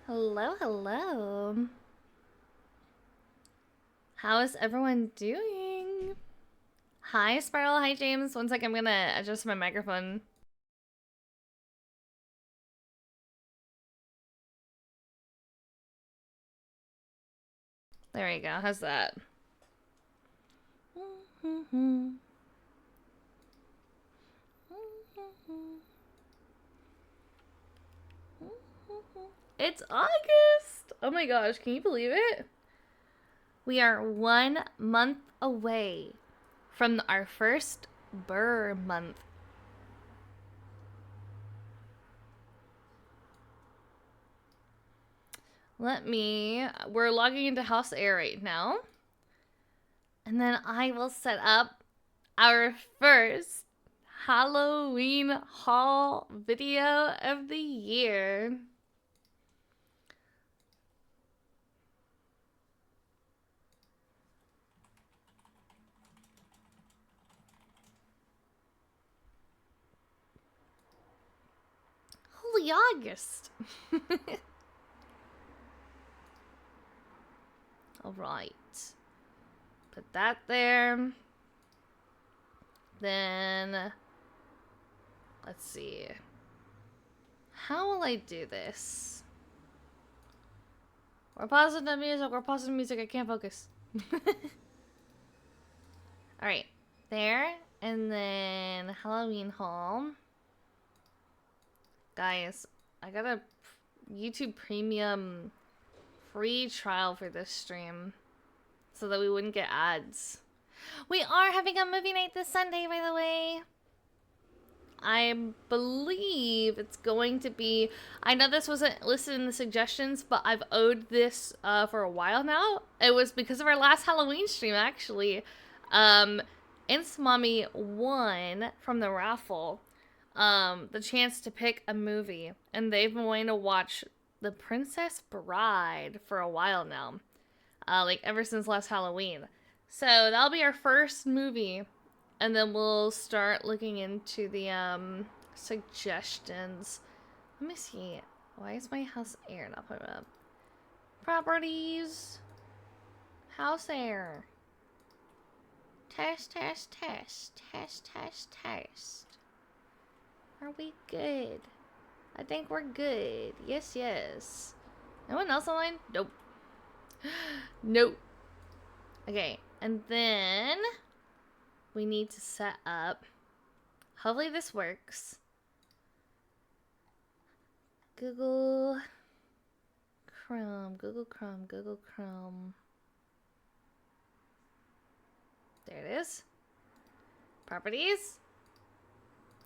Hello, hello. How is everyone doing? Hi, Spiral. Hi, James. One sec, I'm gonna adjust my microphone. There we go. How's that? It's August! Oh my gosh, can you believe it? We are 1 month away from our first Burr month. We're logging into House Air right now. And then I will set up our first Halloween haul video of the year. Holy August! Alright. Put that there. Then, let's see. How will I do this? We're pausing the music. We're pausing the music. I can't focus. Alright. There. And then Halloween haul. Guys, I got a YouTube Premium free trial for this stream so that we wouldn't get ads. We are having a movie night this Sunday, by the way. I believe it's going to be... I know this wasn't listed in the suggestions, but I've owed this for a while now. It was because of our last Halloween stream, actually. Ince Mommy won from the raffle the chance to pick a movie. And they've been wanting to watch The Princess Bride for a while now. Like, ever since last Halloween. So, that'll be our first movie. And then we'll start looking into the, suggestions. Let me see. Why is my House Air not put up? Properties. House Air. Test, test, test. Test, test, test. Are we good? I think we're good. Yes, yes. No one else online? Nope. Nope. Okay, and then we need to set up. Hopefully this works. Google Chrome. There it is. Properties.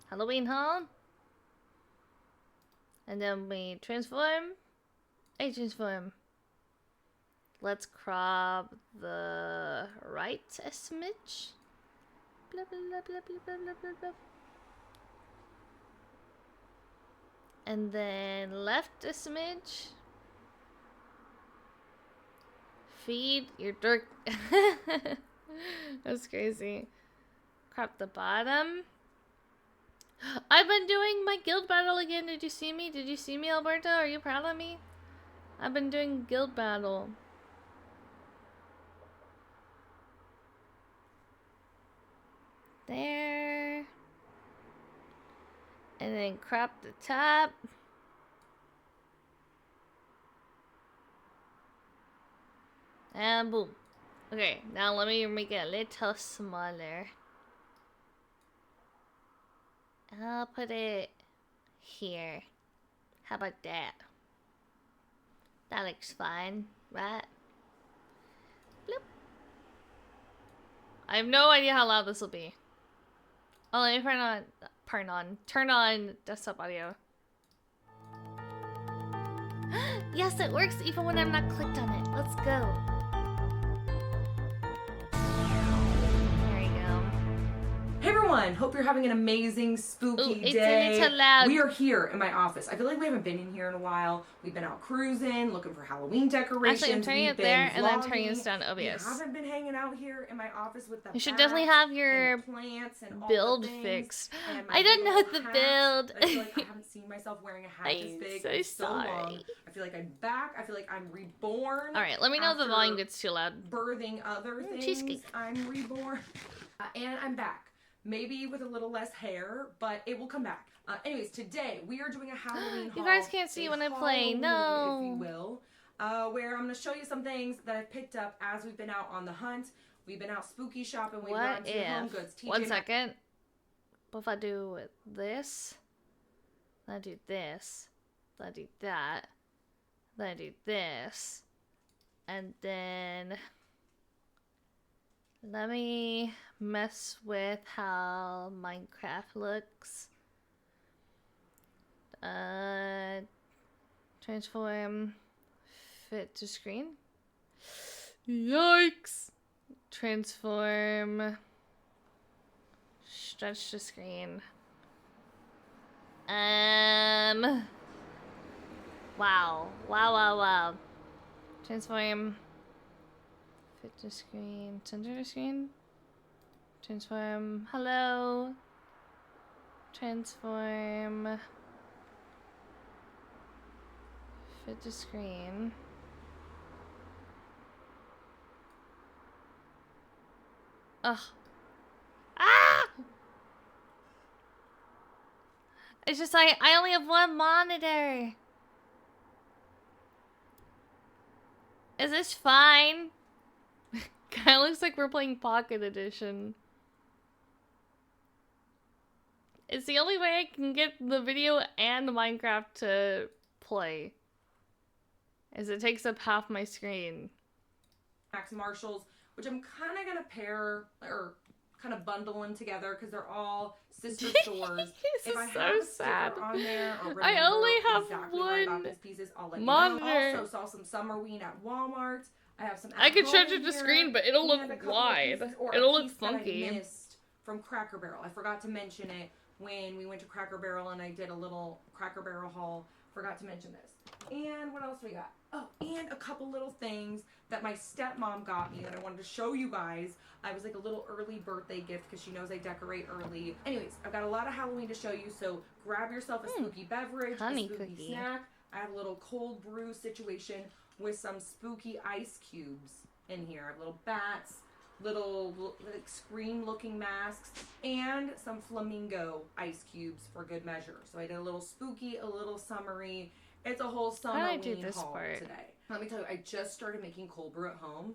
Halloween haul. And then we transform. Transform. Let's crop the right a smidge. Blah, blah, blah, blah, blah, blah, blah, blah. And then left a smidge. Feed your dirt. That's crazy. Crop the bottom. I've been doing my guild battle again. Did you see me? Did you see me, Alberto? Are you proud of me? I've been doing guild battle. There. And then crop the top. And boom. Okay, now let me make it a little smaller. I'll put it here. How about that? That looks fine, right? Bloop. I have no idea how loud this will be. Oh, let me turn on desktop audio. Yes, it works even when I'm not clicked on it. Let's go. Hey everyone, everyone! Hope you're having an amazing, spooky it's day. a little loud. We are here in my office. I feel like we haven't been in here in a while. We've been out cruising, looking for Halloween decorations. Actually, I'm turning it there and then turning this down OBS. We haven't been hanging out here in my office with the You should definitely have your plants and build fixed. I don't know the build. I feel like I haven't seen myself wearing a hat this big in so long. I feel like I'm back. I feel like I'm reborn. All right, let me know if the volume gets too loud. Birthing other things. Cheesecake. I'm reborn. And I'm back. Maybe with a little less hair, but it will come back. Anyways, today we are doing a Halloween haul. You guys can't see when I play. No. If you will. Where I'm going to show you some things that I've picked up as we've been out on the hunt. We've been out spooky shopping. We've gone to Home Goods. One second. What if I do this? Then I do this. Then I do that. Then I do this. And then let me mess with how Minecraft looks. Transform, fit to screen. Yikes! Transform, stretch to screen. Wow. Transform, fit to screen, center to screen. Transform, hello. Transform, fit to screen. Ugh. Ah! It's just I only have one monitor. Is this fine? Kinda looks like we're playing Pocket Edition. It's the only way I can get the video and Minecraft to play. Is it takes up half my screen. Max Marshalls, which I'm kind of going to pair or kind of bundle them together because they're all sister stores. This if I is have so a sad. On there or I only have exactly one pieces, I'll let monitor. You know. Also saw some Summerween at Walmart. I have some. I could change it to screen, but it'll look wide. It'll look funky. I missed from Cracker Barrel. I forgot to mention it when we went to Cracker Barrel and I did a little Cracker Barrel haul. Forgot to mention this. And what else we got? Oh, and a couple little things that my stepmom got me that I wanted to show you guys. I was like a little early birthday gift because she knows I decorate early. Anyways, I've got a lot of Halloween to show you, so grab yourself a spooky beverage, a spooky snack. I have a little cold brew situation with some spooky ice cubes in here. I have little bats, little like scream-looking masks, and some flamingo ice cubes for good measure. So I did a little spooky, a little summery. It's a whole Summerween haul today. Let me tell you, I just started making cold brew at home,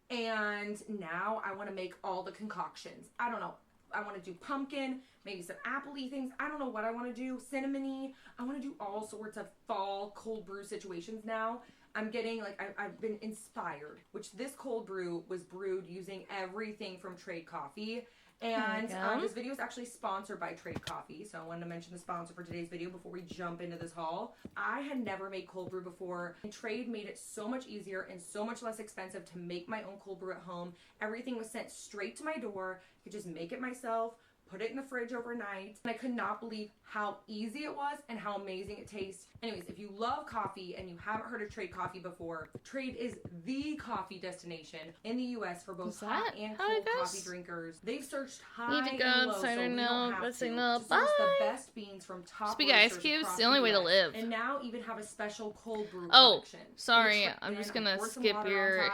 and now I want to make all the concoctions. I don't know. I want to do pumpkin, maybe some apple-y things. I don't know what I want to do. Cinnamony. I want to do all sorts of fall cold brew situations now. I'm getting, like, I've been inspired, which this cold brew was brewed using everything from Trade Coffee. And this video is actually sponsored by Trade Coffee, so I wanted to mention the sponsor for today's video before we jump into this haul. I had never made cold brew before, and Trade made it so much easier and so much less expensive to make my own cold brew at home. Everything was sent straight to my door. I could just make it myself, put it in the fridge overnight, and I could not believe how easy it was and how amazing it tastes. Anyways, if you love coffee and you haven't heard of Trade Coffee before, Trade is the coffee destination in the U.S. for both hot and cold coffee drinkers. They've searched high and low, so we don't have to source the best beans from top Speaking of ice cubes, the only way to live. And now even have a special cold brew collection. Sorry, I'm just gonna skip your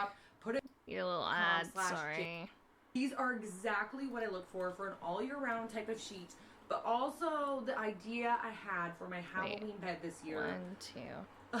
little ad. Sorry. These are exactly what I look for an all year round type of sheet, but also the idea I had for my Halloween bed this year. 1, 2.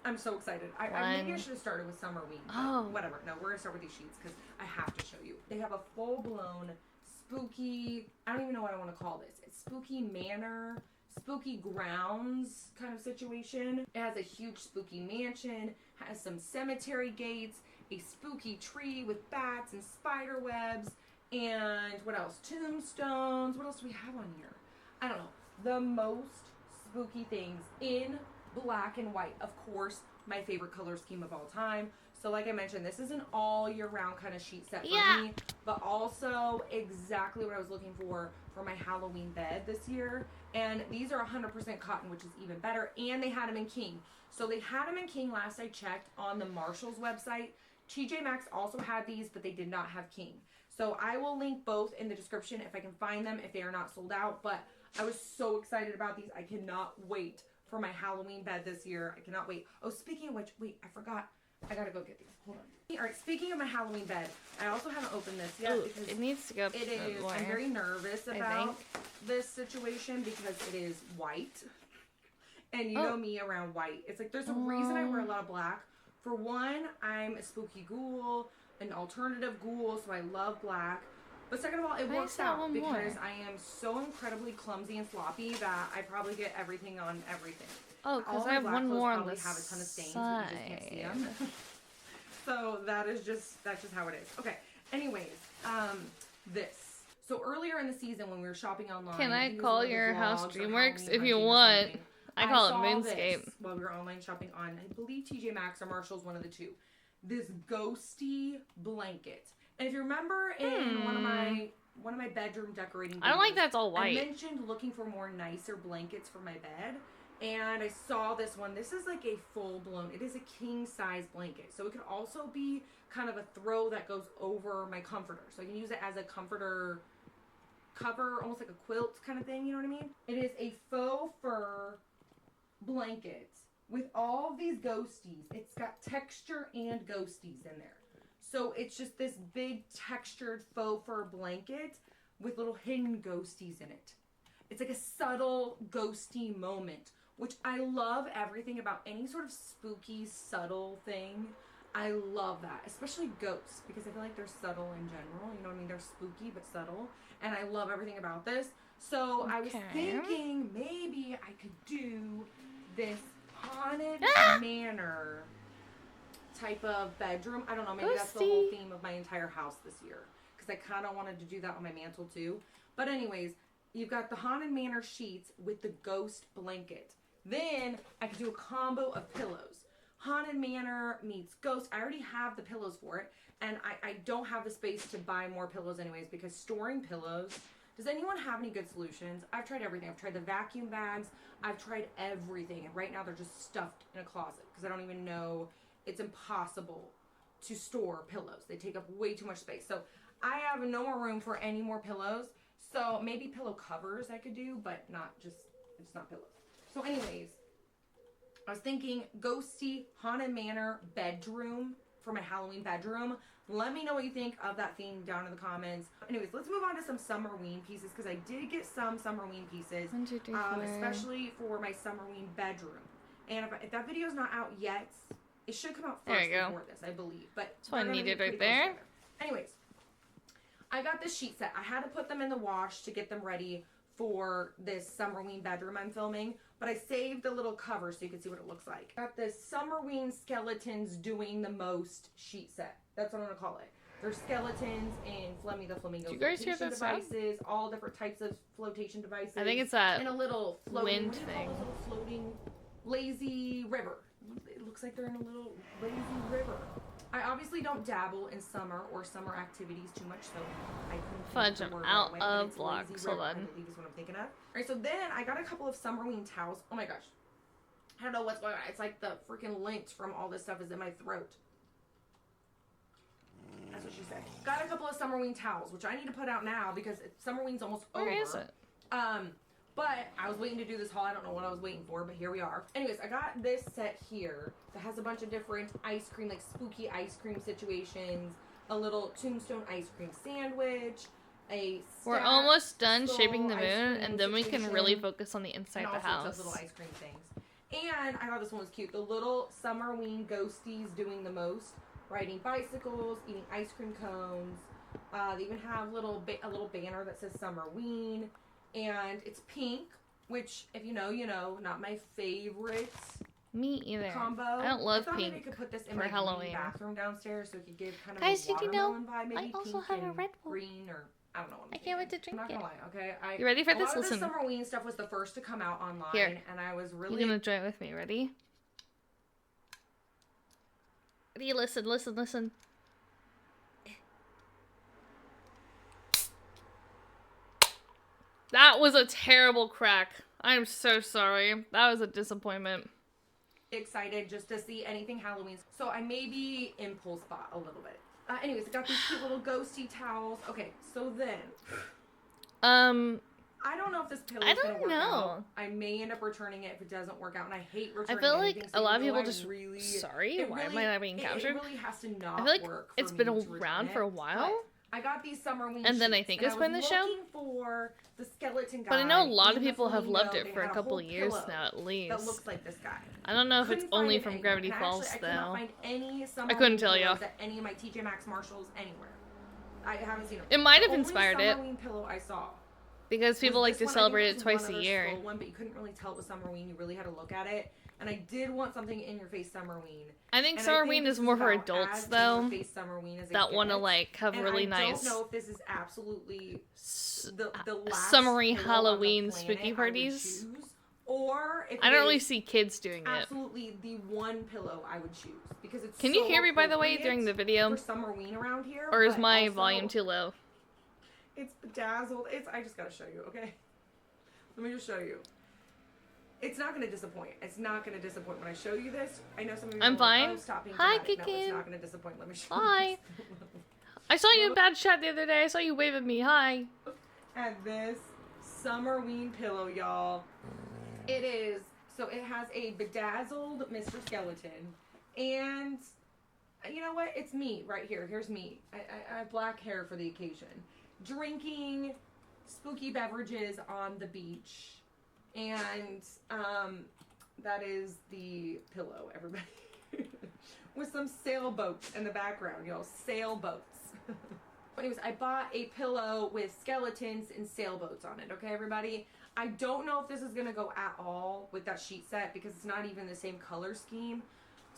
I'm so excited. Maybe I should have started with Summerween. Whatever. No, we're going to start with these sheets because I have to show you. They have a full blown spooky, I don't even know what I want to call this. It's spooky manor, spooky grounds kind of situation. It has a huge spooky mansion, has some cemetery gates, a spooky tree with bats and spider webs, and what else? Tombstones. What else do we have on here? I don't know. The most spooky things in black and white. Of course, my favorite color scheme of all time. So like I mentioned, this is an all year round kind of sheet set for me, but also exactly what I was looking for my Halloween bed this year. And these are 100% cotton, which is even better. And they had them in king. So they had them in king last I checked on the Marshall's website. TJ Maxx also had these, but they did not have king. So I will link both in the description if I can find them, if they are not sold out. But I was so excited about these. I cannot wait for my Halloween bed this year. I cannot wait. Oh, speaking of which, wait, I forgot. I gotta go get these. Hold on. All right, speaking of my Halloween bed, I also haven't opened this yet because it needs to go up. It is. I'm very nervous about this situation because it is white. And you know me around white. It's like there's a reason I wear a lot of black. For one, I'm a spooky ghoul, an alternative ghoul, so I love black. But second of all, it works out because I am so incredibly clumsy and sloppy that I probably get everything on everything. Oh, because I have one more on the have a ton of stains, but you just can't see them. So that's just how it is. Okay. Anyways, this. So earlier in the season when we were shopping online, can I call your house DreamWorks if you want? I call it Moonscape. While we were online shopping on, I believe TJ Maxx or Marshall's, one of the two. This ghosty blanket. And if you remember in one of my bedroom decorating videos, I don't like that's all white. I mentioned looking for more nicer blankets for my bed. And I saw this one. This is like a full-blown, it is a king-size blanket. So it could also be kind of a throw that goes over my comforter. So I can use it as a comforter cover, almost like a quilt kind of thing, you know what I mean? It is a faux fur blanket with all of these ghosties. It's got texture and ghosties in there. So it's just this big textured faux fur blanket with little hidden ghosties in it. It's like a subtle ghosty moment, which I love everything about any sort of spooky, subtle thing. I love that, especially ghosts, because I feel like they're subtle in general. You know what I mean? They're spooky but subtle, and I love everything about this. So I was thinking maybe I could do this haunted manor type of bedroom. I don't know, maybe that's the whole theme of my entire house this year, because I kind of wanted to do that on my mantle too. But anyways, you've got the haunted manor sheets with the ghost blanket. Then I could do a combo of pillows. Haunted manor meets ghost. I already have the pillows for it, and I don't have the space to buy more pillows anyways, because storing pillows, does anyone have any good solutions? I've tried everything. I've tried the vacuum bags. I've tried everything, and right now they're just stuffed in a closet because I don't even know. It's impossible to store pillows. They take up way too much space. So I have no more room for any more pillows. So maybe pillow covers I could do, but it's not pillows. So anyways, I was thinking ghosty haunted manor bedroom for my Halloween bedroom. Let me know what you think of that theme down in the comments. Anyways, let's move on to some Summerween pieces, because I did get some Summerween pieces, especially for my Summerween bedroom. And if that video is not out yet, it should come out first before this, I believe. But that's what I needed right there. Anyways, I got this sheet set. I had to put them in the wash to get them ready for this Summerween bedroom I'm filming, but I saved the little cover so you can see what it looks like. Got this Summerween Skeletons Doing the Most sheet set. That's what I'm gonna call it. There's skeletons and Flemmy the Flamingo flotation devices, all different types of flotation devices. I think it's that and a little floating, wind thing. Little floating lazy river. It looks like they're in a little lazy river. I obviously don't dabble in summer or summer activities too much, so I couldn't fudge them out of blocks. Hold on. I believe is what I'm thinking of. All right, so then I got a couple of Summerween towels. Oh my gosh, I don't know what's going on. It's like the freaking lint from all this stuff is in my throat. That's what she said. Got a couple of Summerween towels, which I need to put out now because Summerween's almost over. Where is it? But I was waiting to do this haul. I don't know what I was waiting for, but here we are. Anyways, I got this set here that has a bunch of different ice cream, like spooky ice cream situations, a little tombstone ice cream sandwich, we're almost done shaping the moon, and then we can really focus on the inside of the house. Those little ice cream things. And I thought this one was cute. The little Summerween ghosties doing the most, riding bicycles, eating ice cream cones. They even have a little banner that says Summerween. And it's pink, which, if you know, you know, not my favorite. Me either. Combo. I don't love pink. Maybe I could put this in for my Halloween bathroom downstairs, so it could give kind of Guys, a watermelon vibe. Maybe I also pink have a and Red Bull. green, or I don't know. I can't wait to drink I'm not it. gonna lie, okay? You ready for this? A lot Listen. of the Summerween stuff was the first to come out online, and I was really. You're gonna join with me. Ready? Ready? Listen, listen, listen. That was a terrible crack. I'm so sorry. That was a disappointment. Excited just to see anything Halloween. So I maybe impulse bought a little bit. Anyways, I got these cute little ghosty towels. Okay, so then. I don't know if this pillow is going to work out. I may end up returning it if it doesn't work out, and I hate returning I feel like anything, a lot of people just sorry, why am I not being captured? It really has to not I feel like work it's been around for a while. I got these Summerween and then I sheets, think and it's been the show. For the skeleton guy, but I know a lot of people have loved it for a couple of years now, at least. That looks like this guy. I don't know if it's only from Gravity Falls, though. I couldn't tell you. At any of my TJ Maxx, Marshalls, anywhere. I haven't seen them. It might have inspired it. The Summerween pillow I saw. Because people like to celebrate it twice a year. One, but you couldn't really tell it was Summerween. You really had to look at it. And I did want something in your face Summerween. I think Summerween is more for adults, though. That want to like have really nice. I don't know if this is absolutely the last summery Halloween spooky parties. Or if I don't really see kids doing it. Absolutely, the one pillow I would choose because it's. Can you hear me, by the way, during the video? For Summerween around here, or is my volume too low? It's bedazzled. I just gotta show you, okay? Let me just show you. It's not gonna disappoint. It's not gonna disappoint when I show you this. I know some of you. I'm fine. Like, oh, stop being Hi, dramatic. Kikin. No, it's not gonna disappoint. Let me show Bye. you. I saw you in bad chat the other day. I saw you wave at me. Hi. And this Summerween pillow, y'all. It is. So it has a bedazzled Mr. Skeleton, and you know what? It's me right here. Here's me. I have black hair for the occasion. Drinking spooky beverages on the beach, and that is the pillow, everybody. With some sailboats in the background, y'all. Sailboats. Anyways, I bought a pillow with skeletons and sailboats on it, okay, everybody? I don't know if this is gonna go at all with that sheet set because it's not even the same color scheme.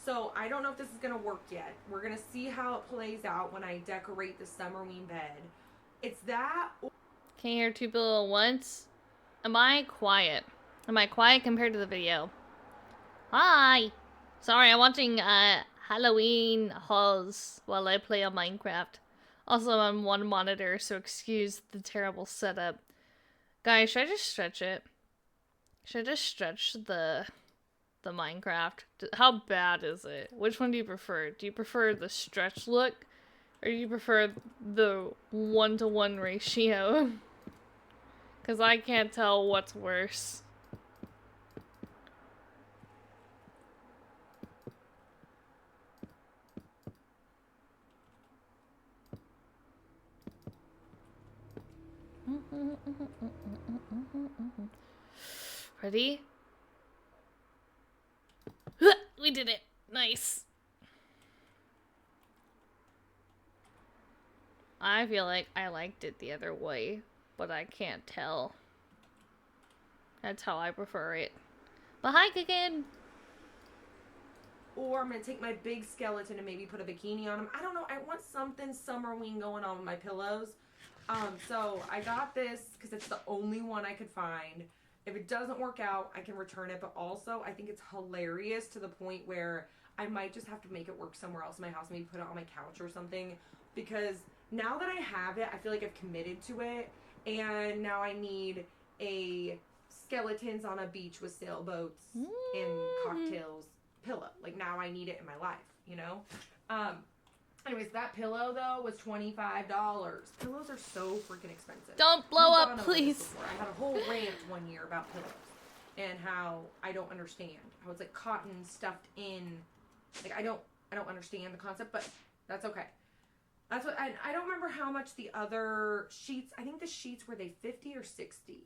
So I don't know if this is gonna work yet. We're gonna see how it plays out when I decorate the Summerween bed. It's that. Can you hear two people at once? Am I quiet? Am I quiet compared to the video? Hi! Sorry, I'm watching Halloween hauls while I play on Minecraft. Also, I'm on one monitor, so excuse the terrible setup. Guys, should I just stretch it? Should I just stretch the Minecraft? How bad is it? Which one do you prefer? Do you prefer the stretch look? Or do you prefer the 1-to-1 ratio? Because I can't tell what's worse. Ready? We did it. Nice. I feel like I liked it the other way, but I can't tell. That's how I prefer it. But hi, Kikin! Or I'm going to take my big skeleton and maybe put a bikini on him. I don't know. I want something Summerween going on with my pillows. So I got this because it's the only one I could find. If it doesn't work out, I can return it. But also, I think it's hilarious to the point where I might just have to make it work somewhere else in my house. Maybe put it on my couch or something. Because now that I have it, I feel like I've committed to it. And now I need a skeletons on a beach with sailboats and cocktails pillow. Like, now I need it in my life, you know? Anyways, that pillow, though, was $25. Pillows are so freaking expensive. Don't blow up, please. I had a whole rant one year about pillows and how I don't understand. How it's like cotton stuffed in. Like, I don't understand the concept, but that's okay. That's what I don't remember how much the other sheets. I think the sheets were they 50 or 60.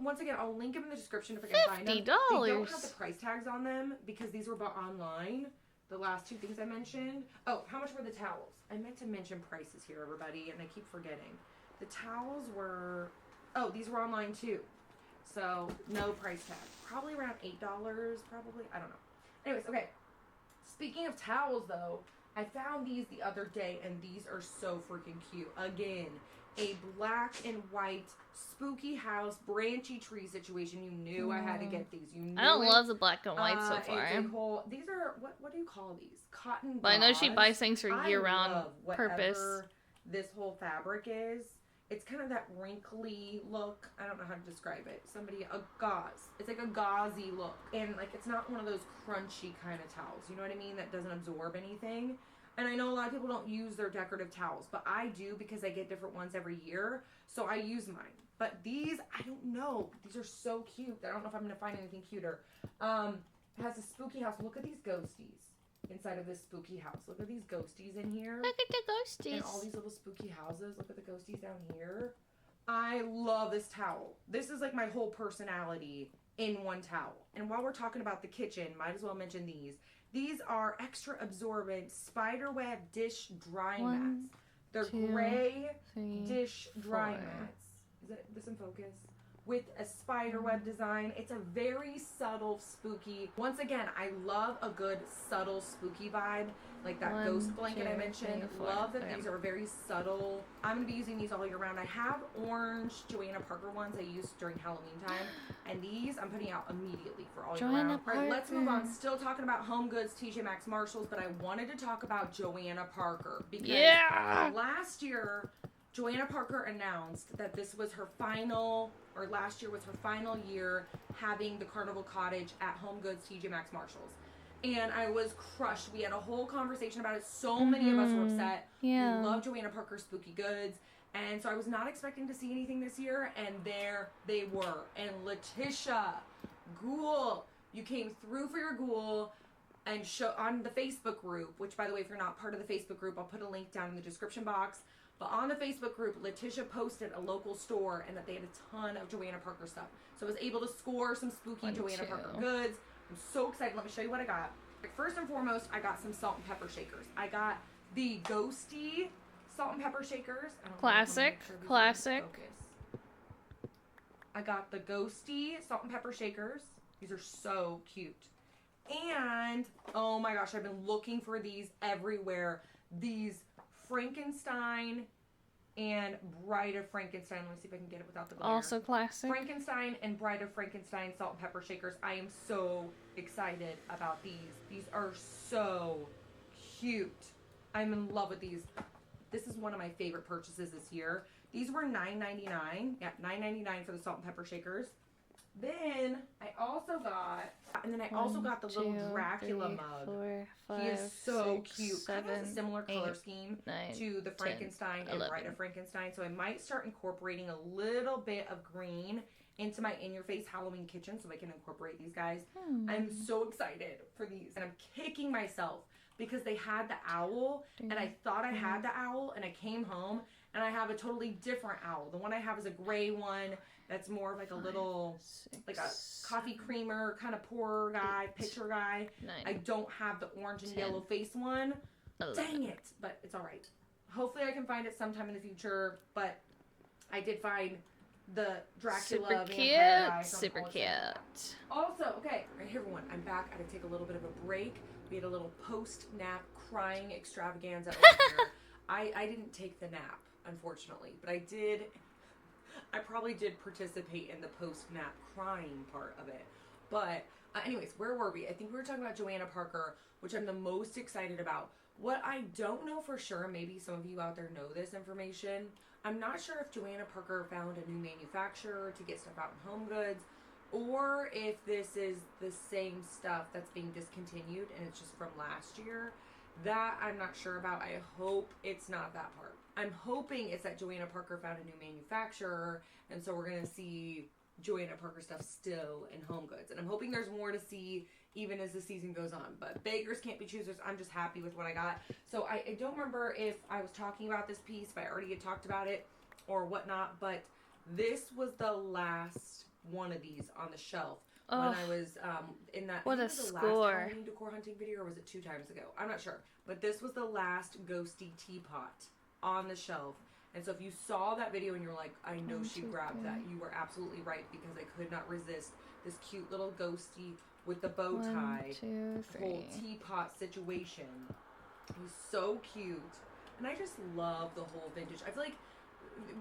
Once again, I'll link them in the description if I can find them. $50. They don't have the price tags on them because these were bought online. The last two things I mentioned. Oh, how much were the towels? I meant to mention prices here, everybody, and I keep forgetting. The towels were, these were online too. So, no price tag. Probably around $8, probably. I don't know. Anyways, okay. Speaking of towels, though, I found these the other day, and these are so freaking cute. Again, a black and white spooky house, branchy tree situation. You knew I had to get these. You knew I don't it. love the black and white so far. It's a whole, these are, what do you call these? Cotton But I know she gauze. buys things for year-round love purpose. whatever this whole fabric is. It's kind of that wrinkly look. I don't know how to describe it. A gauze. It's like a gauzy look. And like, it's not one of those crunchy kind of towels. You know what I mean? That doesn't absorb anything. And I know a lot of people don't use their decorative towels, but I do because I get different ones every year. So I use mine. But these, I don't know. These are so cute. I don't know if I'm going to find anything cuter. It has a spooky house. Look at these ghosties inside of this spooky house. Look at these ghosties in here. Look at the ghosties. And all these little spooky houses. Look at the ghosties down here. I love this towel. This is like my whole personality in one towel. And while we're talking about the kitchen, might as well mention these. These are extra absorbent spiderweb dish drying mats. They're gray dish drying mats. Is this in focus? With a spiderweb design. It's a very subtle, spooky. Once again, I love a good subtle spooky vibe. Like that ghost blanket I mentioned. Love that these are very subtle. I'm going to be using these all year round. I have orange Joanna Parker ones I used during Halloween time. And these I'm putting out immediately for all year round. All right, let's move on. Still talking about Home Goods, TJ Maxx, Marshalls. But I wanted to talk about Joanna Parker. Because last year, Joanna Parker announced that this was her final, or last year was her final year having the Carnival Cottage at Home Goods, TJ Maxx, Marshalls. And I was crushed. We had a whole conversation about it. So many of us were upset. Yeah. We love Joanna Parker's spooky goods. And so I was not expecting to see anything this year. And there they were. And Letitia, Ghoul, you came through for your Ghoul. And show on the Facebook group, which, by the way, if you're not part of the Facebook group, I'll put a link down in the description box. But on the Facebook group, Letitia posted a local store and that they had a ton of Joanna Parker stuff. So I was able to score some spooky Joanna Parker goods. I'm so excited. Let me show you what I got. First and foremost, I got some salt and pepper shakers. I got the Ghosty salt and pepper shakers. Classic. I got the Ghosty salt and pepper shakers. These are so cute. And, oh my gosh, I've been looking for these everywhere. These Frankenstein and Bride of Frankenstein. Let me see if I can get it without the glare. Also classic. Frankenstein and Bride of Frankenstein salt and pepper shakers. I am so excited about these. These are so cute. I'm in love with these. This is one of my favorite purchases this year. These were $9.99. Yeah, $9.99 for the salt and pepper shakers. Then I also got, the little Dracula mug. 4, 5, he is so 6, cute. 7, Kind of has a similar color 8, scheme 9, to the Frankenstein 10, and 11. Bride of Frankenstein. So I might start incorporating a little bit of green into my in-your-face Halloween kitchen so I can incorporate these guys. I'm so excited for these. And I'm kicking myself because they had the owl and I thought I had the owl and I came home and I have a totally different owl. The one I have is a gray one that's more of like a little, like a coffee creamer kind of pourer guy, pitcher guy. 9, I don't have the orange and 10, yellow face one. 11. Dang it. But it's all right. Hopefully I can find it sometime in the future. But I did find the Dracula Super vampire guy cute. from Super Alice cute. Also, okay, right, hey everyone, I'm back. I had to take a little bit of a break. We had a little post-nap crying extravaganza over here. I didn't take the nap, unfortunately, but I probably did participate in the post-nap crying part of it. But anyways, where were we? I think we were talking about Joanna Parker, which I'm the most excited about. What I don't know for sure, maybe some of you out there know this information, I'm not sure if Joanna Parker found a new manufacturer to get stuff out in Home Goods, or if this is the same stuff that's being discontinued and it's just from last year. That I'm not sure about. I hope it's not that part. I'm hoping it's that Joanna Parker found a new manufacturer, and so we're going to see Joanna Parker stuff still in Home Goods. And I'm hoping there's more to see even as the season goes on. But beggars can't be choosers. I'm just happy with what I got. So I don't remember if I was talking about this piece, if I already had talked about it or whatnot, but this was the last one of these on the shelf. When I was in that, what I a think it was the score. last Halloween decor hunting video, or was it 2 times ago? I'm not sure. But this was the last ghosty teapot on the shelf. And so if you saw that video and you're like, I know she grabbed that, you were absolutely right, because I could not resist this cute little ghosty with the bow tie. 1, 2, 3. Whole teapot situation. He's so cute. And I just love the whole vintage. I feel like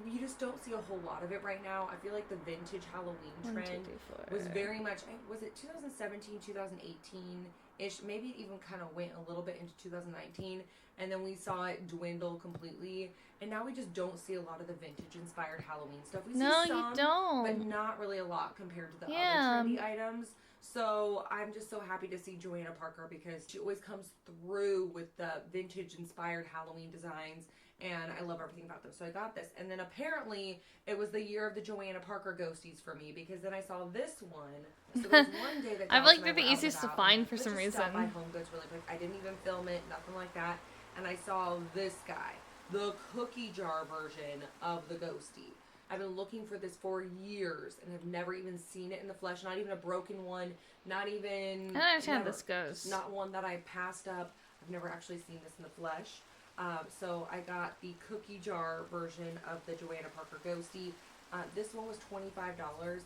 you just don't see a whole lot of it right now. I feel like the vintage Halloween trend was very much, was it 2017, 2018-ish? Maybe it even kind of went a little bit into 2019, and then we saw it dwindle completely, and now we just don't see a lot of the vintage-inspired Halloween stuff. We see some, you don't. but not really a lot compared to the other trendy items. So I'm just so happy to see Joanna Parker because she always comes through with the vintage-inspired Halloween designs, and I love everything about them. So I got this, and then apparently it was the year of the Joanna Parker ghosties for me because then I saw this one. So there's one day that I feel like they're the easiest to find for some reason. Stop by Home Goods really quick. I didn't even film it, nothing like that, and I saw this guy, the cookie jar version of the ghostie. I've been looking for this for years and have never even seen it in the flesh. Not even a broken one. Not even... I don't understand how this goes. Not one that I passed up. I've never actually seen this in the flesh. So I got the cookie jar version of the Joanna Parker ghostie. This one was $25.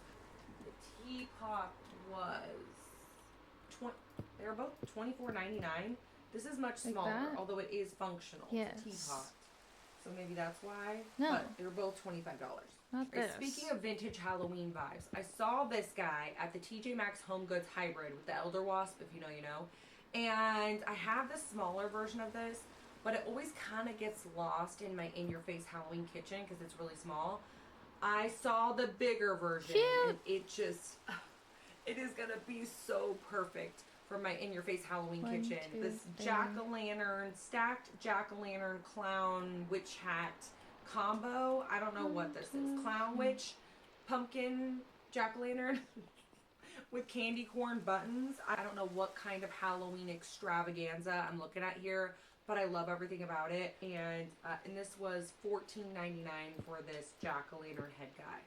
The teapot was... They were both $24.99. This is much smaller, like although it is functional. Yes. It's a teapot. So maybe that's why. No. But they were both $25. Not this. Speaking of vintage Halloween vibes, I saw this guy at the TJ Maxx Home Goods Hybrid with the Elder Wasp, if you know, you know. And I have the smaller version of this, but it always kind of gets lost in my in-your-face Halloween kitchen because it's really small. I saw the bigger version, and it just, it is going to be so perfect for my in-your-face Halloween kitchen. This jack-o'-lantern, stacked jack-o'-lantern clown witch hat combo. I don't know what this is. Clown witch, pumpkin, jack-o'-lantern with candy corn buttons. I don't know what kind of Halloween extravaganza I'm looking at here, but I love everything about it. And this was $14.99 for this jack-o'-lantern head guy.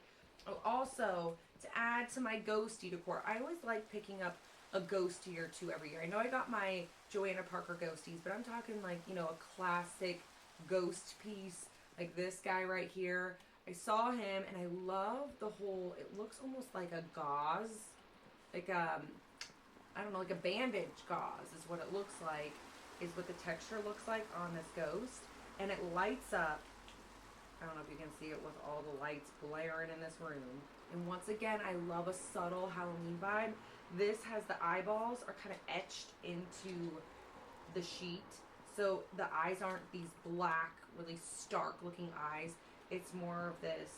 Oh, also, to add to my ghosty decor, I always like picking up a ghostie or two every year. I know I got my Joanna Parker ghosties, but I'm talking like, you know, a classic ghost piece like this guy right here. I saw him and I love the whole, it looks almost like a gauze, like I don't know, like a bandage gauze is what it looks like, is what the texture looks like on this ghost. And it lights up, I don't know if you can see it with all the lights blaring in this room. And once again, I love a subtle Halloween vibe. This has the eyeballs are kind of etched into the sheet. So the eyes aren't these black, really stark looking eyes. It's more of this,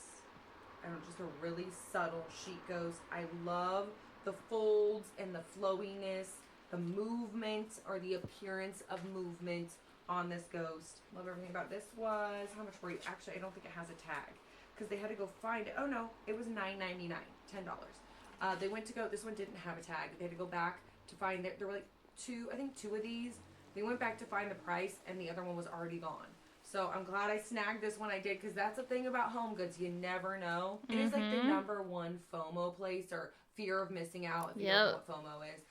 I don't know, just a really subtle sheet ghost. I love the folds and the flowiness, the movement or the appearance of movement on this ghost. Love everything about this. Was, how much were you? Actually, I don't think it has a tag because they had to go find it. Oh no, it was $9.99, $10. They went to go, this one didn't have a tag. They had to go back to find it. There were like two of these. They went back to find the price and the other one was already gone. So I'm glad I snagged this one I did because that's the thing about Home Goods. You never know. It is like the #1 FOMO place or fear of missing out if you don't know what FOMO is.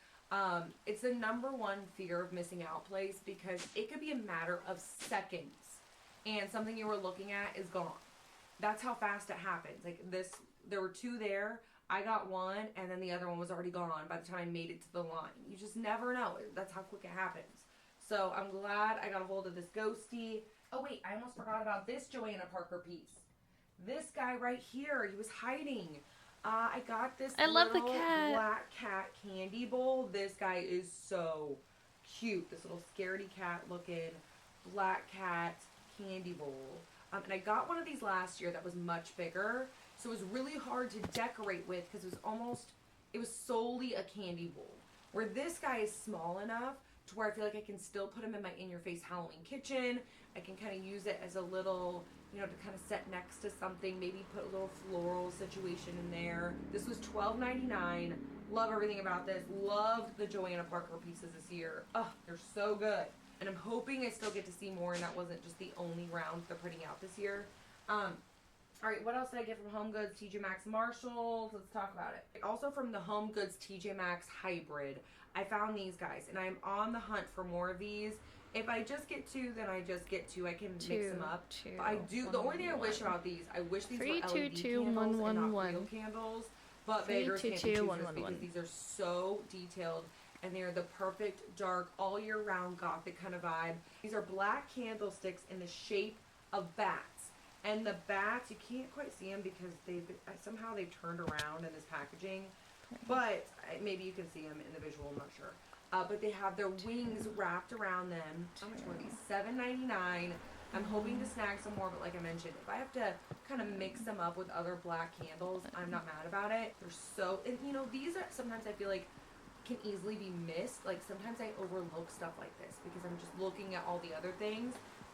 It's the #1 fear of missing out place because it could be a matter of seconds and something you were looking at is gone. That's how fast it happens. Like this, there were two there. I got one, and then the other one was already gone by the time I made it to the line. You just never know. That's how quick it happens. So I'm glad I got a hold of this ghostie. Oh, wait, I almost forgot about this Joanna Parker piece. This guy right here, he was hiding. I got this love the little cat. black cat candy bowl. This guy is so cute. This little scaredy cat looking black cat candy bowl. And I got one of these last year that was much bigger. So it was really hard to decorate with because it was solely a candy bowl. Where this guy is small enough to where I feel like I can still put him in my in-your-face Halloween kitchen. I can kind of use it as a little, you know, to kind of set next to something. Maybe put a little floral situation in there. This was $12.99. Love everything about this. Loved the Joanna Parker pieces this year. Oh, they're so good. And I'm hoping I still get to see more and that wasn't just the only round they're putting out this year. Alright, what else did I get from Home Goods, TJ Maxx, Marshalls? Let's talk about it. Also from the Home Goods TJ Maxx Hybrid, I found these guys, and I'm on the hunt for more of these. If I just get two, then I just get two. I can mix them up. But I do. The only thing I wish about these, I wish these were LED candles and not real candles. But beggars can't be choosers because these are so detailed, and they are the perfect dark, all year round gothic kind of vibe. These are black candlesticks in the shape of bats. And the bats, you can't quite see them because somehow they've turned around in this packaging. But maybe you can see them in the visual, I'm not sure. But they have their wings wrapped around them. How much were these? $7.99. I'm hoping to snag some more, but like I mentioned, if I have to kind of mix them up with other black candles, I'm not mad about it. They're so, and you know, these are sometimes I feel like can easily be missed. Like sometimes I overlook stuff like this because I'm just looking at all the other things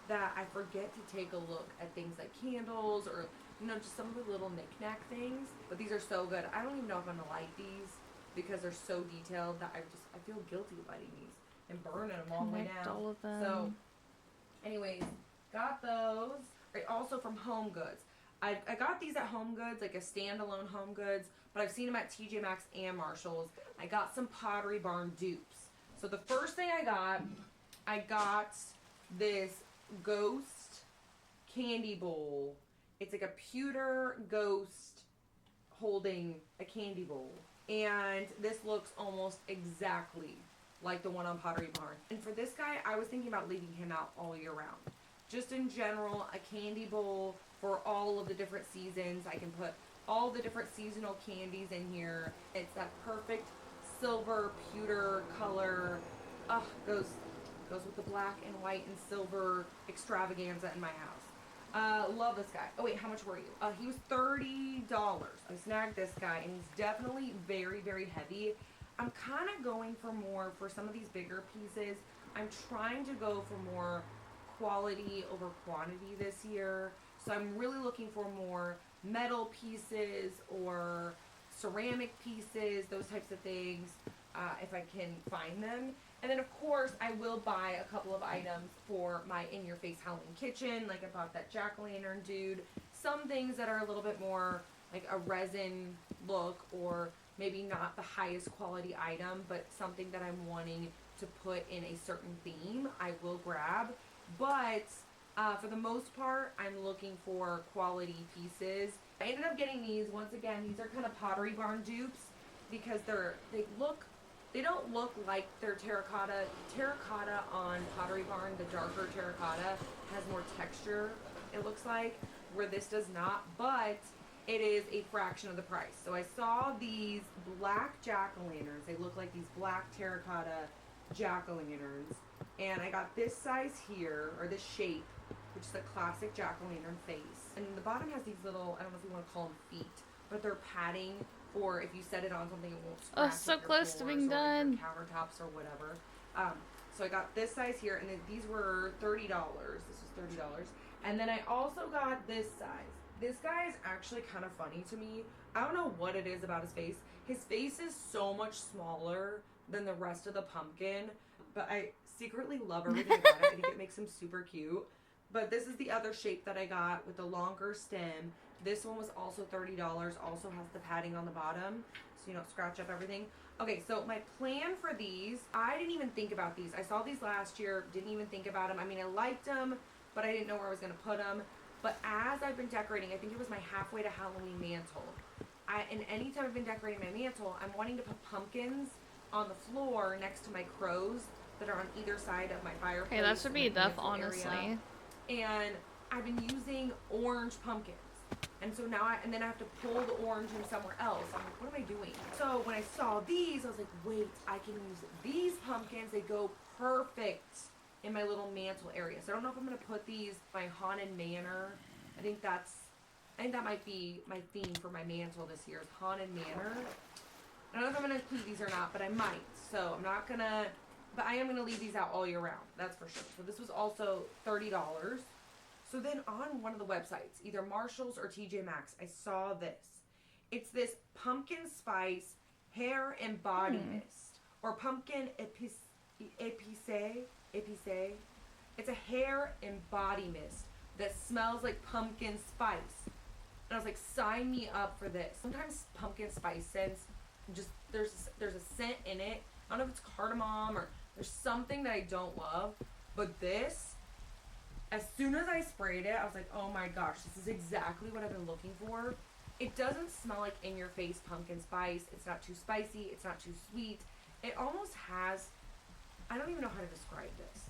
that I forget to take a look at things like candles or, you know, just some of the little knick-knack things. But these are so good. I don't even know if I'm gonna like these because they're so detailed that I feel guilty lighting these and burning them all the way down. All of them. So anyways, got those. Right, also from Home Goods. I got these at Home Goods, like a standalone Home Goods, but I've seen them at TJ Maxx and Marshalls. I got some Pottery Barn dupes. So the first thing I got this ghost candy bowl. It's like a pewter ghost holding a candy bowl. And this looks almost exactly like the one on Pottery Barn. And for this guy, I was thinking about leaving him out all year round. Just in general, a candy bowl for all of the different seasons. I can put all the different seasonal candies in here. It's that perfect silver pewter color. Goes with the black and white and silver extravaganza in my house. Love this guy. Oh wait, how much were you? He was $30. I snagged this guy and he's definitely very, very heavy. I'm kind of going for some of these bigger pieces. I'm trying to go for more quality over quantity this year. So I'm really looking for more metal pieces or ceramic pieces, those types of things, if I can find them. And then of course I will buy a couple of items for my in-your-face Halloween kitchen. Like I bought that jack-o'-lantern dude. Some things that are a little bit more like a resin look or maybe not the highest quality item, but something that I'm wanting to put in a certain theme, I will grab. But for the most part, I'm looking for quality pieces. I ended up getting these. Once again, these are kind of Pottery Barn dupes because they don't look like they're terracotta. Terracotta on Pottery Barn, the darker terracotta, has more texture, it looks like, where this does not, but it is a fraction of the price. So I saw these black jack-o'-lanterns. They look like these black terracotta jack-o'-lanterns. And I got this size here, or this shape, which is a classic jack-o'-lantern face. And the bottom has these little, I don't know if you want to call them feet, but they're padding for if you set it on something, it won't scratch. Oh, so your close to being done. Your countertops or whatever. So I got this size here, and then these were $30. This was $30. And then I also got this size. This guy is actually kind of funny to me. I don't know what it is about his face. His face is so much smaller than the rest of the pumpkin, but I secretly love everything about it. I think it makes him super cute. But this is the other shape that I got with the longer stem. This one was also $30. Also has the padding on the bottom, so you don't scratch up everything. Okay, so my plan for these, I didn't even think about these. I saw these last year, didn't even think about them. I mean, I liked them, but I didn't know where I was going to put them. But as I've been decorating, I think it was my halfway to Halloween mantle. And anytime I've been decorating my mantle, I'm wanting to put pumpkins on the floor next to my crows that are on either side of my fireplace. Hey, that should be enough, honestly. Area. And I've been using orange pumpkins. And so now then I have to pull the orange in somewhere else. I'm like, what am I doing? So when I saw these, I was like, wait, I can use these pumpkins. They go perfect in my little mantle area. So I don't know if I'm going to put these in my haunted manor. I think that might be my theme for my mantle this year is haunted manor. I don't know if I'm going to include these or not, but I might. So I'm not going to, but I am going to leave these out all year round. That's for sure. So this was also $30. So then on one of the websites, either Marshalls or TJ Maxx, I saw this. It's this pumpkin spice hair and body mist, or pumpkin épice. It's a hair and body mist that smells like pumpkin spice. And I was like, sign me up for this. Sometimes pumpkin spice scents, just there's a scent in it. I don't know if it's cardamom or there's something that I don't love, but this, as soon as I sprayed it, I was like, oh my gosh, this is exactly what I've been looking for. It doesn't smell like in-your-face pumpkin spice. It's not too spicy. It's not too sweet. It almost has, I don't even know how to describe this.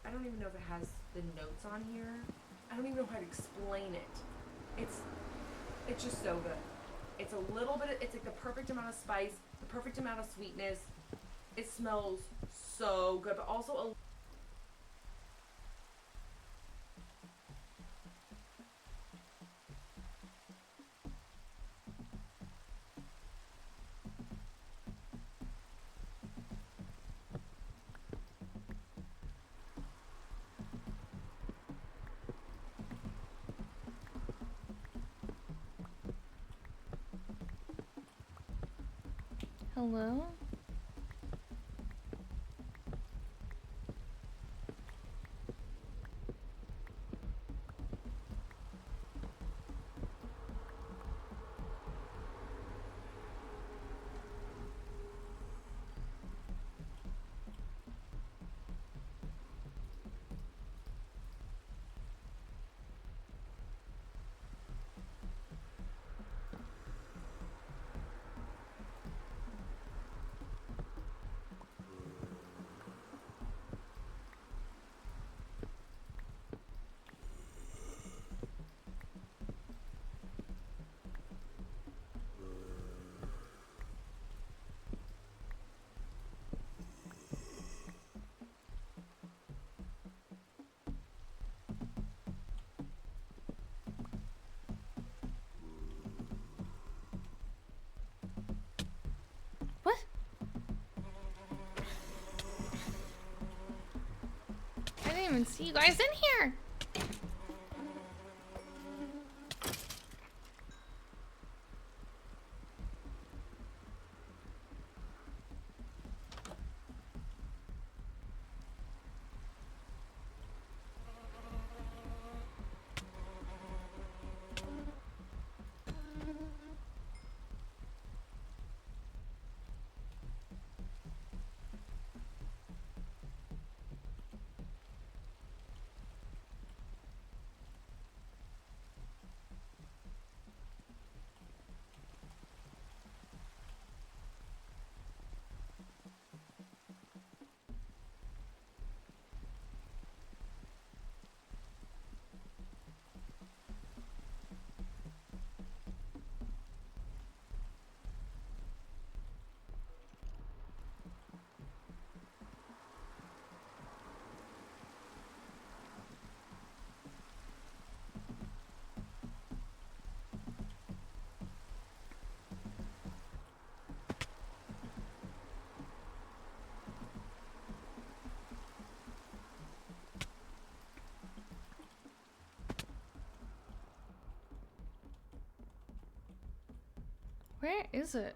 I don't even know if it has the notes on here. I don't even know how to explain it. It's just so good. It's a little bit, it's like the perfect amount of spice, the perfect amount of sweetness. It smells so good, but also a Hello? What? I didn't even see you guys in here. Where is it?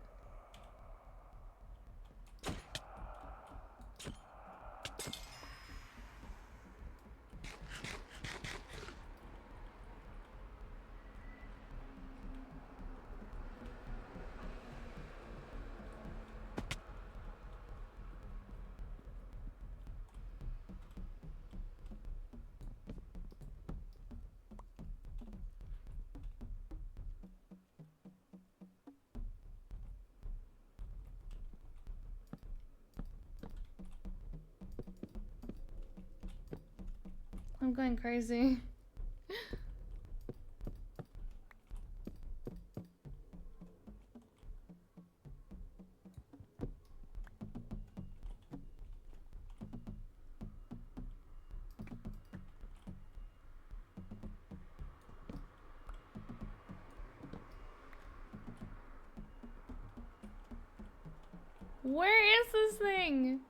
I'm going crazy. Where is this thing?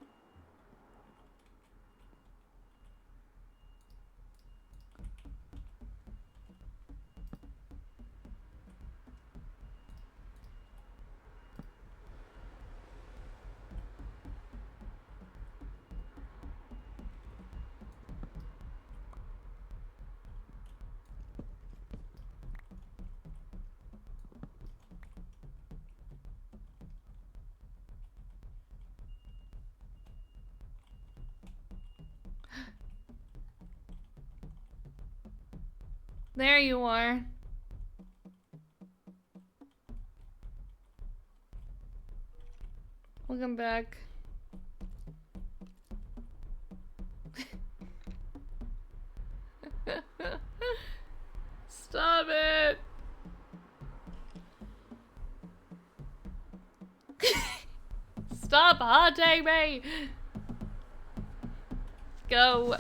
There you are. Welcome back. Stop it. Stop haunting me. Go.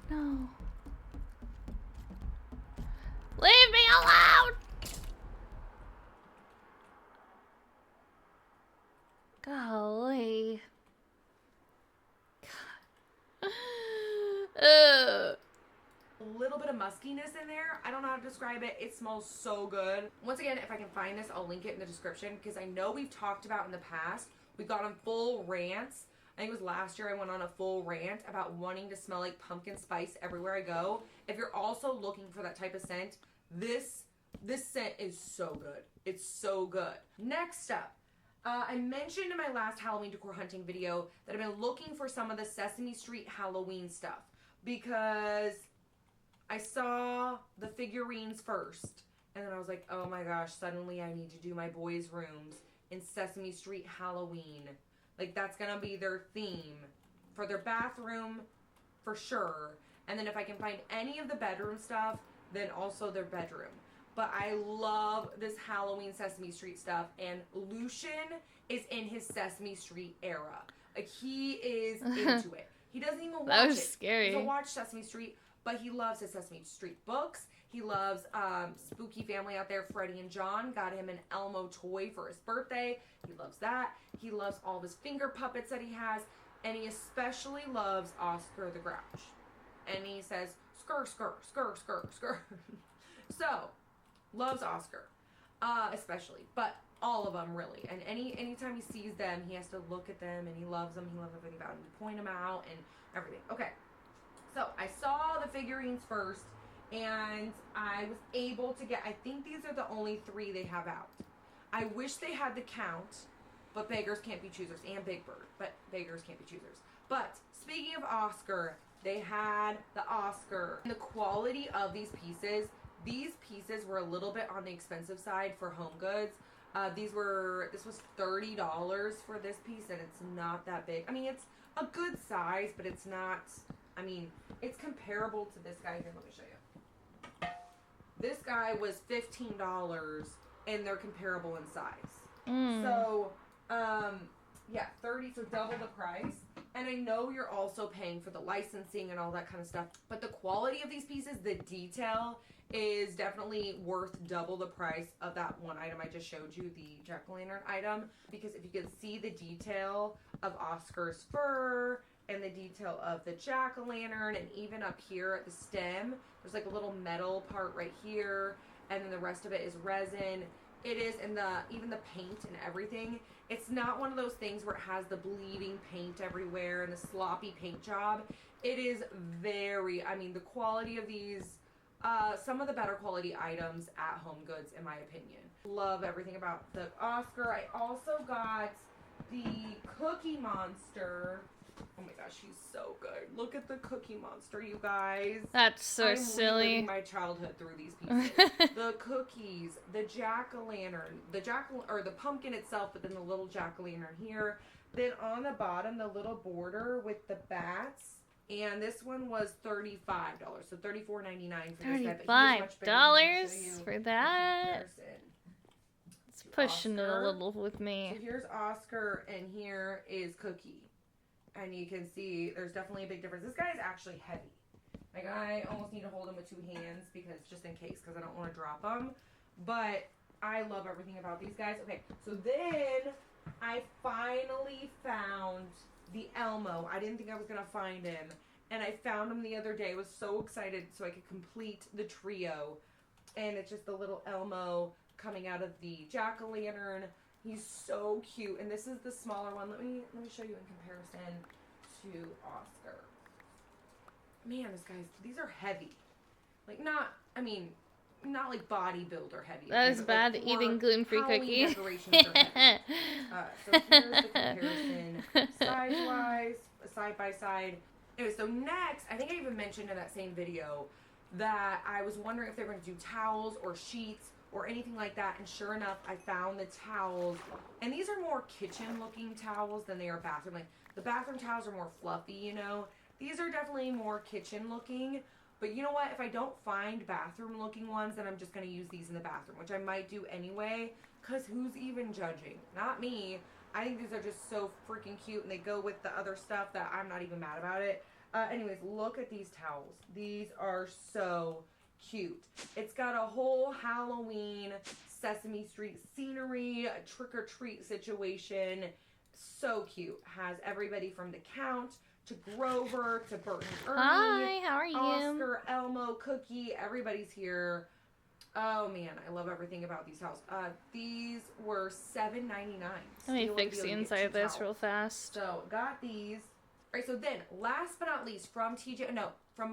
No. Leave me alone! Golly. A little bit of muskiness in there. I don't know how to describe it. It smells so good. Once again, if I can find this, I'll link it in the description because I know we've talked about in the past. We got on full rants. I think it was last year I went on a full rant about wanting to smell like pumpkin spice everywhere I go. If you're also looking for that type of scent, this scent is so good. It's so good. Next up, I mentioned in my last Halloween decor hunting video that I've been looking for some of the Sesame Street Halloween stuff because I saw the figurines first and then I was like, oh my gosh, suddenly I need to do my boys' rooms in Sesame Street Halloween. Like, that's gonna be their theme for their bathroom for sure. And then if I can find any of the bedroom stuff, then also their bedroom. But I love this Halloween Sesame Street stuff. And Lucian is in his Sesame Street era. Like, he is into it. He doesn't even watch That was it. scary. He doesn't watch Sesame Street, but he loves his Sesame Street books. He loves Spooky Family Out There. Freddie and John got him an Elmo toy for his birthday. He loves that. He loves all of his finger puppets that he has. And he especially loves Oscar the Grouch. And he says, skr, skr, skr, skr, skr. So, loves Oscar. Especially. But all of them, really. And anytime he sees them, he has to look at them. And he loves them. He loves everything about them. You point them out and everything. Okay. So, I saw the figurines first. And I was able to get, I think these are the only 3 they have out. I wish they had the count, but beggars can't be choosers. And Big Bird, but beggars can't be choosers. But speaking of Oscar, they had the Oscar. And the quality of these pieces were a little bit on the expensive side for Home Goods. This was $30 for this piece, and it's not that big. I mean, it's a good size, but it's not, I mean, it's comparable to this guy here. Let me show you. This guy was $15, and they're comparable in size. So, yeah, 30, so double the price. And I know you're also paying for the licensing and all that kind of stuff, but the quality of these pieces, the detail, is definitely worth double the price of that one item I just showed you, the jack-o'-lantern item, because if you can see the detail of Oscar's fur and the detail of the jack-o'-lantern, and even up here at the stem, there's like a little metal part right here, and then the rest of it is resin. It is, and even the paint and everything, it's not one of those things where it has the bleeding paint everywhere and the sloppy paint job. It is very, I mean, the quality of these, some of the better quality items at Home Goods, in my opinion. Love everything about the Oscar. I also got the Cookie Monster. Oh my gosh, he's so good. Look at the Cookie Monster, you guys. That's so I'm silly. reliving my childhood through these pieces. The cookies, the jack-o'-lantern, the pumpkin itself, but then the little jack-o'-lantern here. Then on the bottom, the little border with the bats. And this one was $35, so $34.99 for this guy. $35 for that? It's pushing it a little with me. So here's Oscar, and here is Cookie. And you can see there's definitely a big difference. This guy is actually heavy. Like, I almost need to hold him with 2 hands because just in case, because I don't want to drop him. But I love everything about these guys. Okay, so then I finally found the Elmo. I didn't think I was going to find him. And I found him the other day. I was so excited so I could complete the trio. And it's just the little Elmo coming out of the jack-o'-lantern. He's so cute. And this is the smaller one. Let me show you in comparison to Oscar. Man, these are heavy. Like, not like bodybuilder heavy. That is bad like eating gluten-free Halloween cookie. decorations are heavy. So here's the comparison size-wise, side by side. Anyway, so next, I think I even mentioned in that same video that I was wondering if they were going to do towels or sheets or anything like that. And sure enough, I found the towels. And these are more kitchen-looking towels than they are bathroom. Like, the bathroom towels are more fluffy, you know. These are definitely more kitchen-looking. But you know what? If I don't find bathroom-looking ones, then I'm just going to use these in the bathroom, which I might do anyway. Because who's even judging? Not me. I think these are just so freaking cute, and they go with the other stuff that I'm not even mad about it. Anyways, look at these towels. These are so cute. It's got a whole Halloween Sesame Street scenery, a trick-or-treat situation. So cute. Has everybody from the Count to Grover to Bert and Ernie. Hi, how are you? Oscar, Elmo, Cookie. Everybody's here. Oh man, I love everything about these towels. These were $7.99. Let me fix the inside of this real fast. So got these. Alright, so then, last but not least, from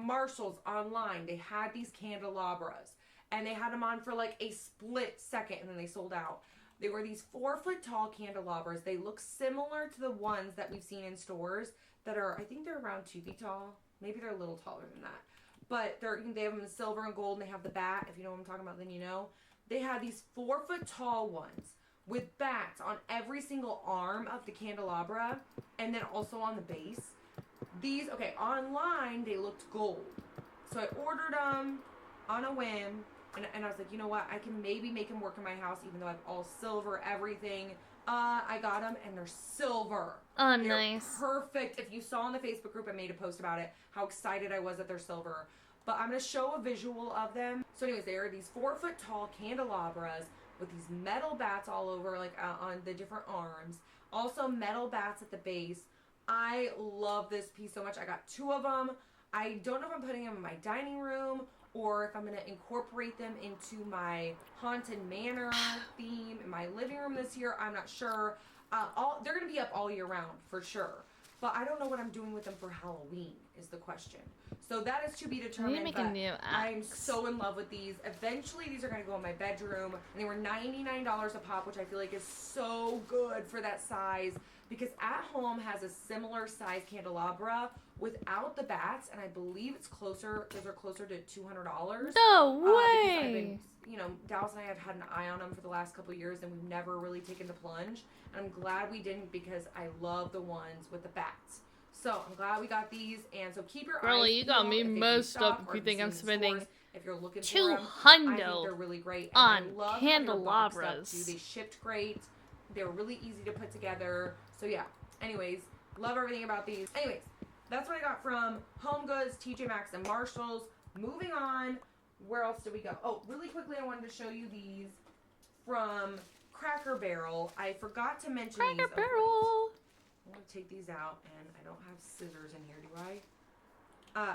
Marshall's online, they had these candelabras. And they had them on for like a split second, and then they sold out. They were these 4-foot tall candelabras. They look similar to the ones that we've seen in stores that are, I think they're around 2 feet tall. Maybe they're a little taller than that. But they have them in silver and gold, and they have the bat. If you know what I'm talking about, then you know. They had these 4-foot tall ones with bats on every single arm of the candelabra, and then also on the base. These, okay, online, they looked gold. So I ordered them on a whim, and I was like, you know what? I can maybe make them work in my house, even though I have all silver, everything. I got them, and they're silver. Oh, they're nice. Perfect. If you saw in the Facebook group, I made a post about it, how excited I was that they're silver. But I'm going to show a visual of them. So anyways, they are these 4-foot tall candelabras with these metal bats all over, like on the different arms. Also metal bats at the base. I love this piece so much. I got 2 of them. I don't know if I'm putting them in my dining room or if I'm going to incorporate them into my Haunted Manor theme in my living room this year. I'm not sure. They're going to be up all year round for sure. But I don't know what I'm doing with them for Halloween is the question. So that is to be determined. Make a new I'm so in love with these. Eventually, these are going to go in my bedroom. And they were $99 a pop, which I feel like is so good for that size. Because At Home has a similar size candelabra without the bats. And I believe those are closer to $200. No Because I've way! been, Dallas and I have had an eye on them for the last couple of years, and we've never really taken the plunge. And I'm glad we didn't because I love the ones with the bats. So I'm glad we got these, and so keep your eyes Girlie, you got me peeled if they messed up restock if or you think see I'm in spending stores. If you're looking for them, I think they're really great. And on I love how they're boxed up, candelabras. too. They shipped great. They were really easy to put together. So yeah. Anyways, love everything about these. Anyways, that's what I got from Home Goods, TJ Maxx, and Marshalls. Moving on, where else did we go? Oh, really quickly, I wanted to show you these from Cracker Barrel. I forgot to mention these. Cracker Barrel! I'm going to take these out, and I don't have scissors in here, do I?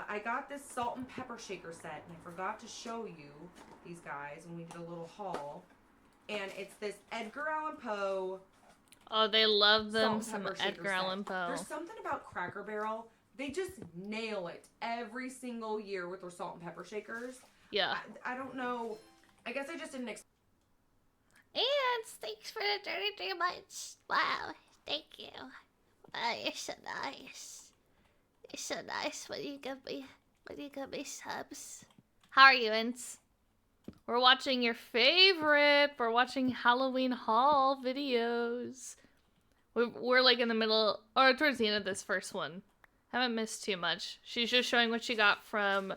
I got this salt and pepper shaker set, and I forgot to show you these guys when we did a little haul. And it's this Edgar Allan Poe. Oh, they love them Salt and some pepper shaker Edgar Allan set. Poe. There's something about Cracker Barrel. They just nail it every single year with their salt and pepper shakers. Yeah. I don't know. I guess I just didn't expect. And thanks for the 33 months. Wow, thank you. Wow, you're so nice. You're so nice when you give me subs. How are you, Ince? We're watching your favorite. We're watching Halloween haul videos. We're like in the middle, or towards the end of this first one. Haven't missed too much. She's just showing what she got from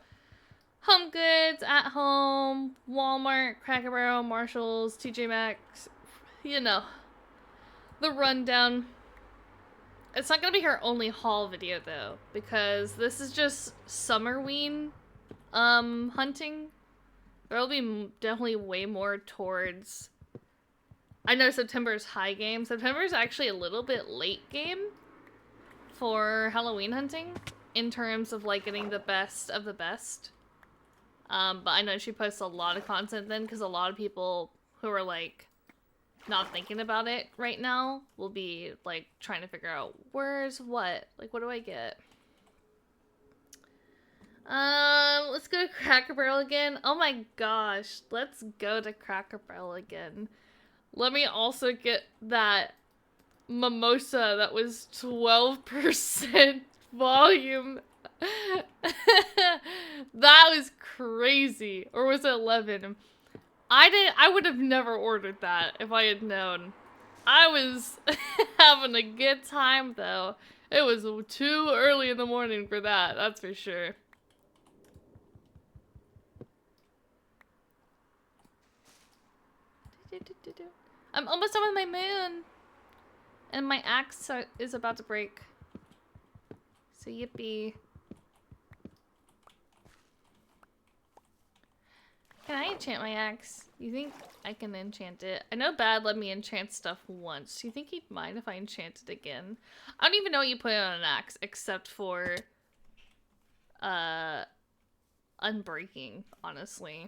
Home Goods, At Home, Walmart, Cracker Barrel, Marshalls, TJ Maxx. You know, the rundown. It's not going to be her only haul video, though, because this is just Summerween hunting. There'll be definitely way more towards... I know September's high game. September's actually a little bit late game for Halloween hunting in terms of, like, getting the best of the best. But I know she posts a lot of content then, because a lot of people who are, like, not thinking about it right now will be, like, trying to figure out where's what. Like, what do I get? Let's go to Cracker Barrel again. Oh my gosh, let's go to Cracker Barrel again. Let me also get that mimosa that was 12% volume. That was crazy. Or was it 11? I would have never ordered that if I had known. I was having a good time though. It was too early in the morning for that, that's for sure. I'm almost done with my moon. And my axe is about to break. So yippee. Can I enchant my axe? You think I can enchant it? I know Bad let me enchant stuff once. Do you think he'd mind if I enchant it again? I don't even know what you put on an axe except for unbreaking, honestly.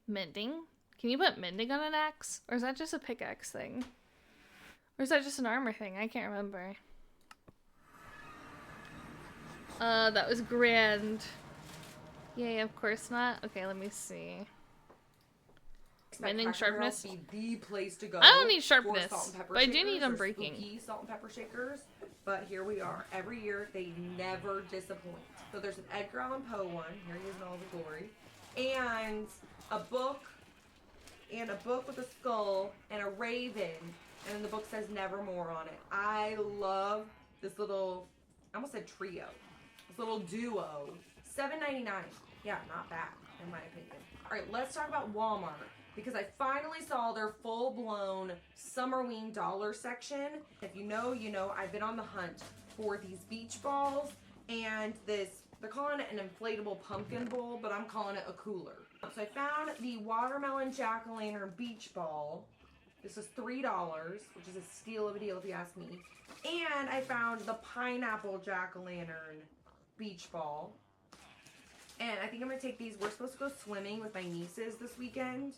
Mending? Can you put mending on an axe? Or is that just a pickaxe thing? Or is that just an armor thing? I can't remember. That was grand. Yay, of course not. Okay, let me see. Mending sharpness. Be the place to go. I don't need sharpness, salt and pepper but I do need shakers, unbreaking. Spooky salt and pepper shakers. But here we are. Every year, they never disappoint. So there's an Edgar Allan Poe one. Here he is in all the glory. And a book. And a book with a skull. And a raven. And then the book says Nevermore on it. I love this little, I almost said trio. This little duo. $7.99. Yeah, not bad, in my opinion. All right, let's talk about Walmart. Because I finally saw their full-blown Summerween dollar section. If you know, you know. I've been on the hunt for these beach balls and this, they're calling it an inflatable pumpkin bowl, but I'm calling it a cooler. So I found the watermelon jack-o'-lantern beach ball. This is $3, which is a steal of a deal if you ask me. And I found the pineapple jack-o'-lantern beach ball. And I think I'm going to take these. We're supposed to go swimming with my nieces this weekend.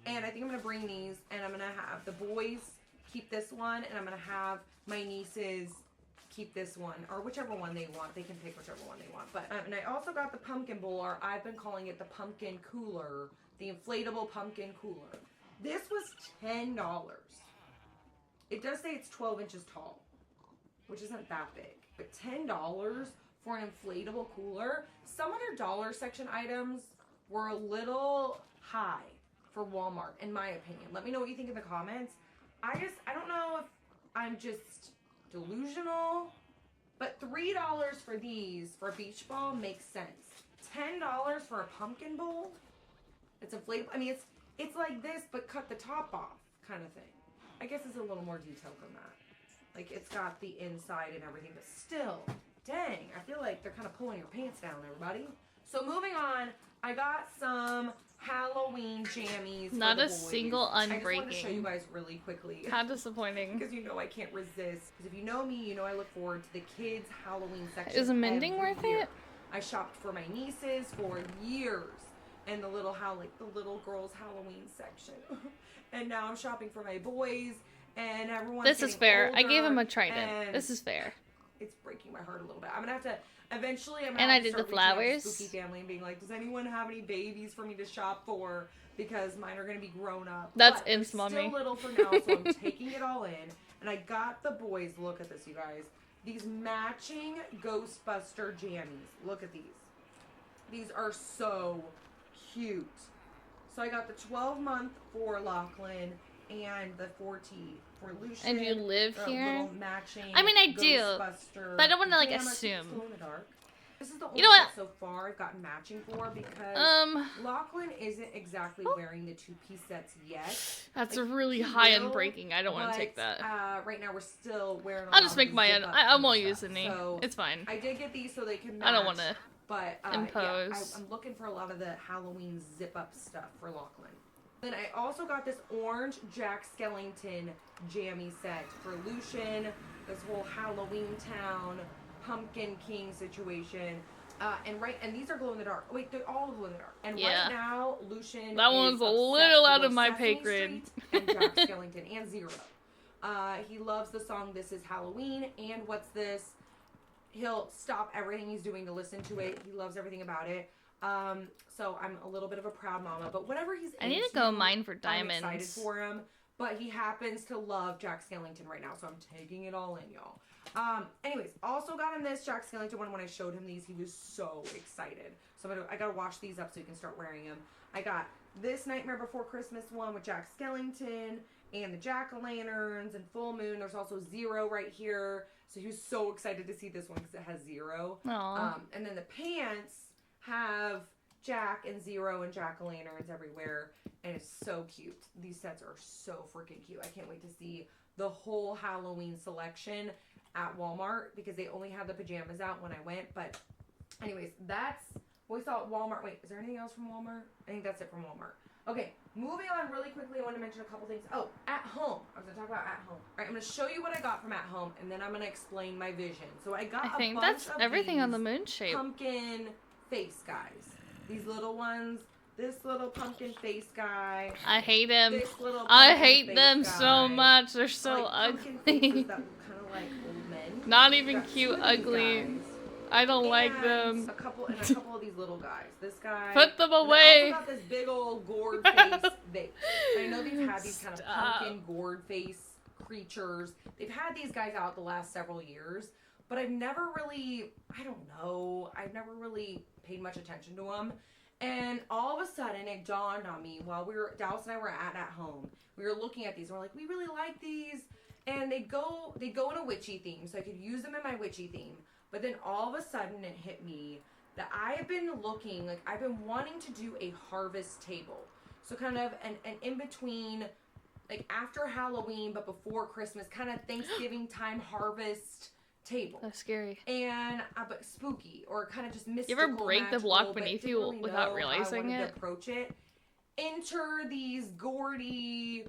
And I think I'm going to bring these, and I'm going to have the boys keep this one, and I'm going to have my nieces keep this one, or whichever one they want. They can pick whichever one they want. But and I also got the pumpkin bowl, or I've been calling it the pumpkin cooler, the inflatable pumpkin cooler. This was $10. It does say it's 12 inches tall, which isn't that big. But $10 for an inflatable cooler. Some of their dollar section items were a little high for Walmart, in my opinion. Let me know what you think in the comments. I don't know if I'm just delusional, but $3 for these, for a beach ball, makes sense. $10 for a pumpkin bowl? It's inflatable. I mean, it's like this, but cut the top off kind of thing. I guess it's a little more detailed than that. Like, it's got the inside and everything, but still, dang, I feel like they're kind of pulling your pants down, everybody. So moving on, I got some Halloween jammies. Not for a the boys. single unbreaking. I just wanted to show you guys really quickly. How disappointing. Because you know I can't resist. Because if you know me, you know I look forward to the kids' Halloween section. Is mending worth it? I shopped for my nieces for years. And the little girls' Halloween section. And now I'm shopping for my boys. And everyone's This is fair. older, I gave him a trident. This is fair. It's breaking my heart a little bit. I'm gonna have to eventually. And I did the flowers. Spooky family and being like, does anyone have any babies for me to shop for? Because mine are gonna be grown up. That's but ins, mommy. Still little for now, so I'm taking it all in. And I got the boys. Look at this, you guys. These matching Ghostbuster jammies. Look at these. These are so cute. So I got the 12-month for Lachlan and the 40 for Lucian. And you live here? Little matching I mean, I do, but I don't want to like assume. This is the only You know what? set so far I've gotten matching for because Lachlan isn't exactly wearing the two-piece sets yet. That's like, really high in breaking. I don't want to take that. Right now we're still wearing. I'll just make my own. I won't use any. So it's fine. I did get these so they can match. I don't want to. But impose. Yeah, I'm looking for a lot of the Halloween zip-up stuff for Lachlan. Then I also got this orange Jack Skellington jammy set for Lucian. This whole Halloween Town Pumpkin King situation. And these are glow in the dark. Wait, they're all glow in the dark. And right now, Lucian that is one's a little out of my Sesame pay grade. and Jack Skellington and Zero. He loves the song This Is Halloween and What's This? He'll stop everything he's doing to listen to it. He loves everything about it. So I'm a little bit of a proud mama, but whatever he's I need to go mine for diamonds. I'm excited for him, but he happens to love Jack Skellington right now, so I'm taking it all in, y'all. Anyways, also got him this Jack Skellington one. When I showed him these, he was so excited. So I gotta wash these up so he can start wearing them. I got this Nightmare Before Christmas one with Jack Skellington and the jack-o'-lanterns and full moon. There's also Zero right here. So he was so excited to see this one because it has Zero. And then the pants have Jack and Zero and jack-o'-lanterns everywhere. And it's so cute. These sets are so freaking cute. I can't wait to see the whole Halloween selection at Walmart because they only had the pajamas out when I went. But anyways, that's what we saw at Walmart. Wait, is there anything else from Walmart? I think that's it from Walmart. Okay, moving on really quickly, I want to mention a couple things. Oh, at home. I was going to talk about at home. All right, I'm going to show you what I got from at home, and then I'm going to explain my vision. So I got I think that's everything on the moon shape. Pumpkin face guys. These little ones. This little pumpkin face guy. I hate him. This little I pumpkin hate face them guy. so much. They're so like pumpkin faces ugly. that look kind of like old men. Not even Got cute, two of these ugly. guys. I don't And like them. a couple of these little guys. This guy. Put them and away. I also got this big old gourd face vase. I know they've had these kind of Stop. pumpkin gourd face creatures. They've had these guys out the last several years, but I've never really, I don't know, I've never really paid much attention to them. And all of a sudden, it dawned on me while Dallas and I were at home. We were looking at these, and we're like, we really like these. And they go in a witchy theme, so I could use them in my witchy theme. But then all of a sudden, it hit me that I have been looking, like I've been wanting to do a harvest table. So kind of an in between, like after Halloween, but before Christmas, kind of Thanksgiving time harvest table. That's scary. And but spooky or kind of just mystical. You ever break the magical, block but beneath didn't you really without know realizing how I wanted it? to approach it. Enter these gaudy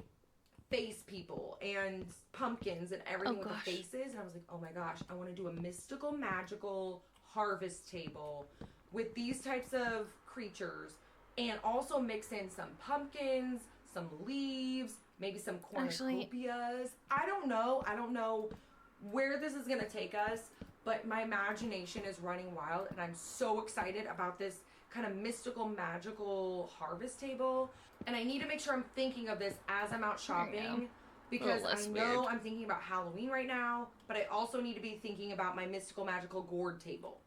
face people and pumpkins and everything with gosh. the faces, and I was like, oh my gosh, I want to do a mystical, magical harvest table with these types of creatures, and also mix in some pumpkins, some leaves, maybe some cornucopias. I don't know where this is going to take us, but my imagination is running wild, and I'm so excited about this kind of mystical, magical harvest table. And I need to make sure I'm thinking of this as I'm out shopping, because I know I'm thinking about Halloween right now, but I also need to be thinking about my mystical, magical gourd people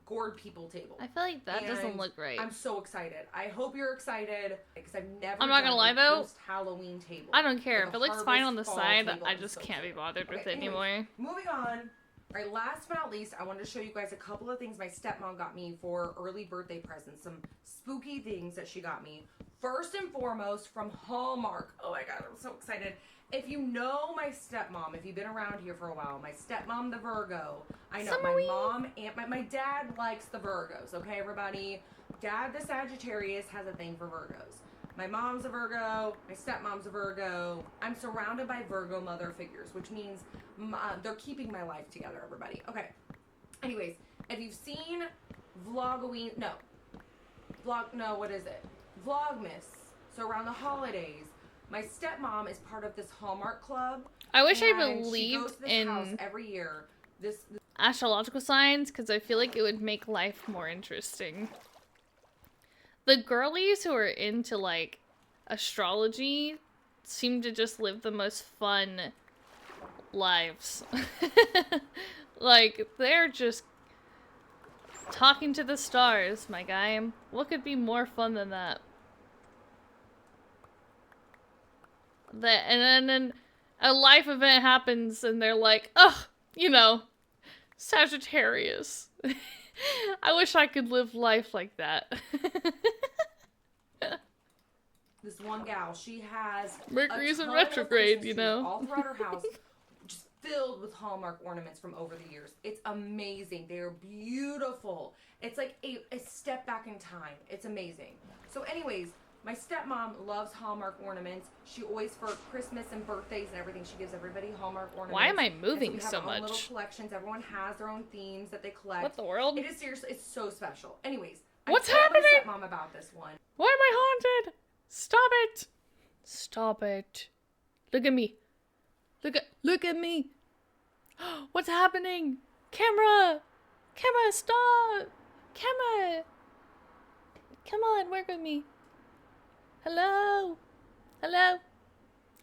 table. I feel like that doesn't look right. I'm so excited. I hope you're excited, because I've never I'm not gonna lie though, Halloween table. I don't care. Like if it looks fine on the fall side, table. I I'm just so can't be excited. bothered with Okay, it anymore. Moving on. All right, last but not least, I wanted to show you guys a couple of things my stepmom got me for early birthday presents. Some spooky things that she got me. First and foremost, from Hallmark. Oh my god, I'm so excited. If you know my stepmom, if you've been around here for a while, my stepmom, the Virgo. I know Summerween. my mom and my dad likes the Virgos, okay, everybody? Dad, the Sagittarius, has a thing for Virgos. My mom's a Virgo, my stepmom's a Virgo. I'm surrounded by Virgo mother figures, which means they're keeping my life together, everybody. Okay. Anyways, if you've seen Vlogmas, so around the holidays, my stepmom is part of this Hallmark club. I wish I and she believed goes to this in house every year. This astrological signs, because I feel like it would make life more interesting. The girlies who are into, like, astrology seem to just live the most fun lives. Like, they're just talking to the stars, my guy. What could be more fun than that? And then a life event happens and they're like, oh, Sagittarius. I wish I could live life like that. This one gal, she has Mercury's a in ton of retrograde, Christmas trees all throughout her house, just filled with Hallmark ornaments from over the years. It's amazing. They are beautiful. It's like a step back in time. It's amazing. So anyways, my stepmom loves Hallmark ornaments. She always, for Christmas and birthdays and everything, she gives everybody Hallmark ornaments. Why am I moving we have so our own much? little collections. Everyone has their own themes that they collect. What the world? It is seriously, it's so special. Anyways, What's I told happening? my stepmom about this one. Why am I haunted? Stop it! Stop it. Look at me. Look at me. What's happening? Camera! Camera, stop! Camera! Come on, work with me. Hello? Hello?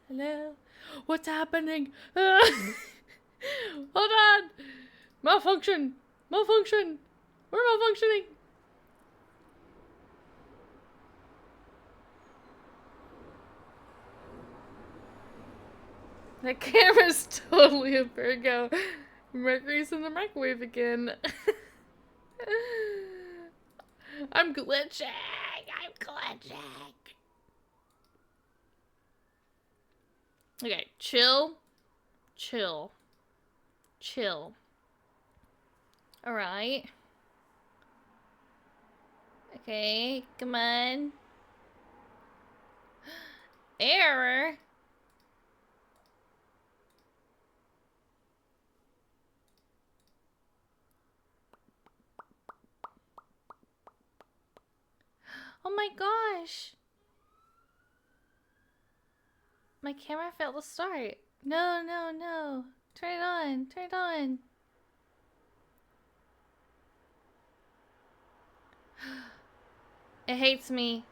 Hello? What's happening? Hold on! Malfunction! Malfunction! We're malfunctioning! That camera's totally a Virgo. Mercury's in the microwave again. I'm glitching! I'm glitching! Okay, chill. Chill. Chill. Alright. Okay, come on. Error? Oh my gosh! My camera failed to start. No, no, no. Turn it on. Turn it on. It hates me.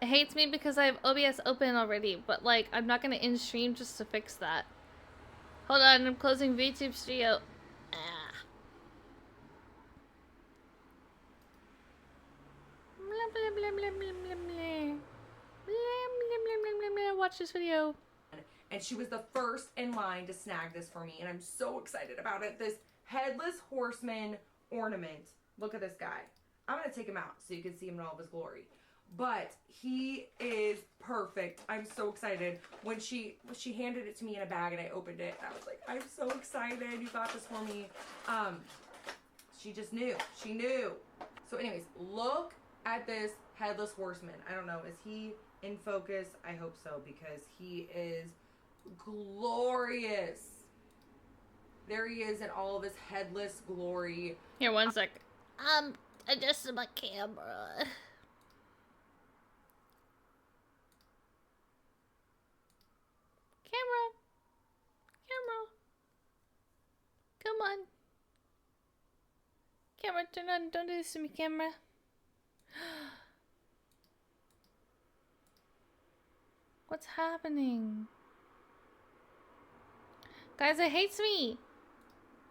It hates me because I have OBS open already, but like, I'm not gonna end stream just to fix that. Hold on, I'm closing VTube Studio. Ah. Blah, blah, blah, blah, blah, blah, blah. Blah, blah, blah, blah, blah, blah. Watch this video. And she was the first in line to snag this for me, and I'm so excited about it. This headless horseman ornament. Look at this guy. I'm gonna take him out so you can see him in all of his glory. But he is perfect. I'm so excited. When she handed it to me in a bag and I opened it, I was like, I'm so excited. You got this for me. She just knew. She knew. So anyways, look at this headless horseman. I don't know. Is he in focus? I hope so, because he is glorious. There he is in all of his headless glory. Here, one sec. Adjusting my camera. Camera. Come on. Camera, turn on. Don't do this to me, camera. What's happening? Guys, it hates me.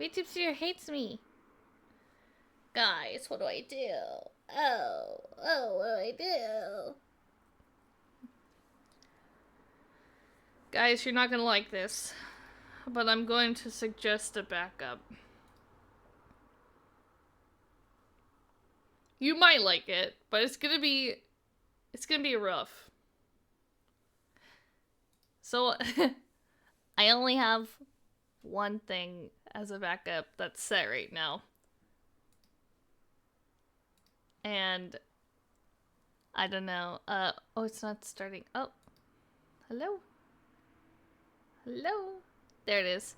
VTube Studio hates me. Guys, what do I do? Oh, what do I do? Guys, you're not gonna like this, but I'm going to suggest a backup. You might like it, but it's gonna be rough. So, I only have one thing as a backup that's set right now. And I don't know. Oh, it's not starting. Oh, hello. Hello. There it is.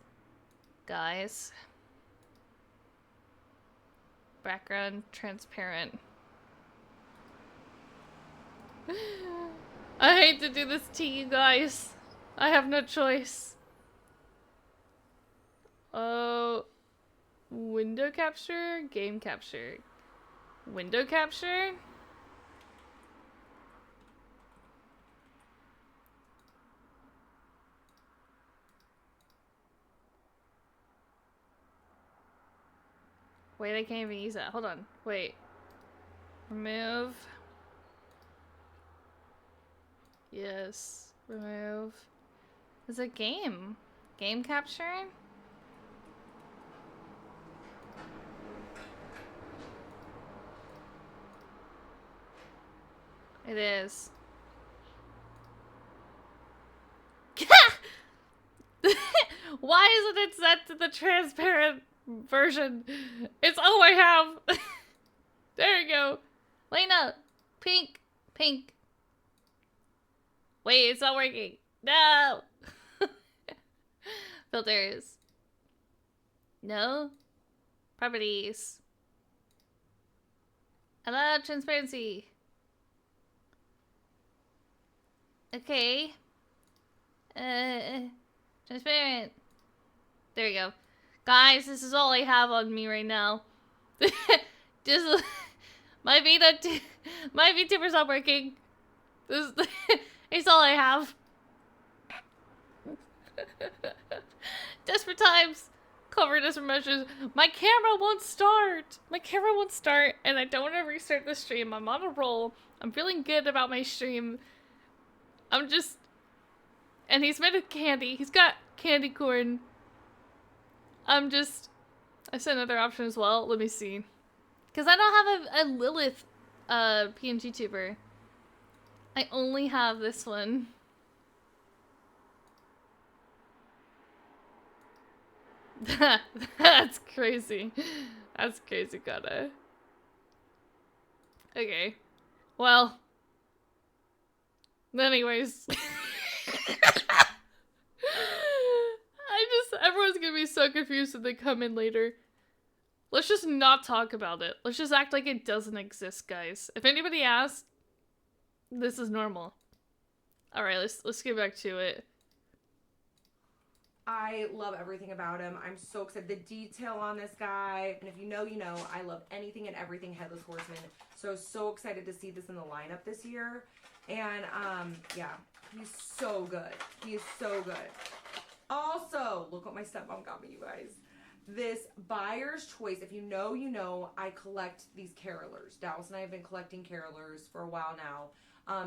Guys. Background transparent. I hate to do this to you guys. I have no choice. Oh, window capture, game capture. Window capture? Wait, I can't even use that. Hold on. Wait. Remove. Yes. Remove. Is it game? Game capture? It is. Why isn't it set to the transparent version? It's all I have. There you go. Lena, pink, pink. Wait, it's not working. No. Filters. No. Properties. Allow transparency. Okay. Transparent. There we go. Guys, this is all I have on me right now. Just my VTuber's not working. This it's all I have. Desperate times covered as measures. My camera won't start. My camera won't start, and I don't want to restart the stream. I'm on a roll. I'm feeling good about my stream. I'm just... And he's made of candy. He's got candy corn. I'm just... I said another option as well. Let me see. Because I don't have a Lilith PNG tuber. I only have this one. That's crazy. That's crazy, Kata. Okay. Well. Anyways. Everyone's gonna be so confused if they come in later. Let's just not talk about it. Let's just act like it doesn't exist, guys. If anybody asks, this is normal. Alright, let's get back to it. I love everything about him. I'm so excited. The detail on this guy. And if you know, you know, I love anything and everything Headless Horseman. So excited to see this in the lineup this year. And, yeah, he's so good. He is so good. Also, look what my stepmom got me, you guys. This buyer's choice. If you know, you know, I collect these carolers. Dallas and I have been collecting carolers for a while now.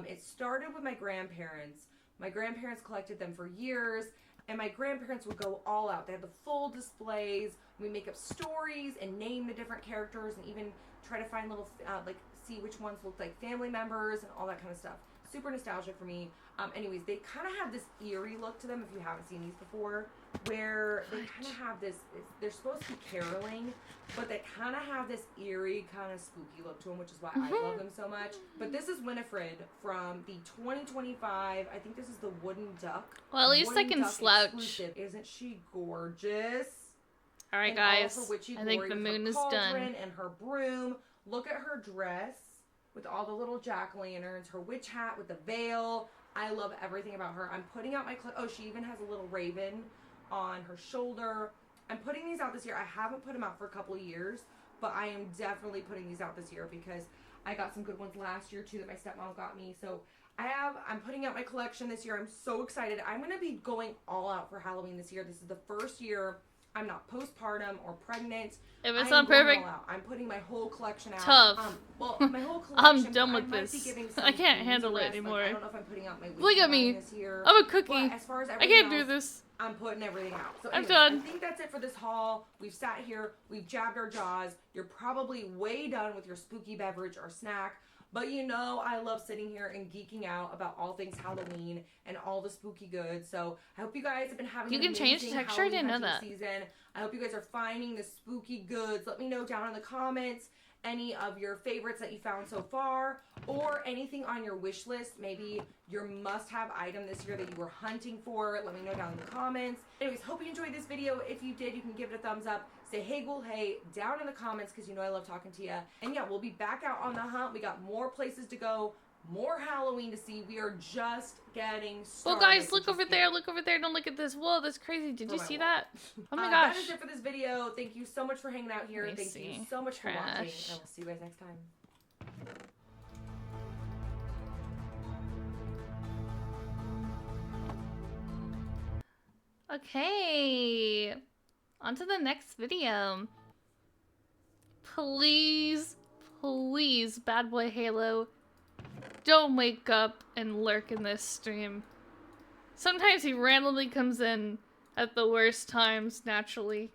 It started with my grandparents. My grandparents collected them for years, and my grandparents would go all out. They had the full displays. We make up stories and name the different characters, and even try to find little, like, see which ones look like family members and all that kind of stuff. Super nostalgic for me. Anyways, they kind of have this eerie look to them, if you haven't seen these before, where they kind of have this, they're supposed to be caroling, but they kind of have this eerie, kind of spooky look to them, which is why I love them so much. But this is Winifred from the 2025, I think this is the Wooden Duck. Well, at least I can slouch. Exclusive. Isn't she gorgeous? Alright, guys, I think the moon is done. And her broom. Look at her dress with all the little jack-o'-lanterns, her witch hat with the veil. I love everything about her. I'm putting out my... Oh, she even has a little raven on her shoulder. I'm putting these out this year. I haven't put them out for a couple of years, but I am definitely putting these out this year because I got some good ones last year, too, that my stepmom got me. So I'm putting out my collection this year. I'm so excited. I'm going to be going all out for Halloween this year. This is the first year I'm not postpartum or pregnant. If it's not perfect, I'm putting my whole collection out. Tough. Well, my whole collection. I'm done with this. I can't handle it anymore. Like, I don't know if I'm putting out my look at me. This year, I'm a cookie. as far as I can't else, do this. I'm putting everything out. So I'm anyways, done. I think that's it for this haul. We've sat here. We've jabbed our jaws. You're probably way done with your spooky beverage or snack. But you know, I love sitting here and geeking out about all things Halloween and all the spooky goods. So I hope you guys have been having an amazing texture. I didn't know that. Season. I hope you guys are finding the spooky goods. Let me know down in the comments any of your favorites that you found so far, or anything on your wish list. Maybe your must-have item this year that you were hunting for. Let me know down in the comments. Anyways, hope you enjoyed this video. If you did, you can give it a thumbs up. Say hey ghoul hey down in the comments because you know I love talking to you. And yeah, we'll be back out on the hunt. We got more places to go, more Halloween to see. We are just getting started. Well, guys, look over there. Look over there. Don't look at this. Whoa, that's crazy. Did you see that? Oh my gosh. That is it for this video. Thank you so much for hanging out here. Thank you so much for watching. And I will see you guys next time. Okay. On to the next video. Please, please, bad boy Halo, don't wake up and lurk in this stream. Sometimes he randomly comes in at the worst times, naturally.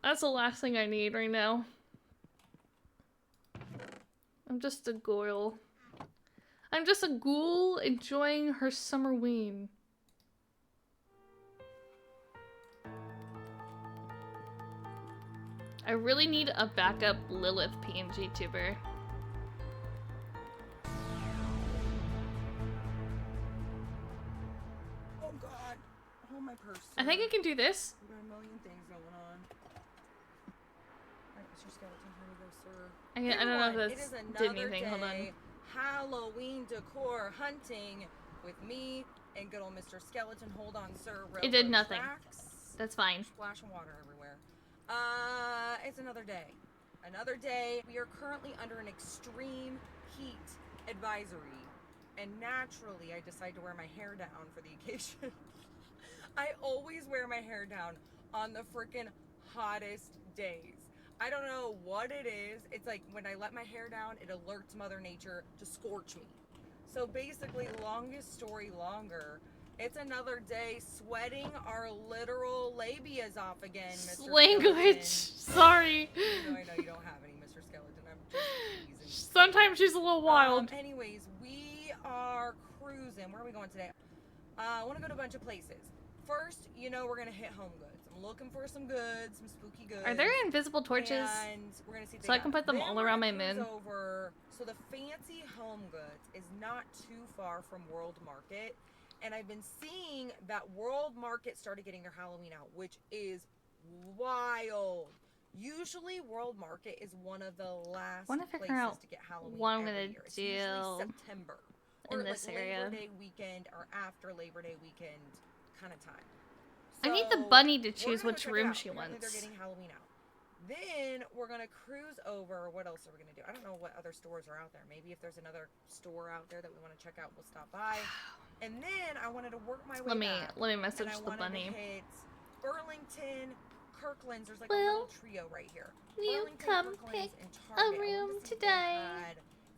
That's the last thing I need right now. I'm just a ghoul. I'm just a ghoul enjoying her Summerween. I really need a backup Lilith PNG tuber. Oh god. Hold my purse. I think I can do this. There are a million things going on. Alright, Mr. Skeleton, here we go, sir. I don't know if this did anything. Hold on. Halloween decor hunting with me and good old Mr. Skeleton. Hold on, sir. It did nothing. Tracks. That's fine. Splashing water everywhere. It's another day. Another day. We are currently under an extreme heat advisory. And naturally, I decide to wear my hair down for the occasion. I always wear my hair down on the freaking hottest days. I don't know what it is. It's like when I let my hair down, it alerts Mother Nature to scorch me. So basically, longest story longer, it's another day sweating our literal labias off again, Mr. Language. Sorry. I know you don't have any, Mr. Skeleton. I'm just teasing. Sometimes she's a little wild. Anyways, we are cruising. Where are we going today? I want to go to a bunch of places. First, you know we're going to hit Home Goods. I'm looking for some goods, some spooky goods. Are there invisible torches? And we're going to see if so I can put them all around my moon. So the fancy Home Goods is not too far from World Market. And I've been seeing that World Market started getting their Halloween out, which is wild. Usually World Market is one of the last places to get Halloween what I'm gonna every year. It's usually September. Or in this like area. Labor Day weekend or after Labor Day weekend kind of time. I need the bunny to choose which room she wants. They're getting Halloween out. Then we're gonna cruise over. What else are we gonna do? I don't know what other stores are out there. Maybe if there's another store out there that we want to check out, we'll stop by. And then I wanted to work my way back. Let me message the bunny. To hit Burlington, Kirkland's. There's like a Well, little trio right here. You Burlington, come Kirkland's, pick and Target. a room today.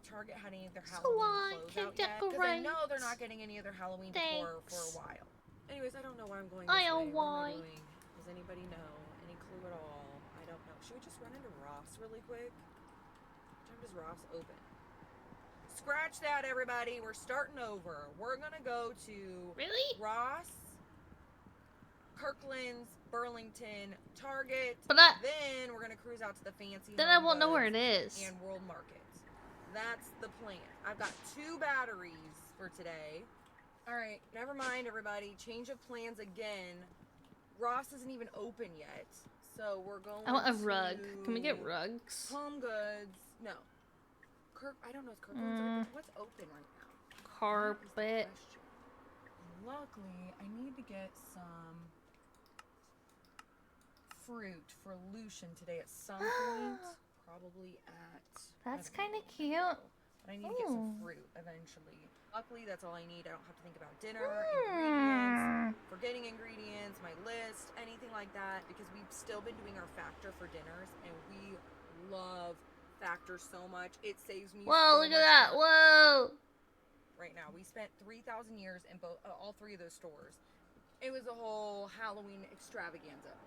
Target had any of their So Halloween I clothes can out yet? Because I decorate. know they're not getting any of their Halloween decor for a while. Anyways, I don't know why I'm going this I know way. What why. am I doing? Does anybody know? Any clue at all? I don't know. Should we just run into Ross really quick? What time does Ross open? Scratch that, everybody. We're starting over. We're gonna go to Ross, Kirkland's, Burlington, Target. Then we're gonna cruise out to the fancy. Then I won't know where it is. And World Market. That's the plan. I've got 2 batteries for today. All right, never mind, everybody. Change of plans again. Ross isn't even open yet, so we're going. I want a rug. Can we get rugs? Home Goods. No. I don't know if Kirkland's open. What's open right now? Carpet. Luckily, I need to get some fruit for Lucian today at some point. Probably at... That's kind of cute. But I need to get some fruit eventually. Luckily, that's all I need. I don't have to think about dinner, ingredients, forgetting ingredients, my list, anything like that. Because we've still been doing our factor for dinners, and we love factor so much. It saves me Whoa, look at that. Whoa. Right now, we spent 3,000 years in all 3 of those stores. It was a whole Halloween extravaganza.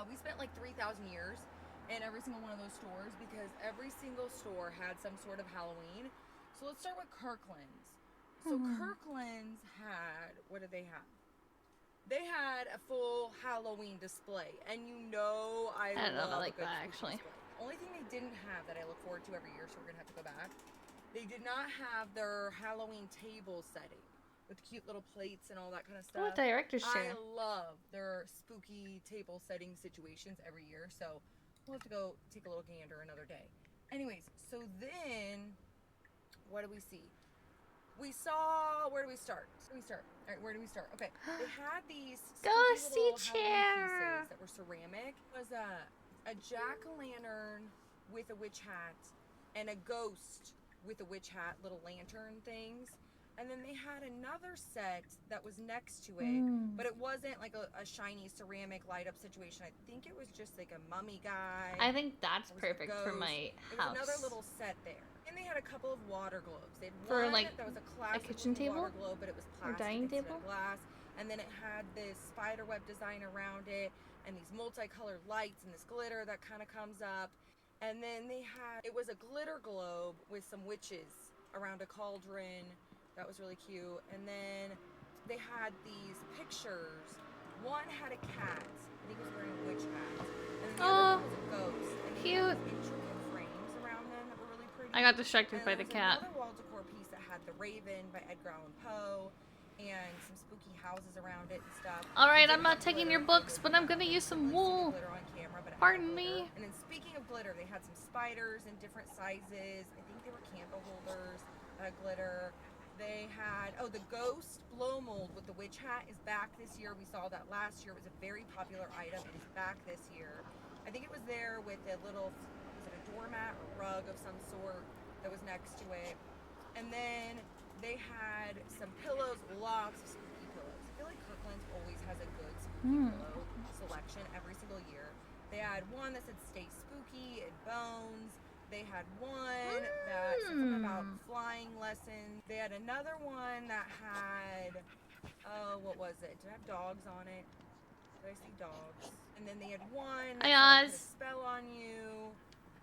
We spent like 3,000 years in every single one of those stores because every single store had some sort of Halloween. So let's start with Kirkland's. So Kirkland's had, what did they have? They had a full Halloween display, and you know I love like that actually. Display. Only thing they didn't have that I look forward to every year, so we're gonna have to go back. They did not have their Halloween table setting with cute little plates and all that kind of stuff. What director's chair? I love their spooky table setting situations every year, so we'll have to go take a little gander another day. Anyways, so then what do we see? We saw, where do we start? All right, where do we start? Okay, they had these ghosty chair pieces that were ceramic. It was a jack-o'-lantern with a witch hat and a ghost with a witch hat, little lantern things. And then they had another set that was next to it, but it wasn't like a shiny ceramic light up situation. I think it was just like a mummy guy. I think that's perfect for my house. There was another little set there. And they had a couple of water globes. They had for one like that was a classic kitchen table water globe, but it was plastic or dining instead table of glass. And then it had this spider web design around it, and these multicolored lights and this glitter that kind of comes up. And then they had, it was a glitter globe with some witches around a cauldron. That was really cute. And then they had these pictures. One had a cat. I think it was wearing a witch hat. And then the other one was a ghost. And cute. Intricate frames around them that were really pretty. I got distracted by the cat. Another wall decor piece that had The Raven by Edgar Allan Poe and some spooky houses around it and stuff. Alright, I'm not taking your books, but I'm gonna use some wool. Pardon me. And then speaking of glitter, they had some spiders in different sizes. I think they were candle holders that had glitter. They had, the ghost blow mold with the witch hat is back this year. We saw that last year. It was a very popular item. It is back this year. I think it was there with a little, was it a doormat or rug of some sort that was next to it. And then they had some pillows, lots of spooky pillows. feel like Kirkland's always has a good spooky pillow selection every single year. They had one that said "Stay Spooky" and Bones. They had one that said something about flying lessons. They had another one that had, what was it? Did it have dogs on it? Did I see dogs? And then they had one that said "Put a spell on you,"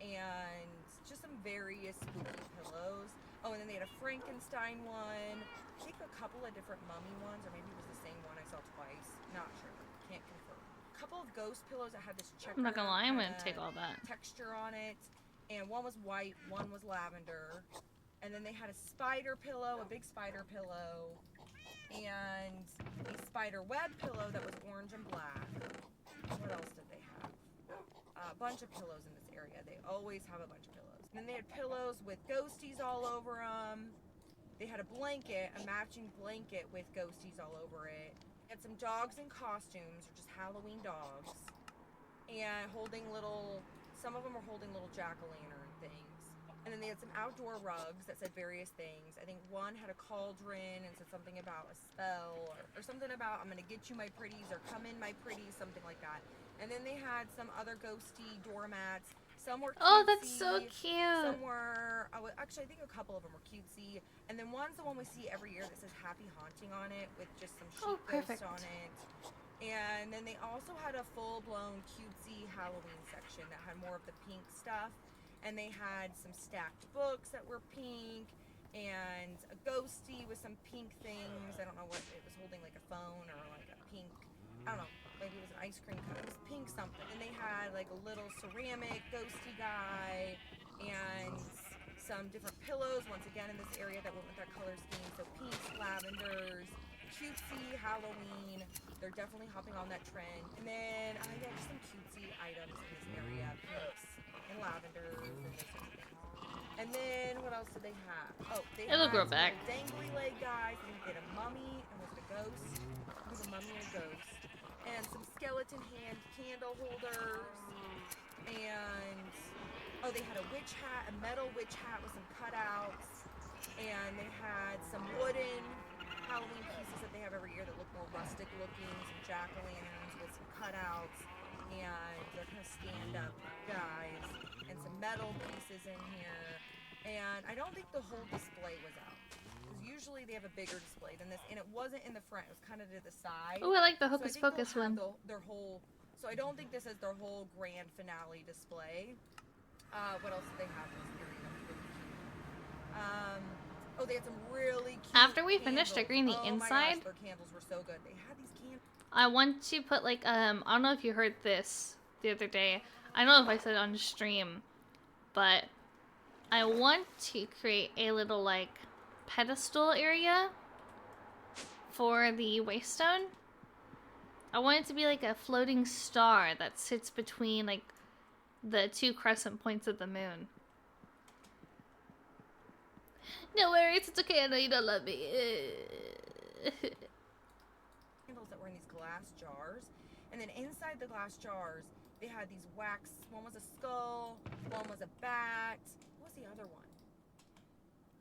and just some various spooky pillows. Oh, and then they had a Frankenstein one. I think a couple of different mummy ones, or maybe it was the same one I saw twice. Not sure. Can't confirm. A couple of ghost pillows that had this checker. I'm not gonna lie, I'm gonna take all that. Texture on it. And one was white, one was lavender. And then they had a spider pillow, a big spider pillow, and a spider web pillow that was orange and black. What else did they have? A bunch of pillows in this area. They always have a bunch of pillows. And then they had pillows with ghosties all over them. They had a blanket, a matching blanket with ghosties all over it. They had some dogs in costumes, or just Halloween dogs. And holding little, some of them were holding little jack-o'-lantern things. And then they had some outdoor rugs that said various things. I think one had a cauldron and said something about a spell, or something about "I'm gonna get you my pretties," or "come in my pretties," something like that. And then they had some other ghosty doormats. Some were cutesy. Oh, that's so cute. Some were, actually I think a couple of them were cutesy. And then one's the one we see every year that says "Happy Haunting" on it, with just some sheep ghosts on it. And then they also had a full-blown cutesy Halloween section that had more of the pink stuff. And they had some stacked books that were pink, and a ghosty with some pink things. I don't know what it was, holding like a phone or like a pink, I don't know, maybe it was an ice cream cup. It was pink something. And they had like a little ceramic ghosty guy and some different pillows, once again in this area that went with that color scheme. So pinks, lavenders, cutesy Halloween. They're definitely hopping on that trend. And then I got some cutesy items in this area, pinks and lavenders and those sorts of things. And then what else did they have? Oh, they It'll had grow some back. dangly leg guys. I think they had a mummy, and was it a ghost? It was a mummy and a ghost. And some skeleton hand candle holders. And oh, they had a witch hat, a metal witch hat with some cutouts. And they had some wooden Halloween pieces that they have every year that look more rustic looking, some jack-o'-lanterns with some cutouts, and they're kind of stand-up guys, and some metal pieces in here. And I don't think the whole display was out, because usually they have a bigger display than this, and it wasn't in the front, it was kind of to the side. Oh, I like the So I Hocus think they'll Pocus have one. their whole, so I don't think this is their whole grand finale display. What else did they have in this area that was really cute? Oh, they had some really cute After we finished candles. decorating the Oh my inside, gosh, their candles were so good. They had these candles. I want to put like I don't know if you heard this the other day. I don't know if I said it on stream, but I want to create a little like pedestal area for the waystone. I want it to be like a floating star that sits between like the two crescent points of the moon. No worries, it's okay. I know you don't love me. Candles that were in these glass jars, and then inside the glass jars they had these wax. One was a skull, one was a bat. What was the other one?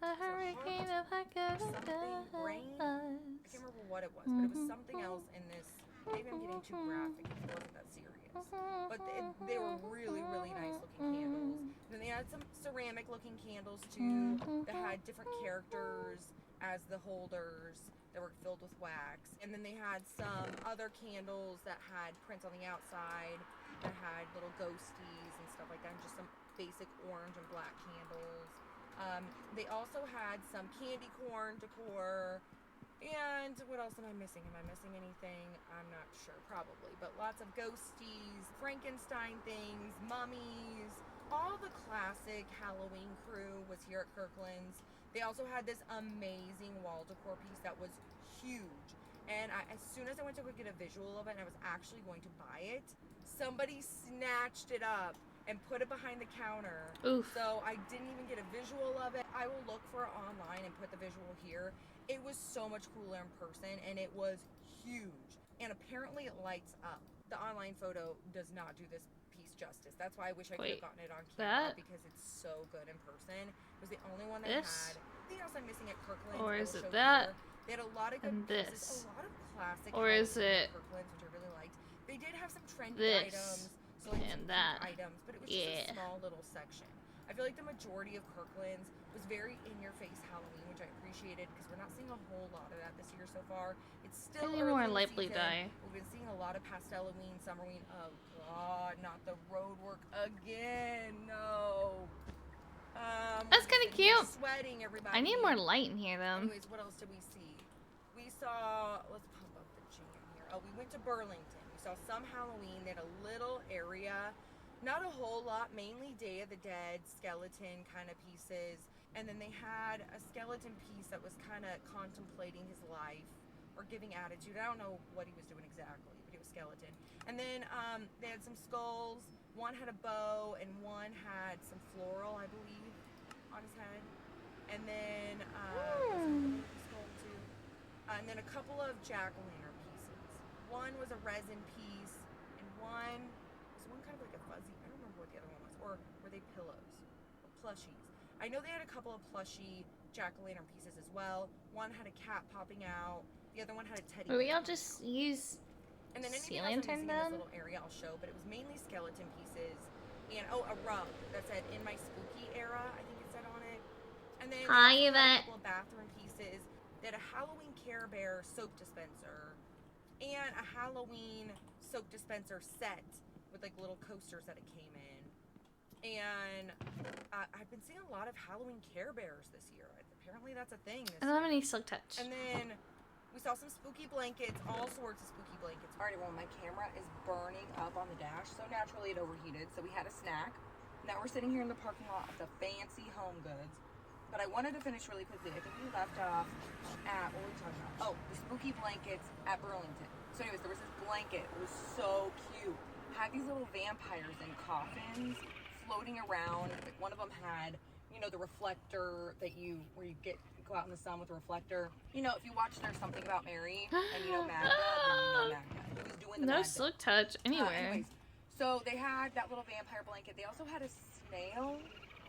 A hurricane of Something brain. I can't remember what it was, but it was something else in this. Maybe I'm getting too graphic. It wasn't that serious. But they were really, really nice looking candles. Then they had some ceramic looking candles too that had different characters as the holders that were filled with wax. And then they had some other candles that had prints on the outside that had little ghosties and stuff like that, and just some basic orange and black candles. They also had some candy corn decor. And what else am I missing? Am I missing anything? I'm not sure, probably. But lots of ghosties, Frankenstein things, mummies. All the classic Halloween crew was here at Kirkland's. They also had this amazing wall decor piece that was huge. And as soon as I went to go get a visual of it, and I was actually going to buy it, somebody snatched it up and put it behind the counter. Oof. So I didn't even get a visual of it. I will look for it online and put the visual here. It was so much cooler in person, and it was huge. And apparently it lights up. The online photo does not do this piece justice. That's why I wish I could have gotten it on camera, because it's so good in person. It was the only one that had. Anything else I'm missing at Kirkland's? Or is it that? They had a lot of good And pieces, this. a lot of classic Or is Halloween it Kirklands, which I really liked. They did have some trendy this items, so like and some that? pink items, but it was Yeah. just a small little section. I feel like the majority of Kirkland's was very in-your-face Halloween, which I appreciated because we're not seeing a whole lot of that this year so far. It's still Any early more in the lightly season. dye? We've been seeing a lot of Pasteloween, Summerween. Oh God, not the road work again. No. That's kind of cute. Sweating, everybody. I need more light in here, though. Anyways, what else did we see? We saw. Let's pump up the jam here. Oh, we went to Burlington. We saw some Halloween. They had a little area, not a whole lot. Mainly Day of the Dead skeleton kind of pieces, and then they had a skeleton piece that was kind of contemplating his life or giving attitude. I don't know what he was doing exactly, but he was skeleton. And then they had some skulls. One had a bow, and one had some floral, I believe, on his head. And then skull too. And then a couple of jack-o'-lantern pieces. One was a resin piece, and one was kind of like a fuzzy. I don't remember what the other one was. Or were they pillows or plushies? I know they had a couple of plushy jack-o'-lantern pieces as well. One had a cat popping out. The other one had a teddy bear. Maybe I'll just use And then sea anything else I'm lantern using in this then? little area I'll show, but it was mainly skeleton pieces. And a rug that said "In My Spooky Era," I think it said on it. And then Hi, they also had a Yvette. couple of bathroom pieces. They had a Halloween Care Bear soap dispenser and a Halloween soap dispenser set with like little coasters that it came in. And I've been seeing a lot of Halloween Care Bears this year. Apparently that's a thing this I don't have year. any silk touch. And then we saw some spooky blankets, all sorts of spooky blankets. Alright, everyone, my camera is burning up on the dash, so naturally it overheated. So we had a snack. Now we're sitting here in the parking lot of the fancy Home Goods. But I wanted to finish really quickly. I think we left off at, what were we talking about? Oh, the spooky blankets at Burlington. So anyways, there was this blanket. It was so cute. Had these little vampires in coffins floating around. Like one of them had, you know, the reflector that where you go out in the sun with the reflector. You know, if you watch There's Something About Mary and you know Magda, then you know Magda. He was doing the No Magda. silk touch anywhere. Anyways, so they had that little vampire blanket. They also had a snail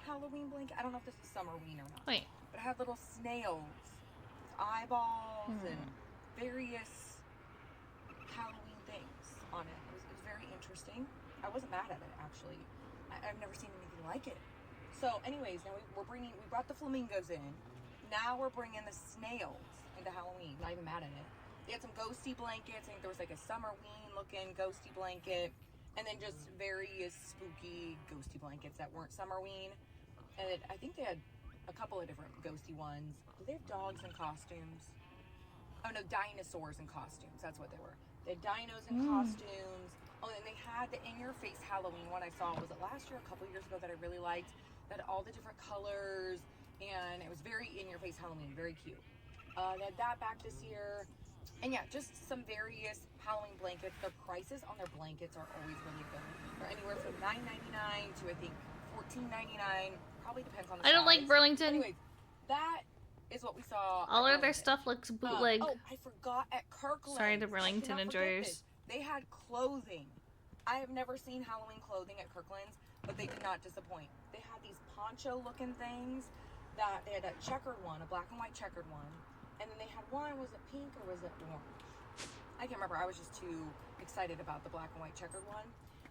Halloween blanket. I don't know if this is Summerween or not. Wait. But it had little snails with eyeballs and various Halloween things on it. It was very interesting. I wasn't mad at it, actually. I've never seen anything like it. So anyways, now we brought the flamingos in. Now we're bringing the snails into Halloween. Not even mad at it. They had some ghosty blankets. I think there was like a Summerween looking ghosty blanket. And then just various spooky ghosty blankets that weren't Summerween. And I think they had a couple of different ghosty ones. Do they have dogs in costumes? Oh no, dinosaurs in costumes. That's what they were. They had dinos in costumes. Oh, and they had the in-your-face Halloween one I saw. Was it last year or a couple years ago that I really liked? That had all the different colors. And it was very in-your-face Halloween. Very cute. They had that back this year. And yeah, just some various Halloween blankets. Their prices on their blankets are always really good. They're anywhere from $9.99 to I think $14.99. Probably depends on the I don't size. like Burlington. Anyways, that is what we saw. All at of their Burlington. stuff looks bootleg. Oh, I forgot at Kirkland. Sorry to Burlington enjoyers. They had clothing. I have never seen Halloween clothing at Kirkland's, but they did not disappoint. They had these poncho-looking things that they had a checkered one, a black and white checkered one, and then they had one. Was it pink or was it orange? I can't remember. I was just too excited about the black and white checkered one.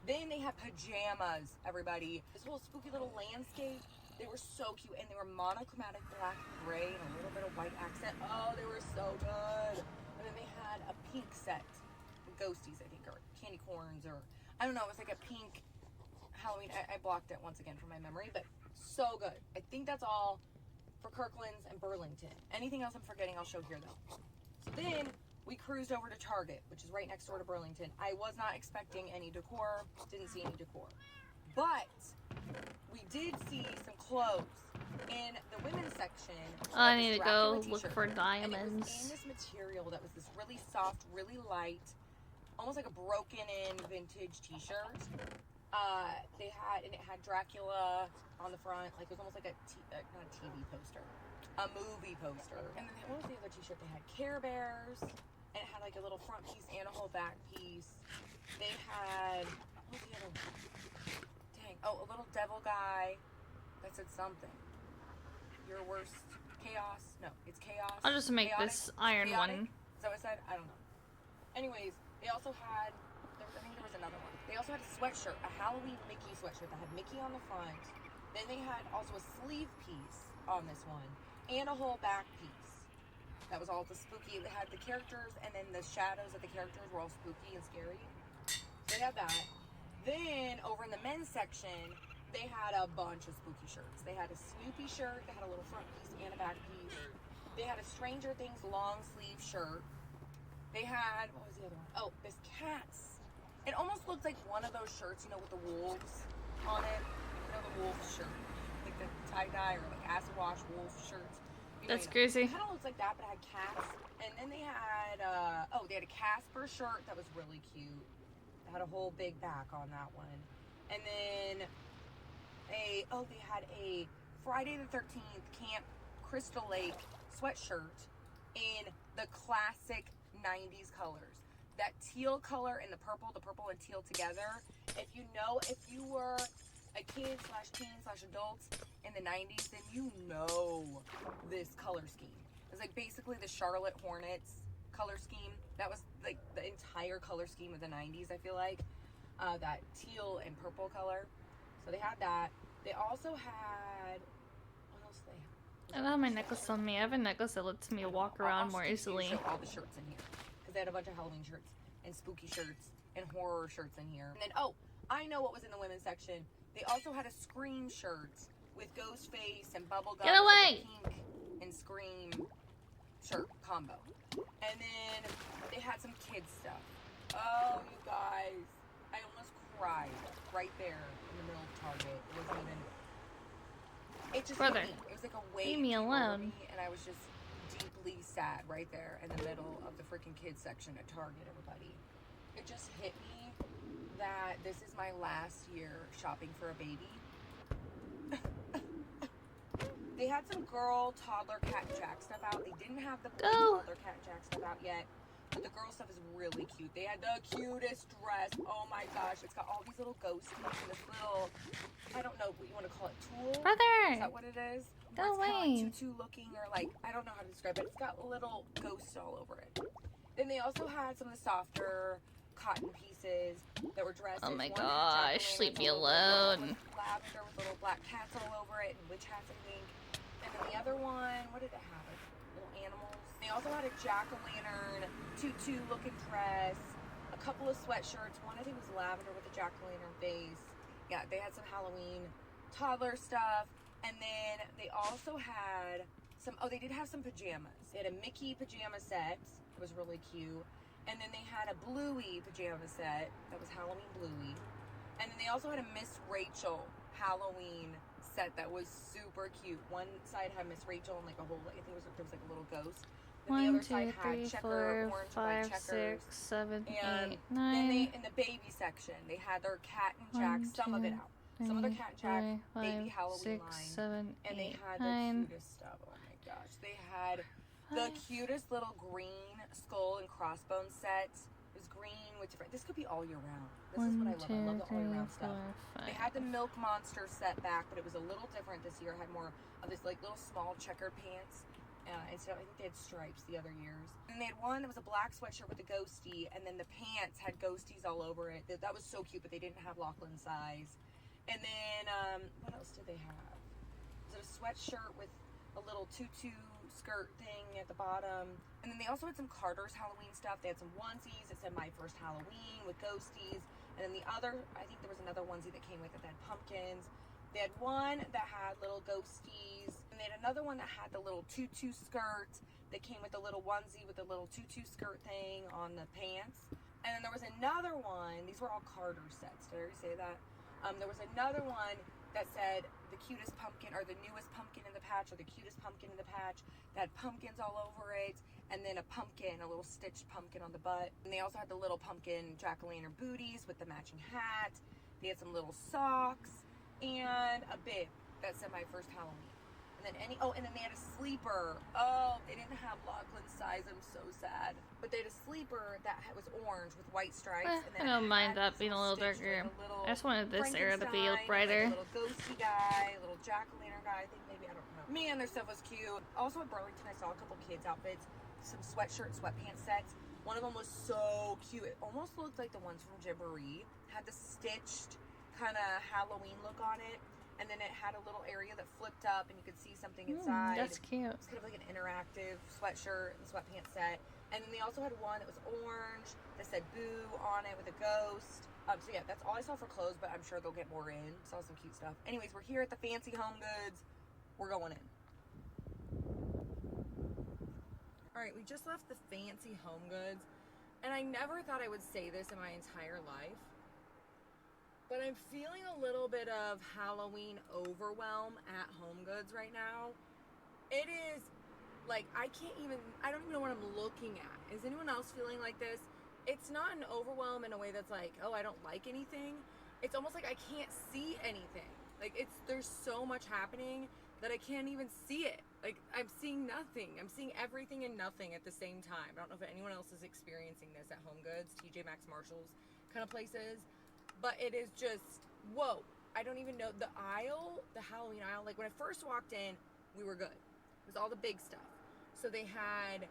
Then they had pajamas, everybody. This little spooky little landscape. They were so cute, and they were monochromatic black and gray and a little bit of white accent. Oh, they were so good. And then they had a pink set with ghosties, I think, or candy corns, or I don't know. It was like a pink Halloween. I blocked it once again from my memory, but so good. I think that's all for Kirkland's and Burlington. Anything else I'm forgetting, I'll show here, though. So then we cruised over to Target, which is right next door to Burlington. I was not expecting any decor. Didn't see any decor. But we did see some clothes in the women's section. I need to go Dracula look t-shirt. for And it diamonds. was in this material that was this really soft, really light, almost like a broken-in vintage t-shirt. It had Dracula on the front, like it was almost like not a TV poster, a movie poster. And then what was the other t-shirt they had? Care Bears, and it had like a little front piece and a whole back piece. They had, what was the other one? Dang, oh, a little devil guy that said something. Your worst chaos? No, it's chaos. I'll just make Chaotic? this iron Chaotic? one. Is that what I said? I don't know. Anyways, they also had, I think there was another one. They also had a sweatshirt, a Halloween Mickey sweatshirt that had Mickey on the front. Then they had also a sleeve piece on this one and a whole back piece. That was all the spooky. It had the characters and then the shadows of the characters were all spooky and scary. So they had that. Then over in the men's section, they had a bunch of spooky shirts. They had a Snoopy shirt that had a little front piece and a back piece. They had a Stranger Things long sleeve shirt. They had, what was the other one? Oh, this Cats. It almost looked like one of those shirts, you know, with the wolves on it. You know, the wolf shirt. Like the tie-dye or like acid wash wolf shirts. That's crazy. It kind of looks like that, but it had cats. And then they had, they had a Casper shirt that was really cute. It had a whole big back on that one. And then they had a Friday the 13th Camp Crystal Lake sweatshirt in the classic 90s colors. That teal color and the purple and teal together. If you were a kid / teen / adults in the 90s, then you know this color scheme. It's like basically the Charlotte Hornets color scheme. That was like the entire color scheme of the 90s, I feel like. That teal and purple color. So they had that. They also had, what else did they have? I don't have my necklace on me. I have a necklace that lets me walk around more easily. Show all the shirts in here. Because they had a bunch of Halloween shirts and spooky shirts and horror shirts in here. And then, I know what was in the women's section. They also had a Scream shirt with Ghostface and Bubblegum. Get away! Pink and Scream shirt combo. And then they had some kids stuff. Oh, you guys. I almost cried right there in the middle of Target. It wasn't even... It just hit me. It was like a wave. Leave me alone. And I was just deeply sad right there in the middle of the freaking kids section at Target, everybody. It just hit me that this is my last year shopping for a baby. They had some girl, toddler, cat and jack stuff out. They didn't have the boy, toddler, cat and jack stuff out yet. But the girl stuff is really cute. They had the cutest dress. Oh my gosh. It's got all these little ghosties and this little, I don't know what you want to call it, tool? Brother! Is that what it is? Go it's kind of away. like tutu looking or like, I don't know how to describe it. It's got little ghosts all over it. Then they also had some of the softer cotton pieces that were dresses. Oh my One had gosh, jack-o'-lanterns leave me all over it. alone. One was lavender with little black cats all over it and witch hats, I think. And then the other one, what did it have? Little animals. They also had a jack-o'-lantern tutu looking dress, a couple of sweatshirts. One I think was lavender with a jack-o'-lantern face. Yeah, they had some Halloween toddler stuff. And then they also had some, they did have some pajamas. They had a Mickey pajama set. It was really cute. And then they had a Bluey pajama set. That was Halloween Bluey. And then they also had a Miss Rachel Halloween set that was super cute. One side had Miss Rachel and like a whole, I think there was like a little ghost. Then 1, 2, 3, 4, 5, 6, 7, 8, 9. Then in the baby section, they had their Cat and Jack, some of it out. Some of their Cat and Jack baby Halloween line. And they had the cutest stuff. Oh my gosh. They had the cutest little green skull and crossbones set. It was green with different, this could be all year round. This is what I love. I love the all year round stuff. They had the Milk Monster set back, but it was a little different this year. It had more of this like little small checkered pants. Instead, I think they had stripes the other years. And they had one that was a black sweatshirt with a ghostie, and then the pants had ghosties all over it. That was so cute, but they didn't have Lachlan's size. And then, what else did they have? Was it a sweatshirt with a little tutu skirt thing at the bottom? And then they also had some Carter's Halloween stuff. They had some onesies that said My First Halloween with ghosties. And then the other, I think there was another onesie that came with it that had pumpkins. They had one that had little ghosties, and they had another one that had the little tutu skirt that came with the little onesie with the little tutu skirt thing on the pants. And then there was another one, these were all Carter sets, did I already say that? There was another one that said the cutest pumpkin, or the newest pumpkin in the patch, or the cutest pumpkin in the patch, that had pumpkins all over it, and then a pumpkin, a little stitched pumpkin on the butt. And they also had the little pumpkin jack-o'-lantern booties with the matching hat. They had some little socks. And a bib that said My First Halloween. And then and then they had a sleeper. Oh, they didn't have Lachlan's size. I'm so sad. But they had a sleeper that was orange with white stripes. And then I don't mind that being a little darker. I just wanted this era to be brighter. Like a little ghosty guy, a little jack-o'-lantern guy. I think maybe, I don't know. Man, their stuff was cute. Also at Burlington, I saw a couple kids' outfits, some sweatshirt, sweatpants sets. One of them was so cute. It almost looked like the ones from Gymboree. Had the stitched kind of Halloween look on it. And then it had a little area that flipped up and you could see something inside. That's cute. It's kind of like an interactive sweatshirt and sweatpants set. And then they also had one that was orange that said Boo on it with a ghost. So yeah, that's all I saw for clothes, but I'm sure they'll get more in. Saw some cute stuff. Anyways, we're here at the Fancy Home Goods. We're going in. All right, we just left the Fancy Home Goods. And I never thought I would say this in my entire life, but I'm feeling a little bit of Halloween overwhelm at Home Goods right now. It is like, I don't even know what I'm looking at. Is anyone else feeling like this? It's not an overwhelm in a way that's like, oh, I don't like anything. It's almost like I can't see anything. Like, there's so much happening that I can't even see it. Like, I'm seeing nothing. I'm seeing everything and nothing at the same time. I don't know if anyone else is experiencing this at Home Goods, TJ Maxx, Marshalls kind of places. But it is just, whoa. I don't even know. The aisle, the Halloween aisle, like when I first walked in, we were good. It was all the big stuff. So they had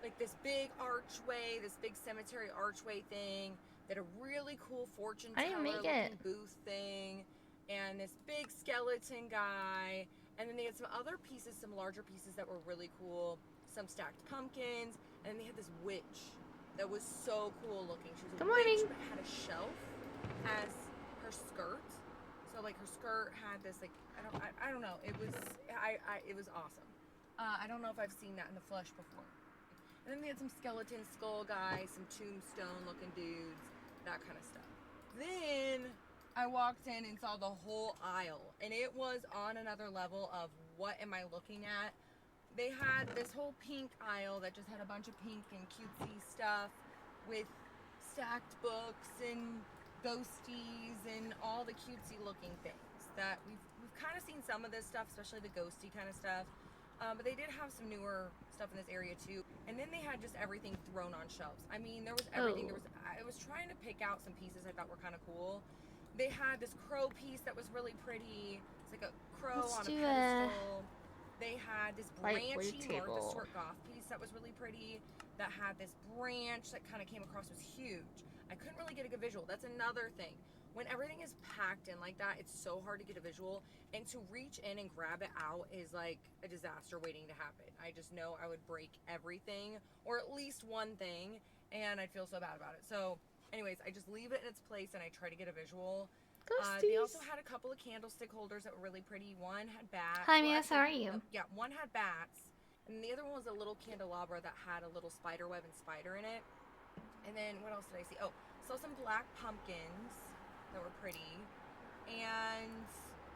like this big archway, this big cemetery archway thing. They had a really cool fortune teller looking booth thing. And this big skeleton guy. And then they had some other pieces, some larger pieces that were really cool. Some stacked pumpkins. And then they had this witch that was so cool looking. She was a witch, but had a shelf as her skirt. So like her skirt had this like, I don't know. It was awesome. I don't know if I've seen that in the flesh before. And then they had some skeleton skull guys, some tombstone looking dudes, that kind of stuff. Then I walked in and saw the whole aisle, and it was on another level of what am I looking at. They had this whole pink aisle that just had a bunch of pink and cutesy stuff with stacked books and ghosties and all the cutesy looking things that we've kind of seen some of this stuff, especially the ghosty kind of stuff. But they did have some newer stuff in this area too. And then they had just everything thrown on shelves. I mean, there was everything. I was trying to pick out some pieces I thought were kind of cool. They had this crow piece that was really pretty. It's like a crow on a pedestal. They had this branchy Martha Stewart goth piece that was really pretty. That had this branch that kind of came across was huge. I couldn't really get a good visual. That's another thing. When everything is packed in like that, it's so hard to get a visual. And to reach in and grab it out is like a disaster waiting to happen. I just know I would break everything, or at least one thing, and I'd feel so bad about it. So anyways, I just leave it in its place and I try to get a visual. They also had a couple of candlestick holders that were really pretty. One had bats. Hi, Miss, how are you? Yeah, one had bats. And the other one was a little candelabra that had a little spider web and spider in it. And then what else did I see? Oh, saw some black pumpkins that were pretty. And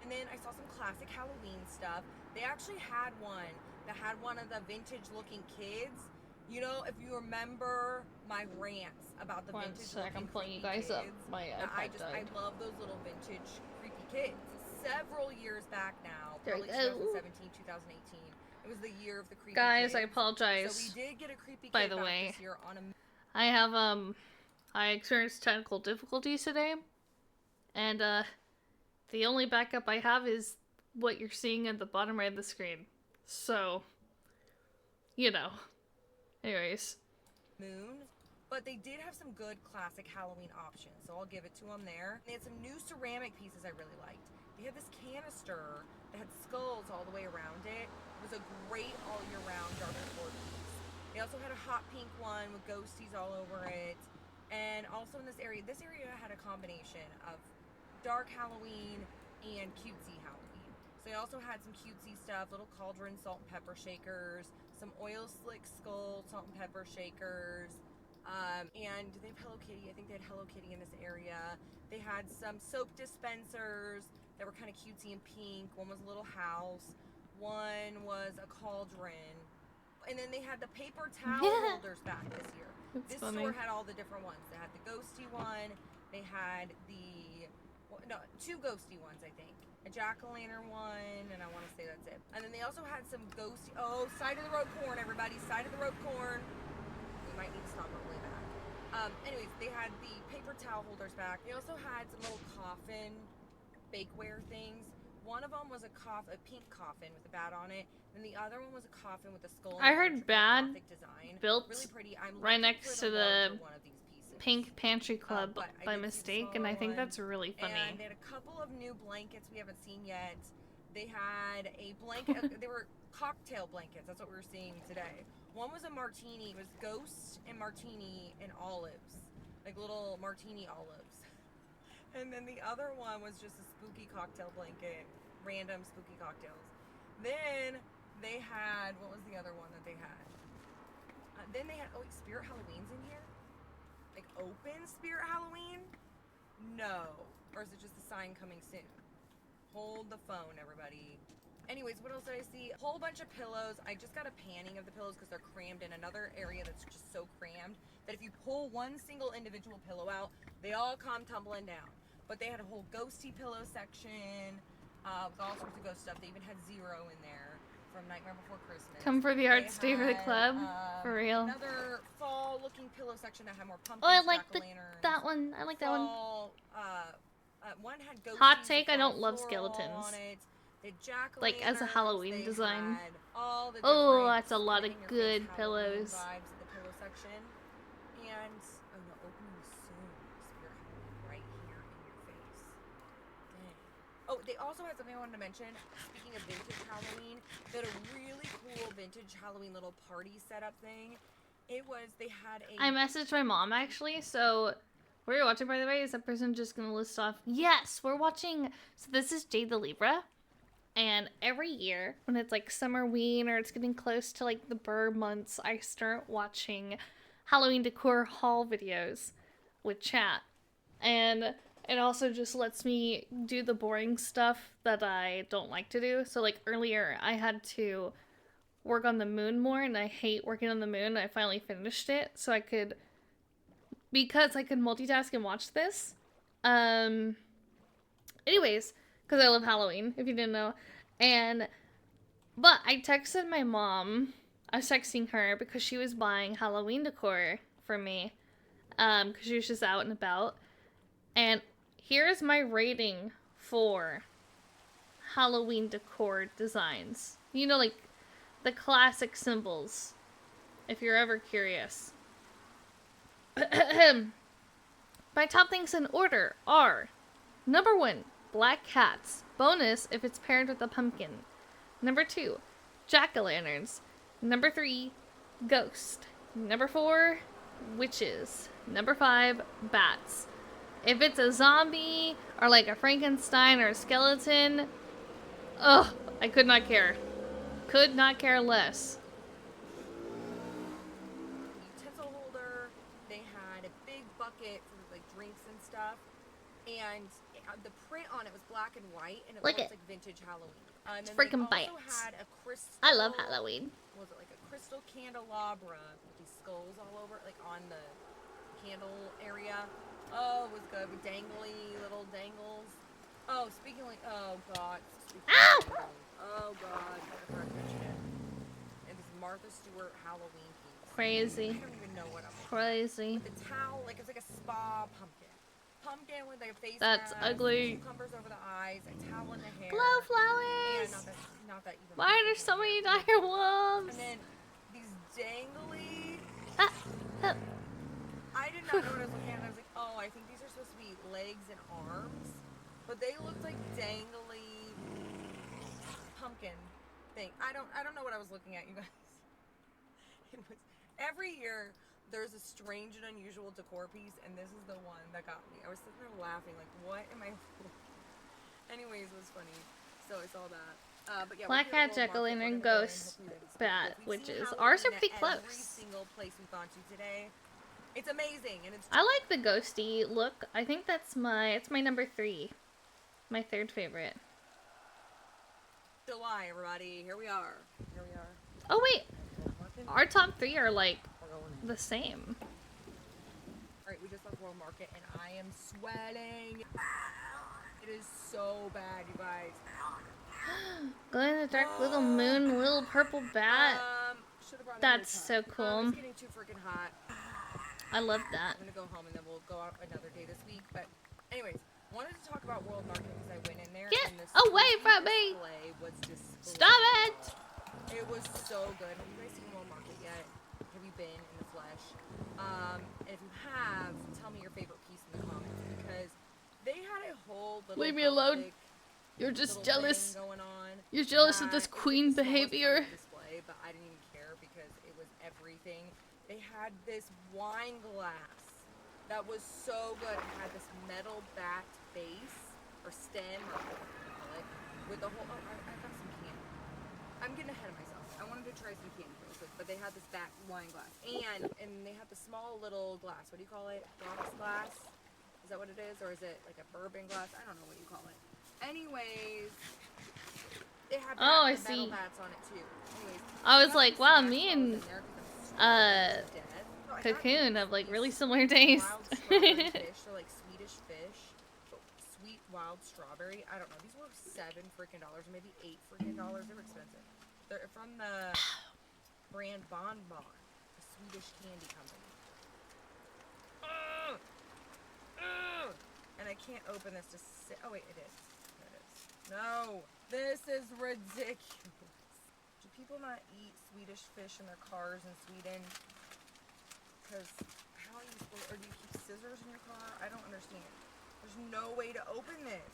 then I saw some classic Halloween stuff. They actually had one that had one of the vintage looking kids. You know, if you remember my rants about the vintage looking creepy kids. I love those little vintage creepy kids. Several years back now, probably 2017, 2018. It was the year of the creepy kids. I apologize. So we did get a creepy kid by the way. this year on a... I experienced technical difficulties today. And, the only backup I have is what you're seeing at the bottom right of the screen. So, you know. Anyways. Moon. But they did have some good classic Halloween options, so I'll give it to them there. They had some new ceramic pieces I really liked. They had this canister that had skulls all the way around it. It was a great all year round dark decor piece. They also had a hot pink one with ghosties all over it. And also in this area had a combination of dark Halloween and cutesy Halloween. So they also had some cutesy stuff, little cauldron salt and pepper shakers, some oil slick skull salt and pepper shakers, and they have Hello Kitty. I think they had Hello Kitty in this area. They had some soap dispensers that were kind of cutesy and pink. One was a little house. One was a cauldron. And then they had the paper towel holders back this year. This store had all the different ones. They had the ghosty one. They had two ghosty ones, I think. A jack-o'-lantern one, and I want to say that's it. And then they also had some ghosty... Oh, side of the road corn, everybody. Side of the road corn. We might need to stop really bad. Anyways, they had the paper towel holders back. They also had some little coffin bakeware things One of them was a pink coffin with a bat on it, and the other one was a coffin with a skull. I heard Bad Gothic design. built really pretty. I'm right looking next for to the larger one of these pieces. Pink Pantry Club But I by did see the mistake, and I smaller think one, that's really funny. And they had a couple of new blankets we haven't seen yet. They had a blanket. They were cocktail blankets. That's what we were seeing today. One was a martini. It was ghost and martini and olives, like little martini olives. And then the other one was just a spooky cocktail blanket, random spooky cocktails. Then they had, what was the other one that they had? Then they had, oh, Spirit Halloween's in here? Like open Spirit Halloween? No. Or is it just a sign coming soon? Hold the phone, everybody. Anyways, what else did I see? A whole bunch of pillows. I just got a panning of the pillows because they're crammed in another area that's just so crammed that if you pull one single individual pillow out, they all come tumbling down. But they had a whole ghosty pillow section with all sorts of ghost stuff. They even had Zero in there from Nightmare Before Christmas. Come for the arts day for the club, for real. Another fall-looking pillow section that had more pumpkins. Oh, I like that one. I like that one. One had ghosties. Hot take: I don't love floral skeletons. on it. They had Like as a Halloween they design. had all the Oh, different that's a lot of in-your-face good Halloween pillows. Vibes in the pillow section. And oh no, opening soon. Spirit Halloween right here in your face. Dang. Oh, they also had something I wanted to mention. Speaking of vintage Halloween, they had a really cool vintage Halloween little party setup thing. It was, they had a... I messaged my mom actually, so what are you watching, by the way? Is that person just gonna list off? Yes, we're watching. So this is Jade the Libra, and every year when it's like Summerween or it's getting close to like the Burr months, I start watching Halloween decor haul videos with chat, and it also just lets me do the boring stuff that I don't like to do. So like earlier, I had to work on the moon more, and I hate working on the moon. I finally finished it, so because I could multitask and watch this. Anyways, because I love Halloween, if you didn't know. But I texted my mom. I was texting her because she was buying Halloween decor for me. Because she was just out and about. And here's my rating for Halloween decor designs. You know, like the classic symbols, if you're ever curious. My top things in order are: number 1, black cats. Bonus if it's paired with a pumpkin. Number 2, jack-o'-lanterns. Number 3, ghost. Number 4, witches. Number 5, bats. If it's a zombie or like a Frankenstein or a skeleton, ugh, I could not care. Could not care less. Utensil holder. They had a big bucket for like drinks and stuff, and the print on it was black and white, and it Look looked it. like vintage Halloween. And It's then freaking they also bites. had a crystal. I love Halloween. Was it like a crystal candelabra with these skulls all over, like on the candle area? Oh, it was good with dangly little dangles. Oh, speaking like, oh god. Ow! Oh god, I forgot to mention it. And this Martha Stewart Halloween piece. Crazy. I don't even know what I'm Crazy. with the towel, like it's like a spa pumpkin. Pumpkin with like a face That's mask, ugly. cucumbers over the eyes, a towel in the hair. Glow Yeah, flowers! not that even. Why are there so many dire wolves? And then these dangly. Ah, ah. I did not know what I was looking at. I was like, oh, I think these are supposed to be legs and arms, but they looked like dangly pumpkin thing. I don't know what I was looking at, you guys. It was every year. There's a strange and unusual decor piece, and this is the one that got me. I was sitting there laughing, like, what am I? Anyways, it was funny. So I saw that. But yeah, Black cat, jack-o'-lantern, ghost, bat, witches. Ours are pretty close. Every single place we've gone to today, it's amazing, and it's. I like the ghosty look. I think it's my number 3. My 3rd favorite. July, everybody. Here we are. Here we are. Oh wait, our top 3 are like the same. Alright, we just left World Market and I am sweating. It is so bad, you guys. Glow in the dark little moon, little purple bat. Should've brought That's another so top. cool. It's getting too freaking hot. I love that. I'm gonna go home and then we'll go out another day this week. But anyways, Wanted to talk about World Market because I went in there Get and the away spooky from me! display was displayed. Stop it! It was so good. Have you guys seen World Market yet? Have you been in the flesh? And if you have, tell me your favorite piece in the comments because they had a whole little Leave me alone. gothic You're just little jealous. thing going on. You're jealous of this It's like queen the smallest part behavior. of the display, but I didn't even care because it was everything. They had this wine glass that was so good. It had this metal backed base or stem or whatever you call it with the whole. Oh, I got some candy. I'm getting ahead of myself. I wanted to try some candy real quick, but they had this back wine glass and they had the small little glass. What do you call it? Rocks glass. Is that what it is, or is it like a bourbon glass? I don't know what you call it. Anyways, it had Oh, I the see. metal bats on it too. Anyways, I was got like, some wow, snacks me while I was and in there 'cause I'm starving to death. So I got Cocoon have like these really similar tastes. wild strawberry fish, so like Swedish fish, sweet wild strawberry. I don't know. These were $7 freaking, or maybe $8 freaking. They were expensive. They're from the brand Bon Bon, a Swedish candy company. And I can't open this to sit. Oh wait, it is. There it is. No, this is ridiculous. Do people not eat Swedish fish in their cars in Sweden? Because how are you supposed? Or do you keep scissors in your car? I don't understand. There's no way to open this.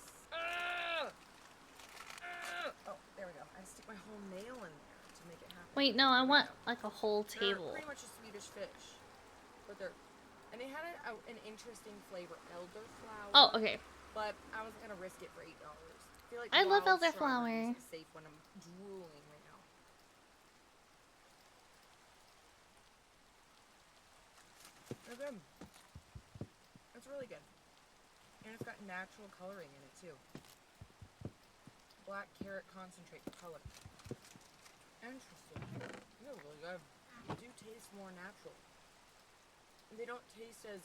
Oh, there we go. I stick my whole nail in there to make it happen. Wait, no, I want like a whole They're table. pretty much a Swedish fish, but they're. And they had an interesting flavor, elderflower. Oh, okay. But I wasn't gonna risk it for $8. I feel like I love wild elderflower. strawberries is safe when I'm drooling right now. They're good. It's really good, and it's got natural coloring in it too. Black carrot concentrate color. Interesting. They're really good. They do taste more natural. They don't taste as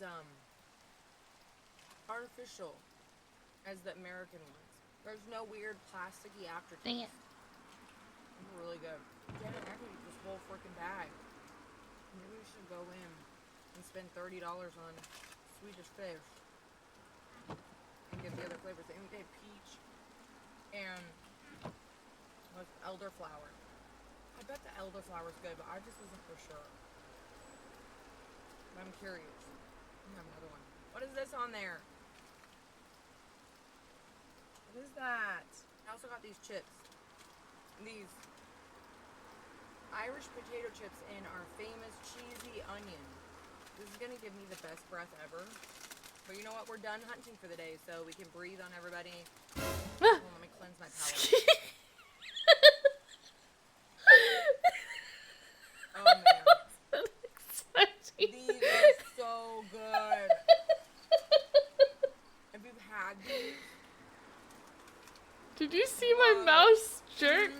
artificial as the American ones. There's no weird plasticky aftertaste. Dang it. They're really good. Damn it, I could eat this whole freaking bag. Maybe we should go in and spend $30 on Swedish fish and get the other flavors. They have peach and with elderflower. I bet the elderflower is good, but I just wasn't for sure. I'm curious. I have another one. What is this on there? What is that? I also got these chips. These Irish potato chips in our famous cheesy onion. This is gonna give me the best breath ever. But you know what? We're done hunting for the day, so we can breathe on everybody. Hold on, let me cleanse my palate. Oh man. These are so good. Have you had these? Did you see my mouse jerk?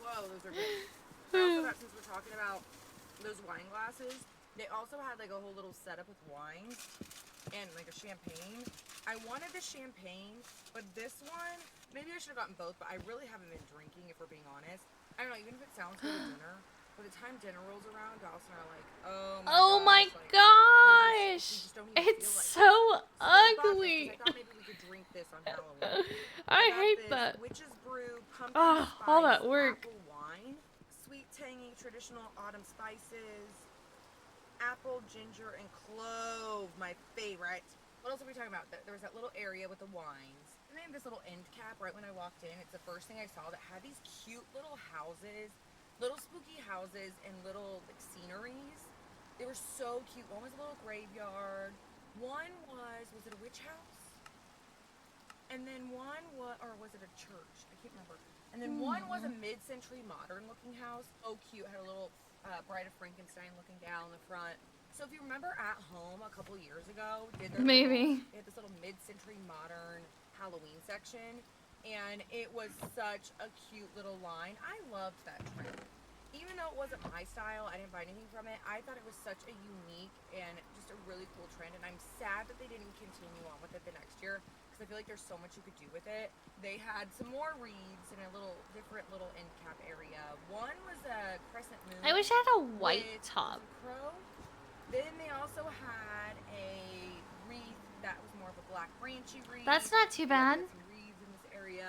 Whoa, those are good. I also got, since we're talking about those wine glasses, they also had like a whole little setup with wines and like a champagne. I wanted the champagne, but this one, maybe I should have gotten both, but I really haven't been drinking if we're being honest. I don't know, even if it sounds good at dinner, by the time dinner rolls around, Dawson and I are like, Oh my gosh, like, we gosh! just don't even It's feel like so it. So I bought this 'cause ugly. I thought maybe we could drink this on Halloween. I got hate this that. Witch's Brew pumpkin Ugh, spice all that work. apple wine, sweet, tangy, traditional autumn spices, apple, ginger, and clove, my favorite. What else are we talking about? There was that little area with the wines. And they had this little end cap right when I walked in. It's the first thing I saw that had these cute little houses, little spooky houses, and little like sceneries. They were so cute. One was a little graveyard. One was it a witch house? And then one was, or was it a church? I can't remember. And then one was a mid-century modern looking house. So cute. Had a little Bride of Frankenstein looking gal in the front. So if you remember At Home a couple years ago, they had this little mid-century modern Halloween section. And it was such a cute little line. I loved that trend. Even though it wasn't my style, I didn't buy anything from it, I thought it was such a unique and just a really cool trend. And I'm sad that they didn't continue on with it the next year, because I feel like there's so much you could do with it. They had some more wreaths in a little different little end cap area. One was a crescent moon. I wish I had a white with top. some crow. Then they also had a wreath that was more of a black branchy reed. That's not too bad. Yeah, some reeds in this area.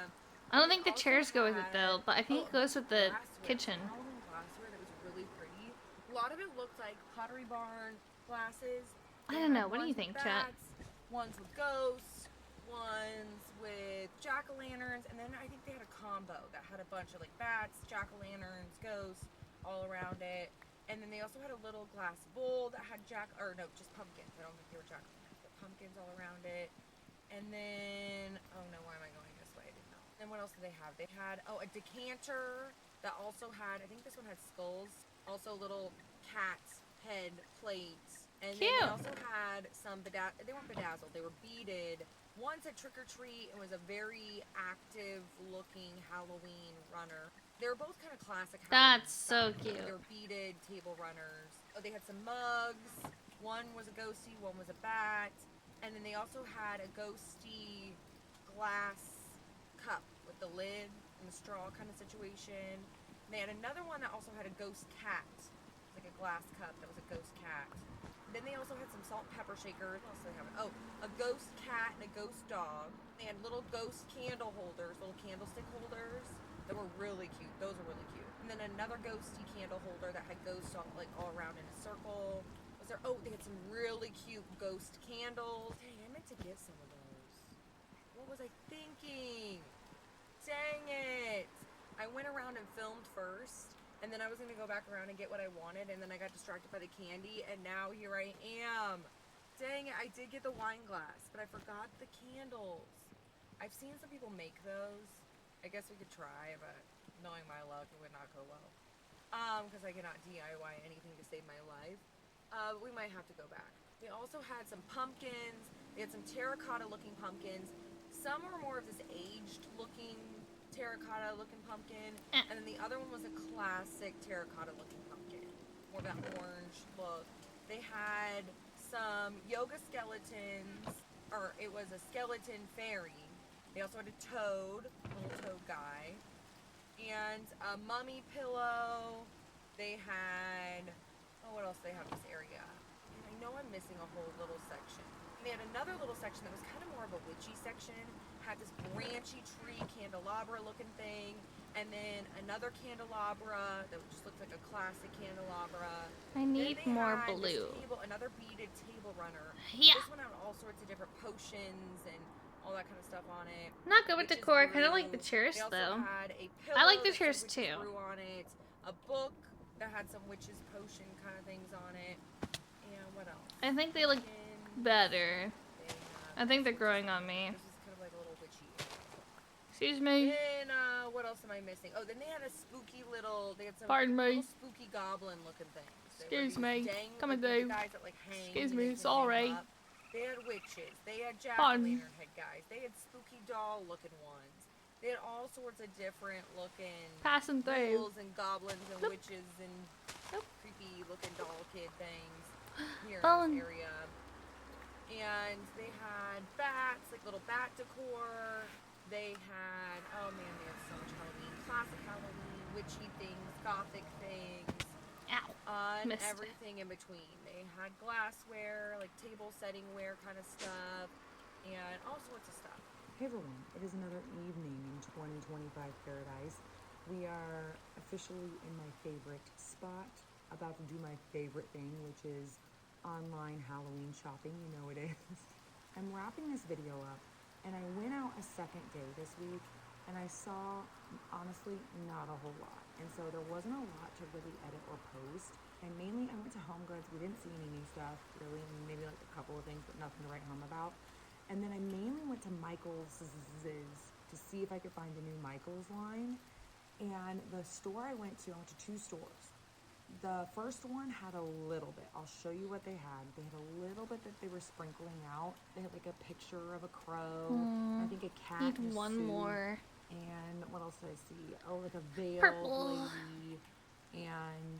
I don't They think the also chairs go with it had- though, but I think it goes with the glassware, kitchen. Halloween glassware that was really pretty. A lot of it looked like Pottery Barn glasses. I They don't had know. What do you ones with think, chat? bats, ones with ghosts, ones with jack-o'-lanterns, and then I think they had a combo that had a bunch of like bats, jack-o'-lanterns, ghosts all around it. And then they also had a little glass bowl that had just pumpkins. I don't think they were jack-o'-lanterns, but pumpkins all around it. And then, oh no, why am I going this way? I didn't know. And what else did they have? They had, a decanter that also had, I think this one had skulls, also little cat head plates. And then Cute. they also had some, they weren't bedazzled, they were beaded. One said trick or treat and was a very active looking Halloween runner. They were both kind of classic Halloween That's so style. cute. They were beaded table runners. Oh, they had some mugs. One was a ghosty, one was a bat. And then they also had a ghosty glass cup with the lid and the straw kind of situation. And they had another one that also had a ghost cat. Like a glass cup that was a ghost cat. Then they also had some salt and pepper shakers. What else did they have? Oh, a ghost cat and a ghost dog. They had little ghost candle holders, little candlestick holders that were really cute. Those were really cute. And then another ghosty candle holder that had ghosts all around in a circle. Was there? Oh, they had some really cute ghost candles. Dang, I meant to get some of those. What was I thinking? Dang it! I went around and filmed first. And then I was going to go back around and get what I wanted, and then I got distracted by the candy, and now here I am. Dang it, I did get the wine glass, but I forgot the candles. I've seen some people make those. I guess we could try, but knowing my luck, it would not go well. Because I cannot DIY anything to save my life. We might have to go back. They also had some pumpkins. They had some terracotta-looking pumpkins. Some were more of this aged-looking terracotta looking pumpkin, and then the other one was a classic terracotta looking pumpkin, more of that orange look. They had some yoga skeletons, or it was a skeleton fairy. They also had a toad, a little toad guy, and a mummy pillow. They had, what else do they have in this area? And I know I'm missing a whole little section. They had another little section that was kind of more of a witchy section. Had this branchy tree candelabra looking thing, and then another candelabra that just looked like a classic candelabra. I need more blue. Another beaded table runner. Yeah. This one had all sorts of different potions and all that kind of stuff on it. Not good with decor. I kind of like the chairs They also though. had a pillow I like the that said chairs witch's too. brew on it. A book that had some witch's potion kind of things on it. And what else? I think they look better. I think they're growing on me. This is kind of like a little witchy area. Excuse me. Then, what else am I missing? Oh, then they had a spooky little, they had some Pardon me. little spooky goblin looking things. Excuse me. Come and the do. guys that like hang. Excuse and me, they can sorry. hang up. They had witches. They had Pardon. jack-o'-lantern head guys. They had spooky doll looking ones. They had all sorts of different looking Passing through. ghouls and goblins and Bloop. witches and Bloop. creepy looking doll kid things here Bone. in this area. And they had bats, like little bat decor. They had, oh man, they had so much Halloween. Classic Halloween, witchy things, gothic things. Ow. And Missed it. everything in between. They had glassware, like table setting ware kind of stuff, and all sorts of stuff. Hey everyone, it is another evening in 2025 Paradise. We are officially in my favorite spot, about to do my favorite thing, which is online Halloween shopping. You know it is. I'm wrapping this video up, and I went out a second day this week, and I saw, honestly, not a whole lot. And so there wasn't a lot to really edit or post. And mainly I went to Home Goods. We didn't see any new stuff, really. Maybe like a couple of things, but nothing to write home about. And then I mainly went to Michael's to see if I could find the new Michael's line. And the store I went to 2 stores. The first one had a little bit. I'll show you what they had. They had a little bit that they were sprinkling out. They had like a picture of a crow. I think a cat. Need in a one suit. more. And what else did I see? Oh, like a veiled Purple. lady. And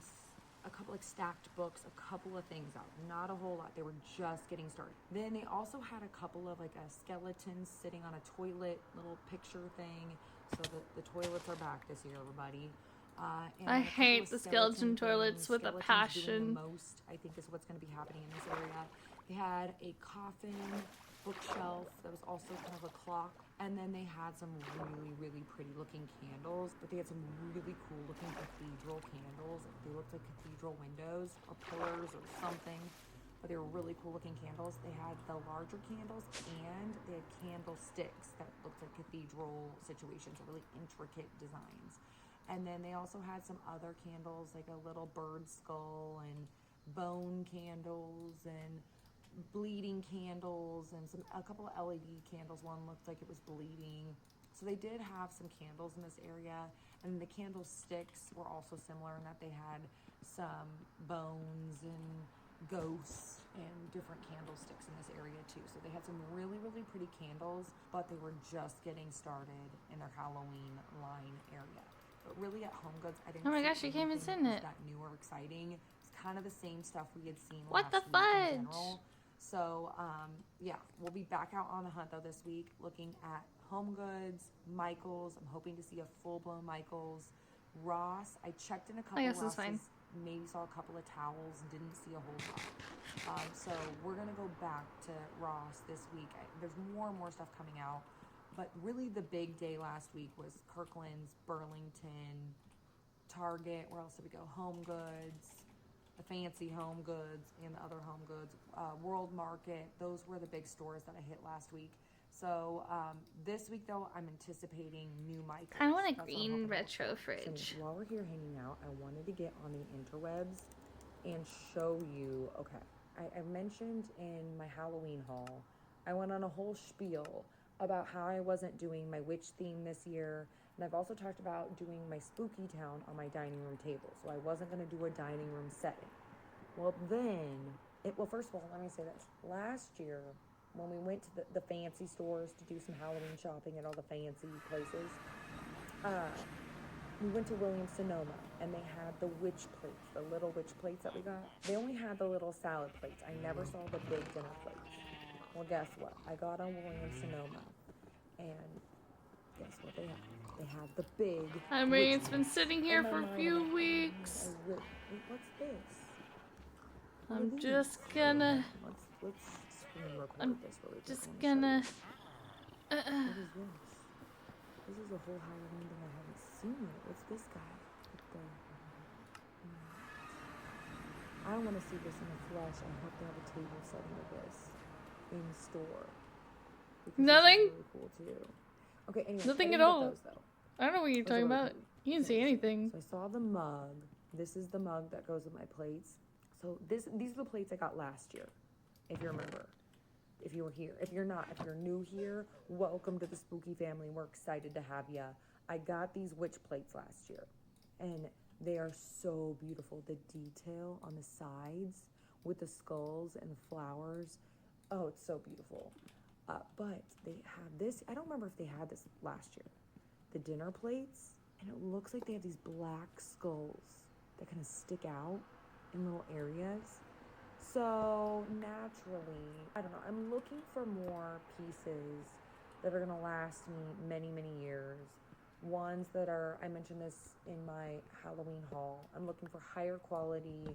a couple like stacked books, a couple of things out. Not a whole lot. They were just getting started. Then they also had a couple of like a skeleton sitting on a toilet little picture thing. So the toilets are back this year, everybody. And I a couple hate of the skeleton toilets with a Skeletons doing passion. the most, I think, is what's going to be happening in this area. They had a coffin bookshelf that was also kind of a clock. And then they had some really, really pretty looking candles, but they had some really cool looking cathedral candles. They looked like cathedral windows or pillars or something, but they were really cool looking candles. They had the larger candles and they had candlesticks that looked like cathedral situations, or really intricate designs. And then they also had some other candles, like a little bird skull and bone candles and bleeding candles and a couple of LED candles. One looked like it was bleeding. So they did have some candles in this area, and the candlesticks were also similar in that they had some bones and ghosts and different candlesticks in this area too. So they had some really, really pretty candles, but they were just getting started in their Halloween line area. But really at Home Goods, I didn't Oh my see gosh, you can't even anything send it. that new or exciting. It's kind of the same stuff we had seen What the last week in fudge? general. So, yeah, we'll be back out on the hunt though this week, looking at Home Goods, Michaels. I'm hoping to see a full-blown Michaels. Ross, I checked in a couple guess Rosses, it's fine. maybe saw a couple of towels, didn't see a whole lot. So we're gonna go back to Ross this week. There's more and more stuff coming out, but really the big day last week was Kirkland's, Burlington, Target. Where else did we go? Home Goods, the fancy Home Goods and the other Home Goods, World Market. Those were the big stores that I hit last week. So this week though, I'm anticipating new Michaels. I want a That's what I'm green hoping retro for. fridge. So while we're here hanging out, I wanted to get on the interwebs and show you. Okay, I mentioned in my Halloween haul, I went on a whole spiel about how I wasn't doing my witch theme this year. And I've also talked about doing my spooky town on my dining room table. So I wasn't going to do a dining room setting. Well, first of all, let me say this. Last year, when we went to the fancy stores to do some Halloween shopping at all the fancy places, we went to Williams-Sonoma, and they had the witch plates, the little witch plates that we got. They only had the little salad plates. I never saw the big dinner plates. Well, guess what? I got on Williams-Sonoma, and guess what they had? They had the big. I mean, it's been sitting here for a few weeks. Wait, what's this? What are I'm these? just gonna. Let's screen record I'm this really quick. just I wanna gonna. show you. What is this? This is a whole Halloween thing I haven't seen yet. What's this guy? I want to see this in the flesh. I hope they have a table setting of this in store. Because Nothing. This is really cool too. Okay, anyway, Nothing I at didn't get all. those, though. I don't know what you're Those are talking really about. cool. You didn't see anything. So I saw the mug. This is the mug that goes with my plates. So these are the plates I got last year, if you remember. If you were here. If you're not, if you're new here, welcome to the spooky family. We're excited to have ya. I got these witch plates last year, and they are so beautiful. The detail on the sides with the skulls and the flowers. Oh, it's so beautiful. But they have this. I don't remember if they had this last year. The dinner plates, and it looks like they have these black skulls that kind of stick out in little areas. So naturally, I don't know, I'm looking for more pieces that are gonna last me many, many years. Ones that are, I mentioned this in my Halloween haul, I'm looking for higher quality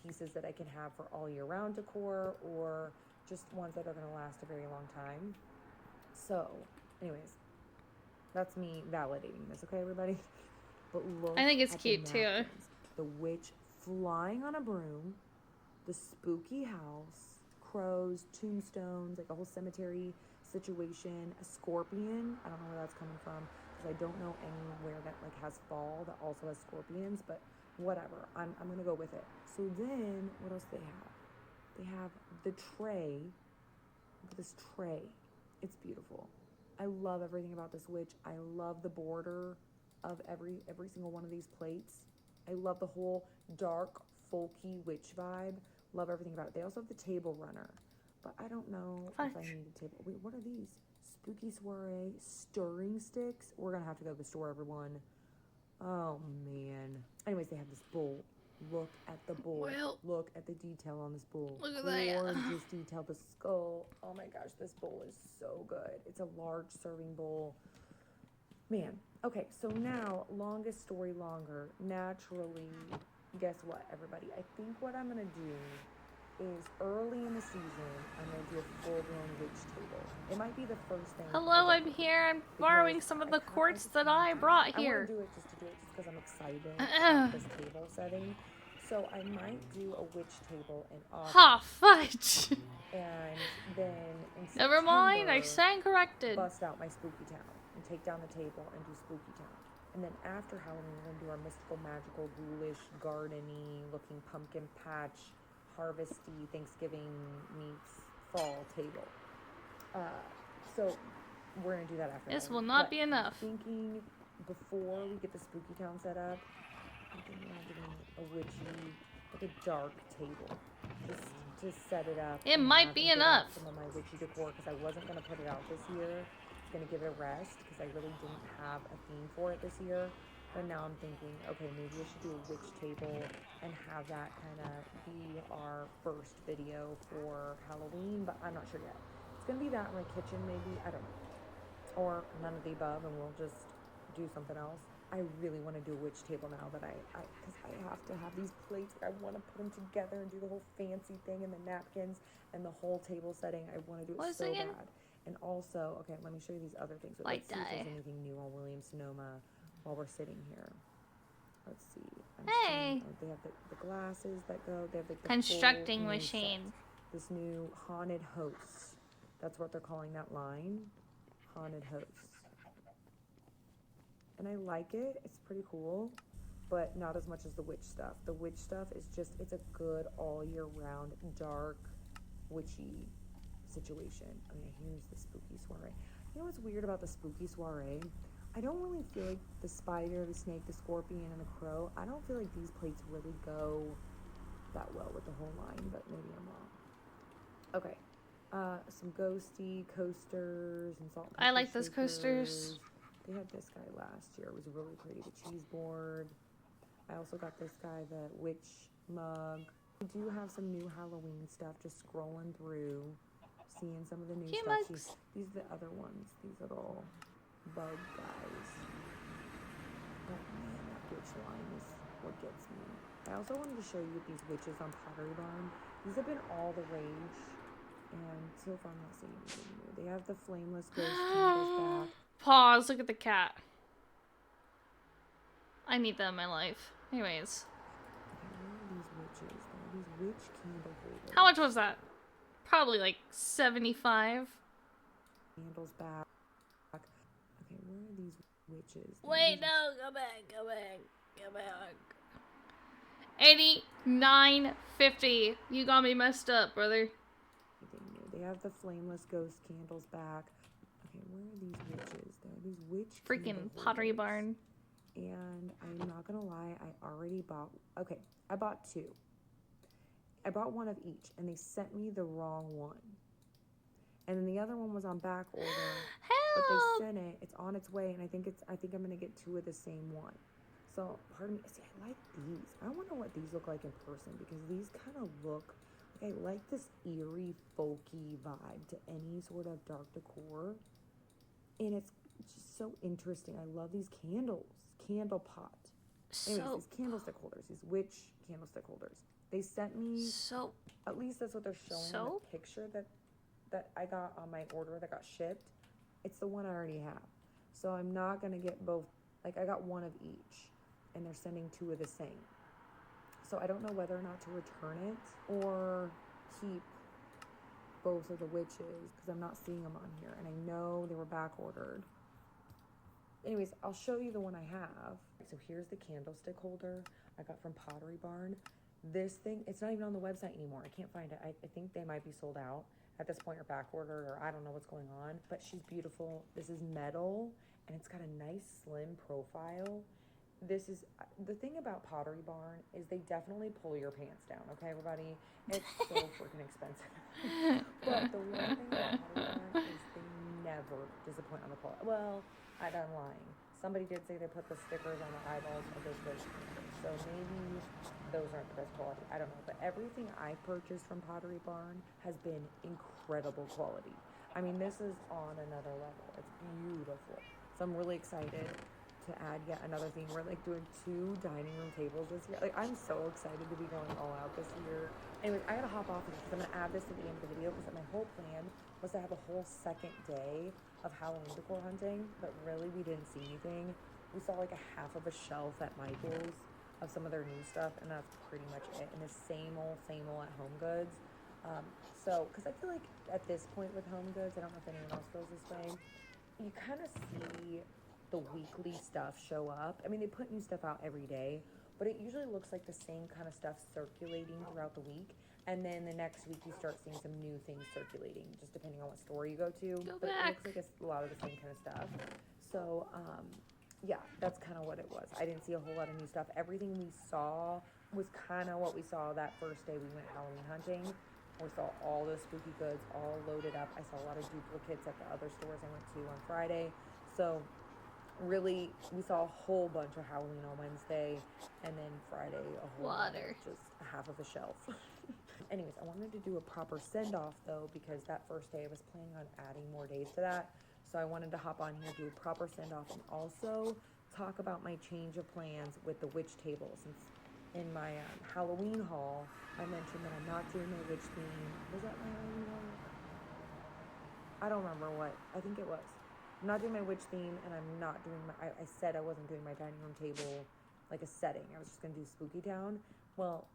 pieces that I can have for all year round decor, or just ones that are gonna last a very long time. So, anyways, that's me validating this, okay, everybody? But look, I think it's at the cute, too. napkins. The witch flying on a broom, the spooky house, crows, tombstones, like a whole cemetery situation, a scorpion. I don't know where that's coming from, because I don't know anywhere that like has fall that also has scorpions, but whatever. I'm gonna go with it. So then, what else do they have? They have the tray. Look at this tray. It's beautiful. I love everything about this witch. I love the border of every single one of these plates. I love the whole dark, folky witch vibe. Love everything about it. They also have the table runner, but I don't know if I need a table. Wait, what are these? Spooky soiree, stirring sticks. We're gonna have to go to the store, everyone. Oh man. Anyways, they have this bowl. Look at the bowl. Well, look at the detail on this bowl. look at that. Gorgeous detail. The skull. Oh my gosh, this bowl is so good. It's a large serving bowl. Man. Okay, so now, longest story longer. Naturally, guess what, everybody? I think what I'm gonna do is early in the season, I'm going to do a full-blown witch table. It might be the first thing. Hello, I'm here. I'm borrowing some of the quartz that I brought I here. want to do it just because I'm excited about this table setting. So I might do a witch table in August. Ha, fudge. And then in Never mind, I September, stand corrected. bust out my Spooky Town and take down the table and do Spooky Town. And then after Halloween, we're going to do our mystical, magical, ghoulish, gardeny looking pumpkin patch, harvesty, Thanksgiving meets fall table. So we're going to do that after This Halloween. will not But be enough. I'm thinking before we get the Spooky Town set up, I'm thinking about doing a witchy, like a dark table. Just to set it up. It and might have be me get out enough. some of my witchy decor because I wasn't going to put it out this year. It's going to give it a rest because I really didn't have a theme for it this year. But now I'm thinking, okay, maybe I should do a witch table and have that kind of be our first video for Halloween, but I'm not sure yet. It's going to be that in my kitchen maybe, I don't know. Or none of the above and we'll just do something else. I really want to do a witch table now that because I have to have these plates. I want to put them together and do the whole fancy thing and the napkins and the whole table setting. I want to do it so bad. And also, okay, let me show you these other things. But let's see if there's anything new on Williams-Sonoma while we're sitting here. Let's see. Hey. They have the glasses that go. They have the Constructing full machine. set. This new haunted hosts. That's what they're calling that line. Haunted hosts. And I like it. It's pretty cool, but not as much as the witch stuff. The witch stuff is just, it's a good all year round, dark, witchy situation. Okay, here's the spooky soiree. You know what's weird about the spooky soiree? I don't really feel like the spider, the snake, the scorpion, and the crow, I don't feel like these plates really go that well with the whole line, but maybe I'm wrong. Okay. Some ghosty coasters and salt and pepper I like those shakers. coasters. They had this guy last year. It was really pretty. The cheese board. I also got this guy, the witch mug. We do have some new Halloween stuff. Just scrolling through, seeing some of the new Cute stuff. mugs. These are the other ones. These little bug guys. But man, that witch line is what gets me. I also wanted to show you these witches on Pottery Barn. These have been all the rage. And so far I'm not seeing anything new. They have the flameless ghost candles back. Pause, look at the cat. I need that in my life. Anyways. Okay, where are these witches? There are these witch candle holders. How much was that? Probably like 75. Candles back. Okay, where are these witches? Wait, no, go back. 89.50. You got me messed up, brother. They have the flameless ghost candles back. Okay, where are these witches? There are these witch Freaking Pottery Barn. And I'm not gonna lie, I already bought. Okay, I bought two. I bought one of each, and they sent me the wrong one. And then the other one was on back order, but they sent it. It's on its way, and I think I'm gonna get two of the same one. So, pardon me. See, I like these. I wonder what these look like in person because these kind of look. I like this eerie, folky vibe to any sort of dark decor. And it's just so interesting. I love these candles. Candle pot. Anyways, these candlestick holders. These witch candlestick holders. They sent me... At least that's what they're showing in the picture that I got on my order that got shipped. It's the one I already have. So I'm not going to get both. Like, I got one of each. And they're sending two of the same. So I don't know whether or not to return it or keep both of the witches because I'm not seeing them on here. And I know they were back ordered. Anyways, I'll show you the one I have. So here's the candlestick holder I got from Pottery Barn. This thing, it's not even on the website anymore. I can't find it. I think they might be sold out at this point or back ordered or I don't know what's going on. But she's beautiful. This is metal and it's got a nice slim profile. This is, the thing about Pottery Barn is they definitely pull your pants down, okay, everybody? It's so freaking expensive. But the one thing about Pottery Barn is they never disappoint on the quality. Well, I'm lying. Somebody did say they put the stickers on the eyeballs of those ghost stickers. So maybe those aren't the best quality. I don't know. But everything I purchased from Pottery Barn has been incredible quality. I mean, this is on another level. It's beautiful. So I'm really excited to add yet another thing. We're like doing 2 dining room tables this year. Like, I'm so excited to be going all out this year. Anyways, I gotta hop off because I'm gonna add this to the end of the video because my whole plan was to have a whole second day of Halloween decor hunting, but really we didn't see anything. We saw like a half of a shelf at Michael's of some of their new stuff, and that's pretty much it. And the same old at Home Goods. So, because I feel like at this point with Home Goods, I don't know if anyone else feels this way, you kind of see the weekly stuff show up. I mean, they put new stuff out every day, but it usually looks like the same kind of stuff circulating throughout the week. And then the next week you start seeing some new things circulating, just depending on what store you go to. But it looks like a lot of the same kind of stuff. So, yeah, that's kind of what it was. I didn't see a whole lot of new stuff. Everything we saw was kind of what we saw that first day we went Halloween hunting. We saw all the spooky goods all loaded up. I saw a lot of duplicates at the other stores I went to on Friday. So really, we saw a whole bunch of Halloween on Wednesday, and then Friday a whole lot of just half of a shelf. Anyways, I wanted to do a proper send-off though, because that first day I was planning on adding more days to that. So I wanted to hop on here, do a proper send-off, and also talk about my change of plans with the witch table. Since in my Halloween haul, I mentioned that I'm not doing my witch theme. Was that my Halloween haul? I don't remember what. I think it was. I'm not doing my witch theme, and I'm not doing my... I said I wasn't doing my dining room table, like a setting. I was just going to do Spooky Town. Well,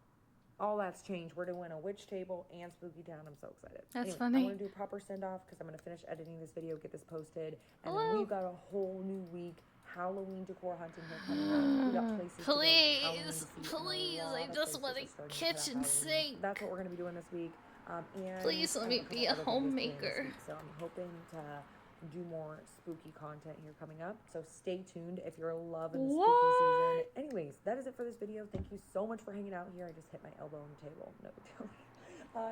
all that's changed. We're doing a witch table and Spooky Town. I'm so excited. That's anyway, funny. I want to do a proper send-off because I'm going to finish editing this video, get this posted, and then we've got a whole new week Halloween decor hunting here coming up. We got places Please, I just want a kitchen sink. That's what we're going to be doing this week. And please let me be a homemaker. So I'm hoping to do more spooky content here coming up. So stay tuned if you're loving the spooky season. Anyways, that is it for this video. Thank you so much for hanging out here. I just hit my elbow on the table. No big deal.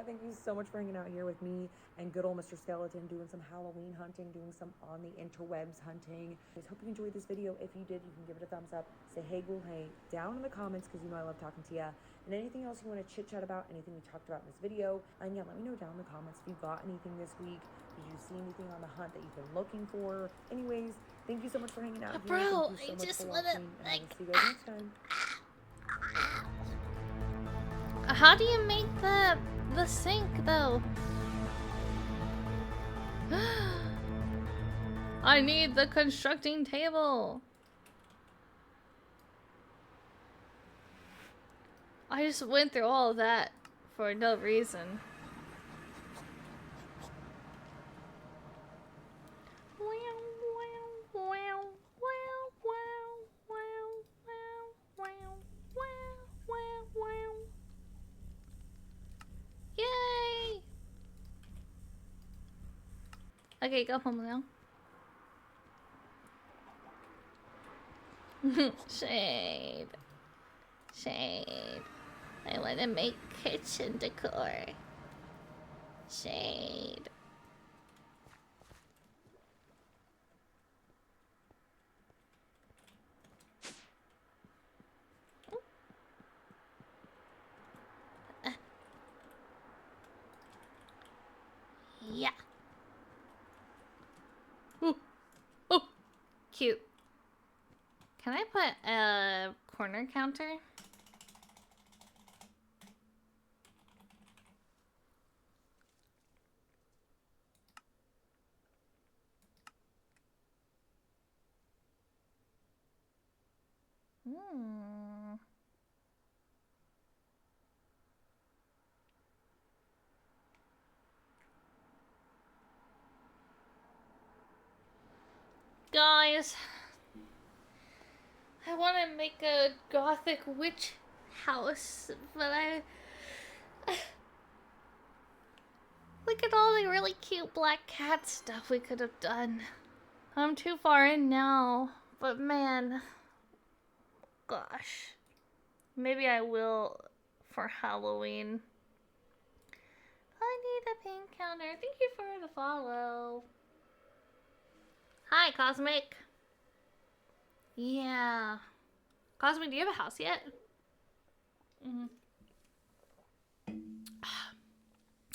Thank you so much for hanging out here with me and good old Mr. Skeleton, doing some Halloween hunting, doing some on the interwebs hunting. I just hope you enjoyed this video. If you did, you can give it a thumbs up. Say hey, ghoul, hey, down in the comments, because you know I love talking to you. And anything else you want to chit chat about, anything we talked about in this video. And yeah, let me know down in the comments if you got anything this week. Did you see anything on the hunt that you've been looking for? Anyways, thank you so much for hanging out here. Bro, thank you so much I just for want to, watching, and I will see you guys next time. How do you make the sink though? I need the constructing table. I just went through all of that for no reason. Yay! Okay, go home now. Shade. Shade. I want to make kitchen decor. Shade. Yeah. Ooh. Oh, cute. Can I put a corner counter? Guys, I want to make a gothic witch house, but look at all the really cute black cat stuff we could have done. I'm too far in now, but man, gosh, maybe I will for Halloween. I need a pink counter. Thank you for the follow. Hi, Cosmic. Yeah. Cosmic, do you have a house yet?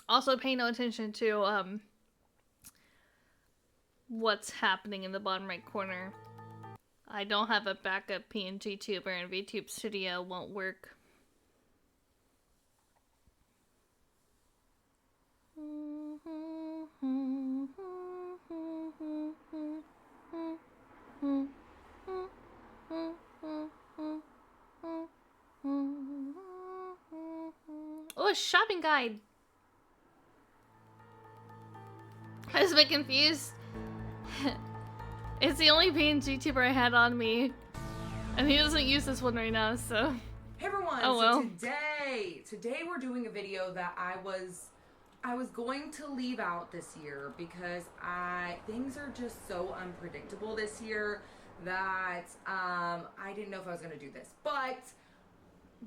Also, pay no attention to what's happening in the bottom right corner I don't have a backup PNG tuber and VTube Studio won't work. Oh, a shopping guide. I was a bit confused. It's the only PNG tuber I had on me. And he doesn't use this one right now, so. Hey everyone, Oh, well. So today we're doing a video that I was going to leave out this year because things are just so unpredictable this year that I didn't know if I was gonna do this. But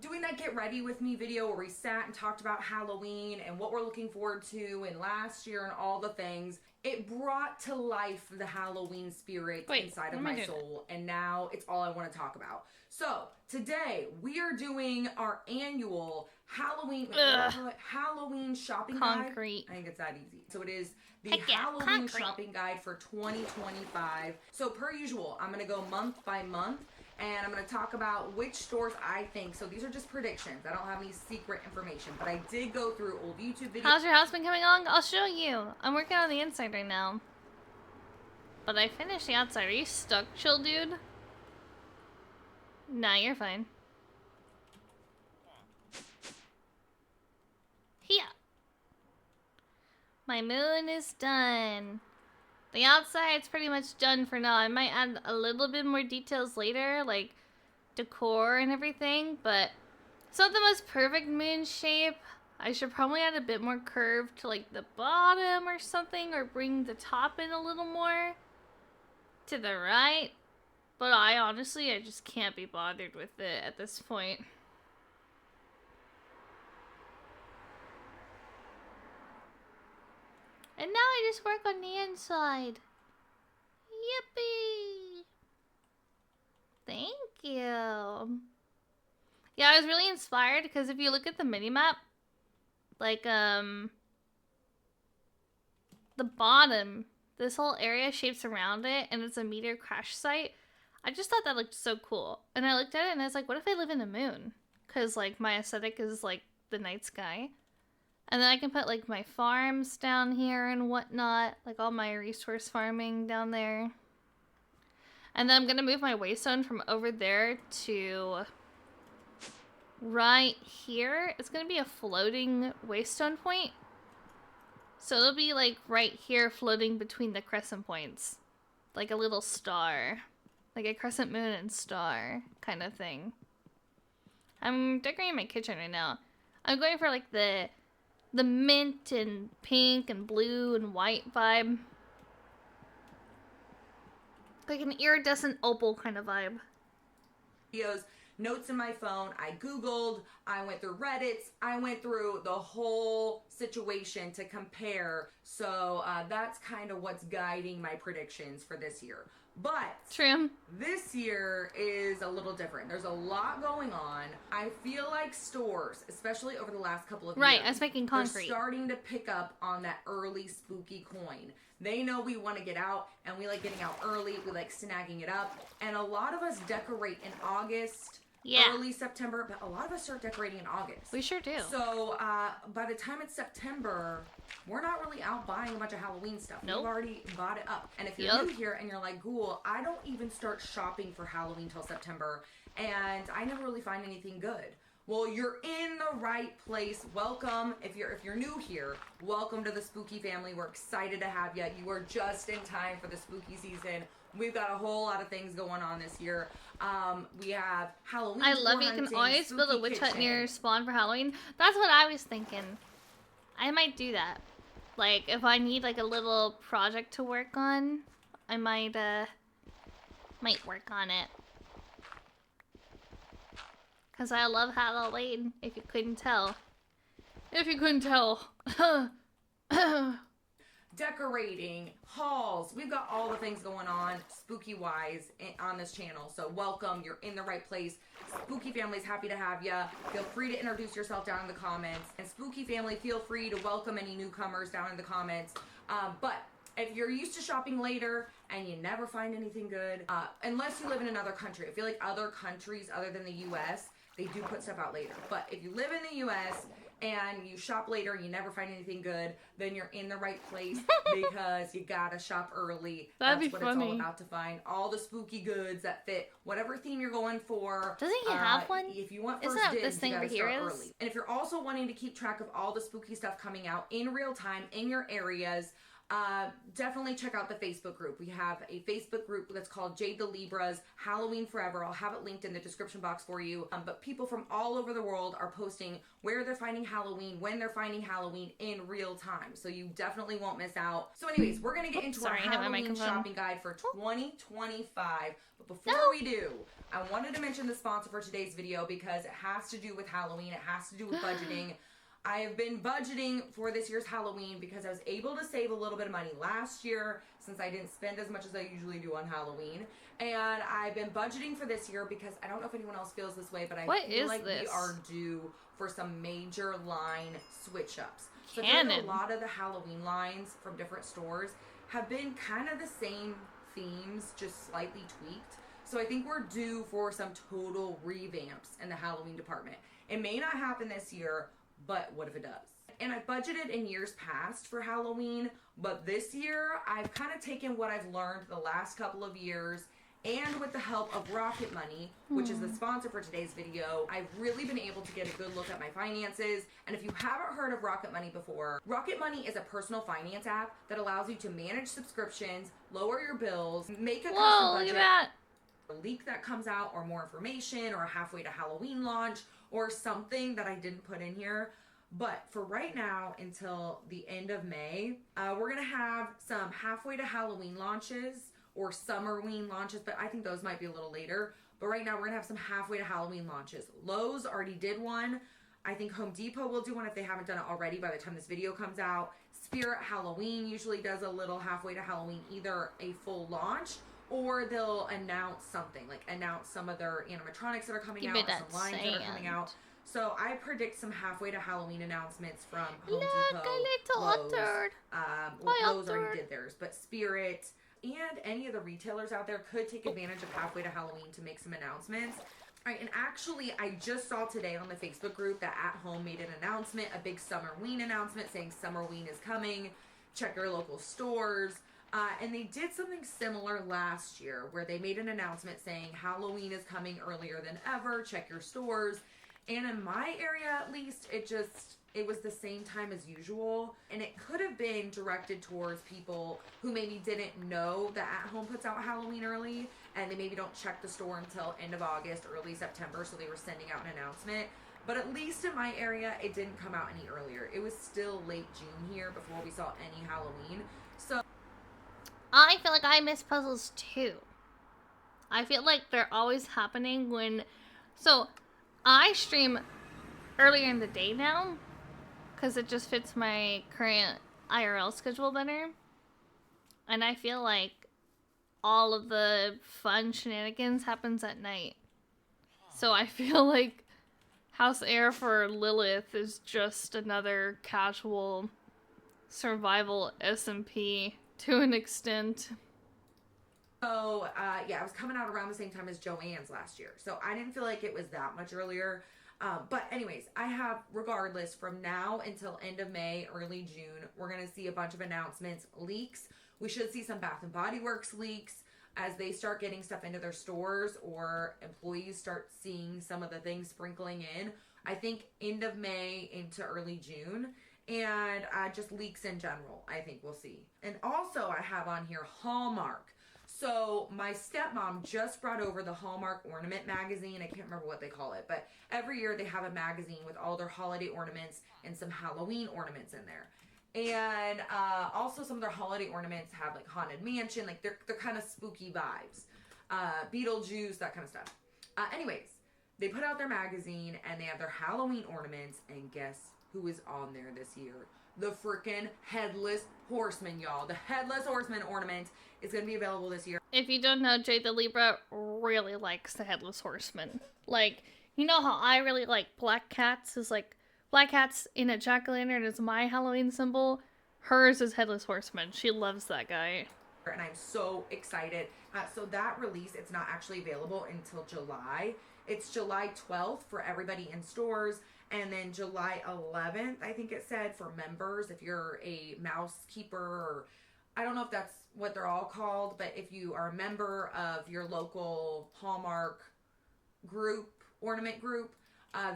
doing that get ready with me video where we sat and talked about Halloween and what we're looking forward to and last year and all the things, it brought to life the Halloween spirit inside of my soul, and now it's all I want to talk about. So today we are doing our annual Halloween shopping guide. I think it's that easy. So it is the Halloween shopping guide for 2025. So per usual, I'm gonna go month by month. And I'm going to talk about which stores I think. So these are just predictions. I don't have any secret information. But I did go through old YouTube videos. How's your house been coming along? I'll show you. I'm working on the inside right now. But I finished the outside. Are you stuck, chill dude? Nah, you're fine. Here. My moon is done. The outside's pretty much done for now. I might add a little bit more details later, like decor and everything, but it's not the most perfect moon shape. I should probably add a bit more curve to like the bottom or something, or bring the top in a little more to the right. But I just can't be bothered with it at this point. And now I just work on the inside. Yippee! Thank you. Yeah, I was really inspired because if you look at the mini-map, like, the bottom, this whole area shapes around it, and it's a meteor crash site. I just thought that looked so cool. And I looked at it and I was like, what if I live in a moon? Because, like, my aesthetic is, like, the night sky. And then I can put, like, my farms down here and whatnot. Like, all my resource farming down there. And then I'm going to move my waystone from over there to right here. It's going to be a floating waystone point. So it'll be, like, right here floating between the crescent points. Like a little star. Like a crescent moon and star kind of thing. I'm decorating my kitchen right now. I'm going for, like, the mint and pink and blue and white vibe. Like an iridescent opal kind of vibe. Videos, notes in my phone, I Googled, I went through Reddits, I went through the whole situation to compare. So that's kind of what's guiding my predictions for this year. But True. This year is a little different. There's a lot going on. I feel like stores, especially over the last couple of years, right, I was making concrete. They're starting to pick up on that early spooky coin. They know we want to get out, and we like getting out early. We like snagging it up. And a lot of us decorate in August, early September, but a lot of us start decorating in August. We sure do. So by the time it's September, we're not really out buying a bunch of Halloween stuff. Nope. We've already bought it up. And if you're new here and you're like, Ghoul, I don't even start shopping for Halloween till September, and I never really find anything good. Well, you're in the right place. Welcome. If you're new here, welcome to the spooky family. We're excited to have you. You are just in time for the spooky season. We've got a whole lot of things going on this year. We have Halloween. I love it. You can always build a witch hut near your spawn for Halloween. That's what I was thinking. I might do that. Like, if I need like a little project to work on, I might work on it. Because I love Halloween, if you couldn't tell. If you couldn't tell. Decorating, hauls. We've got all the things going on, spooky-wise, on this channel. So welcome. You're in the right place. Spooky Family's happy to have you. Feel free to introduce yourself down in the comments. And Spooky Family, feel free to welcome any newcomers down in the comments. But If you're used to shopping later and you never find anything good, unless you live in another country. I feel like other countries other than the US, they do put stuff out later. But if you live in the US and you shop later and you never find anything good, then you're in the right place because you gotta shop early. That'd That's be what funny. it's all about, to find all the spooky goods that fit whatever theme you're going for. Doesn't he have one? If you want Isn't first that what dibs, this thing you gotta over here start is? early. And if you're also wanting to keep track of all the spooky stuff coming out in real time in your areas, definitely check out the Facebook group. We have a Facebook group that's called Jade the Libra's Halloween Forever. I'll have it linked in the description box for you. But people from all over the world are posting where they're finding Halloween, when they're finding Halloween in real time. So you definitely won't miss out. So anyways, we're going to get into Sorry, I our hit my Halloween microphone. shopping guide for 2025. But before we do, I wanted to mention the sponsor for today's video because it has to do with Halloween. It has to do with budgeting. I have been budgeting for this year's Halloween because I was able to save a little bit of money last year since I didn't spend as much as I usually do on Halloween. And I've been budgeting for this year because I don't know if anyone else feels this way, but I feel like we are due for some major line switch ups. So I feel like a lot of the Halloween lines from different stores have been kind of the same themes, just slightly tweaked. So I think we're due for some total revamps in the Halloween department. It may not happen this year, but what if it does? And I budgeted in years past for Halloween, but this year I've kind of taken what I've learned the last couple of years, and with the help of Rocket Money, which is the sponsor for today's video, I've really been able to get a good look at my finances. And if you haven't heard of Rocket Money before, Rocket Money is a personal finance app that allows you to manage subscriptions, lower your bills, make a custom budget. Look at that. A leak that comes out, or more information, or a halfway to Halloween launch, or something that I didn't put in here. But for right now, until the end of May, we're gonna have some halfway to Halloween launches or Summerween launches, but I think those might be a little later. But right now we're gonna have some halfway to Halloween launches. Lowe's already did one. I think Home Depot will do one if they haven't done it already by the time this video comes out. Spirit Halloween usually does a little halfway to Halloween, either a full launch or they'll announce something, like announce some of their animatronics that are coming out, or some lines that are coming out. So I predict some halfway to Halloween announcements from Home Depot, Lowe's. Lowe's already did theirs, but Spirit and any of the retailers out there could take advantage of halfway to Halloween to make some announcements. All right, and actually, I just saw today on the Facebook group that At Home made an announcement, a big Summerween announcement saying Summerween is coming. Check your local stores. And they did something similar last year where they made an announcement saying Halloween is coming earlier than ever. Check your stores. And in my area, at least, it was the same time as usual. And it could have been directed towards people who maybe didn't know that At Home puts out Halloween early, and they maybe don't check the store until end of August, early September, so they were sending out an announcement. But at least in my area, it didn't come out any earlier. It was still late June here before we saw any Halloween. So I feel like I miss puzzles too. I feel like they're always happening when... So, I stream earlier in the day now, because it just fits my current IRL schedule better. And I feel like all of the fun shenanigans happens at night. So I feel like House Heir for Lilith is just another casual survival SMP to an extent. So, yeah, I was coming out around the same time as Joanne's last year. So I didn't feel like it was that much earlier. But anyways, I have, regardless, from now until end of May, early June, we're going to see a bunch of announcements, leaks. We should see some Bath & Body Works leaks as they start getting stuff into their stores or employees start seeing some of the things sprinkling in. I think end of May into early June. And just leaks in general, I think we'll see. And also I have on here Hallmark. So my stepmom just brought over the Hallmark Ornament magazine. I can't remember what they call it, but every year they have a magazine with all their holiday ornaments and some Halloween ornaments in there. And also some of their holiday ornaments have like Haunted Mansion, like they're kind of spooky vibes. Beetlejuice, that kind of stuff. Anyways, they put out their magazine and they have their Halloween ornaments, and guess who is on there this year? The freaking Headless Horseman, y'all. The Headless Horseman ornament is going to be available this year. If you don't know, Jade the Libra really likes the Headless Horseman. Like, you know how I really like Black Cats? Is like, Black Cats in a jack-o'-lantern is my Halloween symbol. Hers is Headless Horseman. She loves that guy. And I'm so excited. So that release, it's not actually available until July. It's July 12th for everybody in stores, and then July 11th, I think it said, for members. If you're a mouse keeper, or I don't know if that's what they're all called, but if you are a member of your local Hallmark group, ornament group,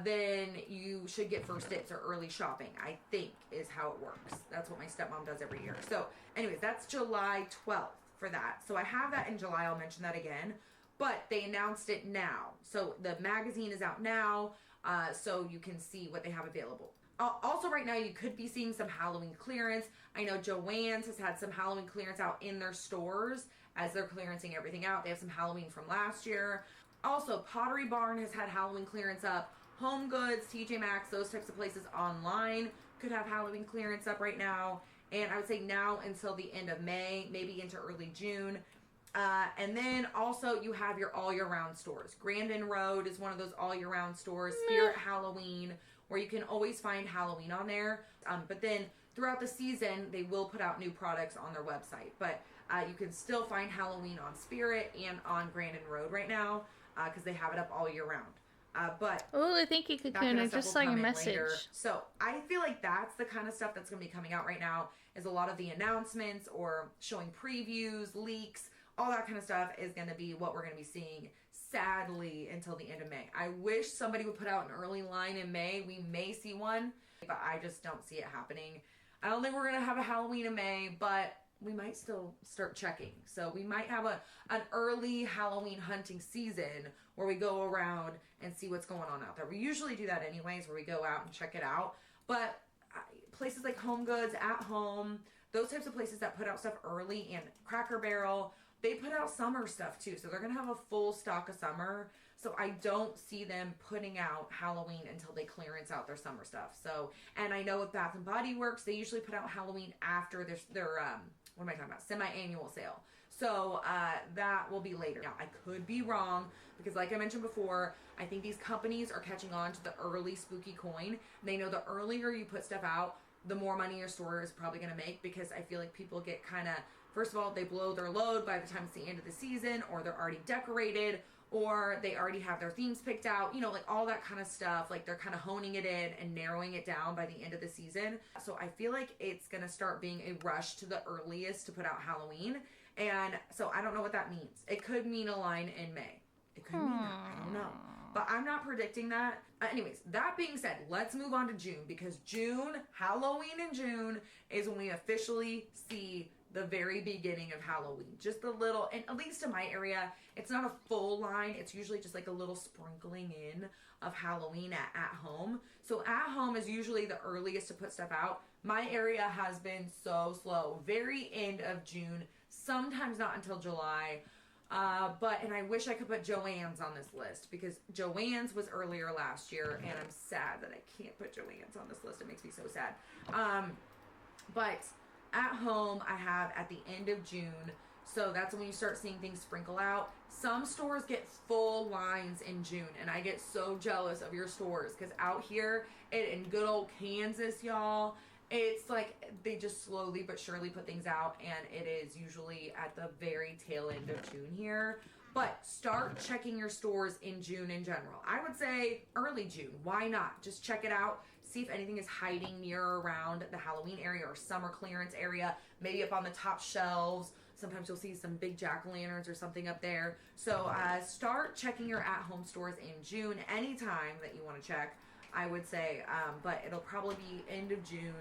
then you should get first dibs or early shopping, I think is how it works. That's what my stepmom does every year. So anyways, that's July 12th for that. So I have that in July. I'll mention that again. But they announced it now. So the magazine is out now, so you can see what they have available. Also right now, you could be seeing some Halloween clearance. I know Joann's has had some Halloween clearance out in their stores as they're clearancing everything out. They have some Halloween from last year. Also, Pottery Barn has had Halloween clearance up. Home Goods, TJ Maxx, those types of places online could have Halloween clearance up right now. And I would say now until the end of May, maybe into early June. And then also you have your all year round stores. Grandin Road is one of those all year round stores. Spirit Halloween, where you can always find Halloween on there. But then throughout the season, they will put out new products on their website. But you can still find Halloween on Spirit and on Grandin Road right now because they have it up all year round. But oh, thank you, Cocoon. I just saw your message. Later. So I feel like that's the kind of stuff that's going to be coming out right now, is a lot of the announcements or showing previews, leaks, all that kind of stuff is going to be what we're going to be seeing, sadly, until the end of May. I wish somebody would put out an early line in May. We may see one, but I just don't see it happening. I don't think we're going to have a Halloween in May, but we might still start checking. So we might have an early Halloween hunting season where we go around and see what's going on out there. We usually do that anyways, where we go out and check it out. But places like Home Goods, At Home, those types of places that put out stuff early, and Cracker Barrel, they put out summer stuff too. So they're going to have a full stock of summer. So I don't see them putting out Halloween until they clearance out their summer stuff. So, and I know with Bath and Body Works, they usually put out Halloween after their what am I talking about? Semi-annual sale. So that will be later. Now, I could be wrong because like I mentioned before, I think these companies are catching on to the early spooky coin. They know the earlier you put stuff out, the more money your store is probably going to make, because I feel like people get kind of, first of all, they blow their load by the time it's the end of the season, or they're already decorated, or they already have their themes picked out, you know, like all that kind of stuff. Like they're kind of honing it in and narrowing it down by the end of the season. So I feel like it's going to start being a rush to the earliest to put out Halloween. And so I don't know what that means. It could mean a line in May. It could mean that. I don't know. But I'm not predicting that. Anyways, that being said, let's move on to June, because June, Halloween in June, is when we officially see the very beginning of Halloween. Just a little, and at least in my area, it's not a full line. It's usually just like a little sprinkling in of Halloween at home. So at home is usually the earliest to put stuff out. My area has been so slow. Very end of June, sometimes not until July. And I wish I could put Joann's on this list, because Joann's was earlier last year, and I'm sad that I can't put Joann's on this list. It makes me so sad. But at home, I have at the end of June, so that's when you start seeing things sprinkle out. Some stores get full lines in June, and I get so jealous of your stores, because out here in good old Kansas, y'all, it's like they just slowly but surely put things out, and it is usually at the very tail end of June here. But start checking your stores in June in general. I would say early June. Why not? Just check it out. See if anything is hiding near or around the Halloween area or summer clearance area. Maybe up on the top shelves. Sometimes you'll see some big jack-o'-lanterns or something up there. So start checking your at-home stores in June anytime that you want to check, I would say. But it'll probably be end of June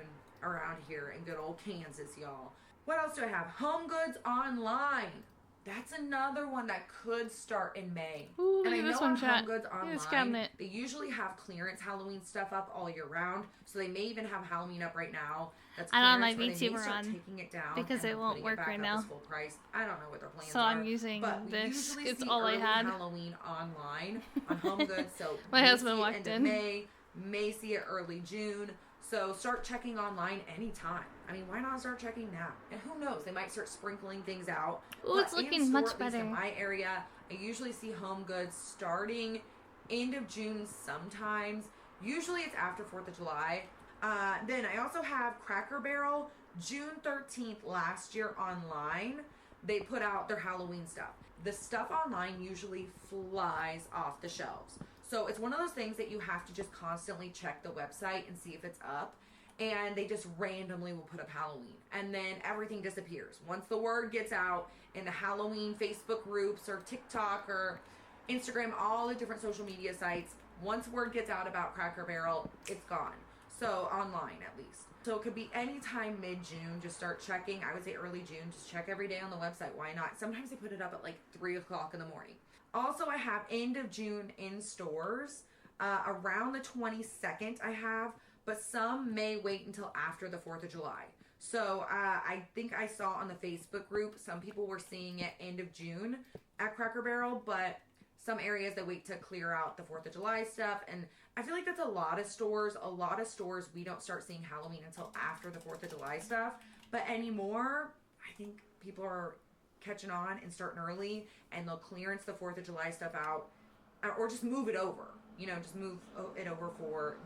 around here in good old Kansas, y'all. What else do I have? Home Goods Online. That's another one that could start in May. Ooh, and I know on Home Goods Online, they usually have clearance Halloween stuff up all year round. So they may even have Halloween up right now. That's I don't have my clearance, or they may VTuber start on taking it down because it won't work right now. Full price. I don't know what their plans So are. I'm using but this. We It's see all I early had. Halloween online on Home Goods. So My may husband see it walked end of in. May see it early June. So start checking online anytime. I mean, why not start checking now? And who knows? They might start sprinkling things out. Ooh, it's looking in-store, much at least better. in my area, I usually see Home Goods starting end of June sometimes. Usually it's after 4th of July. Then I also have Cracker Barrel June 13th last year online, they put out their Halloween stuff. The stuff online usually flies off the shelves. So it's one of those things that you have to just constantly check the website and see if it's up. And they just randomly will put up Halloween. And then everything disappears. Once the word gets out in the Halloween Facebook groups or TikTok or Instagram, all the different social media sites, once word gets out about Cracker Barrel, it's gone. So online at least. So it could be anytime mid-June. Just start checking. I would say early June. Just check every day on the website. Why not? Sometimes they put it up at like 3 o'clock in the morning. Also, I have end of June in stores. Around the 22nd I have. But some may wait until after the 4th of July. So I think I saw on the Facebook group, some people were seeing it end of June at Cracker Barrel. But some areas they wait to clear out the 4th of July stuff. And I feel like that's a lot of stores. A lot of stores, we don't start seeing Halloween until after the 4th of July stuff. But anymore, I think people are catching on and starting early. And they'll clearance the 4th of July stuff out. Or just move it over. You know, just move it over for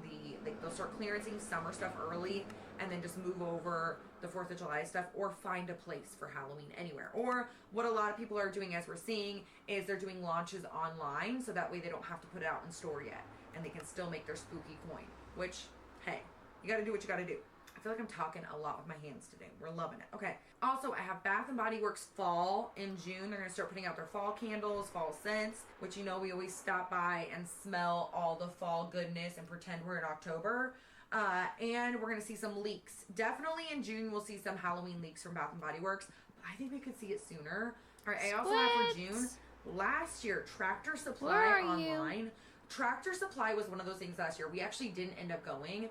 they'll start clearancing summer stuff early. And then just move over the 4th of July stuff. Or find a place for Halloween anywhere. Or what a lot of people are doing, as we're seeing, is they're doing launches online. So that way they don't have to put it out in store yet. And they can still make their spooky coin. Which, hey, you gotta do what you gotta do. I feel like I'm talking a lot with my hands today. We're loving it. Okay. Also, I have Bath & Body Works Fall in June. They're going to start putting out their fall candles, fall scents, which, you know, we always stop by and smell all the fall goodness and pretend we're in October. And we're going to see some leaks. Definitely in June, we'll see some Halloween leaks from Bath & Body Works. But I think we could see it sooner. All right. I also have for June, last year, Tractor Supply online. Tractor Supply was one of those things last year. We actually didn't end up going.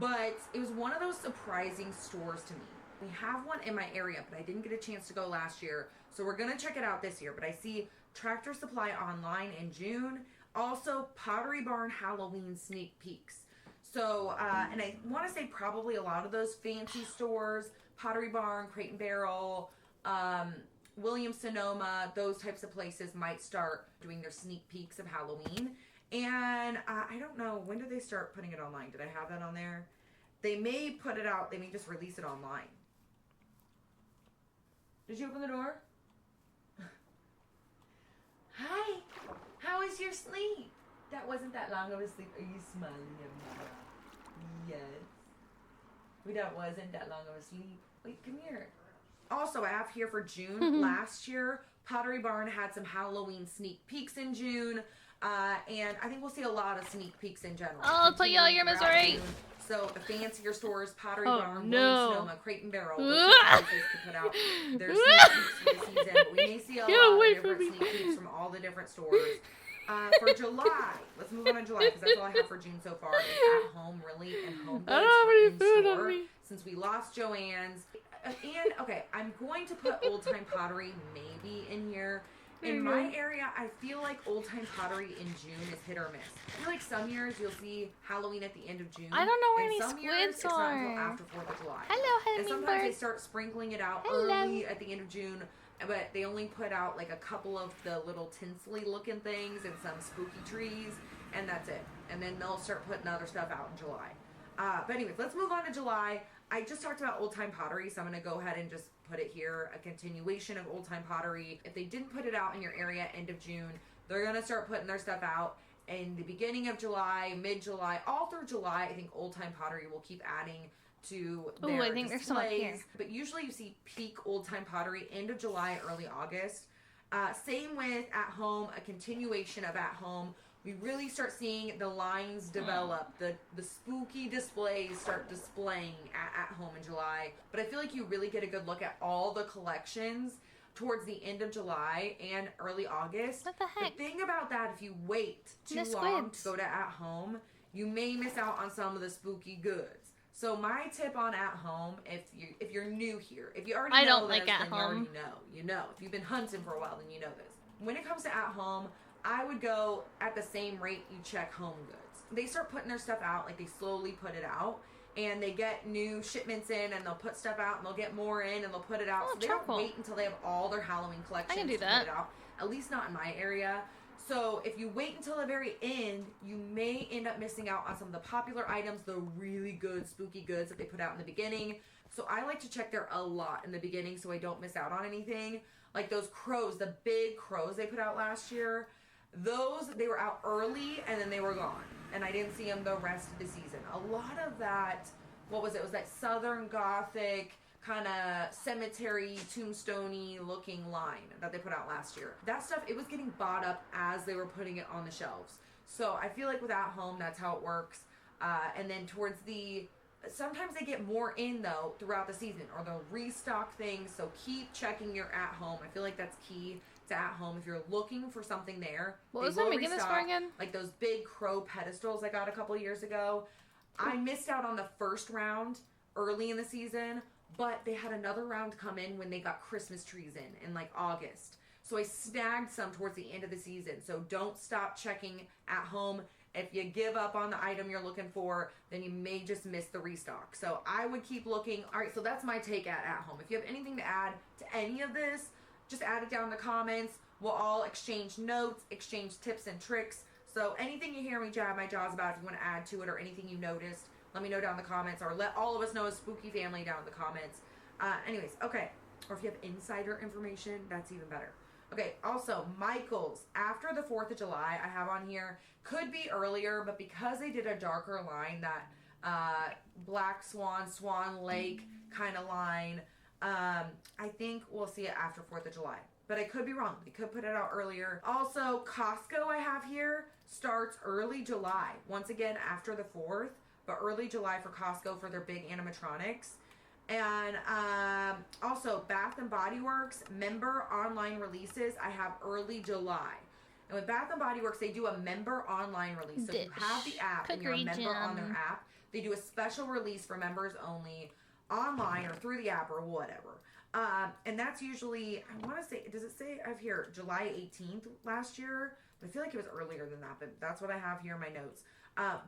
But it was one of those surprising stores to me. We have one in my area, but I didn't get a chance to go last year. So we're going to check it out this year. But I see Tractor Supply online in June. Also, Pottery Barn Halloween sneak peeks. So, and I want to say probably a lot of those fancy stores, Pottery Barn, Crate and Barrel, Williams-Sonoma, those types of places might start doing their sneak peeks of Halloween. And I don't know, when do they start putting it online? Did I have that on there? They may put it out, they may just release it online. Did you open the door? Hi, how was your sleep? That wasn't that long of a sleep. Are you smiling at me? Yes. That wasn't that long of a sleep. Wait, come here. Also, I have here for June, last year, Pottery Barn had some Halloween sneak peeks in June. And I think we'll see a lot of sneak peeks in general. Oh, put you all your misery. So the fancier stores, Pottery Barn, no. Williams-Sonoma, Crate and Barrel, those places to put out their sneak peeks for the season. But we may see a lot of different sneak peeks from all the different stores. For July, let's move on to July because that's all I have for June so far. Is at home, really, and home goods. I don't have any food store, on me. since we lost Joann's. And okay, I'm going to put Old Time Pottery maybe in here. In my area, I feel like Old Time Pottery in June is hit or miss. I feel like some years you'll see Halloween at the end of June. I don't know where and any some years squids it's not are. until after 4th of July. Hello, And sometimes they start sprinkling it out early at the end of June, but they only put out like a couple of the little tinsely looking things and some spooky trees, and that's it. And then they'll start putting other stuff out in July. But anyways, let's move on to July. I just talked about Old Time Pottery, so I'm going to go ahead and just put it here, a continuation of Old Time Pottery. If they didn't put it out in your area end of June, they're going to start putting their stuff out in the beginning of July, mid-July, all through July. I think Old Time Pottery will keep adding to their I think displays. there's some up here. But usually you see peak Old Time Pottery end of July, early August. Same with At Home, a continuation of At Home. We really start seeing the lines develop, the spooky displays start displaying at home in July. But I feel like you really get a good look at all the collections towards the end of July and early August. What the heck? The thing about that, if you wait too long to go to At Home, you may miss out on some of the spooky goods. So my tip on At Home, if you're new here, if you already know this, then you already know. You know. If you've been hunting for a while, then you know this. When it comes to At Home, I would go at the same rate you check Home Goods. They start putting their stuff out, like they slowly put it out, and they get new shipments in, and they'll put stuff out, and they'll get more in, and they'll put it out. Oh, so they don't wait until they have all their Halloween collections I can do to that. put it out. At least not in my area. So if you wait until the very end, you may end up missing out on some of the popular items, the really good spooky goods that they put out in the beginning. So I like to check there a lot in the beginning so I don't miss out on anything. Like those crows, the big crows they put out last year, those, they were out early and then they were gone. And I didn't see them the rest of the season. A lot of that, what was it? It was that Southern Gothic kind of cemetery, tombstone-y looking line that they put out last year. That stuff, it was getting bought up as they were putting it on the shelves. So I feel like with At Home, that's how it works. And then towards sometimes they get more in though throughout the season, or they'll restock things. So keep checking your At Home. I feel like that's key to At Home. If you're looking for something there, What was I making this for again? Like those big crow pedestals I got a couple years ago. I missed out on the first round early in the season, but they had another round come in when they got Christmas trees in like August. So I snagged some towards the end of the season. So don't stop checking At Home. If you give up on the item you're looking for, then you may just miss the restock. So I would keep looking. All right, so that's my take At Home. If you have anything to add to any of this, just add it down in the comments. We'll all exchange notes, exchange tips and tricks. So anything you hear me jab my jaws about, if you want to add to it, or anything you noticed, let me know down in the comments, or let all of us know as Spooky Family down in the comments. Anyways, okay. Or if you have insider information, that's even better. Okay, also, Michael's, after the 4th of July, I have on here, could be earlier, but because they did a darker line, that Black Swan, Swan Lake kind of line, I think we'll see it after 4th of July. But I could be wrong. They could put it out earlier. Also, Costco I have here starts early July. Once again, after the 4th. But early July for Costco for their big animatronics. And also Bath and Body Works member online releases I have early July. And with Bath and Body Works, they do a member online release. So if you have the app and you're a member on their app, they do a special release for members only online or through the app or whatever. And that's usually, I want to say, does it say I have here July 18th last year? I feel like it was earlier than that, but that's what I have here in my notes.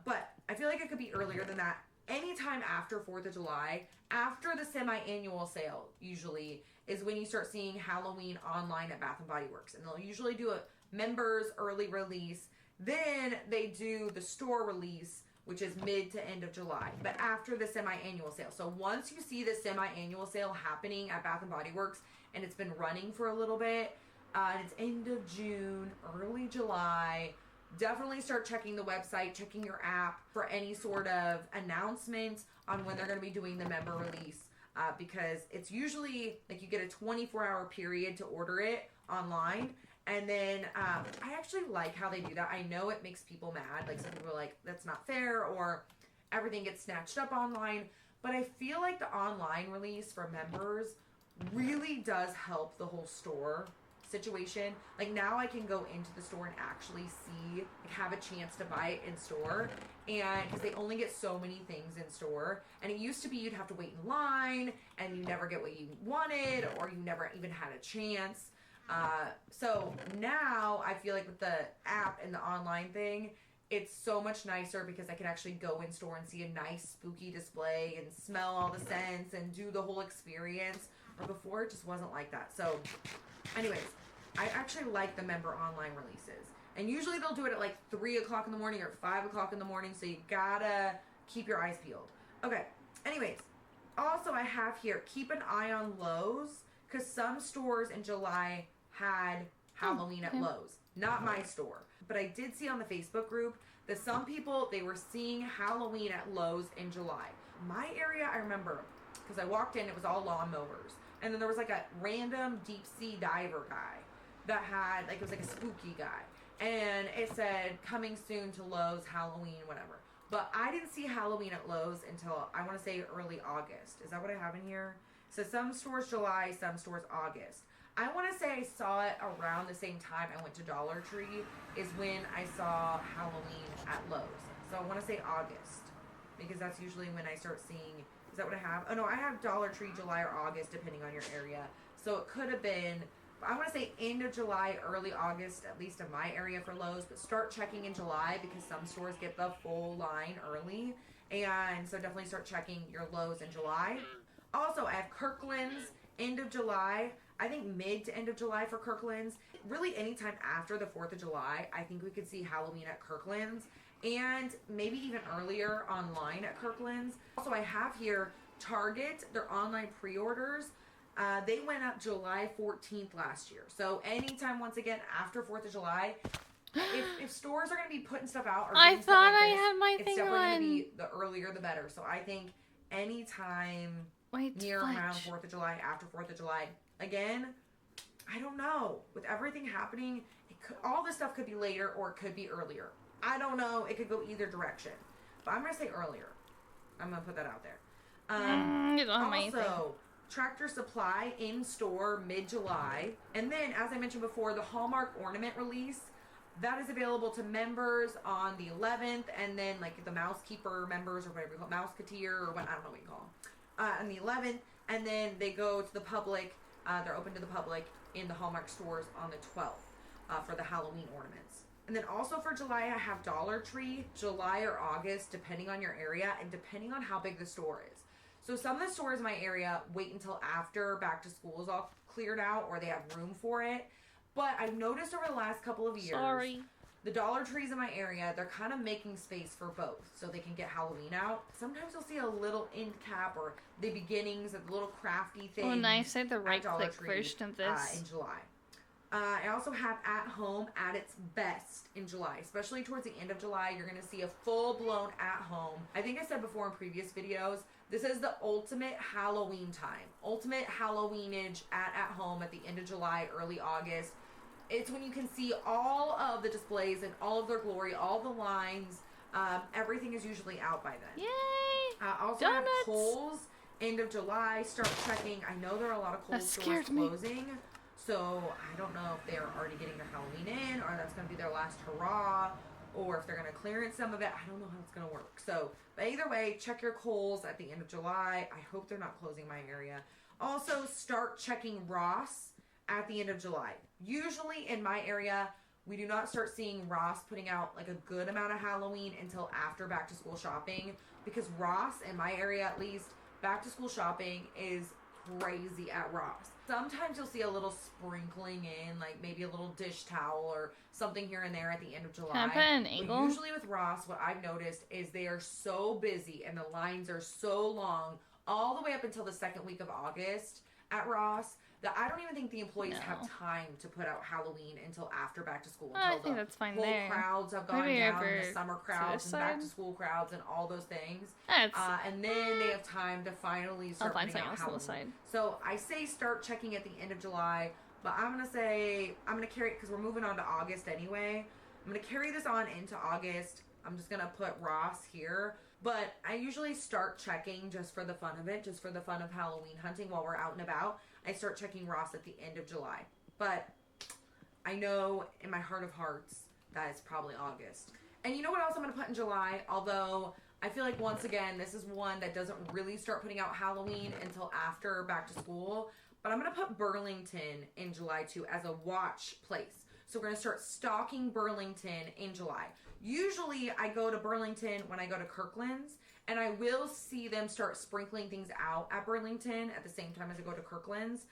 But I feel like it could be earlier than that. Anytime after 4th of July, after the semi-annual sale, usually, is when you start seeing Halloween online at Bath and Body Works. And they'll usually do a members early release. Then they do the store release, which is mid to end of July, but after the semi-annual sale. So once you see the semi-annual sale happening at Bath and Body Works, and it's been running for a little bit, and it's end of June, early July, definitely start checking the website, checking your app for any sort of announcements on when they're going to be doing the member release, because it's usually like you get a 24-hour period to order it online. And then I actually like how they do that. I know it makes people mad. Like some people are like, that's not fair, or everything gets snatched up online. But I feel like the online release for members really does help the whole store situation. Like now I can go into the store and actually see, like have a chance to buy it in store. And because they only get so many things in store. And it used to be you'd have to wait in line and you never get what you wanted, or you never even had a chance. So now I feel like with the app and the online thing, it's so much nicer because I can actually go in store and see a nice spooky display and smell all the scents and do the whole experience. Or before it just wasn't like that. So anyways, I actually like the member online releases. And usually they'll do it at like 3 o'clock in the morning or 5 o'clock in the morning. So you gotta keep your eyes peeled. Okay, anyways, also I have here, keep an eye on Lowe's, because some stores in July had Halloween at Lowe's. Not my store. But I did see on the Facebook group that some people, they were seeing Halloween at Lowe's in July. My area, I remember, because I walked in, it was all lawnmowers. And then there was like a random deep sea diver guy that had, like, it was like a spooky guy. And it said, coming soon to Lowe's, Halloween, whatever. But I didn't see Halloween at Lowe's until, I want to say, early August. Is that what I have in here? So some stores July, some stores August. I want to say I saw it around the same time I went to Dollar Tree is when I saw Halloween at Lowe's. So I want to say August, because that's usually when I start seeing, is that what I have? Oh no, I have Dollar Tree July or August depending on your area. So it could have been, I want to say end of July, early August, at least in my area for Lowe's, but start checking in July because some stores get the full line early. And so definitely start checking your Lowe's in July. Also, I have Kirkland's end of July. I think mid to end of July for Kirkland's. Really anytime after the 4th of July, I think we could see Halloween at Kirkland's. And maybe even earlier online at Kirkland's. Also, I have here Target, their online pre-orders. They went up July 14th last year. So anytime, once again, after 4th of July, if stores are going to be putting stuff out or I doing stuff thought like I this, had my it's thing definitely going to on. be the earlier the better. So I think anytime Wait, near around fudge. 4th of July, after 4th of July, again, I don't know. With everything happening, all this stuff could be later or it could be earlier. I don't know. It could go either direction. But I'm going to say earlier. I'm going to put that out there. You don't have anything. Also, Tractor Supply in store mid-July. And then, as I mentioned before, the Hallmark ornament release. That is available to members on the 11th. And then, like, the Mousekeeper members or whatever you call it, Mouseketeer or what, I don't know what you call them. On the 11th. And then they go to the public. They're open to the public in the Hallmark stores on the 12th for the Halloween ornaments. And then also for July, I have Dollar Tree, July or August, depending on your area and depending on how big the store is. So some of the stores in my area wait until after back to school is all cleared out or they have room for it. But I've noticed over the last couple of years, the Dollar Trees in my area, they're kind of making space for both so they can get Halloween out. Sometimes you'll see a little end cap or the beginnings of little crafty things. Oh, nice. I had the at right Dollar click Tree, version of this. in July. I also have At Home at its best in July, especially towards the end of July. You're going to see a full-blown At Home. I think I said before in previous videos, this is the ultimate Halloween time. Ultimate Halloweenage at Home at the end of July, early August. It's when you can see all of the displays in all of their glory, all the lines. Everything is usually out by then. Yay! Also Donuts! have Kohl's, end of July. Start checking. I know there are a lot of Kohl's stores scared me. closing. So I don't know if they're already getting their Halloween in or that's going to be their last hurrah or if they're going to clearance some of it. I don't know how it's going to work. So, but either way, check your Kohl's at the end of July. I hope they're not closing my area. Also, start checking Ross at the end of July. Usually in my area, we do not start seeing Ross putting out like a good amount of Halloween until after back to school shopping because Ross, in my area at least, back to school shopping is crazy at Ross. Sometimes you'll see a little sprinkling in, like maybe a little dish towel or something here and there at the end of July. Can I put an But angle? usually with Ross, what I've noticed is they are so busy and the lines are so long all the way up until the second week of August at Ross that I don't even think the employees have time to put out Halloween until after back to school. I Until think the that's fine whole there. crowds have gone Maybe down, over and the summer to crowds this and back to side? school crowds and all those things. That's, And then they have time to finally I'll start find putting out something else on the Halloween. side. So I say start checking at the end of July, but I'm going to carry it because we're moving on to August anyway. I'm going to carry this on into August. I'm just going to put Ross here. But I usually start checking just for the fun of it, just for the fun of Halloween hunting while we're out and about. I start checking Ross at the end of July. But I know in my heart of hearts that it's probably August. And you know what else I'm going to put in July? Although I feel like once again, this is one that doesn't really start putting out Halloween until after back to school. But I'm going to put Burlington in July too as a watch place. So we're going to start stocking Burlington in July. Usually I go to Burlington when I go to Kirkland's. And I will see them start sprinkling things out at Burlington at the same time as I go to Kirkland's.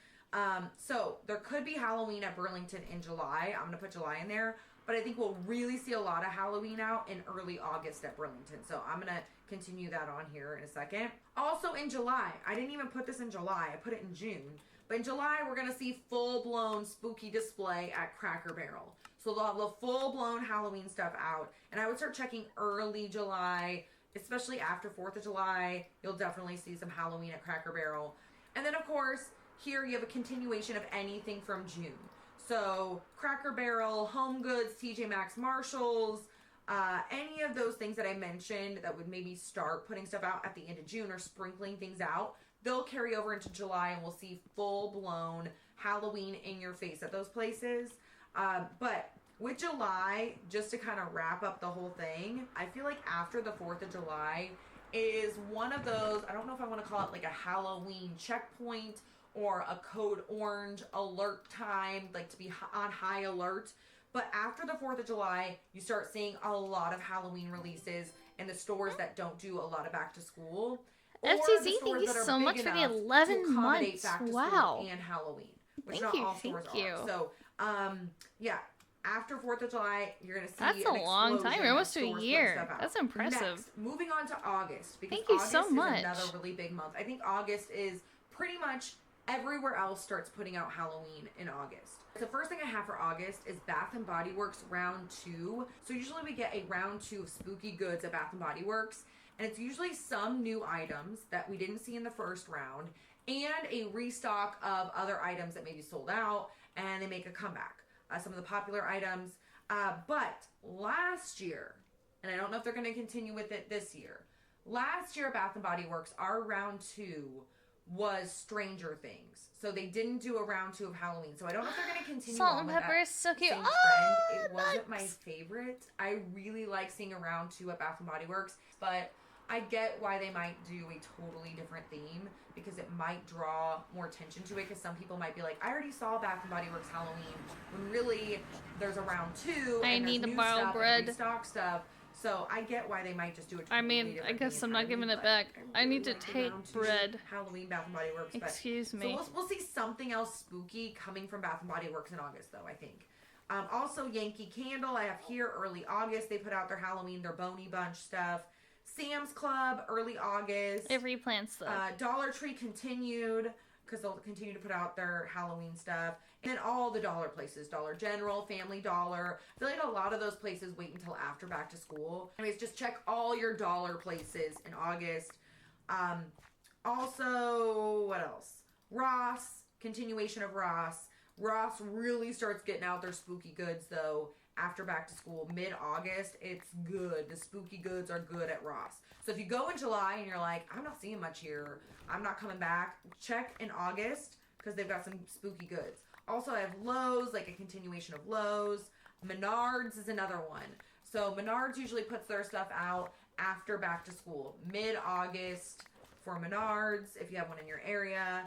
So there could be Halloween at Burlington in July. I'm going to put July in there. But I think we'll really see a lot of Halloween out in early August at Burlington. So I'm going to continue that on here in a second. Also in July, I didn't even put this in July. I put it in June. But in July, we're going to see full-blown spooky display at Cracker Barrel. So they'll have the full-blown Halloween stuff out. And I would start checking early July, especially after 4th of July. You'll definitely see some Halloween at Cracker Barrel. And then, of course, here you have a continuation of anything from June. So Cracker Barrel, Home Goods, TJ Maxx, Marshalls, any of those things that I mentioned that would maybe start putting stuff out at the end of June or sprinkling things out, they'll carry over into July and we'll see full-blown Halloween in your face at those places. But with July, just to kind of wrap up the whole thing, I feel like after the 4th of July is one of those, I don't know if I want to call it like a Halloween checkpoint or a code orange alert time, like to be on high alert. But after the 4th of July, you start seeing a lot of Halloween releases in the stores that don't do a lot of back to school. Or FTZ, the stores thank you that are so big much for the enough to 11 accommodate months. back to Wow. school and Halloween. which Thank not you, all stores thank you. are. So, yeah. After 4th of July, you're going to see That's an a long time. explosion We're of almost to a stores putting year. stuff out. That's impressive. Next, moving on to August, because Thank you August so is much. another really big month. I think August is pretty much everywhere else starts putting out Halloween in August. The first thing I have for August is Bath & Body Works round 2. So usually we get a round 2 of spooky goods at Bath & Body Works, and it's usually some new items that we didn't see in the first round and a restock of other items that maybe sold out and they make a comeback. Some of the popular items. But last year, and I don't know if they're going to continue with it this year, last year at Bath & Body Works, our round 2 was Stranger Things. So they didn't do a round 2 of Halloween. So I don't know if they're going to continue Salt on and with pepper that is so cute. same Oh, trend. It wasn't my nuts. favorite. I really like seeing a round 2 at Bath & Body Works, but I get why they might do a totally different theme because it might draw more attention to it because some people might be like, I already saw Bath & Body Works Halloween, when really there's a round 2 I and need there's to new borrow stuff bread. and restock stuff. So I get why they might just do a totally I mean, different I guess theme I'm not entirely, giving it but back. I need to like the take round 2 bread. Halloween Bath & Body Works. Excuse me. So we'll see something else spooky coming from Bath & Body Works in August, though, I think. Also, Yankee Candle, I have here early August. They put out their Halloween, their Boney Bunch stuff. Sam's Club, early August. Every plant stuff. Dollar Tree continued, because they'll continue to put out their Halloween stuff. And then all the dollar places, Dollar General, Family Dollar. I feel like a lot of those places wait until after back to school. Anyways, just check all your dollar places in August. Also, what else? Ross, continuation of Ross. Ross really starts getting out their spooky goods, though, after back to school. Mid-August, it's good. The spooky goods are good at Ross. So if you go in July and you're like, I'm not seeing much here, I'm not coming back, check in August because they've got some spooky goods. Also, I have Lowe's, like a continuation of Lowe's. Menards is another one. So Menards usually puts their stuff out after back to school. Mid-August for Menards, if you have one in your area.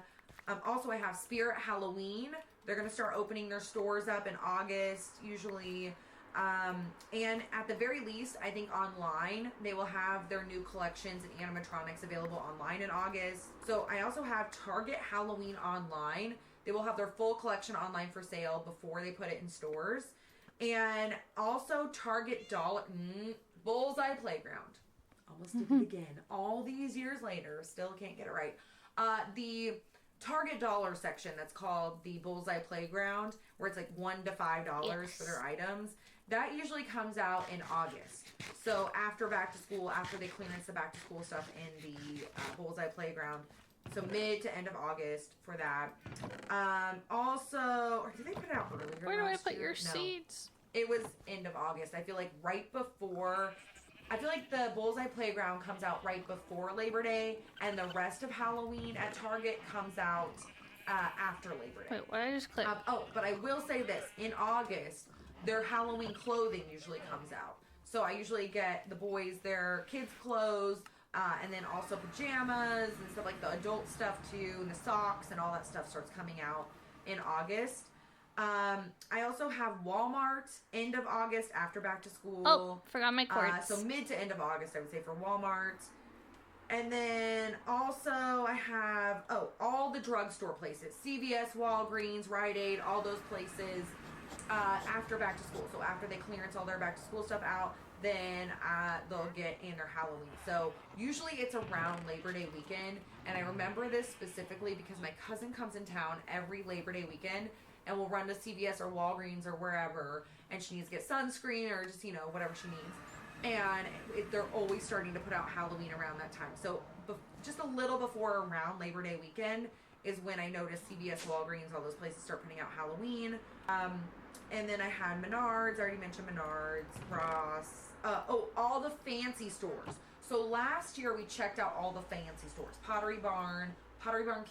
Also, I have Spirit Halloween. They're going to start opening their stores up in August, usually. And at the very least, I think online, they will have their new collections and animatronics available online in August. So I also have Target Halloween online. They will have their full collection online for sale before they put it in stores. And also Target Bullseye Playground. Almost did it again. All these years later, still can't get it right. The Target dollar section that's called the Bullseye Playground, where it's like $1 to $5 for their items. That usually comes out in August. So after back to school, after they clearance the back to school stuff in the Bullseye Playground. So mid to end of August for that. Also, or did they put it out earlier? Where do I last put year? your No. seeds? It was end of August. I feel like right before. I feel like the Bullseye Playground comes out right before Labor Day, and the rest of Halloween at Target comes out after Labor Day. Wait, what did I just click? But I will say this. In August, their Halloween clothing usually comes out. So I usually get the boys their kids' clothes, and then also pajamas and stuff like the adult stuff too, and the socks and all that stuff starts coming out in August. I also have Walmart end of August after back to school. Oh, forgot my cords. So mid to end of August, I would say, for Walmart. And then also I have, all the drugstore places. CVS, Walgreens, Rite Aid, all those places after back to school. So after they clearance all their back to school stuff out, then they'll get in their Halloween. So usually it's around Labor Day weekend. And I remember this specifically because my cousin comes in town every Labor Day weekend and we'll run to CVS or Walgreens or wherever, and she needs to get sunscreen or just, whatever she needs. And they're always starting to put out Halloween around that time. So just a little before around Labor Day weekend is when I noticed CVS, Walgreens, all those places start putting out Halloween. And then I had Menards, I already mentioned Menards, Ross, all the fancy stores. So last year we checked out all the fancy stores. Pottery Barn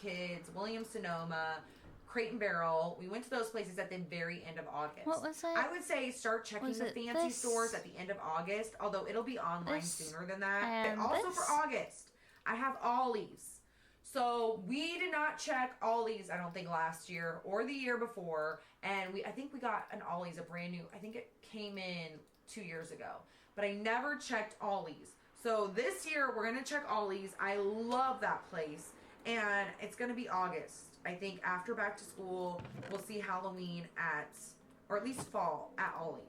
Kids, Williams-Sonoma, Crate and Barrel. We went to those places at the very end of August. What was it? I would say start checking Was the it fancy this? stores at the end of August, although it'll be online This sooner than that. and And also this? for August, I have Ollie's. So we did not check Ollie's, I don't think, last year or the year before. And I think we got an Ollie's, a brand new, I think it came in 2 years ago. But I never checked Ollie's. So this year, we're going to check Ollie's. I love that place. And it's going to be August. I think after back to school, we'll see Halloween at, or at least fall at Ollie's.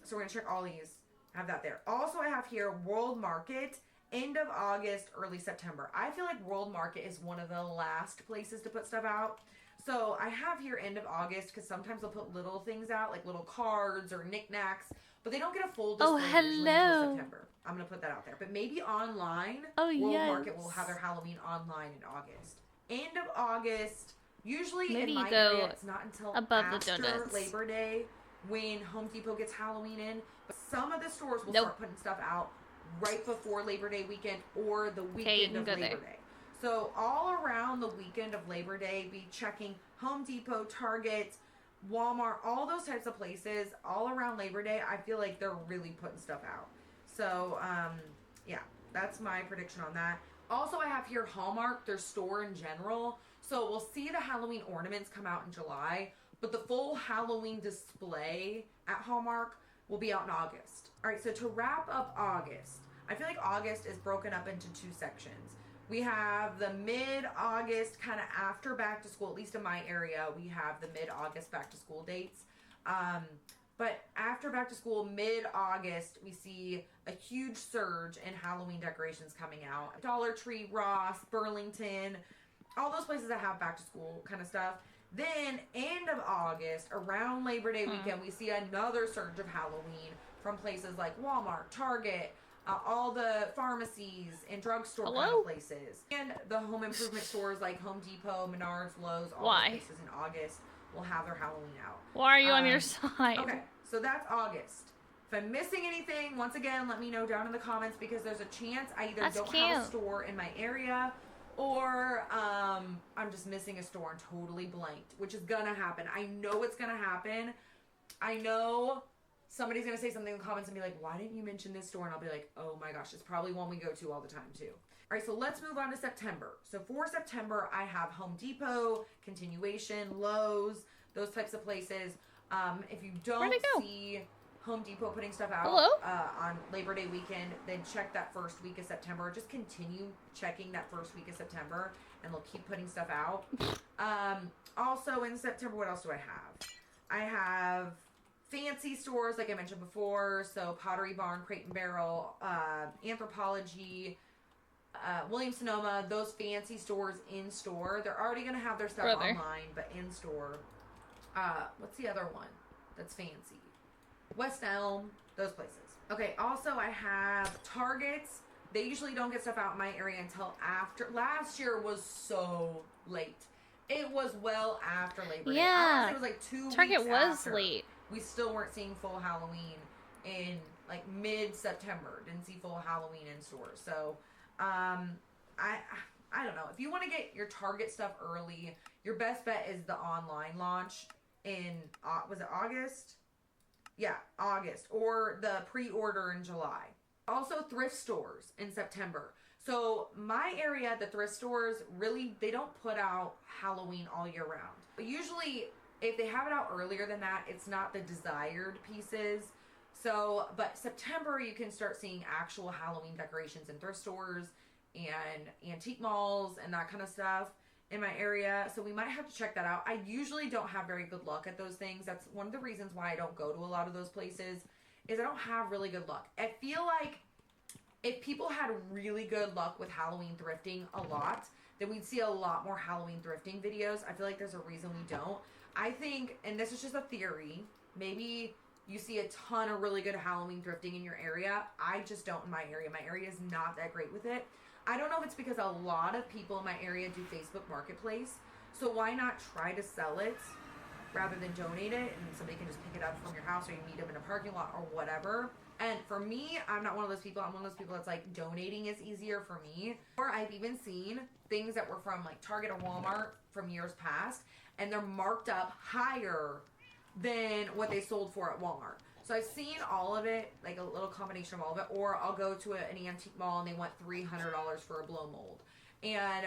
So we're gonna check Ollie's, have that there. Also, I have here World Market, end of August, early September. I feel like World Market is one of the last places to put stuff out. So I have here end of August because sometimes they'll put little things out, like little cards or knickknacks, but they don't get a full display usually until September. I'm going to put that out there. But maybe online, World Market will have their Halloween online in August. End of August, usually Maybe in my go area, it's not until above the after donuts. Labor Day when Home Depot gets Halloween in. But some of the stores will start putting stuff out right before Labor Day weekend or the weekend of Labor Day. So all around the weekend of Labor Day, be checking Home Depot, Target, Walmart, all those types of places. All around Labor Day, I feel like they're really putting stuff out. So, yeah, that's my prediction on that. Also, I have here Hallmark, their store in general. So we'll see the Halloween ornaments come out in July, but the full Halloween display at Hallmark will be out in August. All right, so to wrap up August, I feel like August is broken up into two sections. We have the mid-August, kind of after back to school, at least in my area, we have the mid-August back to school dates. But after back to school, mid-August, we see a huge surge in Halloween decorations coming out. Dollar Tree, Ross, Burlington, all those places that have back to school kind of stuff. Then, end of August, around Labor Day weekend, we see another surge of Halloween from places like Walmart, Target, all the pharmacies and drugstore kind of places. And the home improvement stores like Home Depot, Menards, Lowe's, all those places in August will have their Halloween out. Why are you on your side? Okay, so that's August. If I'm missing anything, once again, let me know down in the comments because there's a chance I either don't have a store in my area or I'm just missing a store and totally blanked, which is gonna happen. I know it's gonna happen. I know somebody's gonna say something in the comments and be like, why didn't you mention this store? And I'll be like, oh my gosh, it's probably one we go to all the time too. All right, so let's move on to September. So for September, I have Home Depot, Continuation, Lowe's, those types of places. If you don't see Home Depot putting stuff out on Labor Day weekend, then check that first week of September. Just continue checking that first week of September, and they'll keep putting stuff out. Also in September, what else do I have? I have fancy stores, like I mentioned before. So Pottery Barn, Crate and Barrel, Anthropologie, Williams-Sonoma, those fancy stores in store. They're already going to have their stuff online, but in store. What's the other one that's fancy? West Elm, those places. Okay, also I have Targets. They usually don't get stuff out in my area until after. Last year was so late. It was well after Labor Day. Yeah. It was like 2 weeks Target was after. late. We still weren't seeing full Halloween in like mid-September. Didn't see full Halloween in stores. So, I don't know. If you want to get your Target stuff early, your best bet is the online launch in, was it August? Yeah, August. Or the pre-order in July. Also, thrift stores in September. So, my area, the thrift stores, really, they don't put out Halloween all year round. But usually, if they have it out earlier than that, it's not the desired pieces. So, but September, you can start seeing actual Halloween decorations in thrift stores and antique malls and that kind of stuff in my area. So we might have to check that out. I usually don't have very good luck at those things. That's one of the reasons why I don't go to a lot of those places, is I don't have really good luck. I feel like if people had really good luck with Halloween thrifting a lot, then we'd see a lot more Halloween thrifting videos. I feel like there's a reason we don't. I think, and this is just a theory, maybe you see a ton of really good Halloween thrifting in your area. I just don't in my area. My area is not that great with it. I don't know if it's because a lot of people in my area do Facebook Marketplace. So why not try to sell it rather than donate it, and somebody can just pick it up from your house, or you meet them in a parking lot or whatever. And for me, I'm not one of those people. I'm one of those people that's like, donating is easier for me. Or I've even seen things that were from like Target or Walmart from years past, and they're marked up higher than what they sold for at Walmart. So I've seen all of it, like a little combination of all of it. Or I'll go to an antique mall and they want $300 for a blow mold. And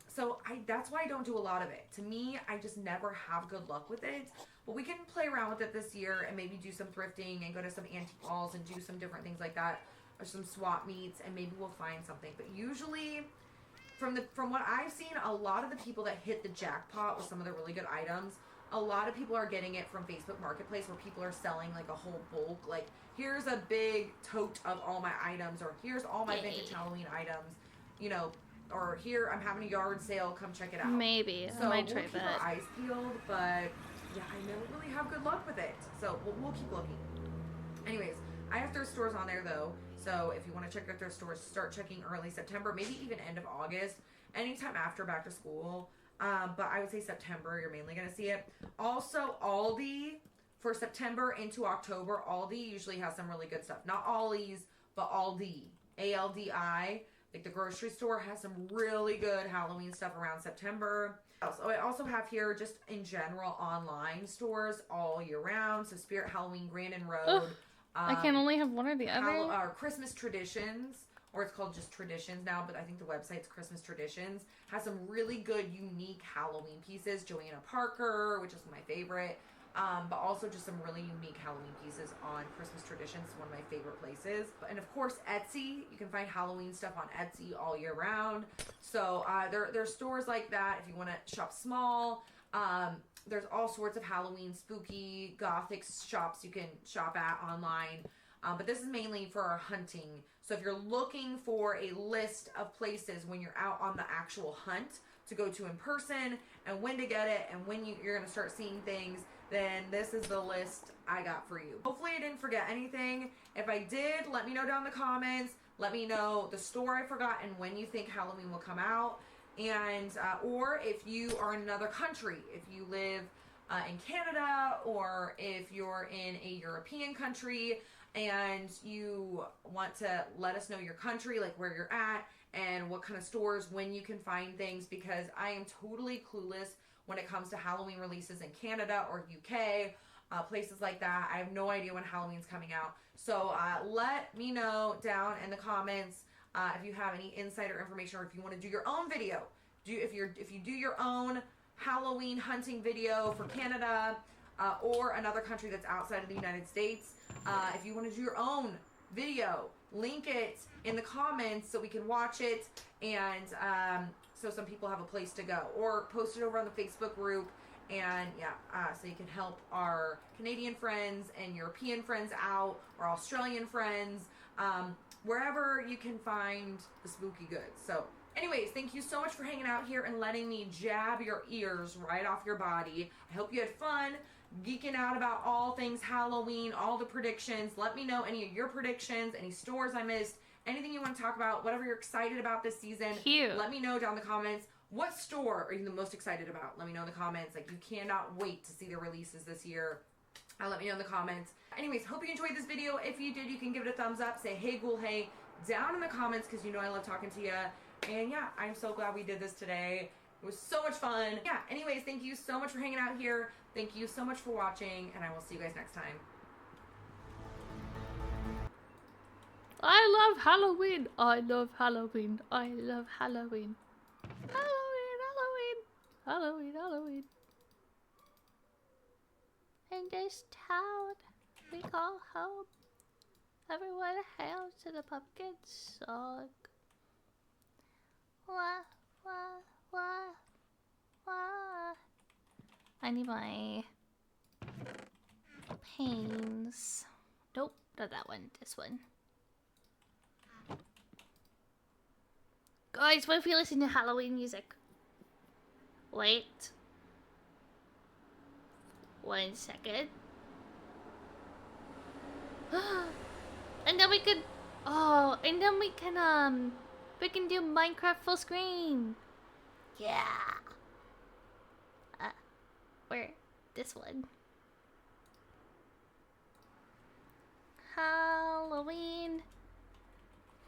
so that's why I don't do a lot of it. To me, I just never have good luck with it. But we can play around with it this year and maybe do some thrifting and go to some antique malls and do some different things like that. Or some swap meets, and maybe we'll find something. But usually from what I've seen, a lot of the people that hit the jackpot with some of the really good items, a lot of people are getting it from Facebook Marketplace, where people are selling like a whole bulk. Like, here's a big tote of all my items, or here's all my vintage Halloween items, you know, or here I'm having a yard sale, come check it out. Maybe. So I might try we'll keep that. our eyes peeled, but yeah, I never really have good luck with it. So we'll keep looking. Anyways, I have thrift stores on there though. So if you want to check out thrift stores, start checking early September, maybe even end of August, anytime after back to school. But I would say September, you're mainly going to see it. Also, Aldi, for September into October, Aldi usually has some really good stuff. Not Ollie's, but Aldi. A-L-D-I. Like, the grocery store has some really good Halloween stuff around September. So I also have here, just in general, online stores all year round. So Spirit Halloween, Grandin Road. Ugh, I can only have one or the other. Christmas Traditions, or it's called just Traditions now, but I think the website's Christmas Traditions, has some really good, unique Halloween pieces. Joanna Parker, which is my favorite, but also just some really unique Halloween pieces on Christmas Traditions, one of my favorite places. And of course, Etsy. You can find Halloween stuff on Etsy all year round. So there's stores like that if you want to shop small. There's all sorts of Halloween, spooky, gothic shops you can shop at online. But this is mainly for our hunting. So if you're looking for a list of places when you're out on the actual hunt to go to in person, and when to get it, and when you're going to start seeing things, then this is the list I got for you. Hopefully I didn't forget anything. If I did, let me know down in the comments. Let me know the store I forgot and when you think Halloween will come out. And or if you are in another country, if you live in Canada, or if you're in a European country and you want to let us know your country, like where you're at and what kind of stores, when you can find things, because I am totally clueless when it comes to Halloween releases in Canada or UK, places like that. I have no idea when Halloween's coming out. So let me know down in the comments if you have any insider information, or if you want to do your own video. If you do your own Halloween hunting video for Canada or another country that's outside of the United States, if you want to do your own video, link it in the comments so we can watch it, and so some people have a place to go, or post it over on the Facebook group. And yeah, so you can help our Canadian friends and European friends out, or Australian friends, wherever you can find the spooky goods. So anyways, thank you so much for hanging out here and letting me jab your ears right off your body. I hope you had fun geeking out about all things Halloween, all the predictions. Let me know any of your predictions, any stores I missed, anything you want to talk about, whatever you're excited about this season. Cute. Let me know down in the comments. What store are you the most excited about? Let me know in the comments. Like, you cannot wait to see the releases this year. Let me know in the comments. Anyways, hope you enjoyed this video. If you did, you can give it a thumbs up. Say, hey, ghoul, hey, down in the comments, because you know I love talking to you. And yeah, I'm so glad we did this today. It was so much fun. Yeah, anyways, thank you so much for hanging out here. Thank you so much for watching, and I will see you guys next time. I love Halloween. I love Halloween. I love Halloween. Halloween, Halloween. Halloween, Halloween. In this town we call home, everyone hails to the pumpkin song. Wah, wah, wah, wah. I need my pains. Nope, not that one. This one. Guys, what if we listen to Halloween music? Wait. 1 second. And then we could... Oh, and then we can do Minecraft full screen. Yeah. Where? This one. Halloween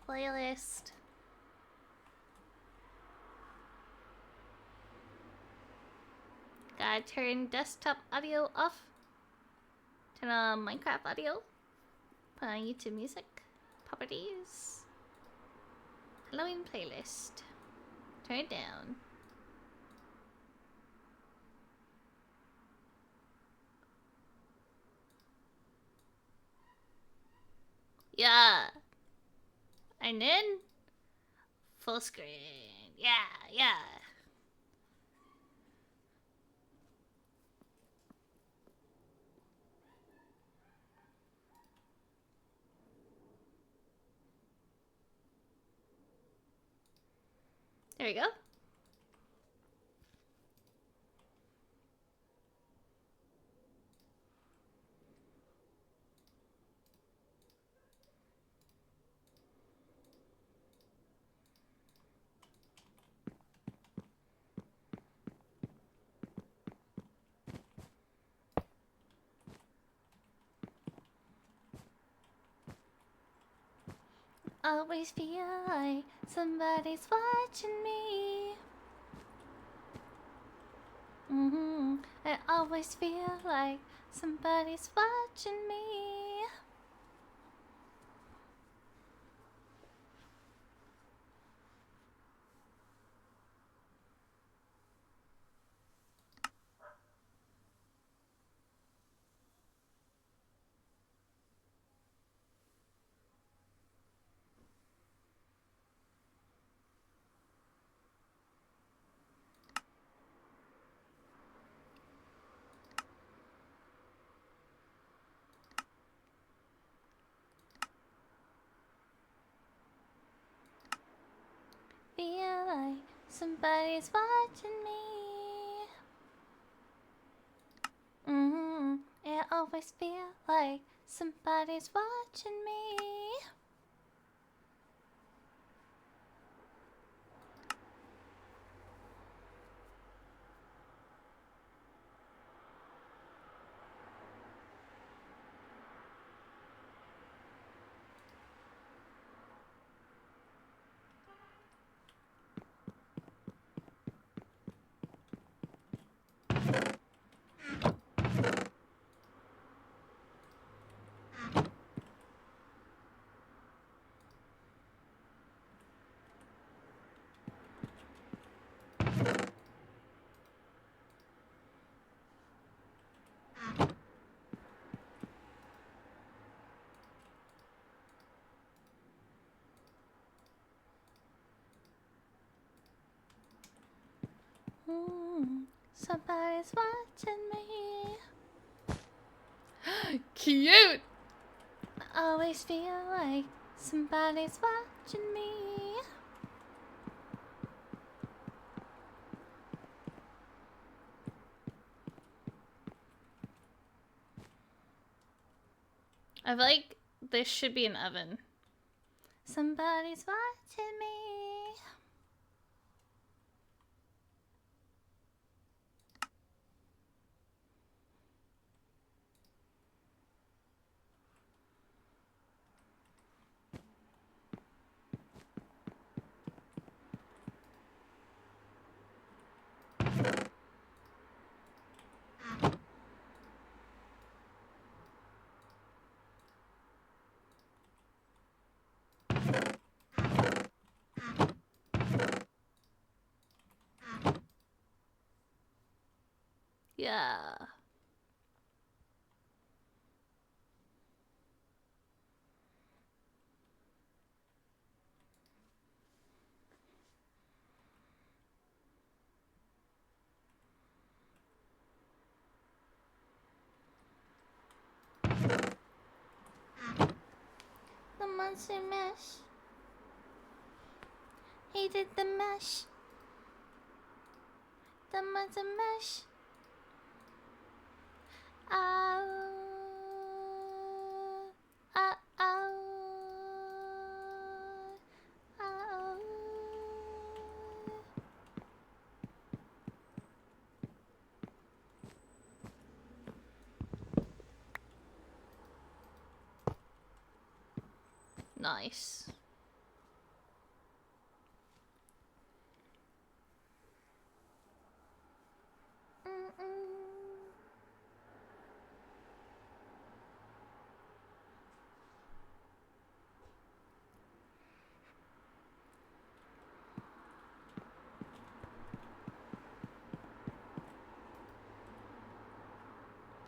playlist. Gotta turn desktop audio off. Turn on Minecraft audio. Put on YouTube music. Properties. Halloween playlist. Turn it down. Yeah. And then Full screen. Yeah, yeah. There we go. Always feel like somebody's watching me. I always feel like somebody's watching me. Feel like somebody's watching me. I always feel like somebody's watching me. Somebody's watching me. Cute! I always feel like somebody's watching me. I feel like this should be an oven. Somebody's watching me. Yeah. The monster mesh. He did the mesh. The monster mesh. Ow. Ow. Ow. Ow. Nice.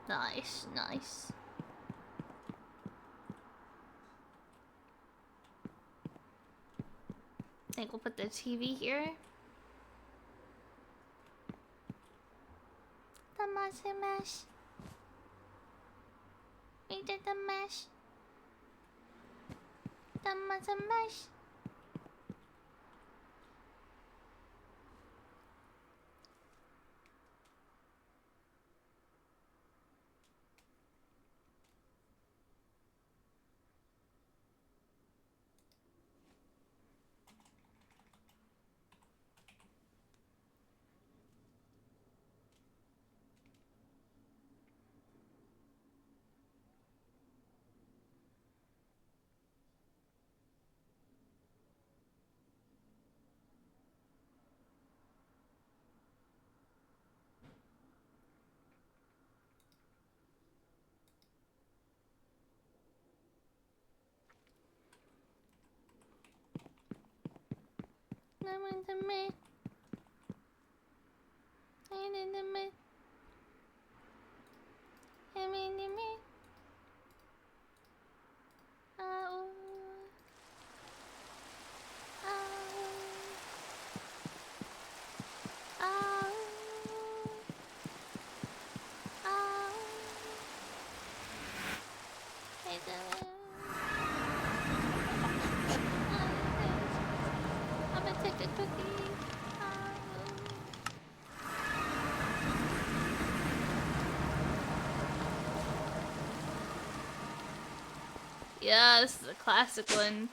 Nice, nice. I think we'll put the TV here. The muscle mash. We did the mash. The muscle mash. I'm in the mid. I'm in the mid. I'm in the mid. Oh. Oh. Oh. Oh. Hey there. I'm gonna take a cookie. Yeah, this is a classic one.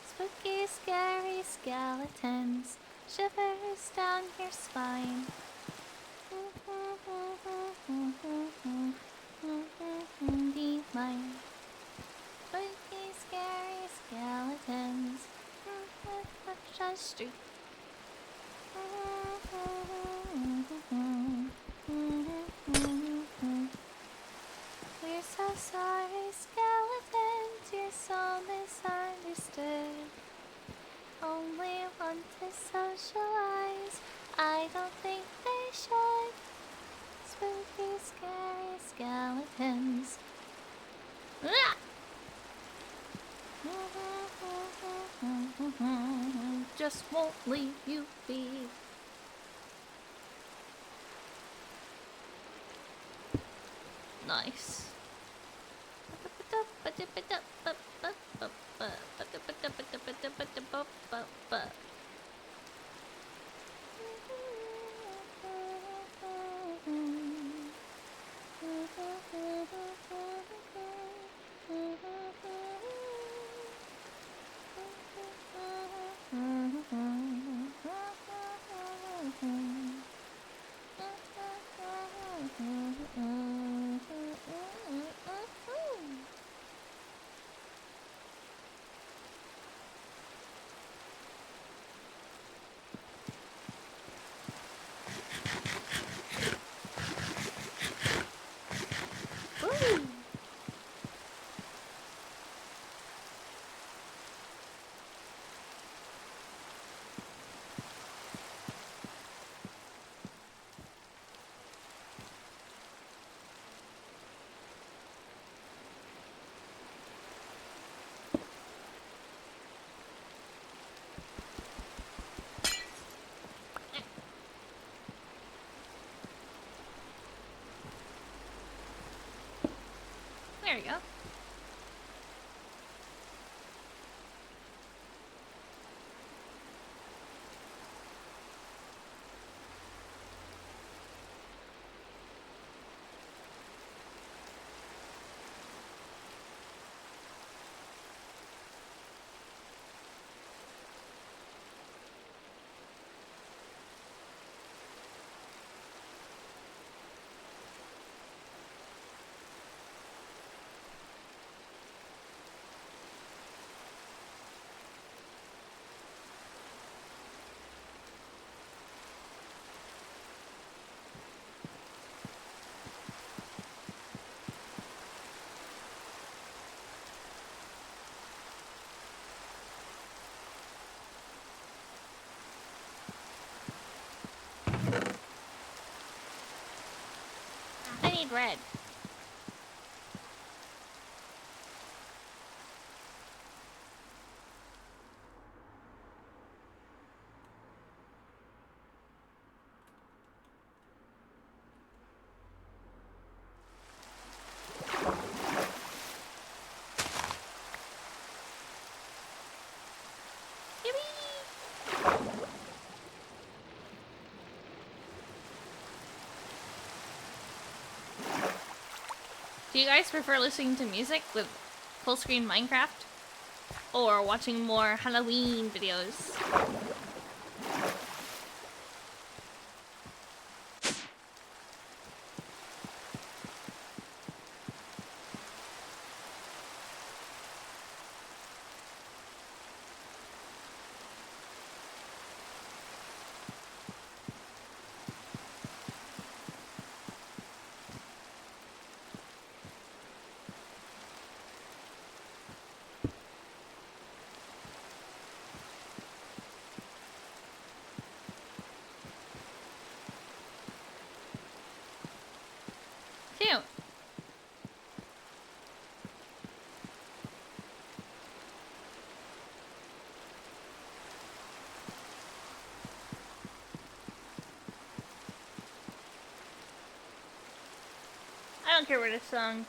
Spooky, scary skeletons, shivers down your spine. Be mine. Spooky, scary skeletons, on the street. We're so sorry, skeletons, you're so misunderstood. Only want to socialize, I don't think they should. Spooky, scary skeletons. Just won't leave you be. Nice. There we go. I need red. Do you guys prefer listening to music with full screen Minecraft or watching more Halloween videos? Cute. I don't care what a song.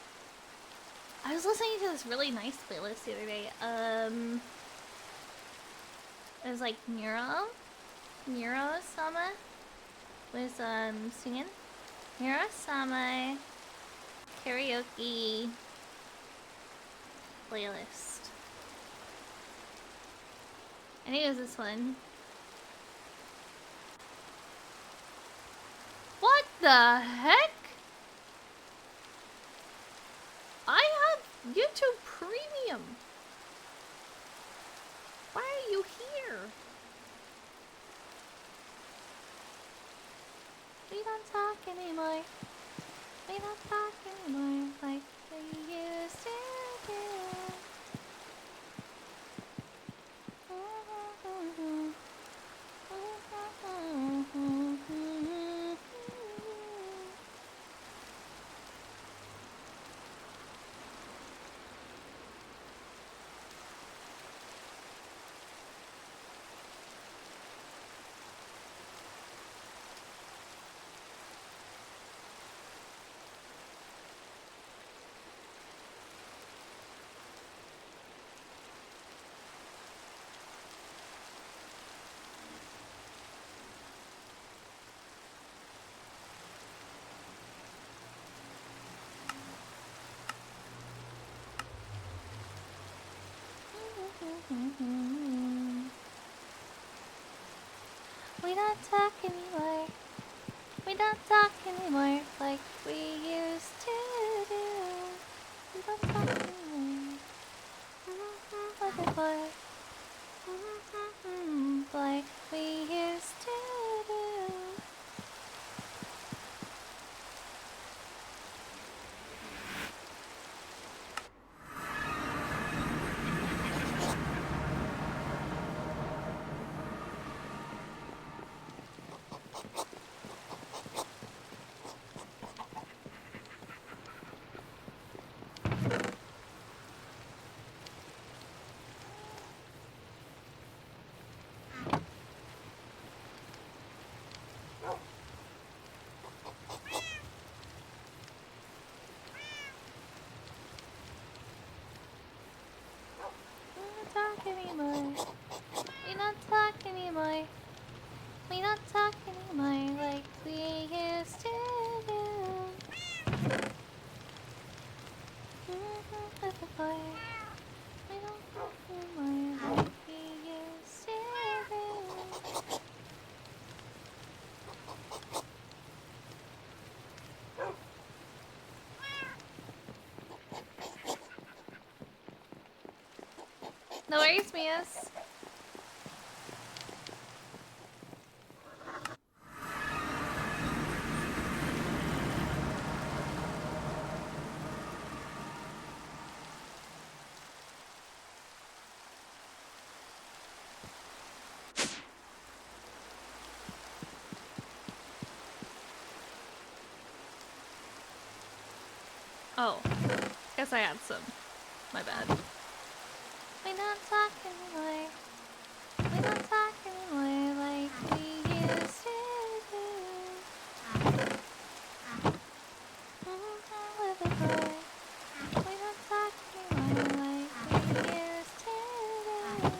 I was listening to this really nice playlist the other day. It was like Miro-sama was singing. Miro-sama karaoke playlist. I think it was this one. What the heck? I have YouTube Premium. Why are you here? We don't talk anymore. We don't talk anymore like we used to do. We don't talk anymore. We don't talk anymore like we used to do. We don't talk anymore. Like we used to do. Anymore. We don't talk anymore. We don't talk anymore like we used to do. Before. We don't talk anymore like we used to do. No worries, Mias. Oh, guess I had some. My bad. We don't talk anymore. We don't talk anymore like we used to do. With the boy. We don't talk anymore like we used to do.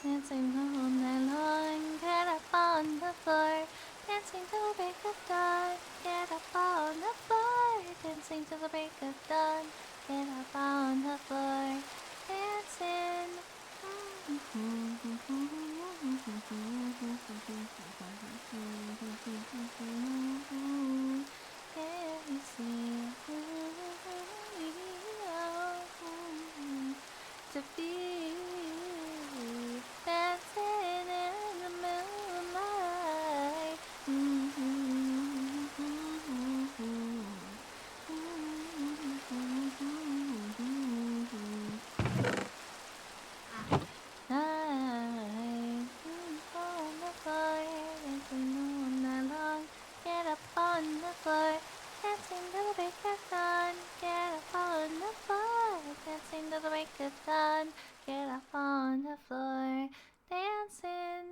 Dancing all night long, get up on the floor. Dancing till the break of dawn, get up on the floor. Dancing till the break of dawn, get up on the floor. Dancing. Can you see? To be dancing in the moonlight. Night on the floor, dancing all night long. Get up on the floor, dancing till the break of dawn. Get up on the floor, dancing till the break of dawn. Get up on the floor, dancing.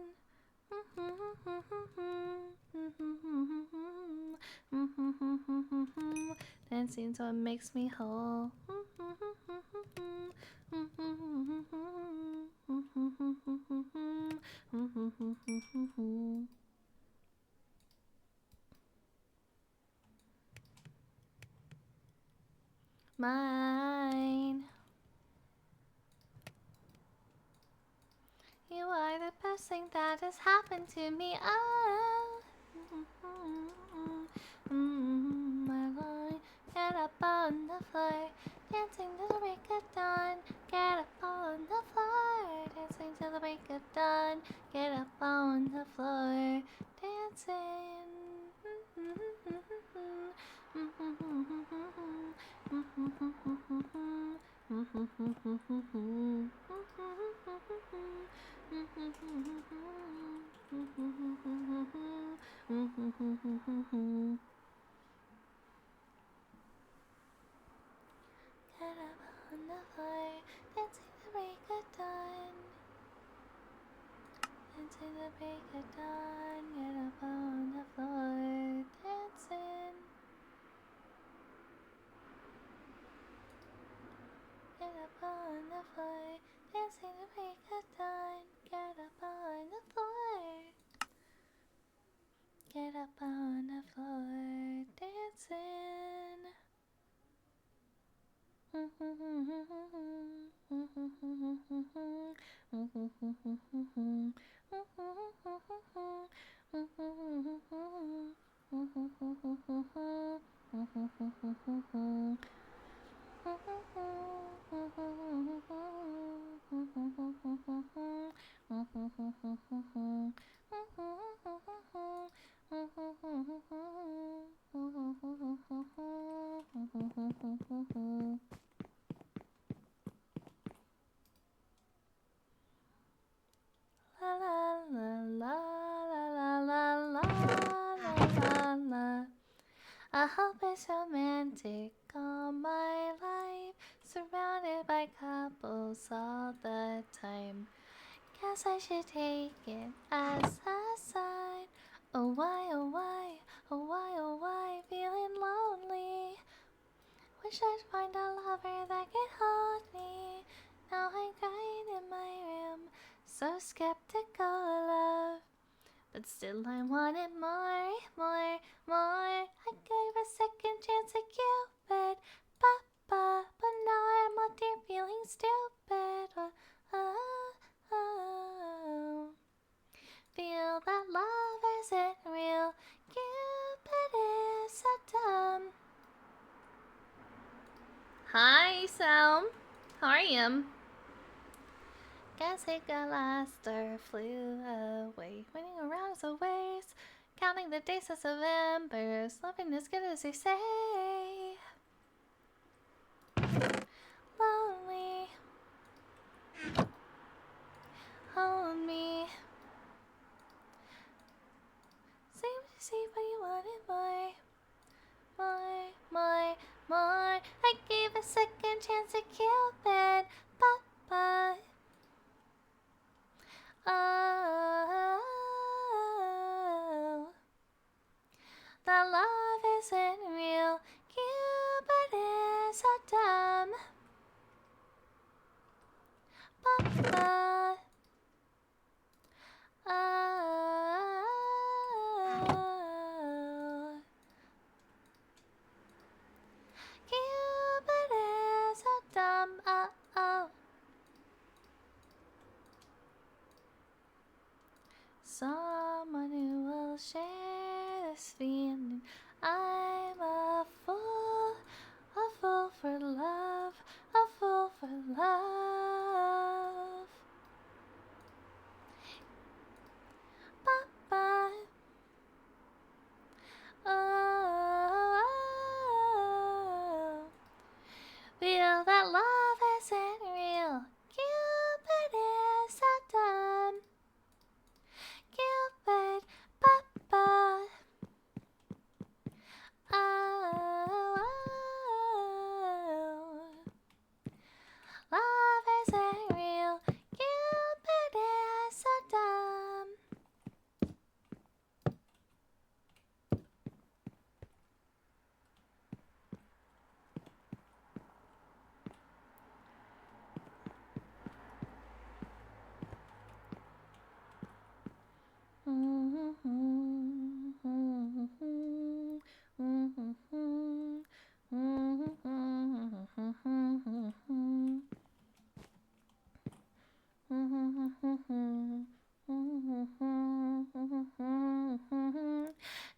Dancing so it makes me whole. Mine. You are the best thing that has happened to me. Oh, my Lord. Get up on the floor, dancing till the break of dawn. Get up on the floor, dancing till the break of dawn. Get up on the floor, dancing. Get up on the floor, dancing the break of dawn. Dancing the break of dawn. Get up on the floor, dancing. Get up on the floor, dancing the break of dawn. Get up on the floor. Get up on the floor, dancing. La la la la la la la la la. I hope it's romantic all my life, surrounded by couples all the time. Guess I should take it as a sign. Oh why, oh why, oh why, oh why, feeling lonely. Wish I'd find a lover that could hold me. Now I'm crying in my room, so skeptical of love. But still I wanted more, more, more. I gave a second chance to Cupid, Papa, but now I'm out there feeling stupid. Oh. Feel that love isn't real. Cupid is so dumb. Hi, Sam. How are you? Guess it got lost or flew away. Winning around as a waste. Counting the days as of embers. Loving as good as they say. Lonely. Hold me. Seem to see what you wanted more. More. I gave a second chance to Cupid. But. Oh. The love isn't real. Cupid is so dumb. Papa. Oh. Cupid is so dumb. Oh. Someone who will share this feeling. I'm a fool for love, a fool for love. Bye. Oh, feel that love isn't real. Cupid is so dumb. Cupid, Papa. Oh, love isn't real. Cupid is so dumb.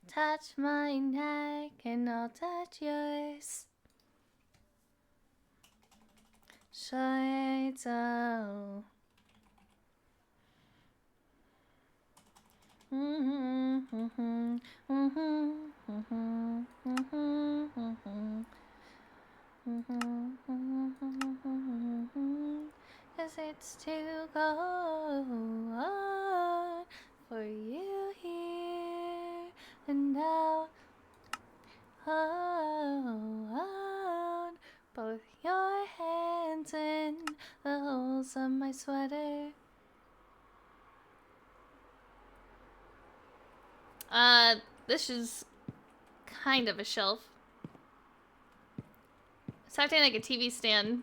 Touch my neck and I'll touch yours. Shades out. Cause it's too cold for you here and now. Hold both your hands in the holes of my sweater. This is kind of a shelf. It's acting like a TV stand.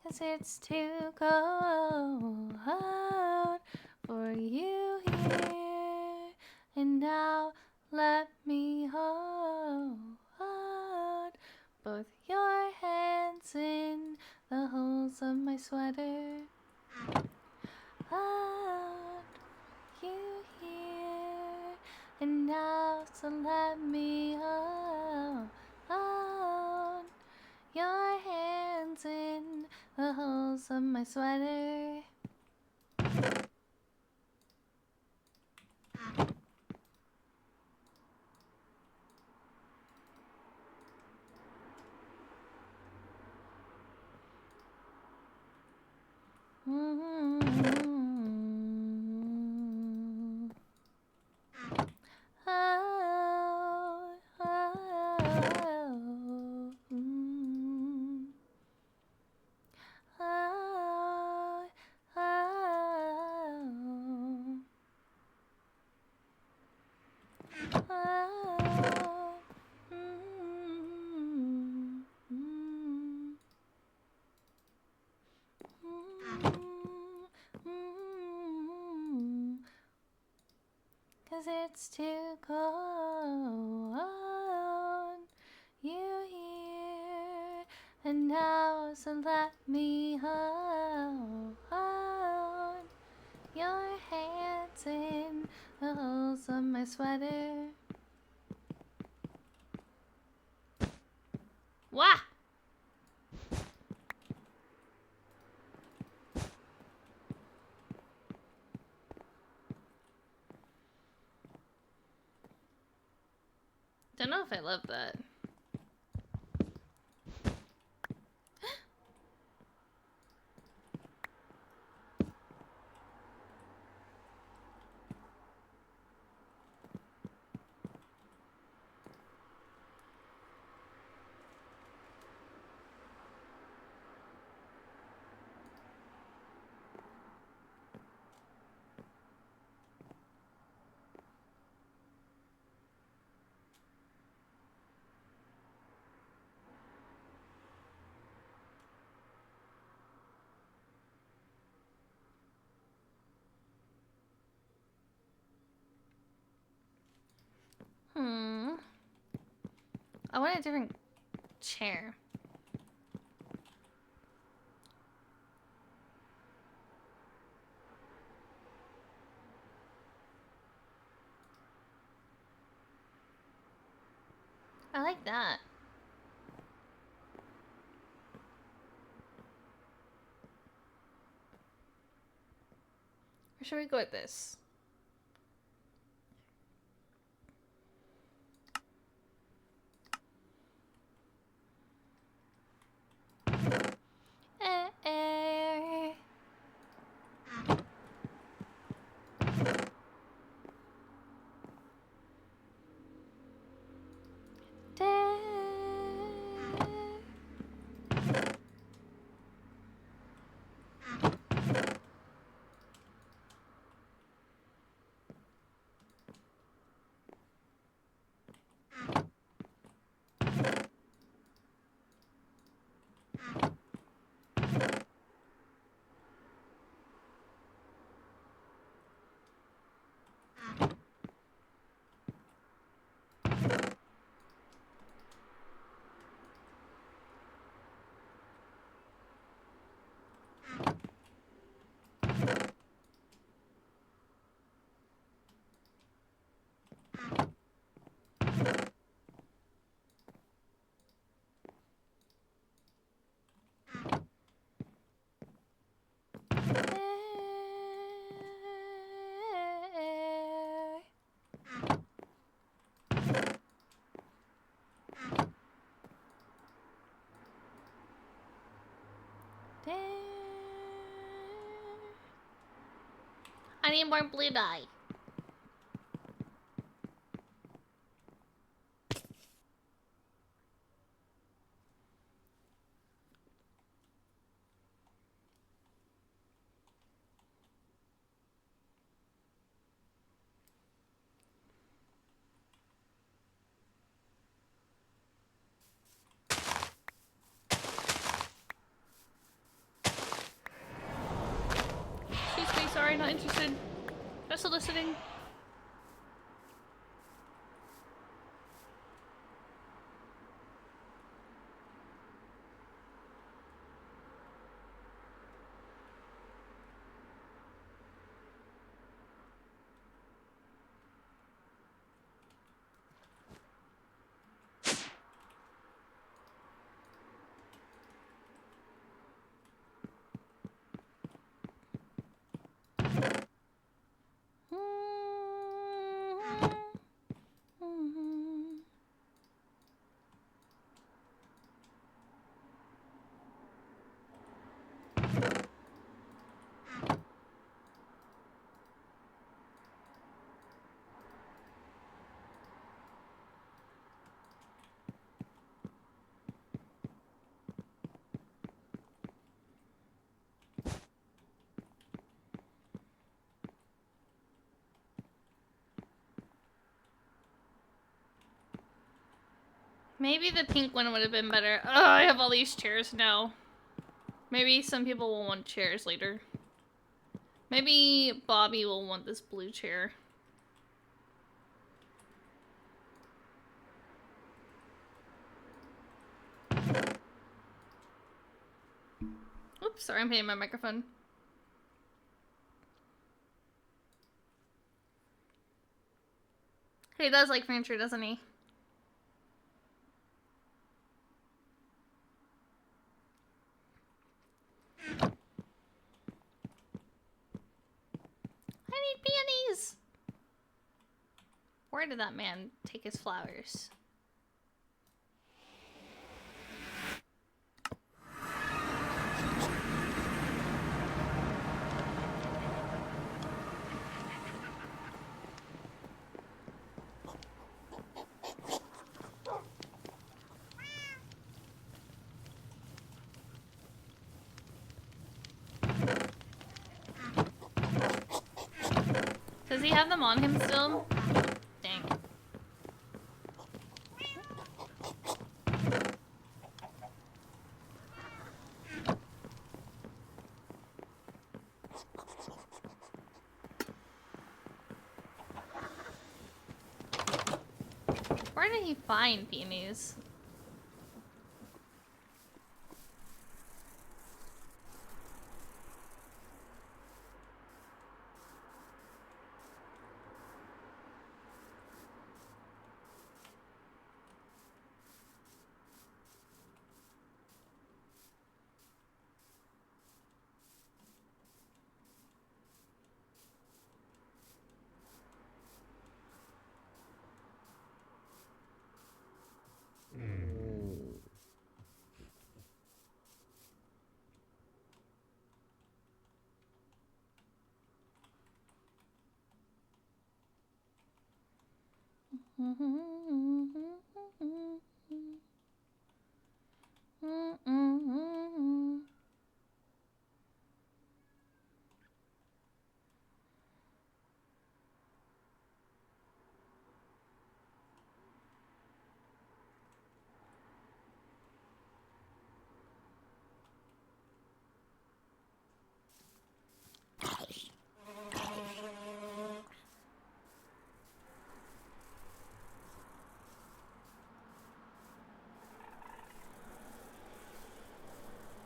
Cause it's too cold for you here and now. Let me hold both your hands in the holes of my sweater. Hold you here and now, so let me hold your hands in the holes of my sweater. 'cause it's too cold. You here and now, so let me hold your hands in the holes of my sweater. Wah! Don't know if I love that. I want a different chair. I like that. Or should we go with this? Eh. I need more blue dye. Excuse me, sorry, not interested. Just soliciting. Maybe the pink one would have been better. Oh, I have all these chairs now. Maybe some people will want chairs later. Maybe Bobby will want this blue chair. Sorry, I'm hitting my microphone. He does like furniture, doesn't he? I need peonies! Where did that man take his flowers? Does he have them on him still? Dang. Where did he find peonies?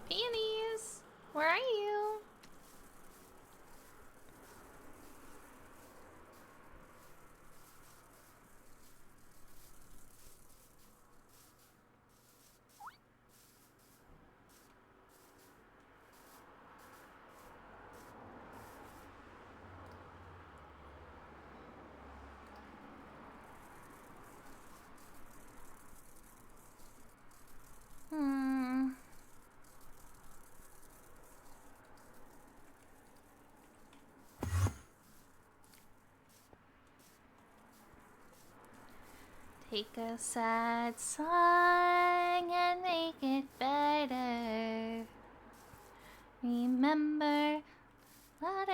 Peonies! Where are you? Take a sad song and make it better. Remember, water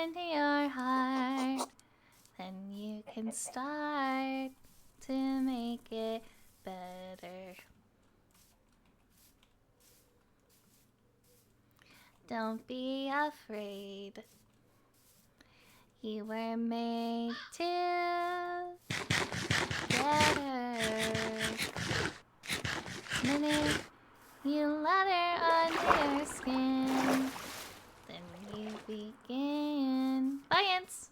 into your heart. Then you can start to make it better. Don't be afraid. You were made to better. Minute you let her under your skin, then you begin. Science!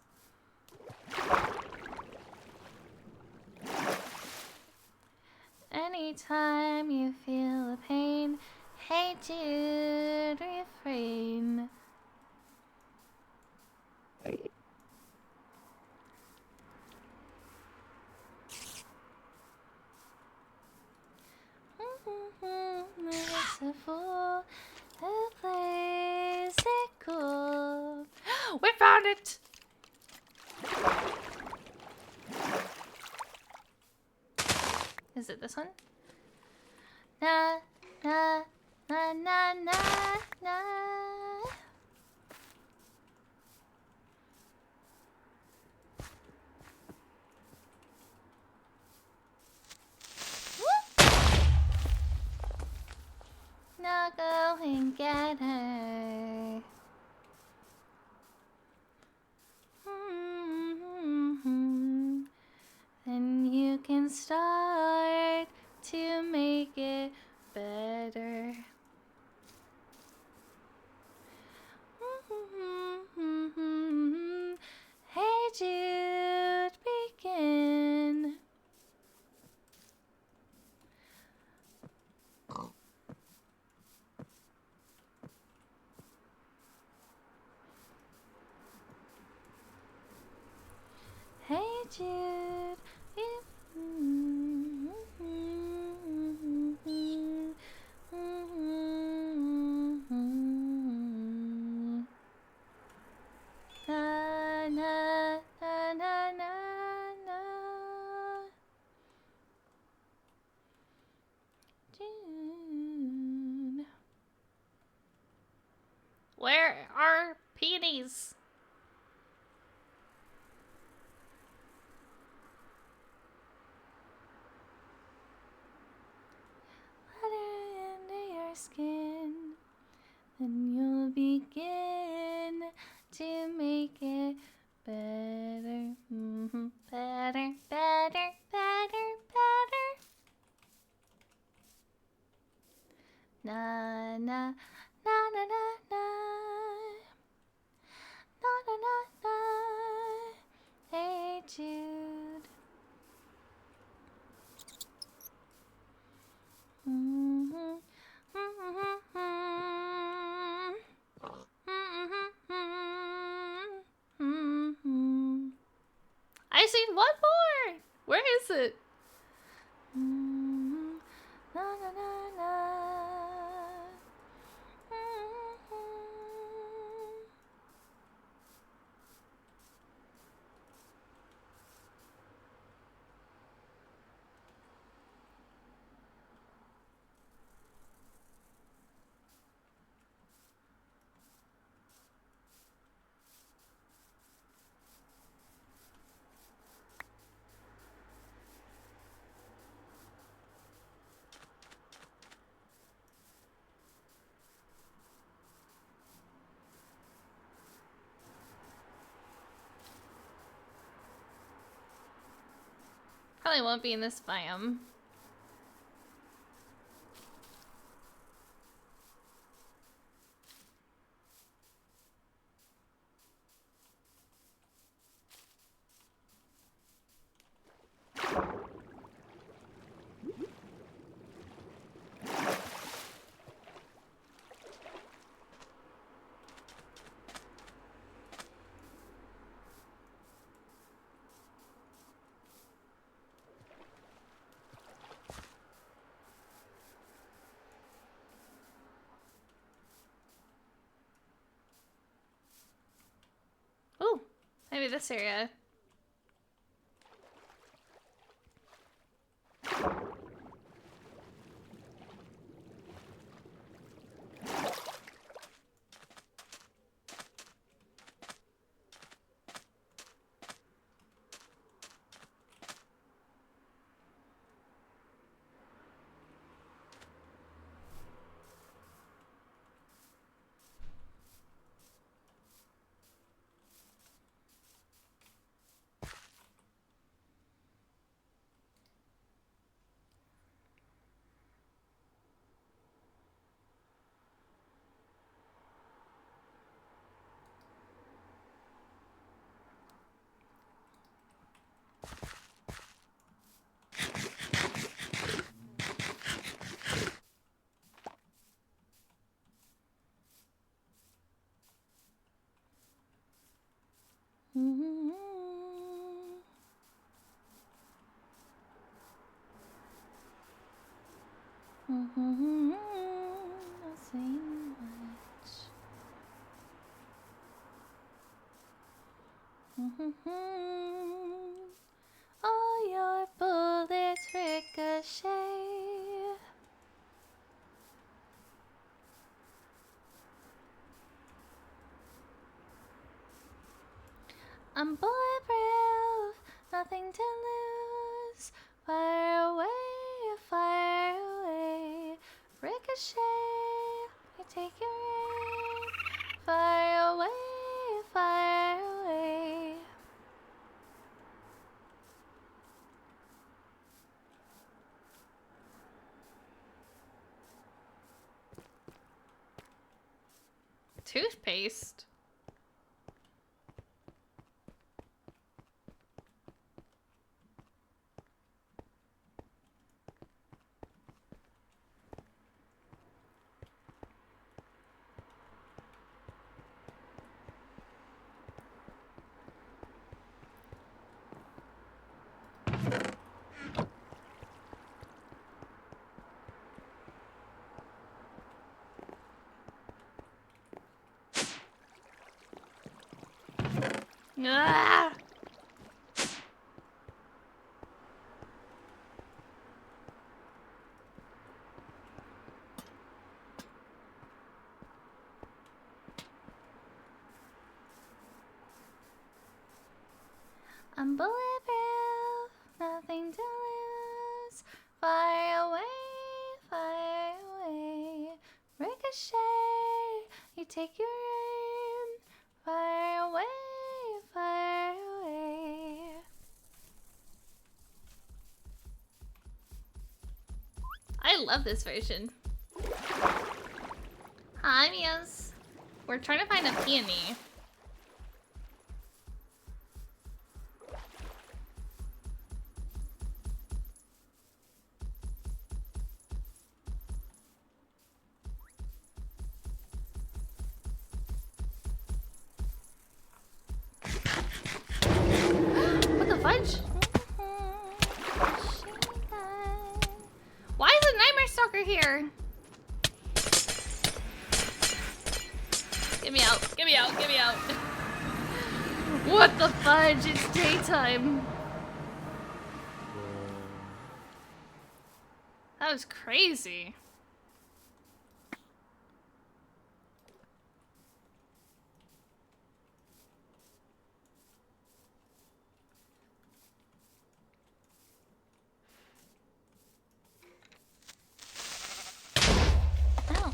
Anytime you feel the pain, hey Jude, refrain. It's a fool who plays it cool. We found it! Is it this one? Na na na na na na. Now go and get her. Then you can start to make it better. Jude. Na na na na na na. June. Where are peonies? Water under your skin, then you'll begin to make it better, better, better, better, better. Na na na na na na na na na na. Hey Jude. I see one more. Where is it? Na, na, na, na. Probably won't be in this biome. Ooh, maybe this area. Not saying much. All your bullets ricochet. I'm bulletproof, nothing to lose. Fire away, fire away. Ricochet, you take your aim. Fire away, fire away. Toothpaste. Ah! I'm bulletproof, nothing to lose. Fire away, ricochet. You take your aim, fire away, fire away. I love this version. Hi, Mias. We're trying to find a peony. What the fudge? Why is a Nightmare Stalker here? Get me out, get me out, get me out. What the fudge? It's daytime. That was crazy. Ow.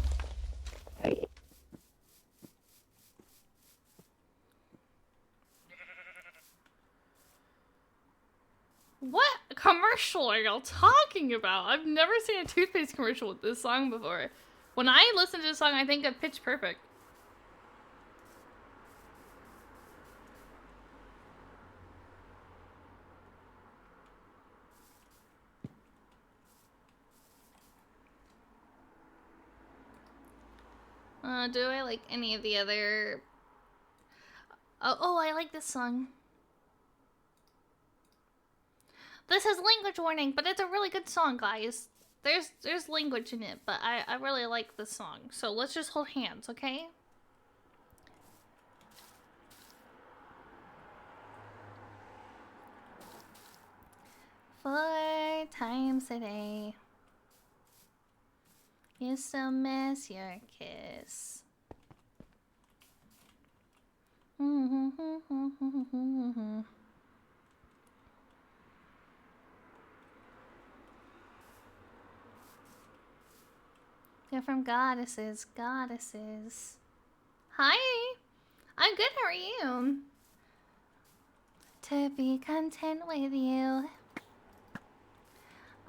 What commercial are y'all talking about? I've never seen a toothpaste commercial with this song before. When I listen to this song, I think of Pitch Perfect. Do I like any of the other... Oh, I like this song. This has language warning, but it's a really good song, guys. There's language in it, but I really like this song. So let's just hold hands, okay? Four times a day. You still miss your kiss. You're from goddesses, goddesses. Hi! I'm good, how are you? To be content with you.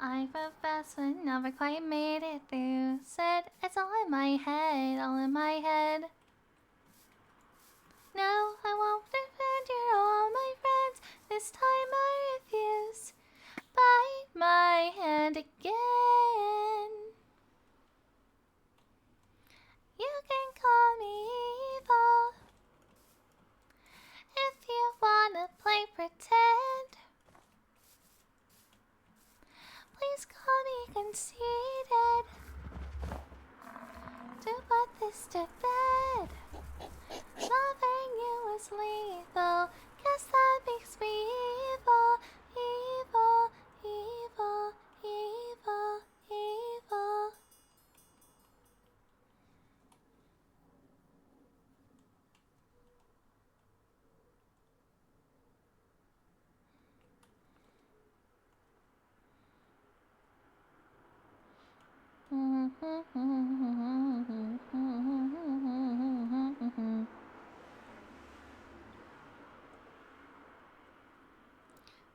I profess but never quite made it through. Said it's all in my head, all in my head. No, I won't defend you, all my friends. This time I refuse. Bite my hand again. You can call me evil if you wanna play pretend. Please call me conceited. To put this to bed. Loving you is lethal. Guess that makes me evil, evil, evil, evil, evil.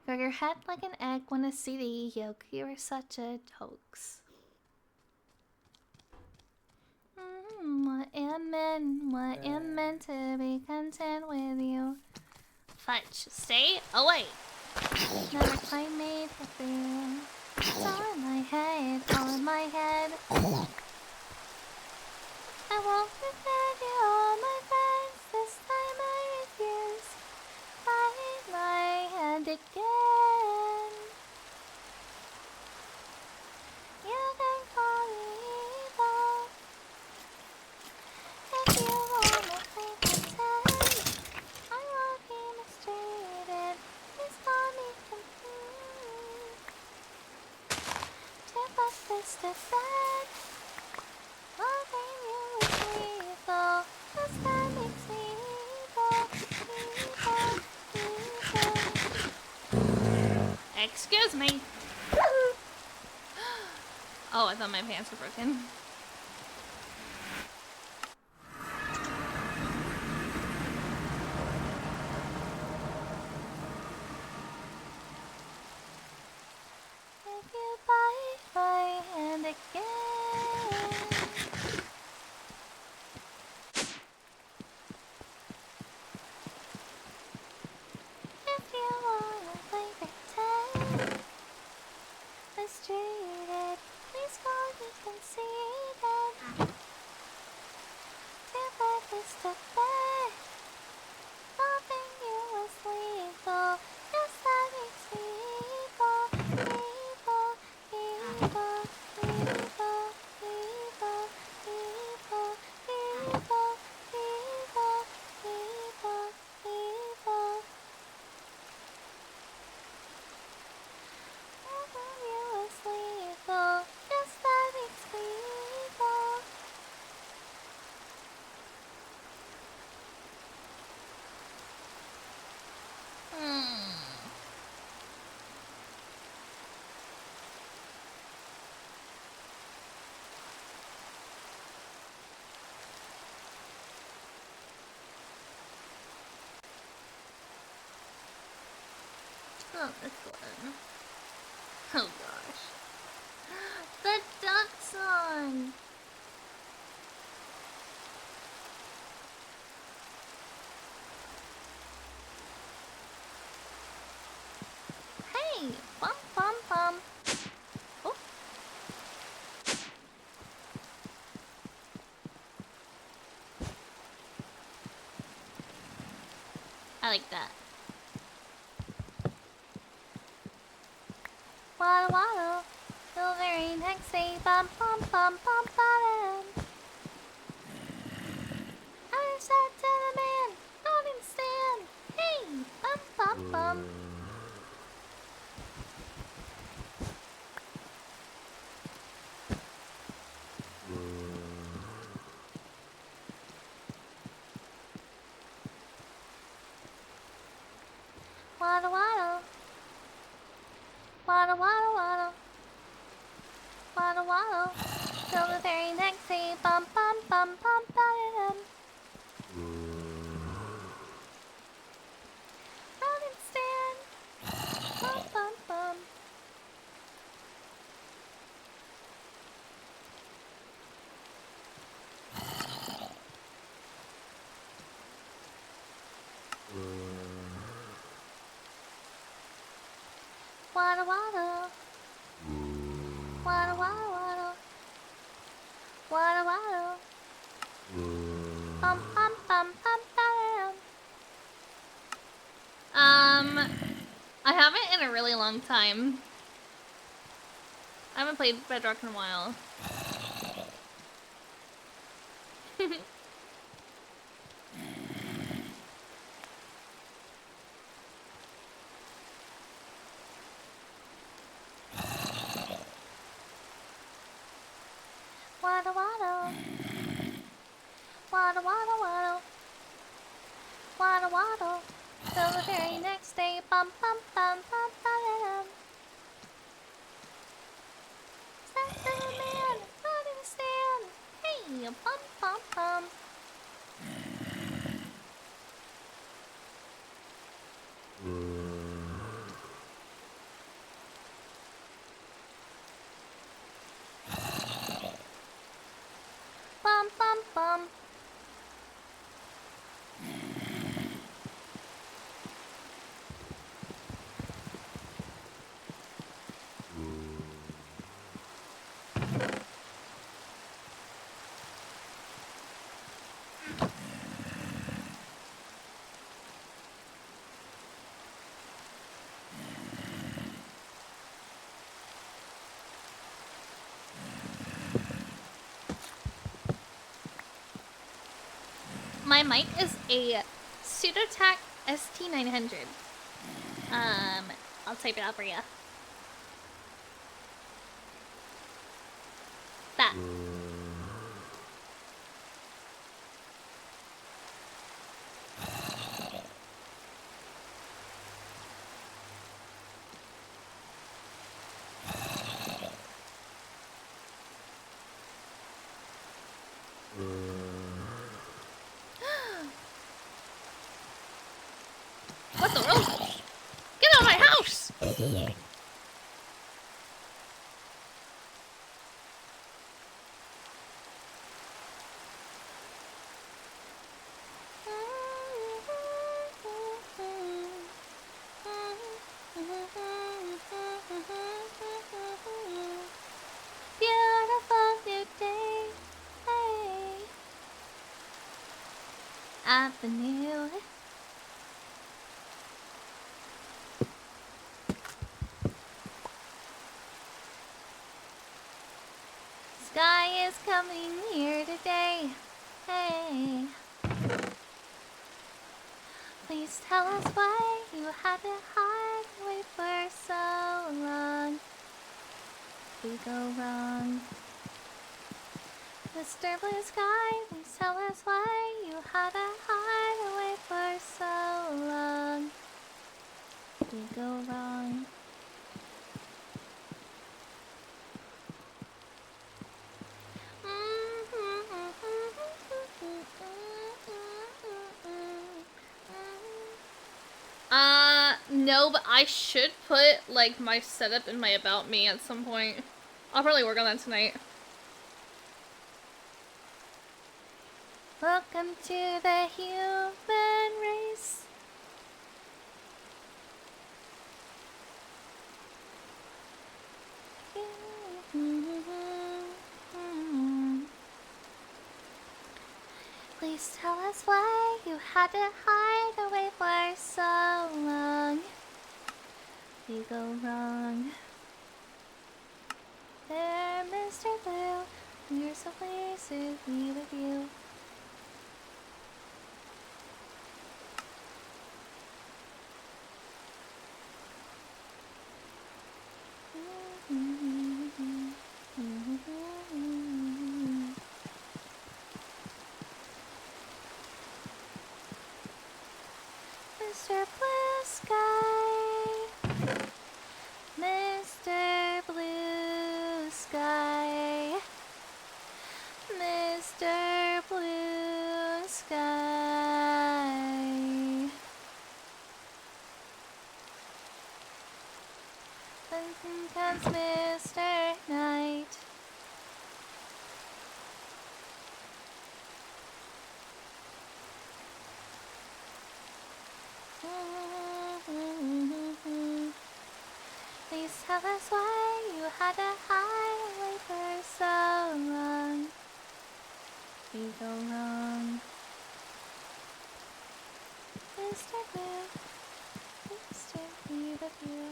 Got your head like an egg when a CD yolk. You are such a hoax. What am meant to be content with you. Fudge, stay away. Never quite made it through. It's all in my head, all in my head. I won't defend you, all my friends. This time I refuse. Bite my hand again. You can call me evil if you wanna play pretend. I won't be this to bed. Loving you is lethal. Yes, that makes me evil. Excuse me. Oh, I thought my pants were broken. If you bite my hand again, if you wanna play pretend, mistreated, please call me conceited. To put this to bed, loving you is lethal. Yes, that makes me evil, evil, evil, evil, evil, evil, evil, evil, evil, evil. Loving you is lethal. Yes, that makes me evil. Oh, this one. Oh gosh. The duck song! Hey! Bum bum bum! Oh. I like that. Waddle waddle, till very next day, bum bum bum bum bottom. I said to the man, don't understand. Hey, bum bum bum. Waddle waddle, waddle waddle waddle, waddle waddle, till the very next day, bum bum bum bum bottom. Don't understand. Bum bum bum. Waddle waddle, waddle waddle waddle, waddle waddle, bum bum bum bum bum. I haven't in a really long time. I haven't played Bedrock in a while. Waddle waddle, waddle waddle waddle, waddle waddle, till the very next day, bum bum bum bum bum. Step to the man, don't understand. Hey, bum bum bum. Bum bum bum. My mic is a Pseudotac ST900. I'll type it out for you. Yeah. What the world? Get out of my house! Beautiful new day. Hey. Avenue. Sky is coming here today. Hey. Please tell us why you had to hide away for so long. We go wrong. Mr. Blue Sky, please tell us why you had to hide away for so long. We go wrong. No, but I should put, like, my setup in my About Me at some point. I'll probably work on that tonight. Welcome to the human race. Please tell us why you had to hide away for so long. We go wrong. There, Mr. Blue, we're so pleased to be with you. Mr. Blue Sky, Mr. Blue Sky, Mr. Blue Sky. Then comes Mr. Night. Please tell us why you had to hide away for so long. We go wrong. Mr. Blue, please to be with you.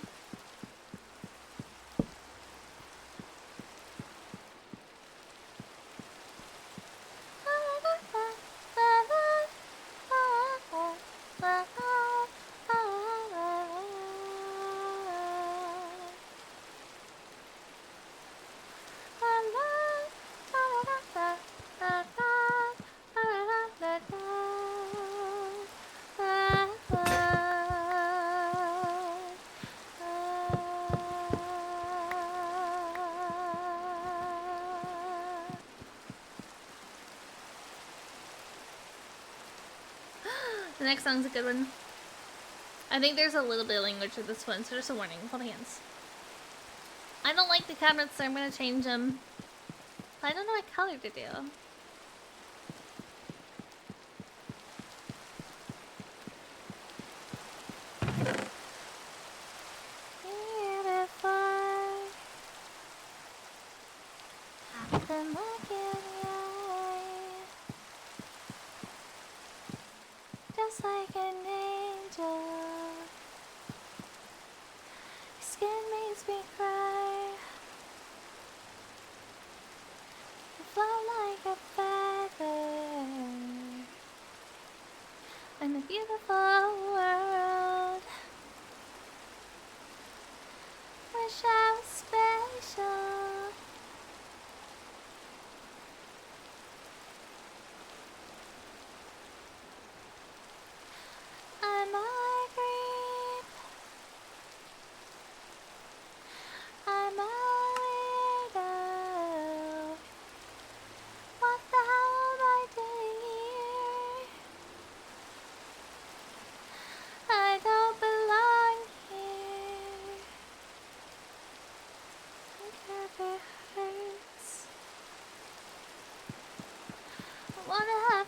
The next song's a good one. I think there's a little bit of language to this one, so just a warning. Hold hands. I don't like the cabinets, so I'm gonna change them. I don't know what color to do. Just like an angel, your skin makes me cry. You float like a feather in a beautiful world. Wish I was special.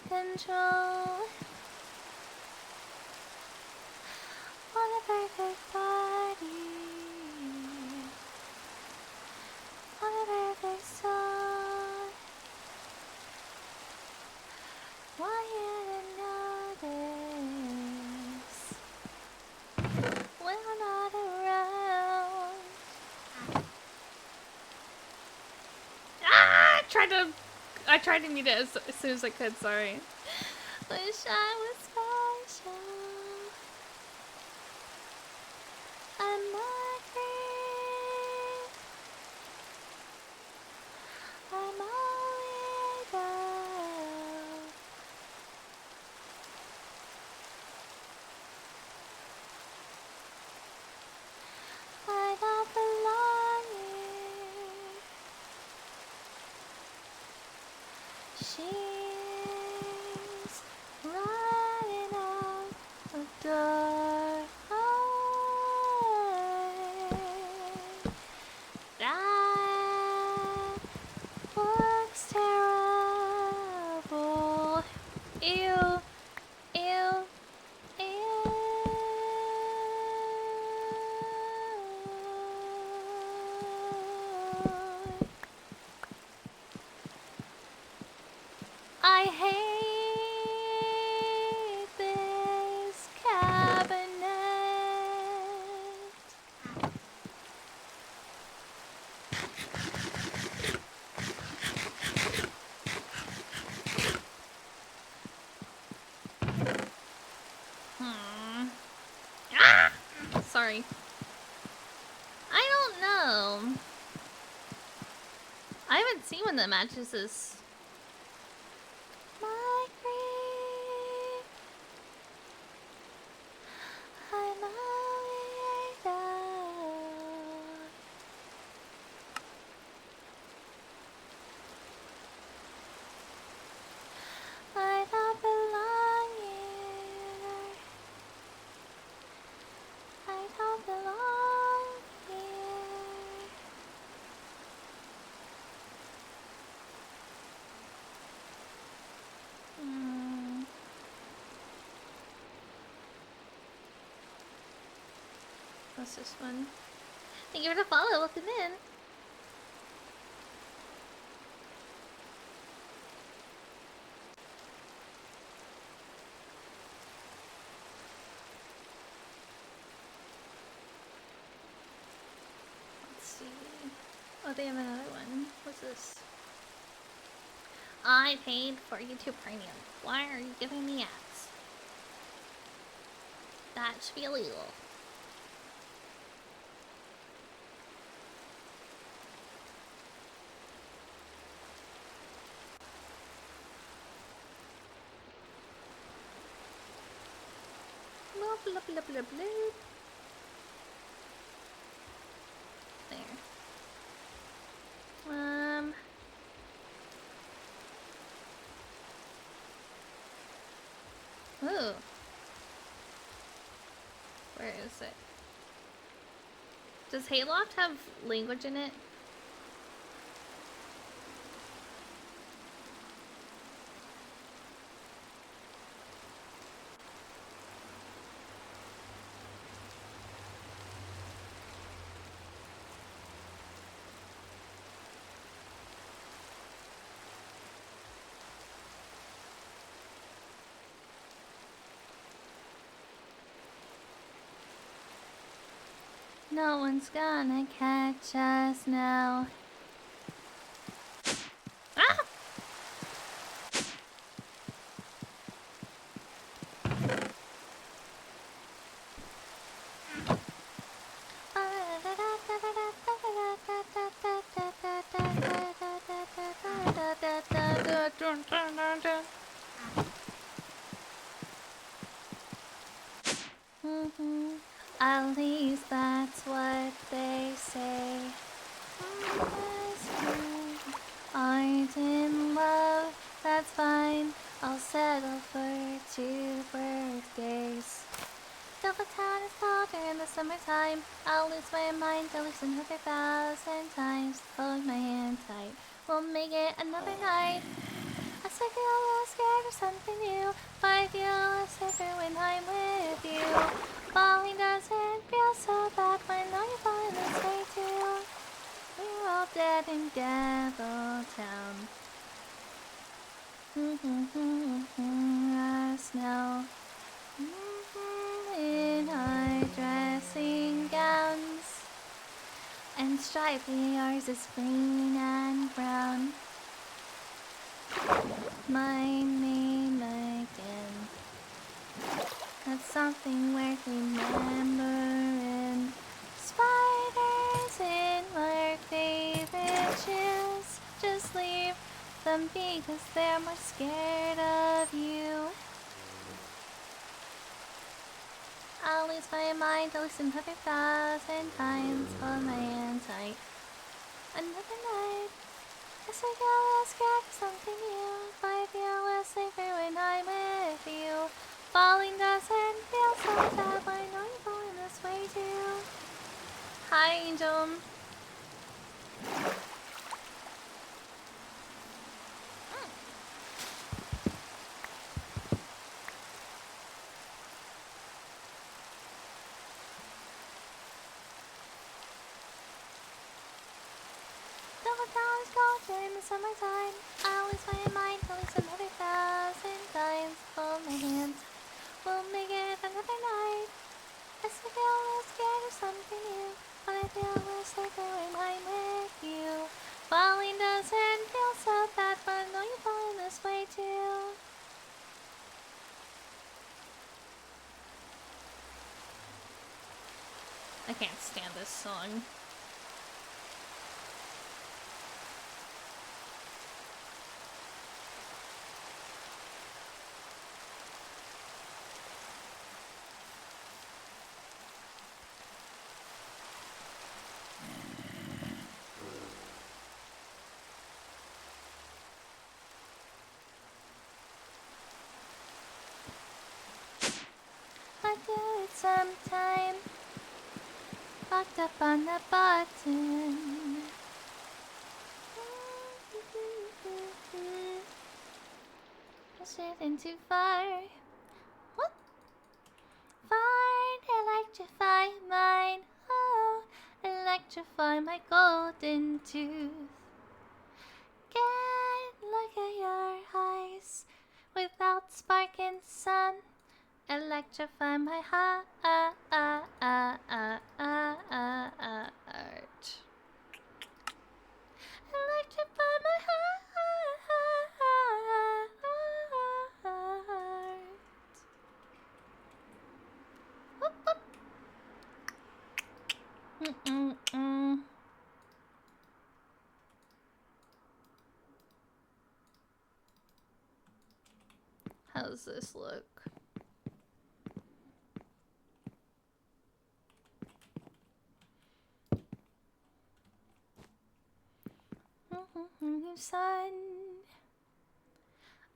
control. Want a perfect party. Want a perfect song. Want you to notice when we're not around. Ah! I tried to mute it as soon as I could, sorry. Wish I was special. I'm not free. I'm always out. I don't belong here. She's running out the door. That looks terrible. Ew, ew, ew. I hate this cabinet. Ah! Sorry. I don't know. I haven't seen one that matches this. My grief, I'm always out. I don't belong here. I don't belong here. What's this one? Thank you for the follow. Welcome in. Let's see. Oh, they have another one. What's this? I paid for YouTube Premium. Why are you giving me ads? That should be illegal. Blah, blah, blah, blah, blah. There. Ooh. Where is it? Does Hayloft have language in it? No one's gonna catch us now. Ah! At least that's what they say. Aren't in love, that's fine. I'll settle for 2 birthdays. Till the town is cold during the summertime, I'll lose my mind, I'll listen 100,000 times. Hold my hand tight, we'll make it another night. A Yes, I feel a little scared of something new, but I feel a little safer when I'm with you. Falling doesn't feel so bad when I fall in this way too. We're all dead in Devil Town. Us now. In our dressing gowns. And stripy, ours is green and brown. My name again. That's something worth remembering. Spiders in our favorite shoes. Just leave them be, 'cause they're more scared of you. I'll lose my mind to listen 100,000 times. Hold my hand tight. Another night. Guess I got a little scared of something new, but I feel a little safer when I'm with you. Falling doesn't feel so bad when I know you're going this way too. Hi, Angel. Double towers go during the summertime. I always find in mind at least 100,000 times. Hold my hands, we'll make it another night. I still feel a little scared of something new, but I feel a little safer when I'm with you. Falling doesn't feel so bad, but I know you're falling this way too. I can't stand this song. I do it sometime. Locked up on the button. Shifting too far. What? Fine, electrify mine. Oh, electrify my golden tooth. Can't look at your eyes without sparking sun. Electrify my heart. Electrify my heart. Whoop, whoop. How's this look? Sun.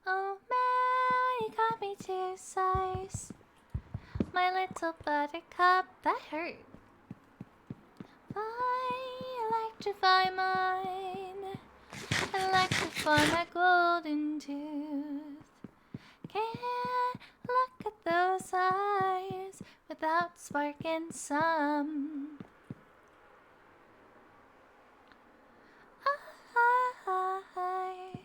Oh man, you got me too size. My little buttercup, that hurt. Electrify mine. Electrify my golden tooth. Can't look at those eyes without sparking some. Electrify my heart.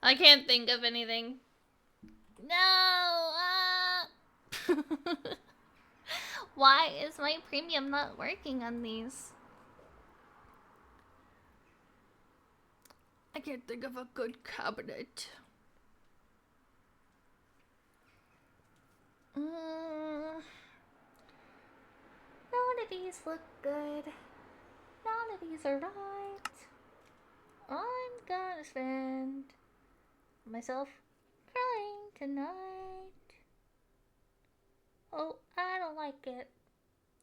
I can't think of anything. No! Why is my premium not working on these? I can't think of a good cabinet. None of these look good. None of these are right. I'm gonna spend myself crying tonight. Oh, I don't like it.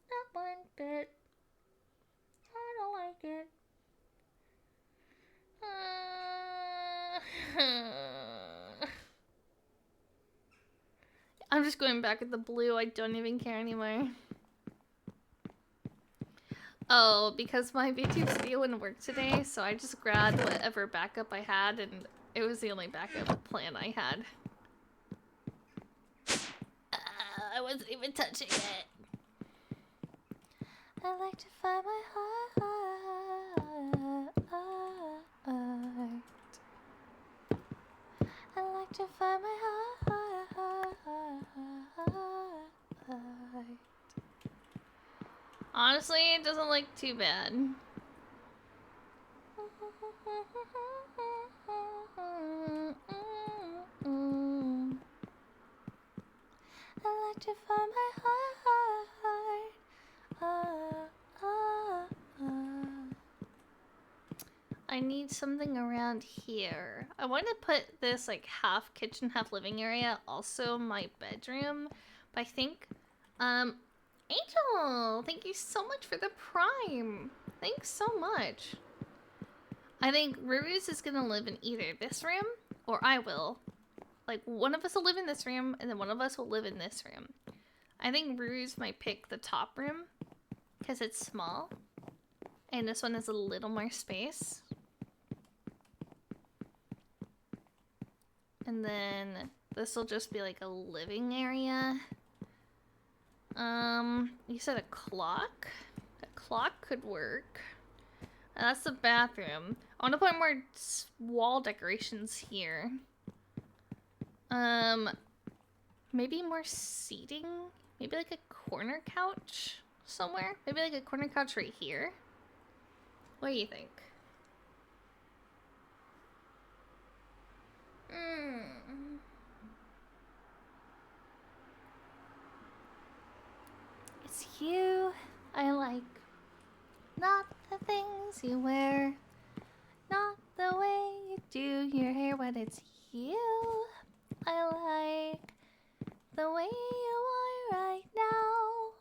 Not one bit. I don't like it. I'm just going back at the blue. I don't even care anymore. Oh, because my VTube video wouldn't work today, so I just grabbed whatever backup I had, and it was the only backup plan I had. I wasn't even touching it. I like to find my heart. I like to find my heart. Honestly, it doesn't look too bad. I like to find my heart. I need something around here. I want to put this like half kitchen, half living area, also my bedroom. But I think, Angel, thank you so much for the prime. Thanks so much. I think Rivers is gonna live in either this room or I will. Like, one of us will live in this room and then one of us will live in this room. I think Rivers might pick the top room because it's small and this one has a little more space. And then this will just be like a living area. You said a clock? A clock could work. That's the bathroom. I want to put more wall decorations here. Maybe more seating? Maybe like a corner couch somewhere? Maybe like a corner couch right here? What do you think? It's you I like. Not the things you wear. Not the way you do your hair, but it's you I like. The way you are right now.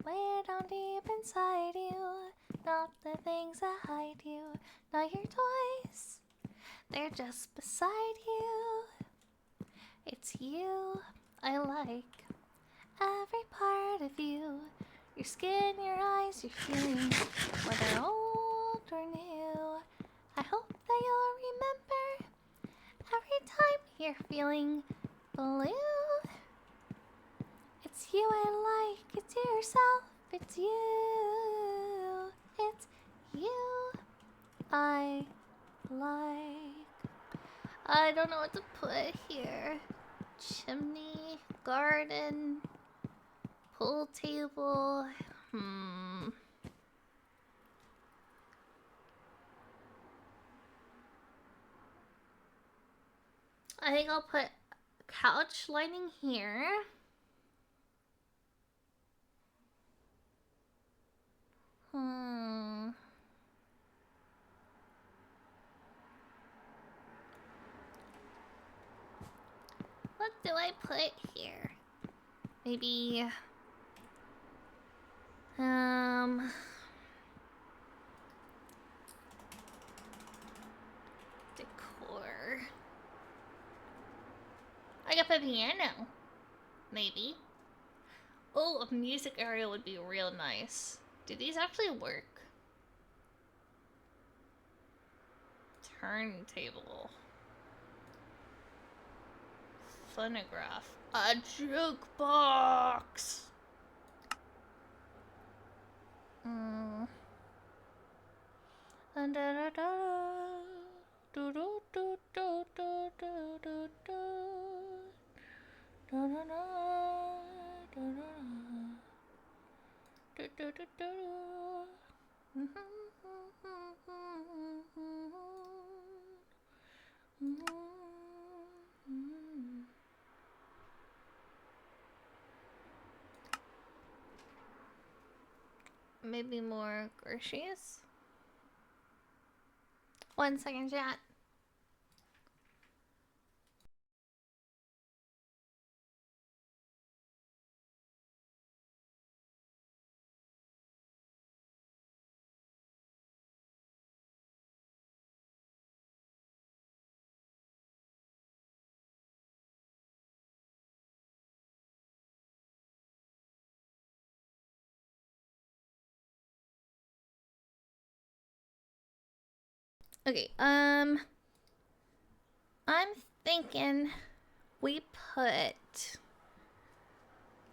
Way down deep inside you. Not the things that hide you. Not your toys. They're just beside you. It's you I like. Every part of you. Your skin, your eyes, your feelings. Whether old or new. I hope that you'll remember every time you're feeling blue. It's you I like. It's yourself. It's you. It's you I like. I don't know what to put here. Chimney, garden, pool table. I think I'll put couch lining here. What do I put here? Maybe decor. I could put piano. Maybe. Oh, a music area would be real nice. Do these actually work? Turntable. Phonograph. A jukebox! maybe more groceries. 1 second, chat. Okay, I'm thinking we put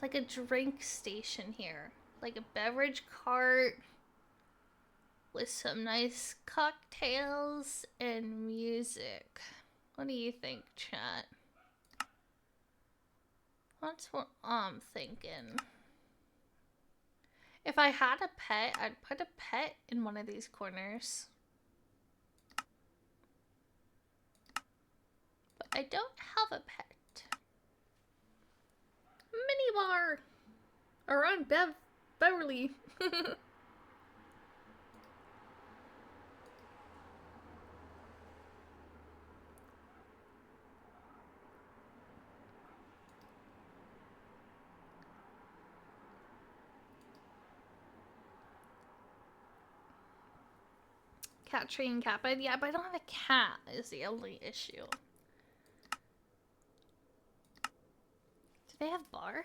like a drink station here, like a beverage cart with some nice cocktails and music. What do you think, chat? That's what I'm thinking. If I had a pet, I'd put a pet in one of these corners. But I don't have a pet. Mini bar around Beverly. Cat tree and cat bed. Yeah, but I don't have a cat is the only issue. Do they have bar?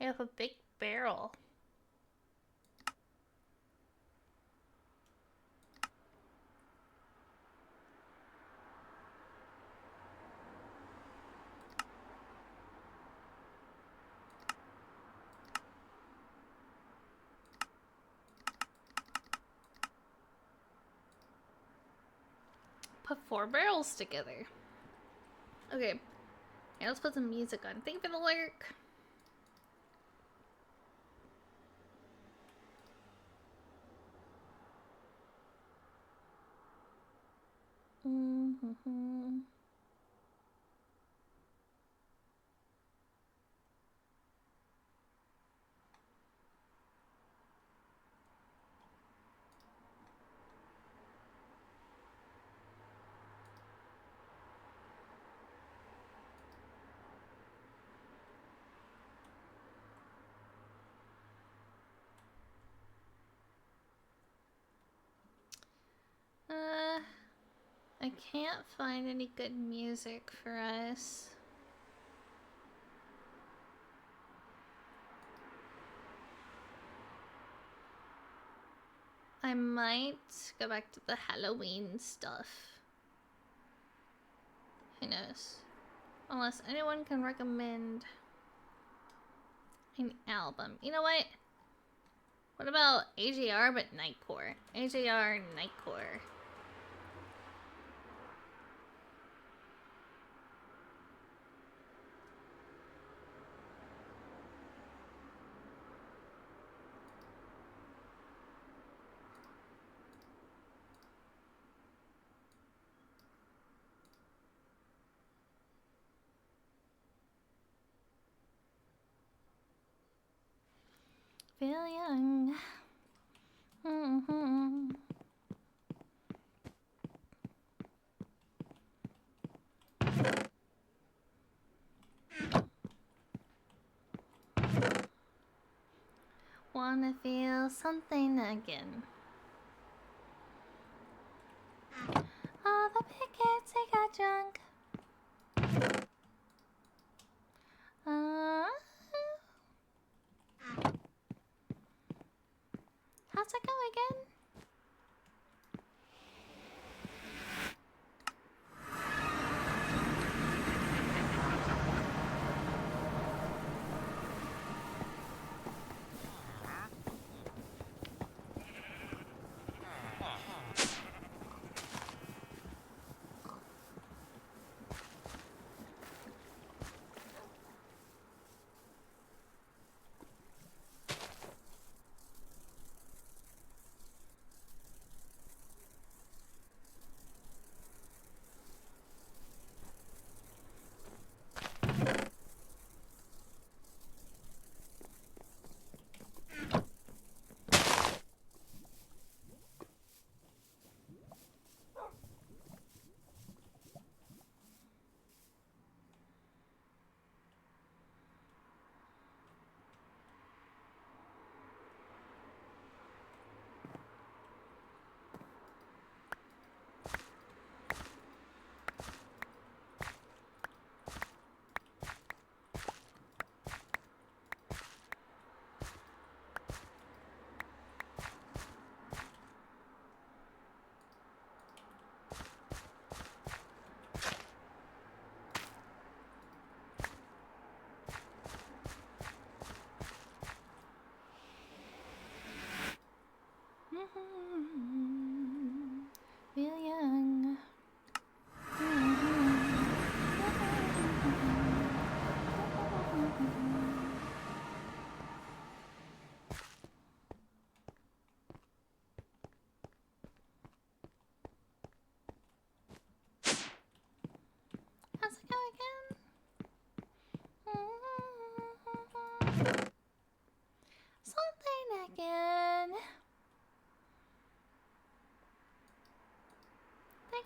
They have a big barrel. Put 4 barrels together. Okay. Yeah, let's put some music on. Thank you for the lurk. I can't find any good music for us. I might go back to the Halloween stuff. Who knows? Unless anyone can recommend an album. You know what? What about AJR but Nightcore? AJR Nightcore. Feel young. Wanna feel something again. All the big kids, they got drunk. How's it go again?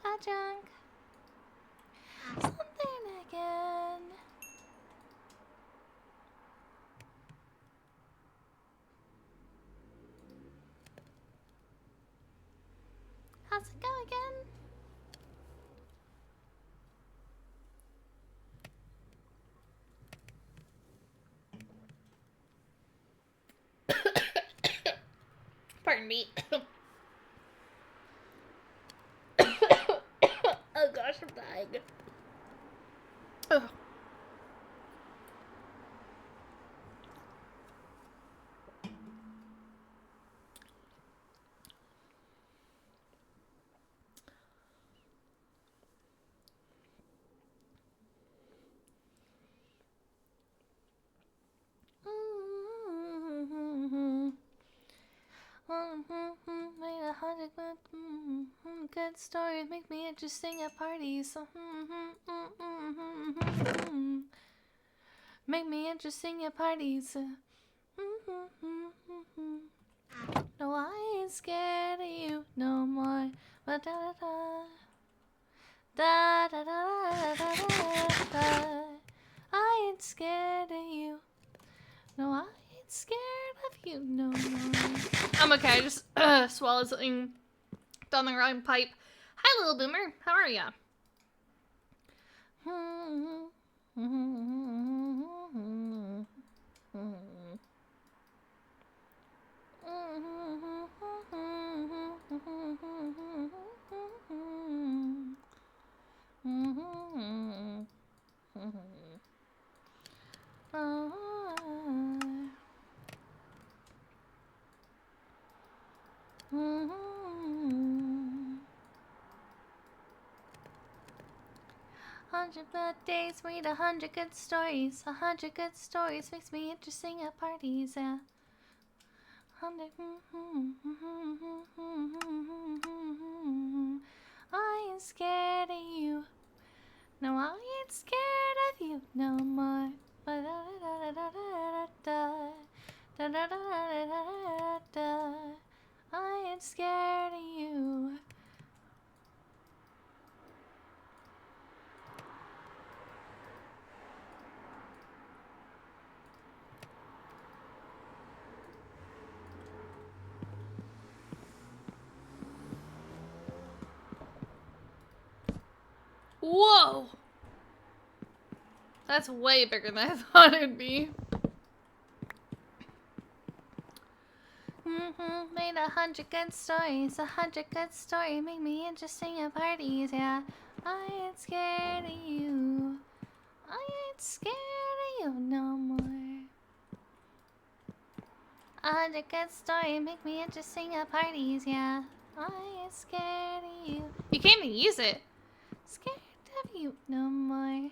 got drunk. Something again. How's it go again? Pardon me. Oh gosh, I'm dying. Ugh. Made 100 good stories make me interesting at parties. Make me interesting at parties. No, I ain't scared of you no more. Ba da da da da da da da. I ain't scared of you. No, I ain't scared of you no more. I'm okay. I just swallowed something down the wrong pipe. Hi, little boomer. How are ya? Hundred birthdays, read 100 good stories. 100 good stories makes me interesting at parties. Yeah. 100. I ain't scared of you. No, I ain't scared of you no more. Ba da da da da da da da da da da. I ain't scared of you. Whoa! That's way bigger than I thought it'd be. Made 100 good stories. 100 good stories make me interesting at parties. Yeah, I ain't scared of you. I ain't scared of you no more. 100 good stories make me interesting at parties. Yeah, I ain't scared of you. You can't even use it. Scared of you no more.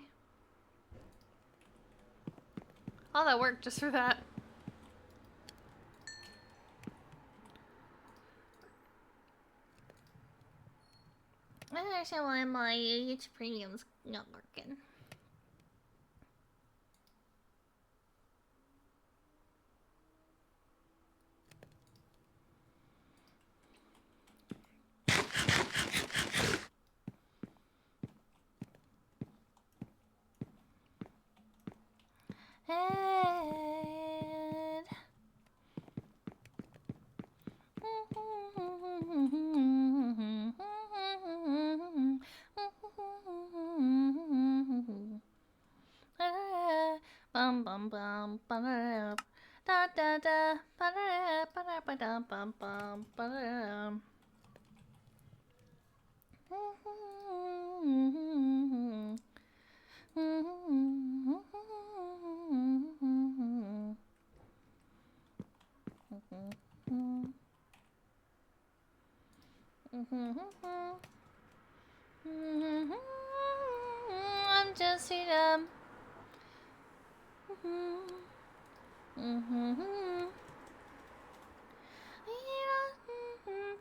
All that work just for that. I don't understand why my YouTube Premium's not working. Bum bum bum ba da da da ba da ba da bum bum ba da. I'm just a dumb.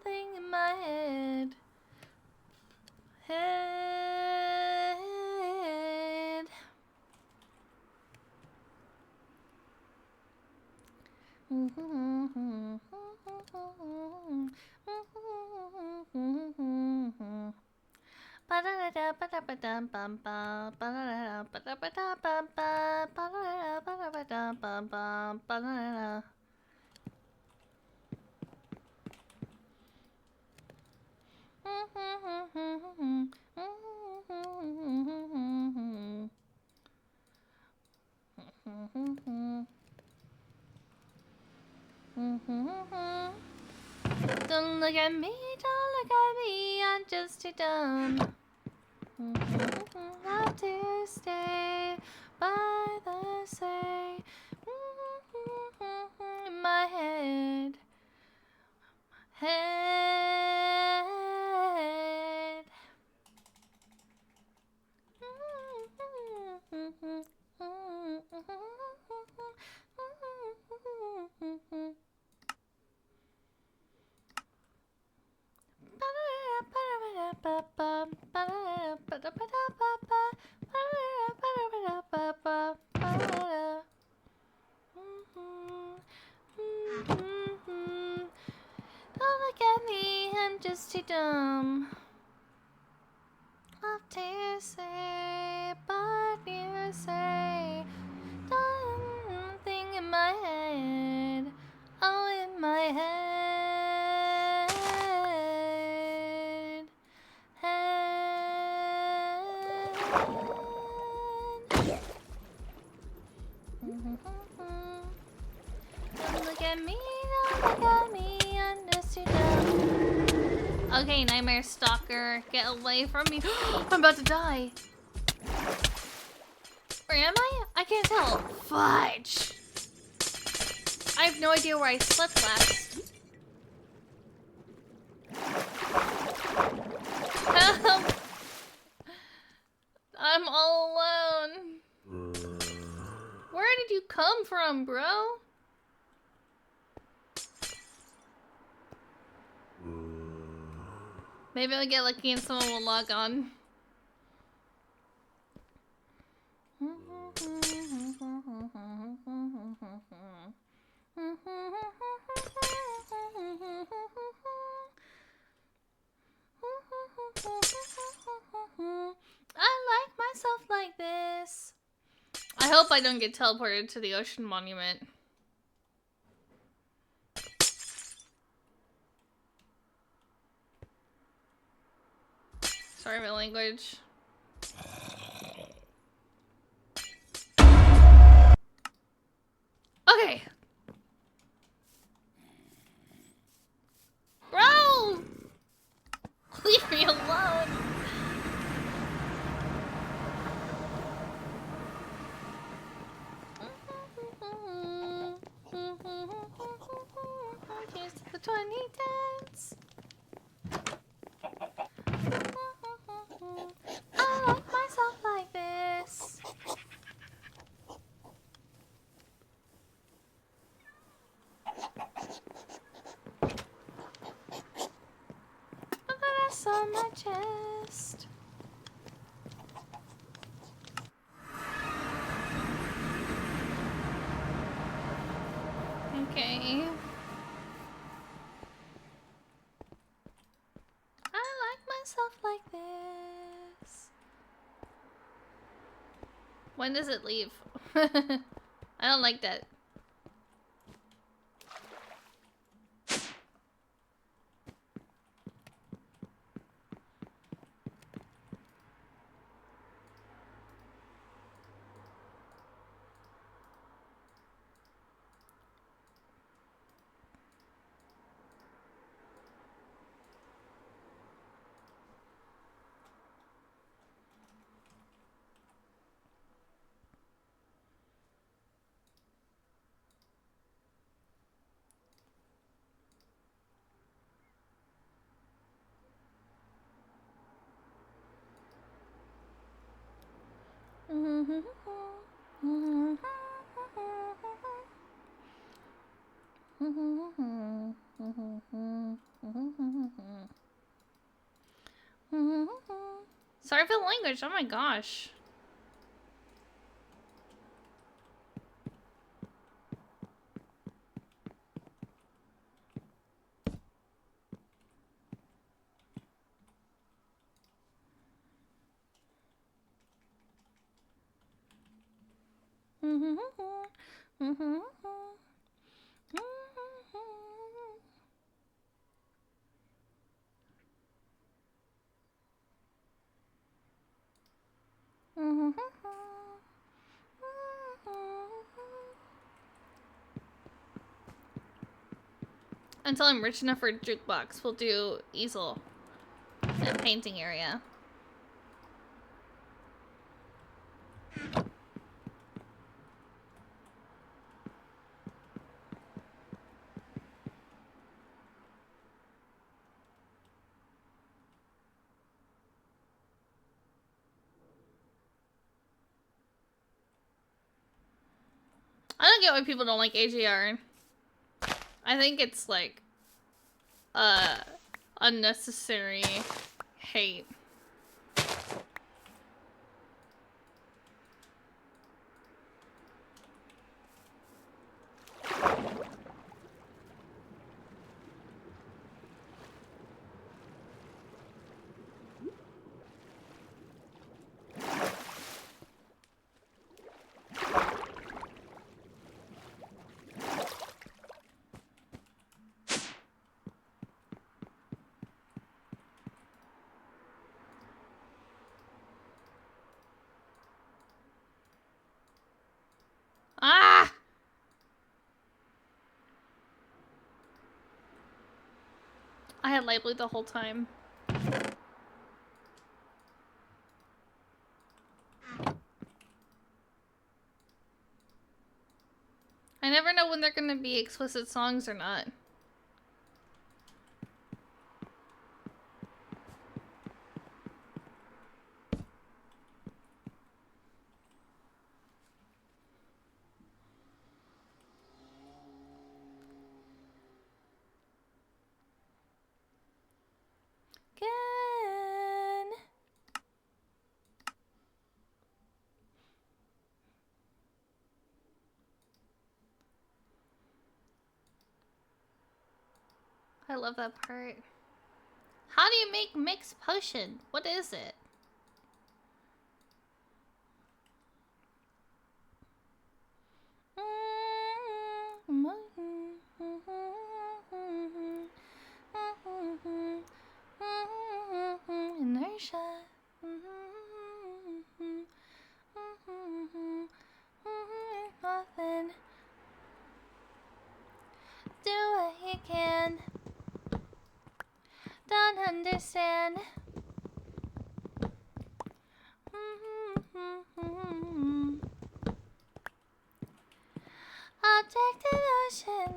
Thing in my head. Don't look at me, don't look at me, I'm just too dumb. Have to stay by the say in my head. Don't look at me, I'm just too dumb. Love to say, but you say something in my head. Oh, in my head. Don't look at me, don't look at me, I'm just too dumb. Okay, Nightmare Stalker, get away from me. I'm about to die. Where am I? I can't tell. Fudge. I have no idea where I slept last. Help! I'm all alone. Where did you come from, bro? Maybe I'll get lucky and someone will log on. I like myself like this. I hope I don't get teleported to the ocean monument. Sorry, my language. Okay. Bro! Leave me alone. Here's to the 2010s. I like myself like this. Look at this on my chest. Okay. I like myself like this. When does it leave? I don't like that. Sorry for the language, oh my gosh. Until I'm rich enough for a jukebox, we'll do easel and painting area. I don't get why people don't like AJR. I think it's like unnecessary hate. Ah! I had light blue the whole time. I never know when they're gonna be explicit songs or not. Again. I love that part. How do you make mixed potion? What is it? Inertia. Nothing. Do what you can. Don't understand. Objective ocean.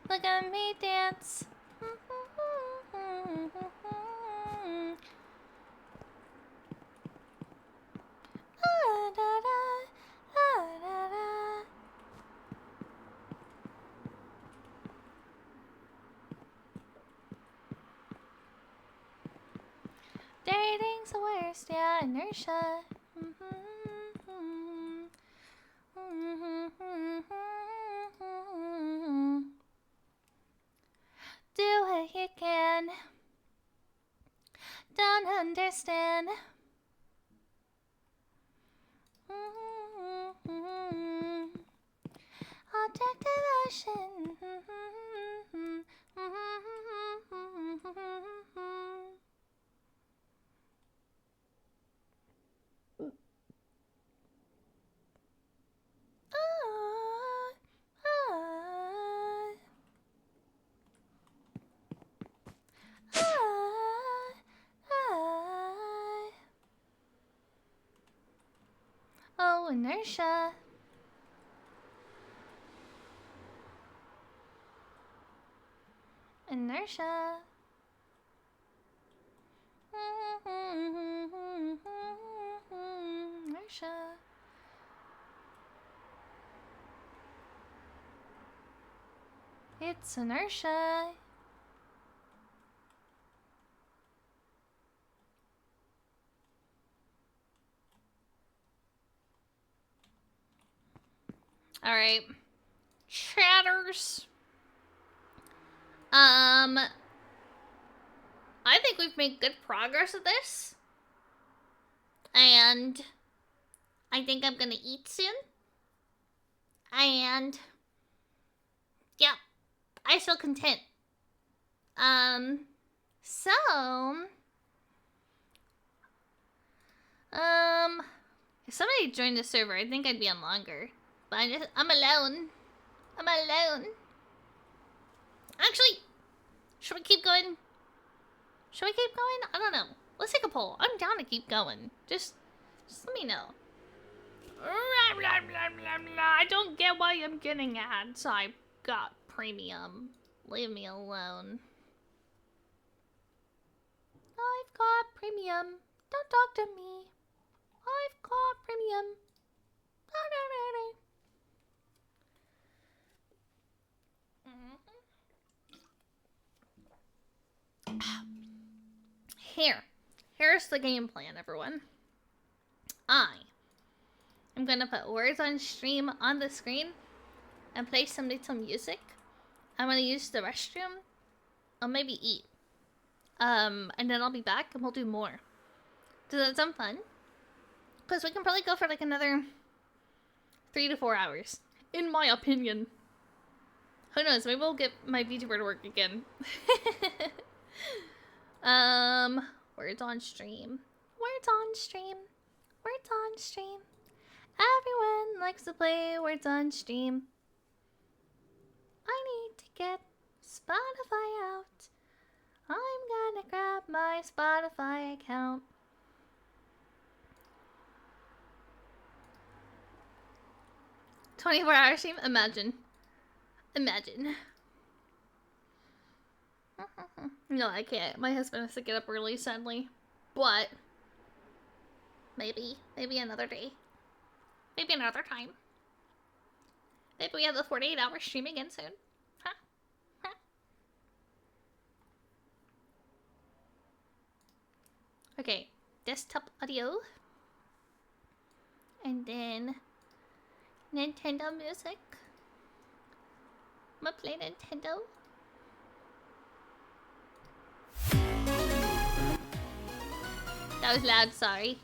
Look at me dance. Dating's the worst, yeah, inertia. Do what you can. Don't understand. Objective ocean. Oh, inertia. Inertia. Inertia. It's inertia. All right, chatters. I think we've made good progress with this, and I think I'm gonna eat soon. And yeah, I feel content. So if somebody joined the server, I think I'd be on longer. But I'm alone. I'm alone. Actually, should we keep going? Should we keep going? I don't know. Let's take a poll. I'm down to keep going. Just let me know. I don't get why I'm getting ads. I got premium. Leave me alone. I've got premium. Don't talk to me. I've got premium. Here's the game plan, everyone. I'm gonna put words on stream on the screen and play some little music. I'm gonna use the restroom. I'll maybe eat. And then I'll be back and we'll do more. Does that sound fun? Because we can probably go for like another 3 to 4 hours. In my opinion. Who knows? Maybe we'll get my VTuber to work again. Words on stream. Words on stream. Words on stream. Everyone likes to play words on stream. I need to get Spotify out. I'm gonna grab my Spotify account. "24-hour stream? Imagine. Imagine." No, I can't. My husband has to get up early, sadly. But maybe another day. Maybe another time. Maybe we have the 48-hour stream again soon. Huh? Huh? Okay, desktop audio. And then Nintendo music. I'm gonna play Nintendo. That was loud, sorry.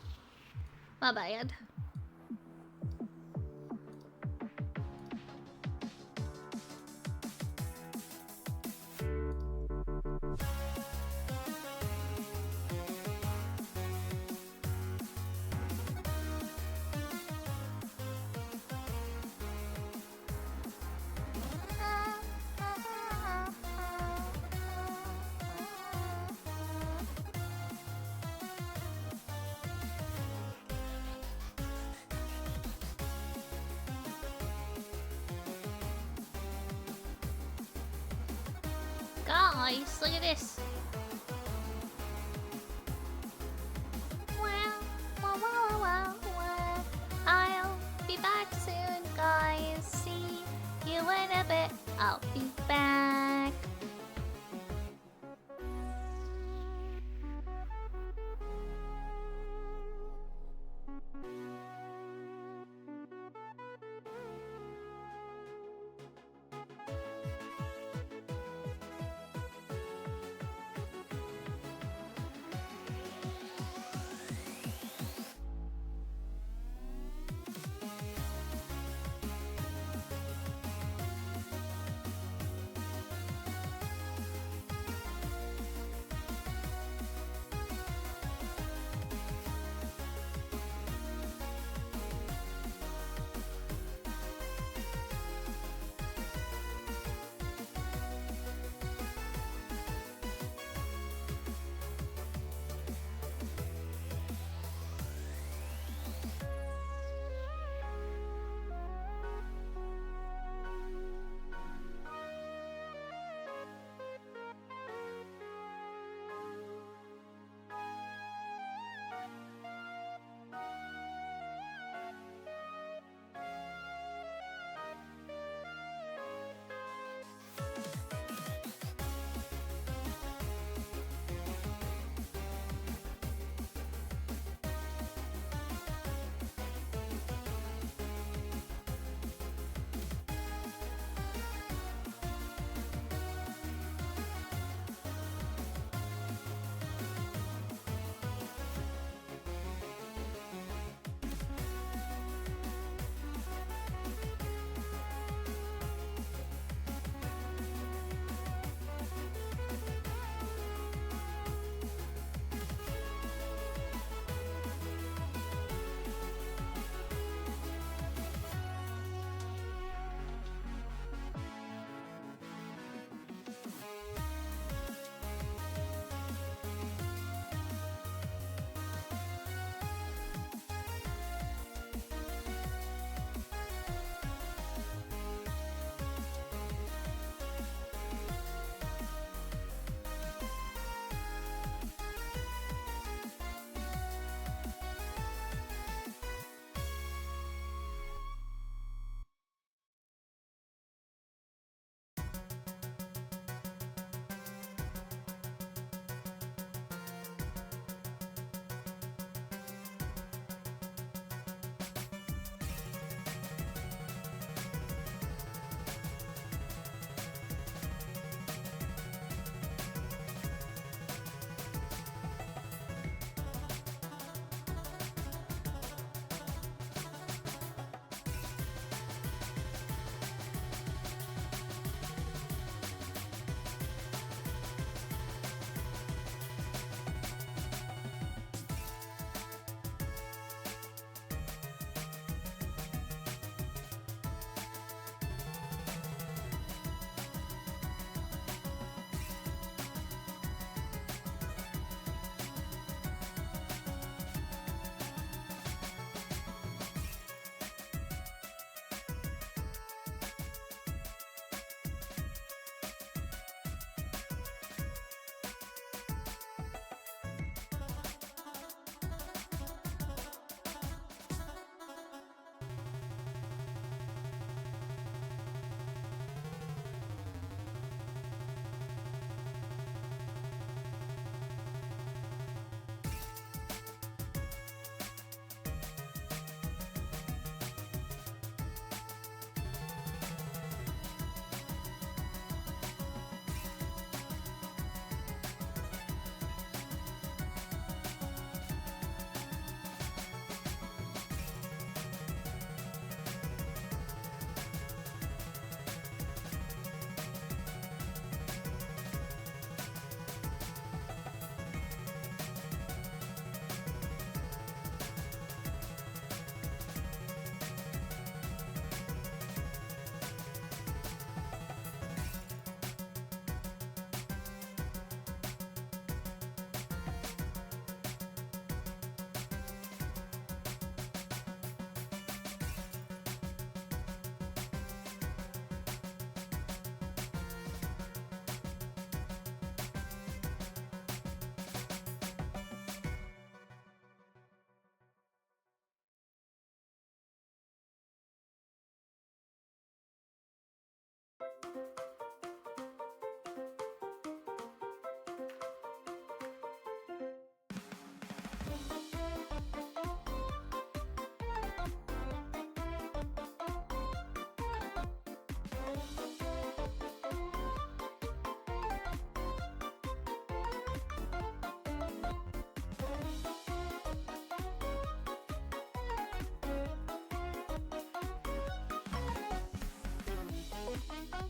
My bad. Guys, look at this. Well. I'll be back soon, guys. See you in a bit. I'll be back.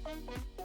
Thank you.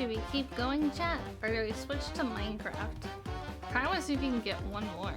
Do we keep going, chat? Or do we switch to Minecraft? Kinda wanna see if you can get one more.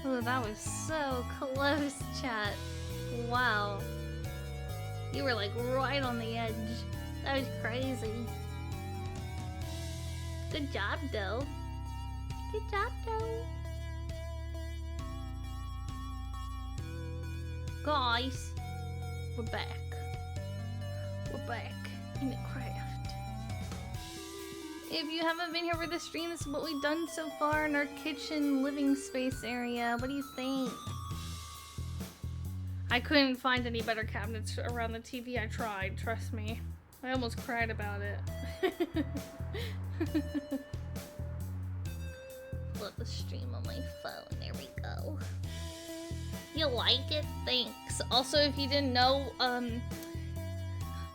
Oh, that was so close, chat. Wow. You were like right on the edge. That was crazy. Good job, though. Good job, though. Guys, we're back. We're back in the craft. If you haven't been here for the stream, this is what we've done so far in our kitchen living space area. What do you think? I couldn't find any better cabinets around the TV. I tried, trust me. I almost cried about it. Let the stream on my phone. There we go. You like it? Thanks. Also, if you didn't know,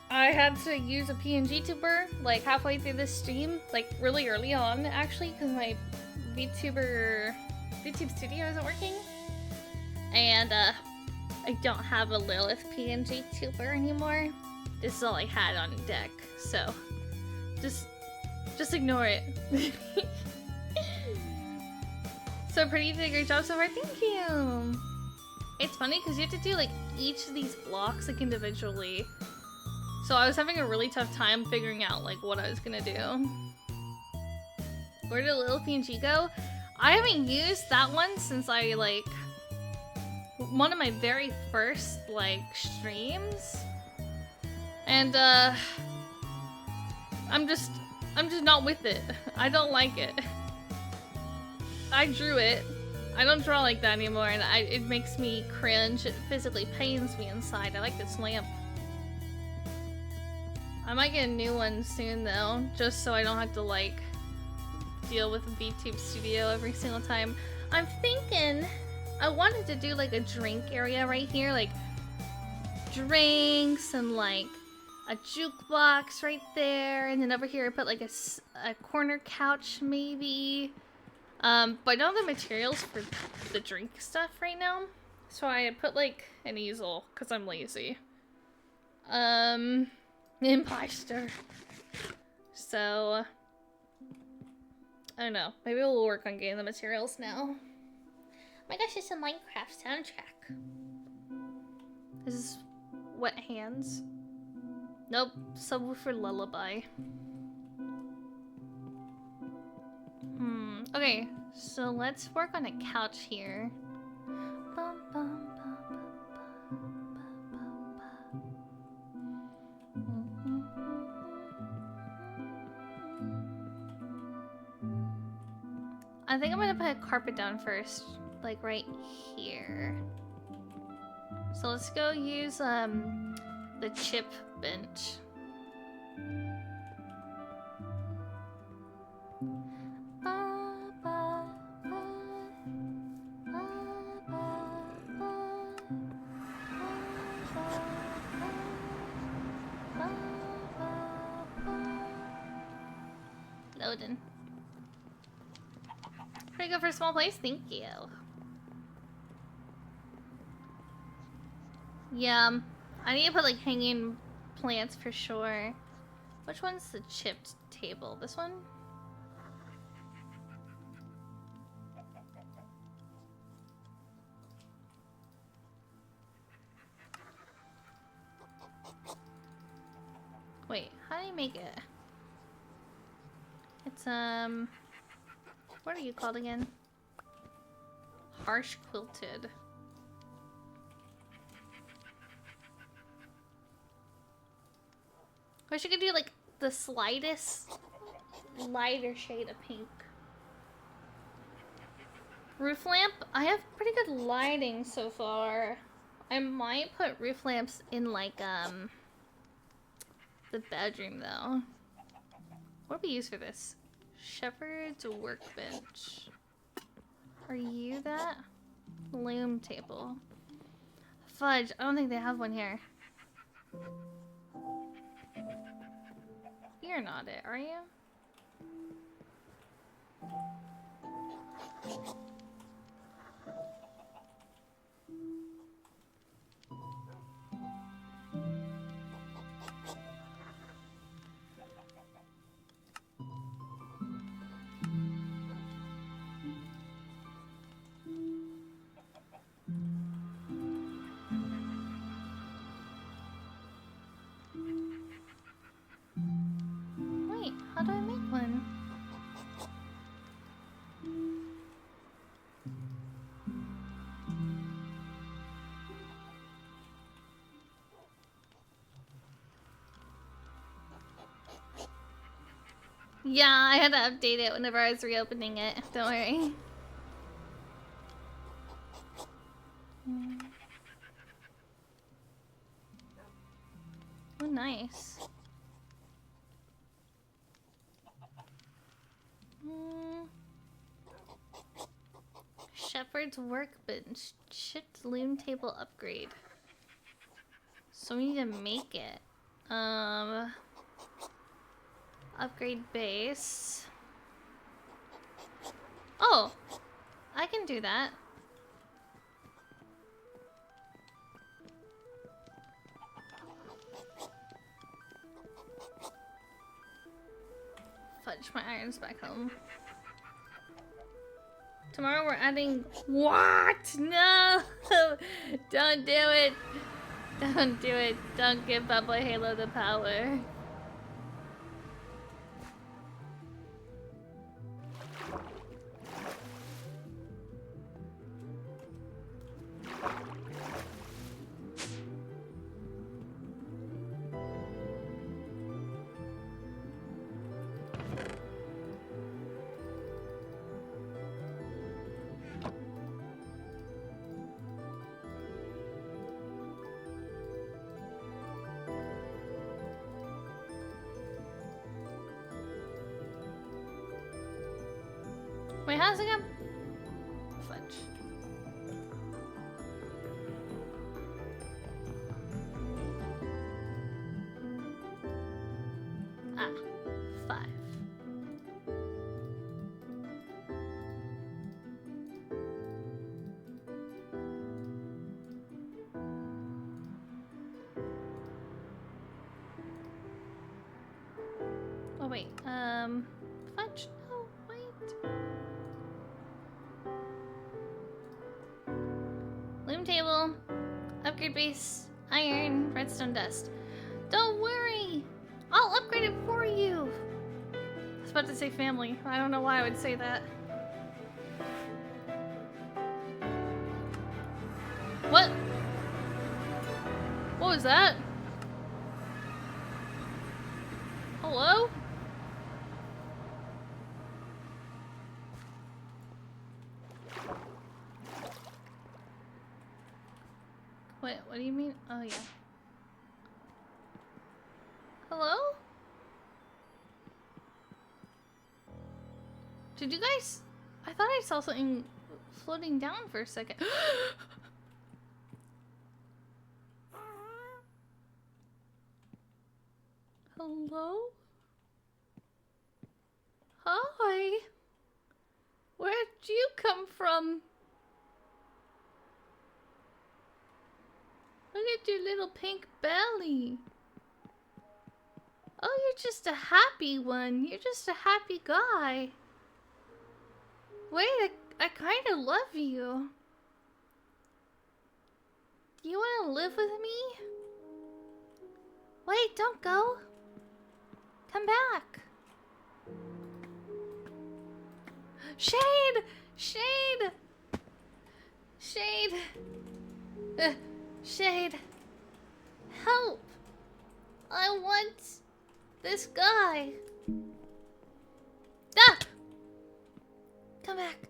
I had to use a PNG tuber like halfway through this stream, like really early on actually, because my VTube Studio isn't working, and I don't have a Lilith PNG tuber anymore. This is all I had on deck, so just ignore it. So pretty, you did a great job so far. Thank you. It's funny because you have to do like each of these blocks like individually. So I was having a really tough time figuring out like what I was gonna do. Where did Lilith PNG go? I haven't used that one since I like one of my very first like streams. And I'm just not with it. I don't like it. I drew it. I don't draw like that anymore, and it makes me cringe. It physically pains me inside. I like this lamp. I might get a new one soon though, just so I don't have to like deal with VTube Studio every single time. I'm thinking I wanted to do like a drink area right here, like drinks and like a jukebox right there, and then over here I put like a corner couch maybe. But I don't have the materials for the drink stuff right now, so I put like an easel because I'm lazy. Imposter. So I don't know. Maybe we'll work on getting the materials now. Oh my gosh, it's a Minecraft soundtrack. This is Wet Hands. Nope, Subwoofer Lullaby. Okay, so let's work on a couch here. I think I'm gonna put a carpet down first, like right here. So let's go use the chip bench. Loading. Pretty good for a small place, thank you. Yeah, I need to put like hanging plants for sure. Which one's the chipped table? This one? Wait, how do you make it? It's what are you called again? Harsh quilted. I wish I could do like the slightest lighter shade of pink. Roof lamp? I have pretty good lighting so far. I might put roof lamps in like the bedroom though. What do we use for this? Shepherd's workbench. Are you that? Loom table. Fudge, I don't think they have one here. You're not it, are you? Wait, how do I make one? Yeah, I had to update it whenever I was reopening it. Don't worry. nice. Mm. Shepherd's workbench. Shipped loom table upgrade. So we need to make it. Upgrade base. Oh! I can do that. Fudge, my iron's back home. Tomorrow we're adding... What? No! Don't do it! Don't do it. Don't give Bubba Halo the power. Wait, how's it go? Fudge. Ah, 5. Oh wait, fudge. No, wait. Loom table, upgrade base, iron, redstone dust. Don't worry, I'll upgrade it for you. I was about to say family. I don't know why I would say that. What? What was that? Hello? Wait, what do you mean? Oh, yeah. Hello? Did you guys... I thought I saw something floating down for a second. Hello? Hi. Where'd you come from? Look at your little pink belly. Oh, you're just a happy one. You're just a happy guy. Wait, I kind of love you. Do you want to live with me? Wait, don't go. Come back. Shade! Shade! Shade! Shade! Help! I want this guy. Ah! Come back.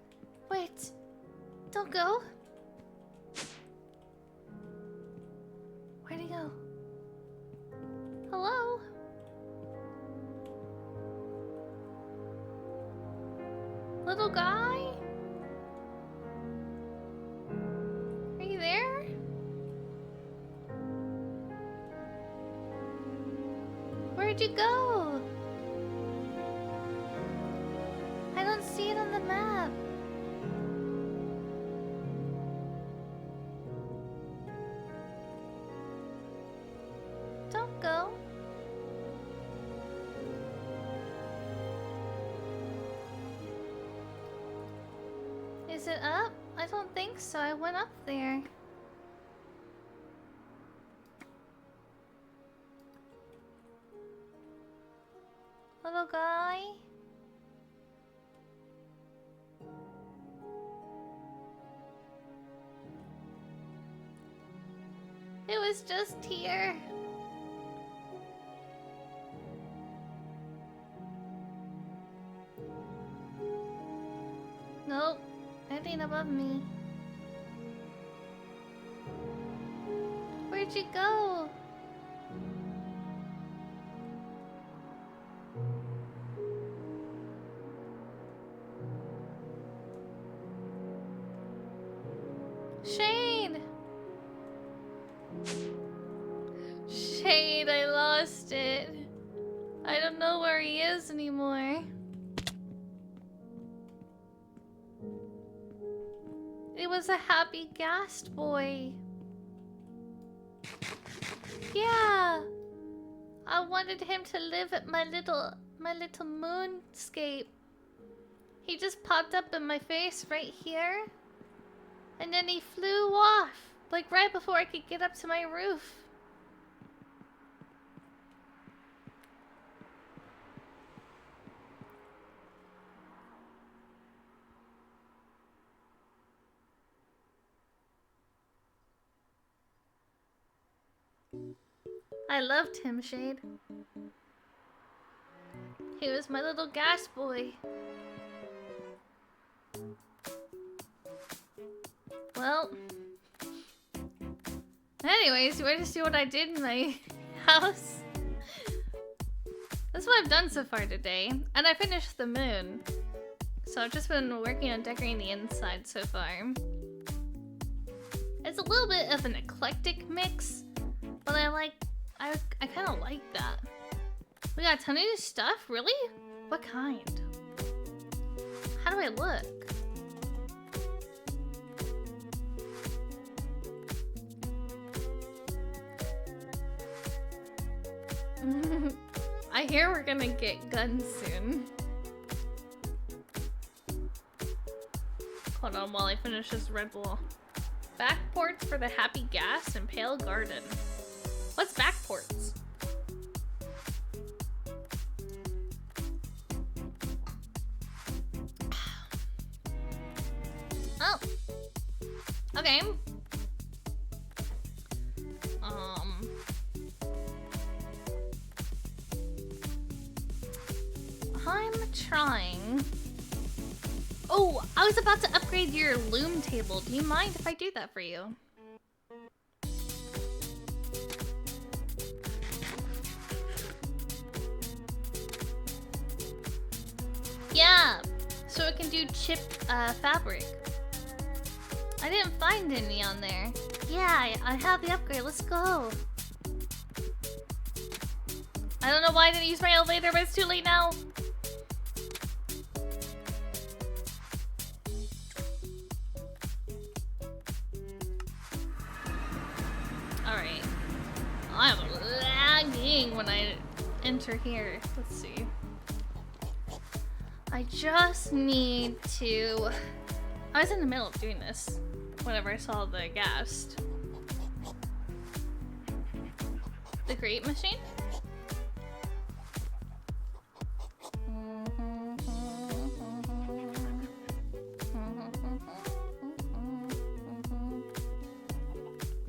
Wait. Don't go. Where'd he go? Hello? Little guy? Are you there? Where'd you go? I don't see it on the map. Don't go. Is it up? I don't think so. I went up there. Little guy? It was just here. Nope. Nothing above me. Where'd you go? Shade! Shade, I lost it. I don't know where he is anymore. It was a happy ghast boy. Yeah. I wanted him to live at my little moonscape. He just popped up in my face right here. And then he flew off. Like right before I could get up to my roof. I loved him, Shade. He was my little gas boy. Well. Anyways, you want to see what I did in my house? That's what I've done so far today. And I finished the moon. So I've just been working on decorating the inside so far. It's a little bit of an eclectic mix, but I kind of like that. We got a ton of new stuff? Really? What kind? How do I look? I hear we're gonna get guns soon. Hold on while I finish this Red Bull. Back ports for the Happy Gas and Pale Garden. What's back ports? Oh. Okay. I'm trying. Oh, I was about to upgrade your loom table. Do you mind if I do that for you? Yeah, so it can do chipped fabric. I didn't find any on there. Yeah, I have the upgrade. Let's go. I don't know why I didn't use my elevator, but it's too late now. Alright. I'm lagging when I enter here. Let's see. I just need to... I was in the middle of doing this whenever I saw the ghast. The grate machine?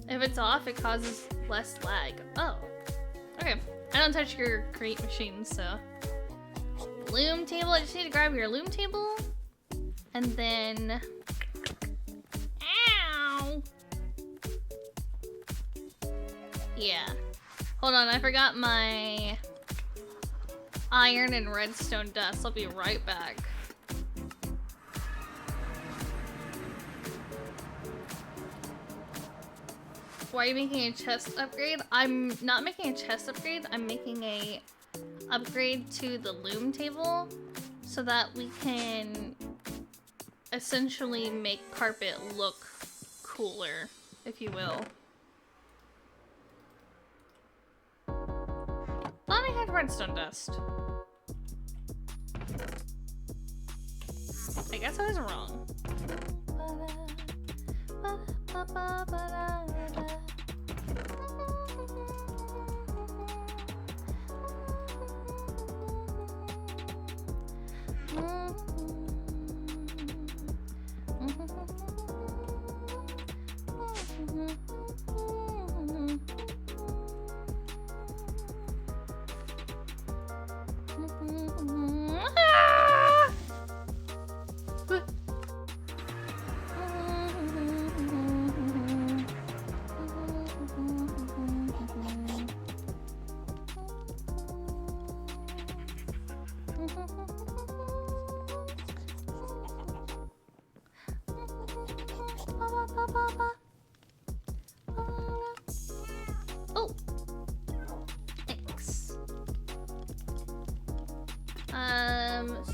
If it's off, it causes less lag. Oh. Okay. I don't touch your crate machine, so... Loom table. I just need to grab your loom table. And then... Ow! Yeah. Hold on, I forgot my... iron and redstone dust. I'll be right back. Why are you making a chest upgrade? I'm not making a chest upgrade. I'm making a upgrade to the loom table so that we can essentially make carpet look cooler, if you will. Thought I had redstone dust. I guess I was wrong.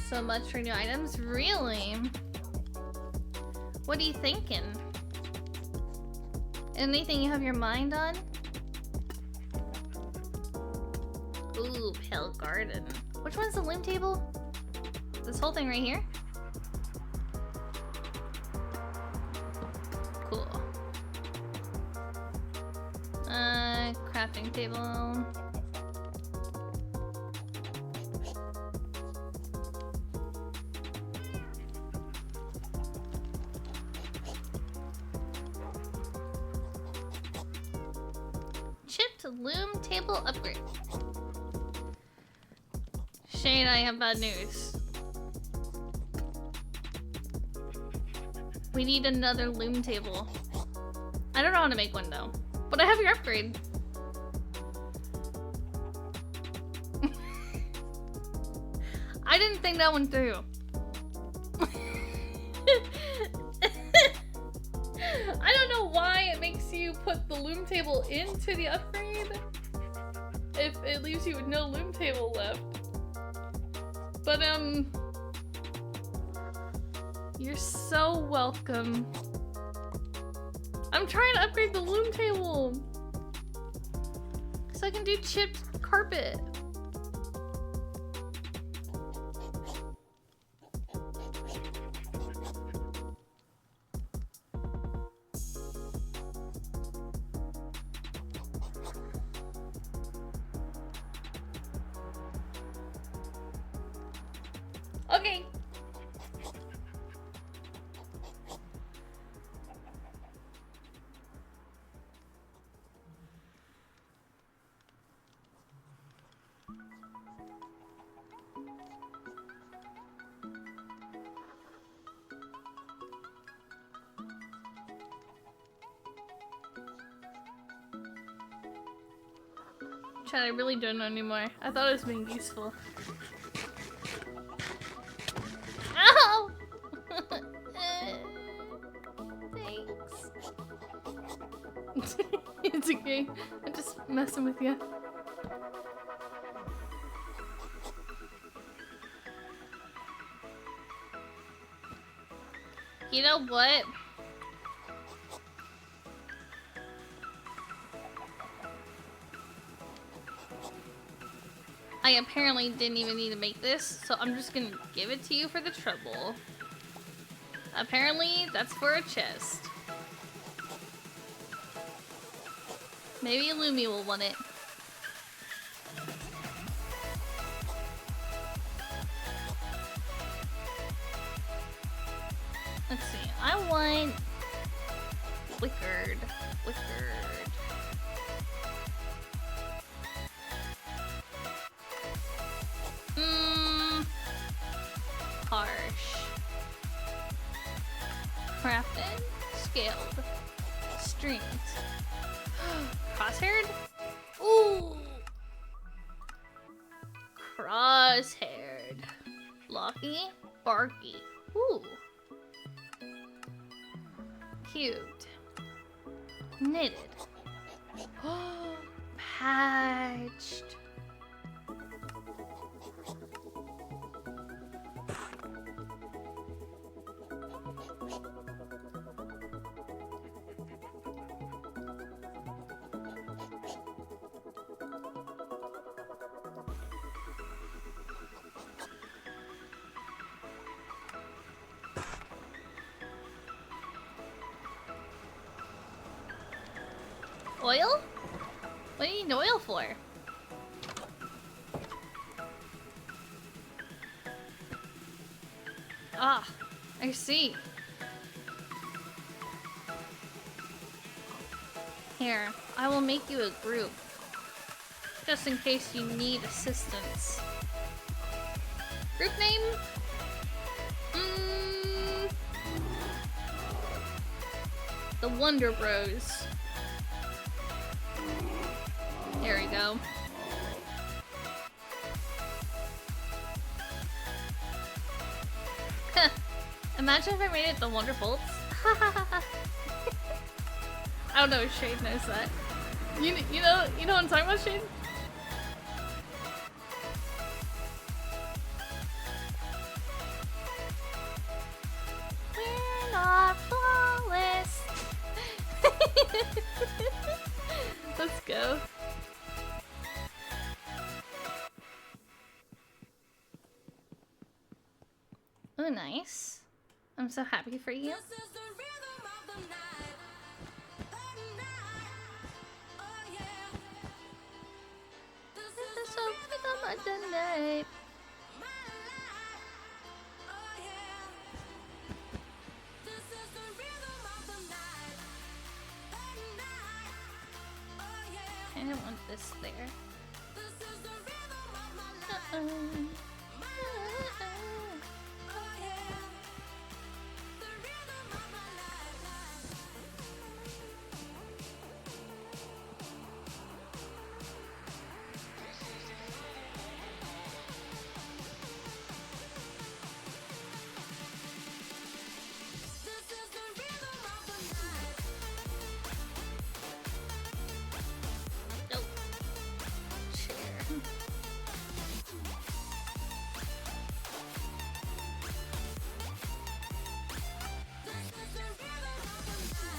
so much for new items. Really? What are you thinking? Anything you have your mind on? Ooh, Pale Garden. Which one's the loom table? This whole thing right here? Cool. Crafting table. Chipped loom table upgrade. Shane, I have bad news. We need another loom table. I don't know how to make one though, but I have your upgrade. I didn't think that one through. I don't know why it makes you put the loom table into the upgrade if it leaves you with no loom table left. But you're so welcome. I'm trying to upgrade the loom table so I can do chipped carpet. Okay. Chad, I really don't know anymore. I thought it was being useful. Ow! Thanks. It's okay. I'm just messing with you. You know what? I apparently didn't even need to make this, so I'm just gonna give it to you for the trouble. Apparently, that's for a chest. Maybe Lumi will want it. Let's see, I want Wickered. Harsh. Crafted. Scaled. Stringed. Crosshaired? Ooh! Crosshaired. Blocky. Barky. Ooh. Cubed. Knitted. Patched. Oil? What do you need oil for? Ah, I see. Here, I will make you a group. Just in case you need assistance. Group name? The Wonder Bros. There we go. Imagine if I made it the Wonder Bolts. I don't know if Shade knows that. You know what I'm talking about, Shade? Oh, nice. I'm so happy for you. This is the rhythm of the night. I don't want this there. Nope. Chair.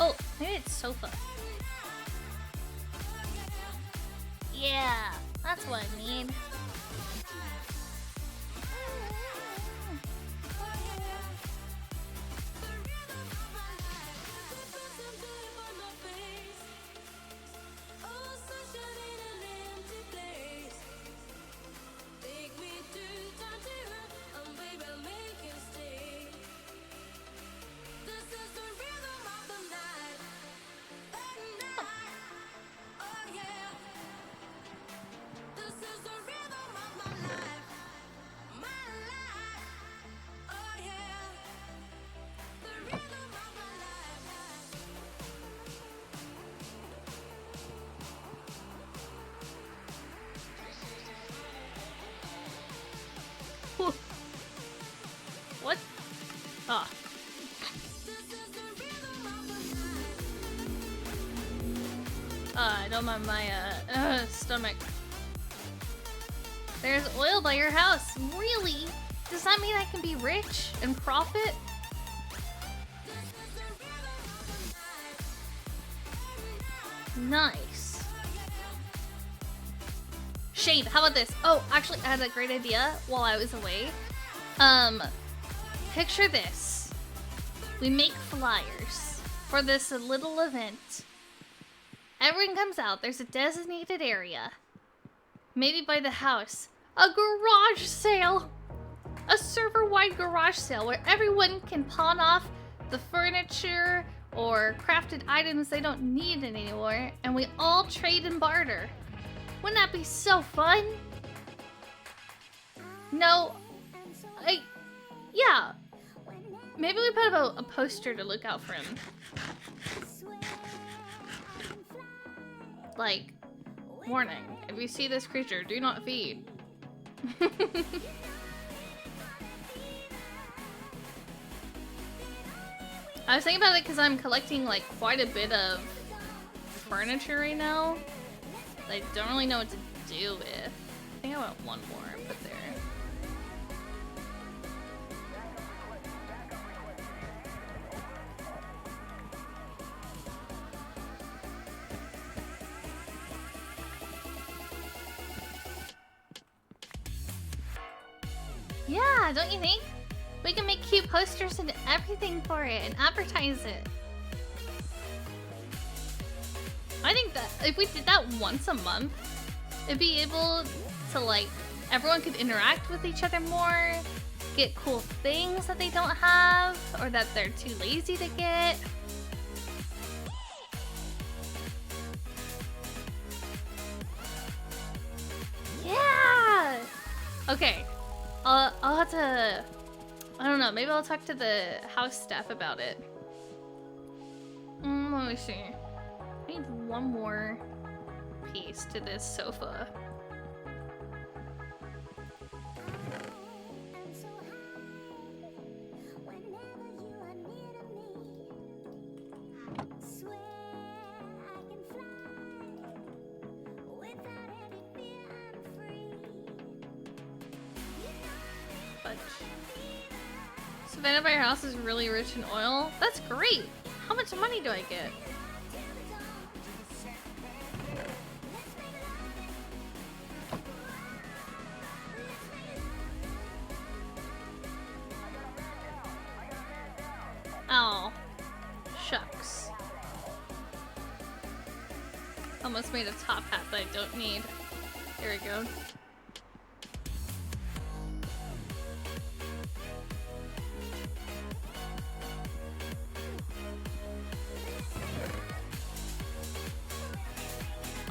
Oh, maybe it's sofa. Yeah, that's what I need. What? Ah. I don't mind my stomach. There's oil by your house. Really? Does that mean I can be rich and profit? Nice. Shade, how about this? Oh, actually, I had a great idea while I was away. Picture this. We make flyers for this little event. Everyone comes out. There's a designated area. Maybe by the house. A garage sale. A server-wide garage sale where everyone can pawn off the furniture or crafted items they don't need anymore, and we all trade and barter. Wouldn't that be so fun? No. Yeah. Maybe we put up a poster to look out for him. Like, warning, if you see this creature, do not feed. I was thinking about it because I'm collecting like quite a bit of furniture right now that I don't really know what to do with. I think I want one more and put there. Yeah, don't you think? We can make cute posters and everything for it and advertise it. I think that if we did that once a month, it'd be able to, like, everyone could interact with each other more, get cool things that they don't have or that they're too lazy to get. Yeah! Okay. I'll have to, I don't know, maybe I'll talk to the house staff about it. Let me see. I need one more piece to this sofa. So Vampire House is really rich in oil. That's great. How much money do I get? Oh, shucks. Almost made a top hat that I don't need. There we go.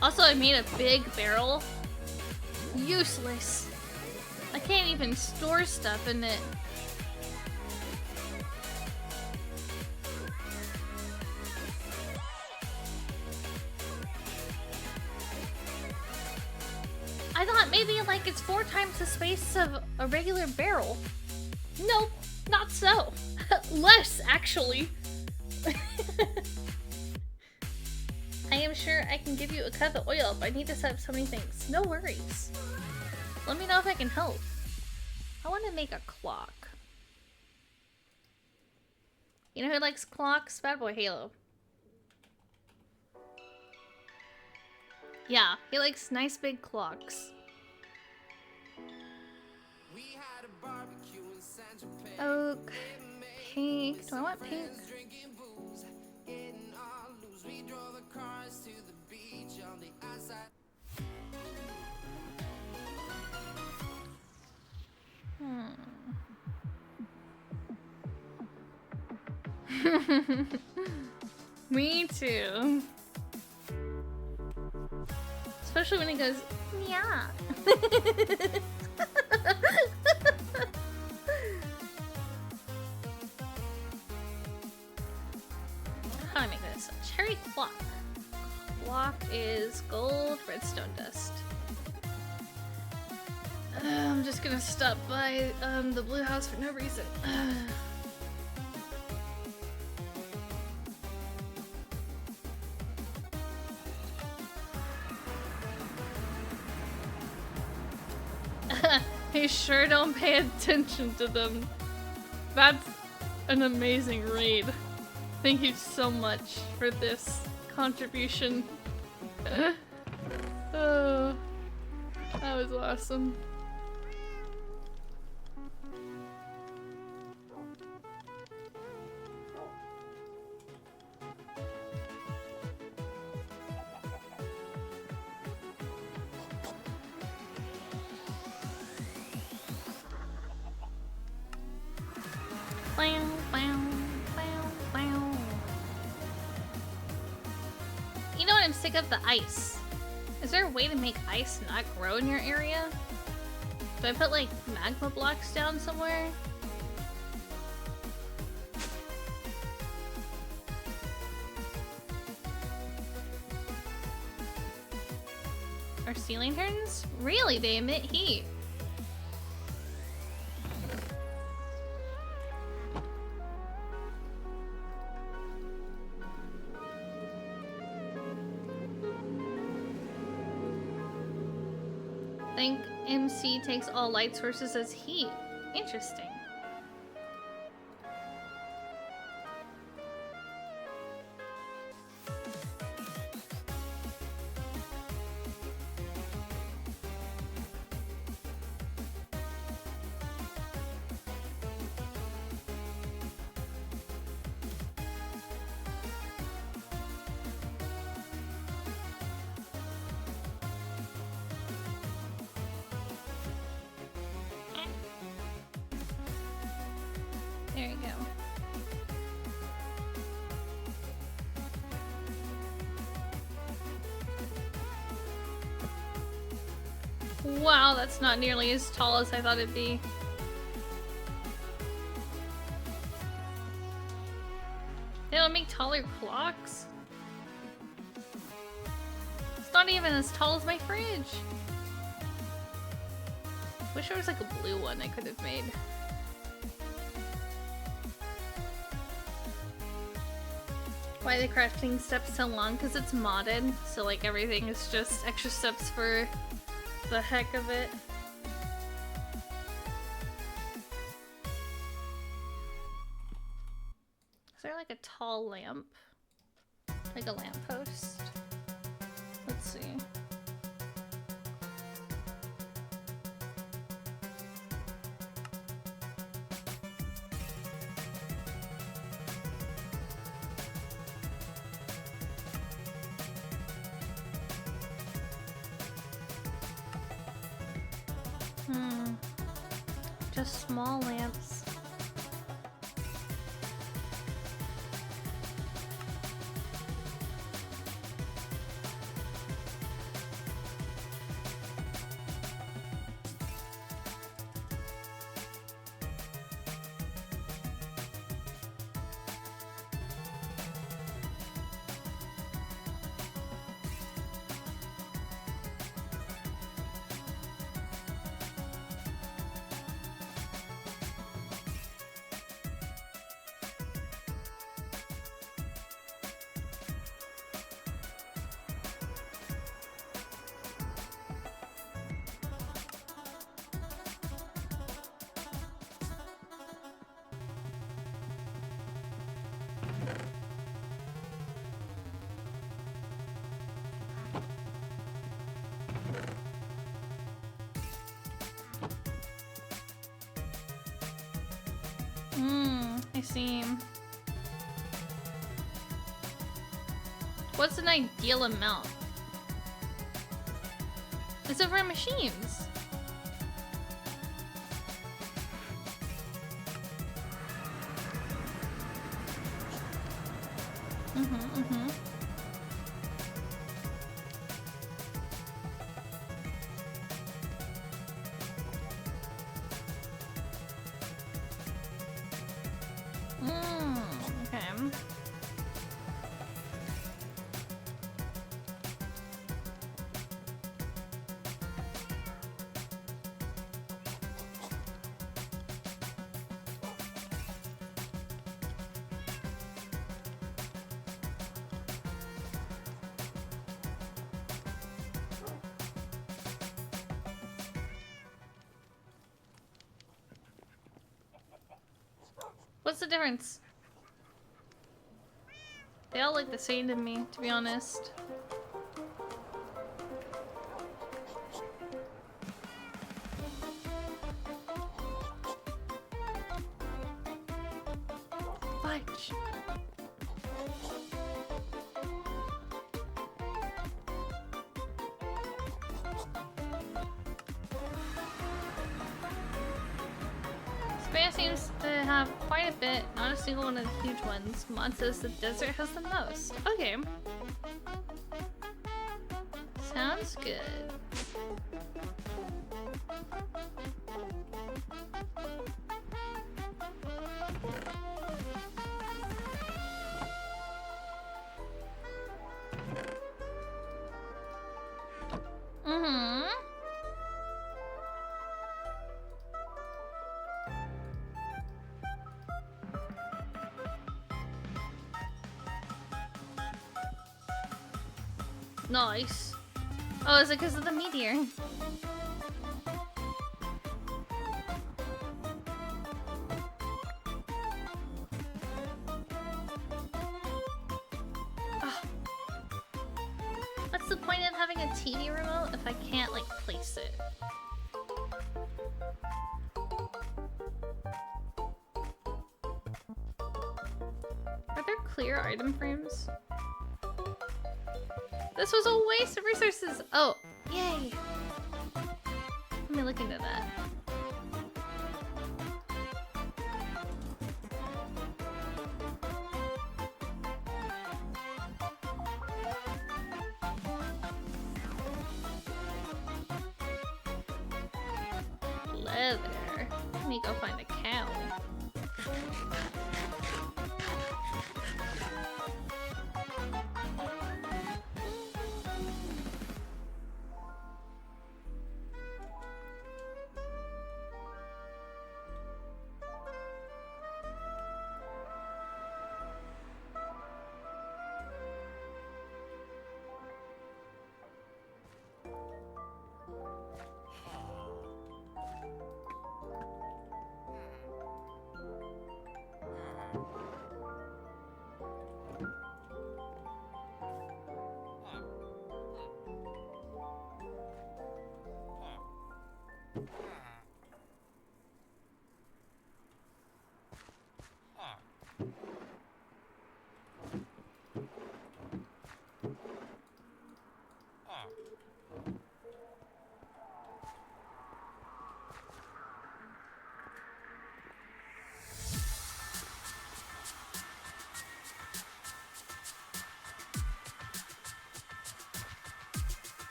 Also, I made a big barrel. Useless. I can't even store stuff in it. I thought maybe like it's 4 times the space of a regular barrel. Nope, not so. Less, actually. I am sure I can give you a cut of the oil, but I need to set up so many things. No worries. Let me know if I can help. I want to make a clock. You know who likes clocks? Bad Boy Halo. Yeah, he likes nice big clocks. Oak. Pink. Do I want pink? Me too. Especially when he goes, yeah. How do I make this? A cherry clock. Clock is gold redstone dust. I'm just gonna stop by the blue house for no reason. You sure don't pay attention to them. That's an amazing raid. Thank you so much for this contribution. Oh, that was awesome. You know what? I'm sick of the ice. Is there a way to make ice not grow in your area? Do I put like magma blocks down somewhere? Are sea lanterns? Really? They emit heat. I think MC takes all light sources as heat. Interesting. There you go. Wow, that's not nearly as tall as I thought it'd be. They don't make taller clocks? It's not even as tall as my fridge. Wish there was like a blue one I could have made. Why are the crafting steps so long? Because it's modded, so like everything is just extra steps for the heck of it. Is there like a tall lamp? Like a lamppost? Let's see. just small lamps. I see. What's an ideal amount? Is it for machines? Okay. What's the difference? They all look the same to me, to be honest. Fudge. Space seems to have quite a bit, not a single one of the huge ones. Mod says the desert has the most. Okay. Sounds good. Nice. Oh, is it because of the meteor? Oh. What's the point of having a TV remote if I can't, like, place it? Are there clear item frames? This was a waste of resources! Oh, yay! Let me look into that. Leather. Let me go find a cow.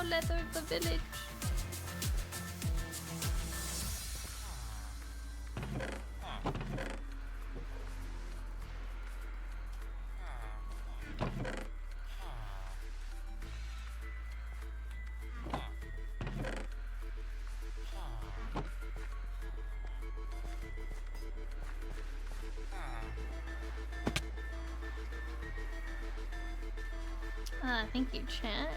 leather the village. Thank you, chat.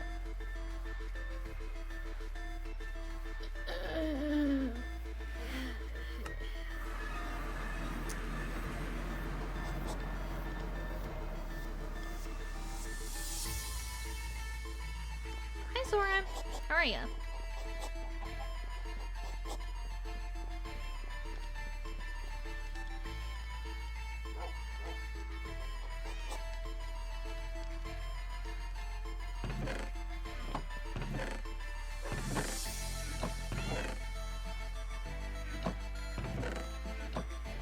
Hi, Zora. How are ya?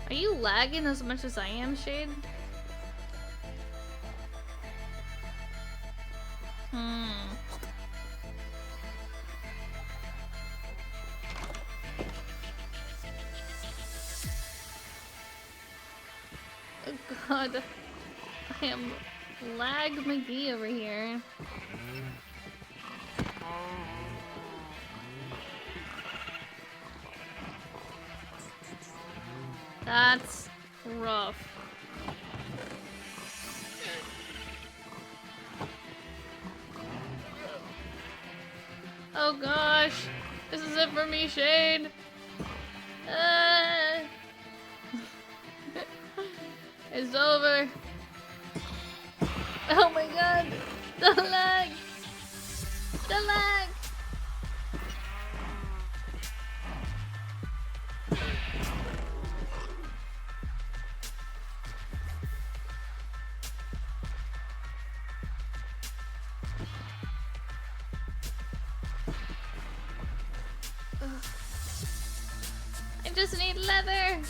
Are you lagging as much as I am, Shade? Oh god. I am lag McGee over here. That's rough. Oh gosh, this is it for me, Shade. It's over. Oh my god, the lag, the lag. I just need leather.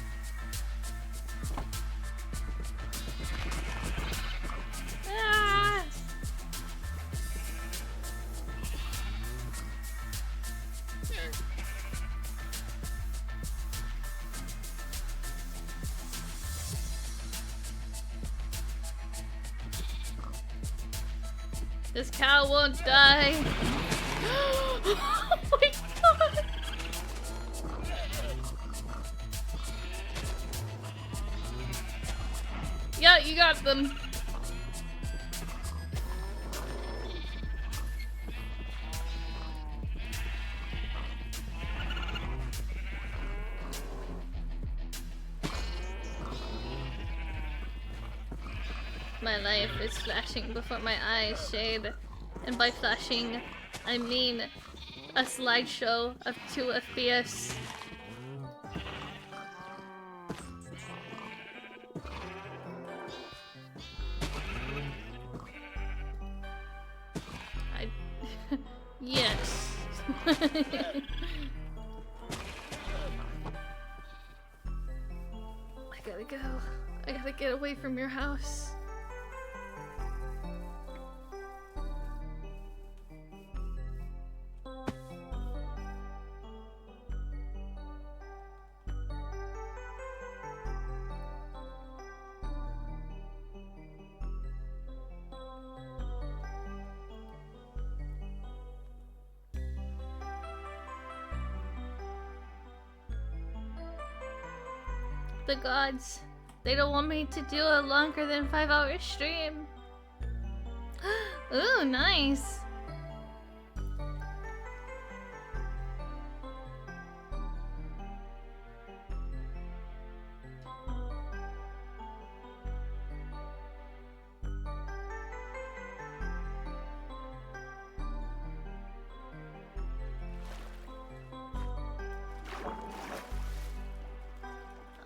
Ah. This cow won't die. Oh my god. Yeah, you got them. My life is flashing before my eyes, Shade. And by flashing, I mean a slideshow of 2 FPS. Yes. I gotta go. I gotta get away from your house. The gods, they don't want me to do a longer than 5-hour stream. Ooh, nice.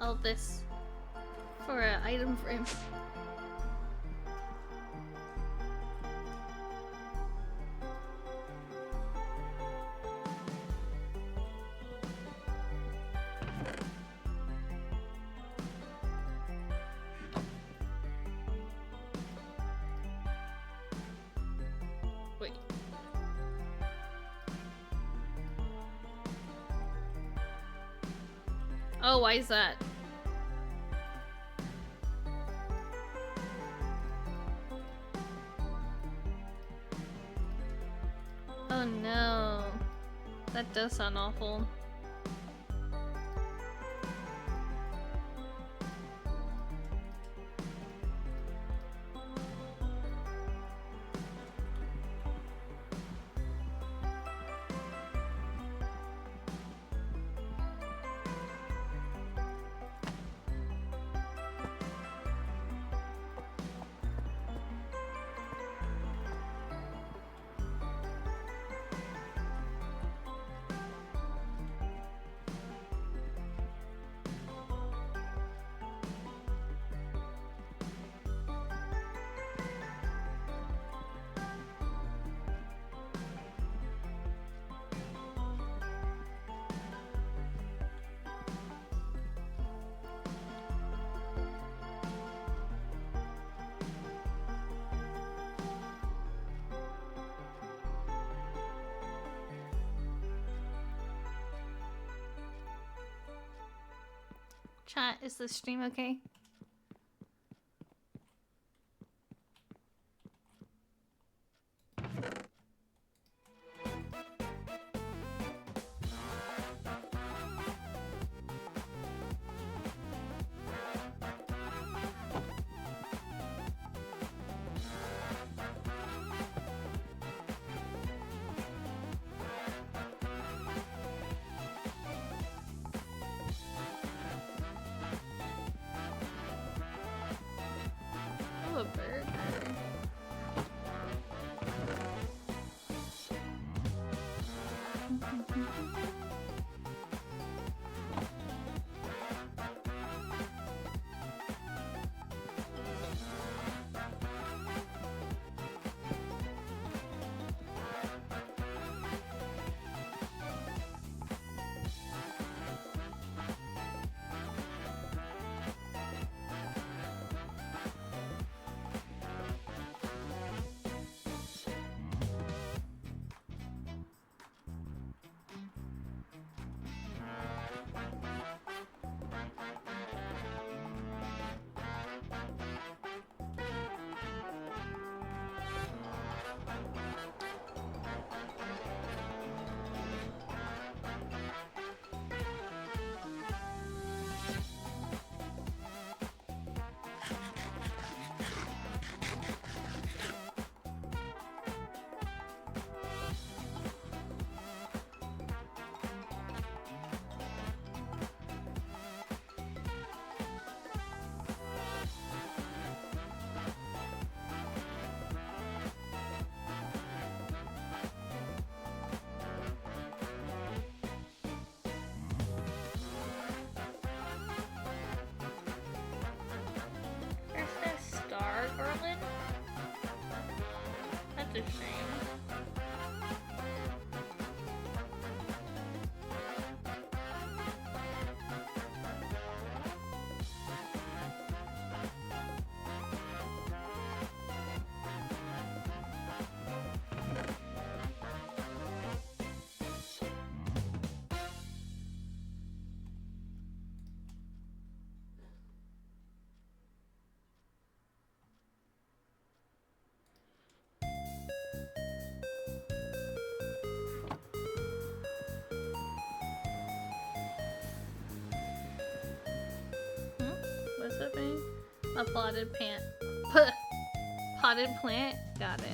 All this for an item frame. Wait. Oh, why is that? Oh no. That does sound awful. Chat, is the stream okay? Oh, a burger. There's this star garland. That's a shame. What's the thing? A potted plant. Potted plant? Got it.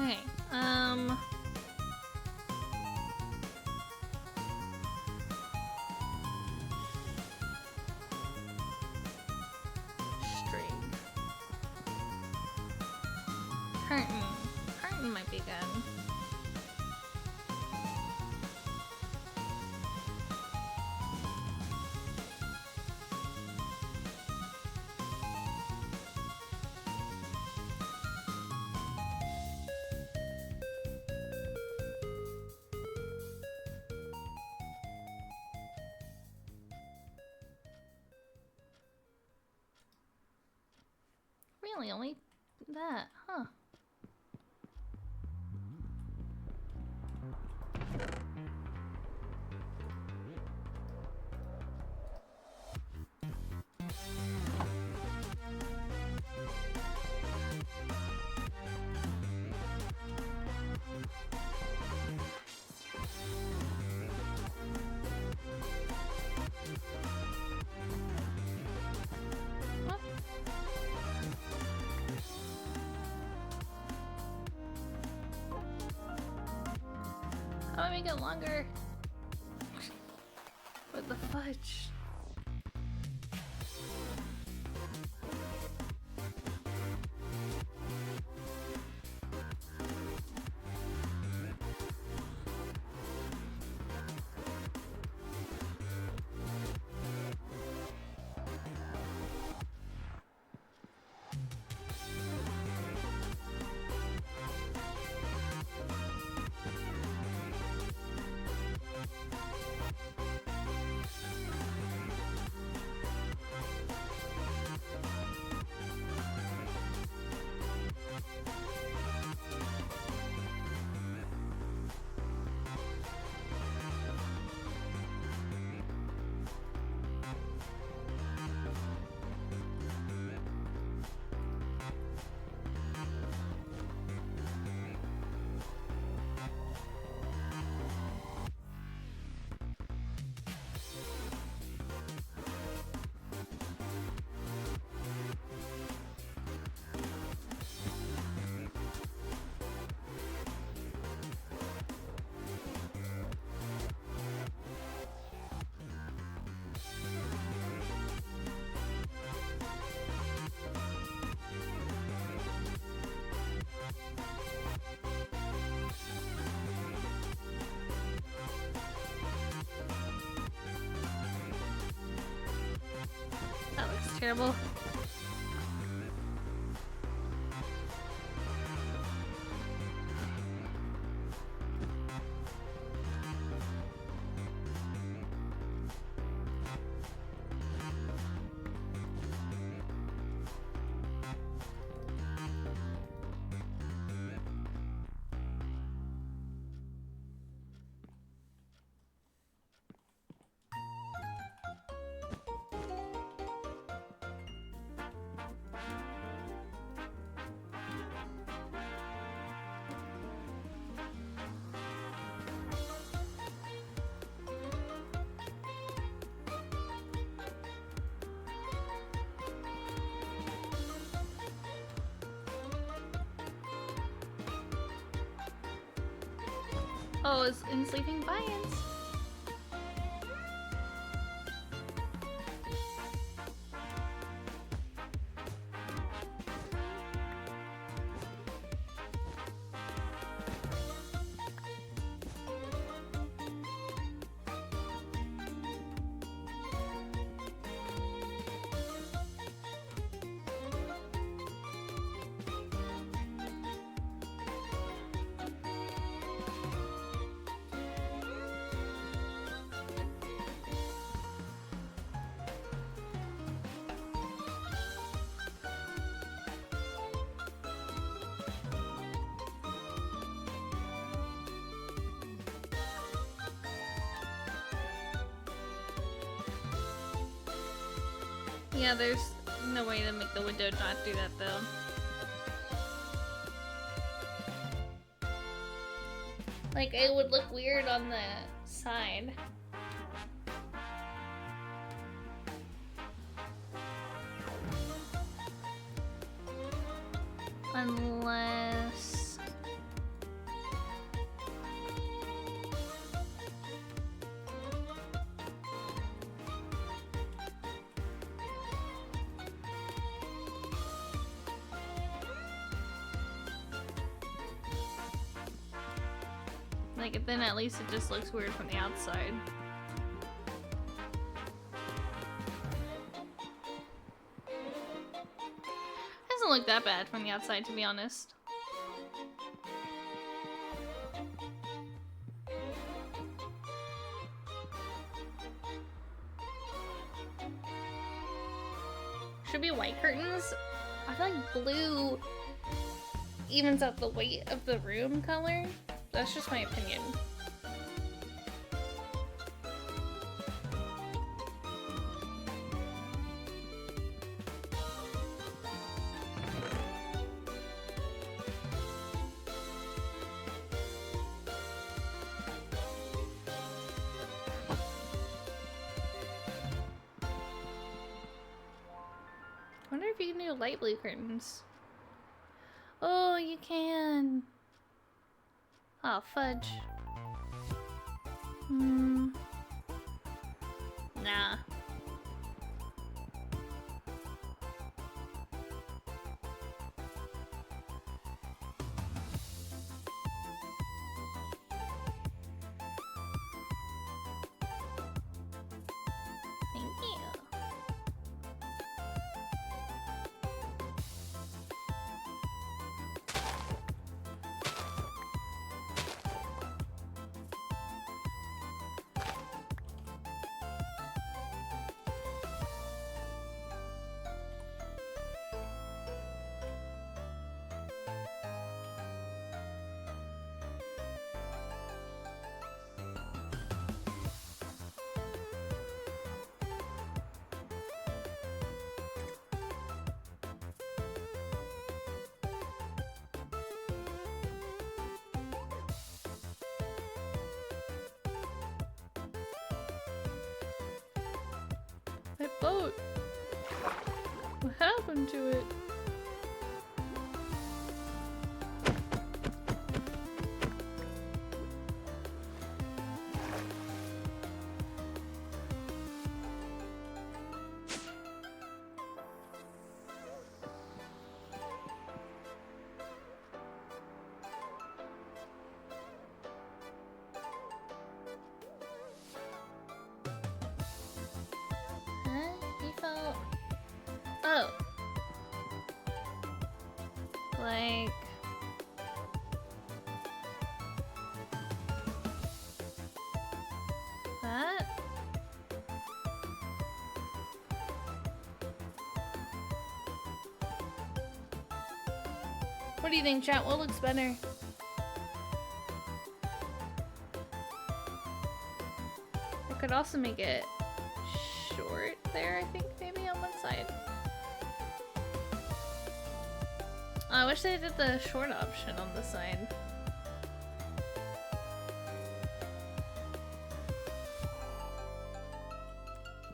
Okay, string. Curtain. Curtain might be good. Really, only that, huh? What? How do I make it longer? What the fudge? That looks terrible. Oh, it's in Sleeping Giants. Yeah, there's no way to make the window not do that though. Like, it would look weird on the side. Unless... Like, then at least it just looks weird from the outside. Doesn't look that bad from the outside, to be honest. Should be white curtains. I feel like blue evens out the weight of the room color. That's just my opinion. I wonder if you can do light blue curtains. Oh, you can. Oh, fudge. Nah. Thank you. My boat! What happened to it? Huh? You felt... Oh. Like... that? What do you think, chat? What looks better? I could also make it short there, I think, maybe on one side. I wish they did the short option on the side.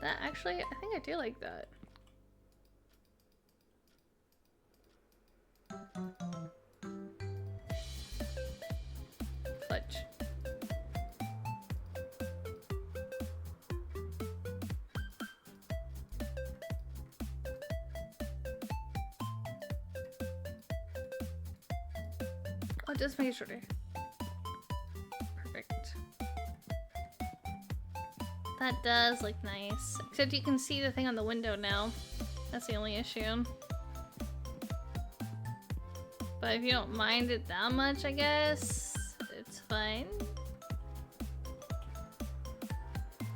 That actually, I think I do like that. Fudge. Oh, just make it shorter. Perfect. That does look nice. Except you can see the thing on the window now. That's the only issue. But if you don't mind it that much, I guess it's fine.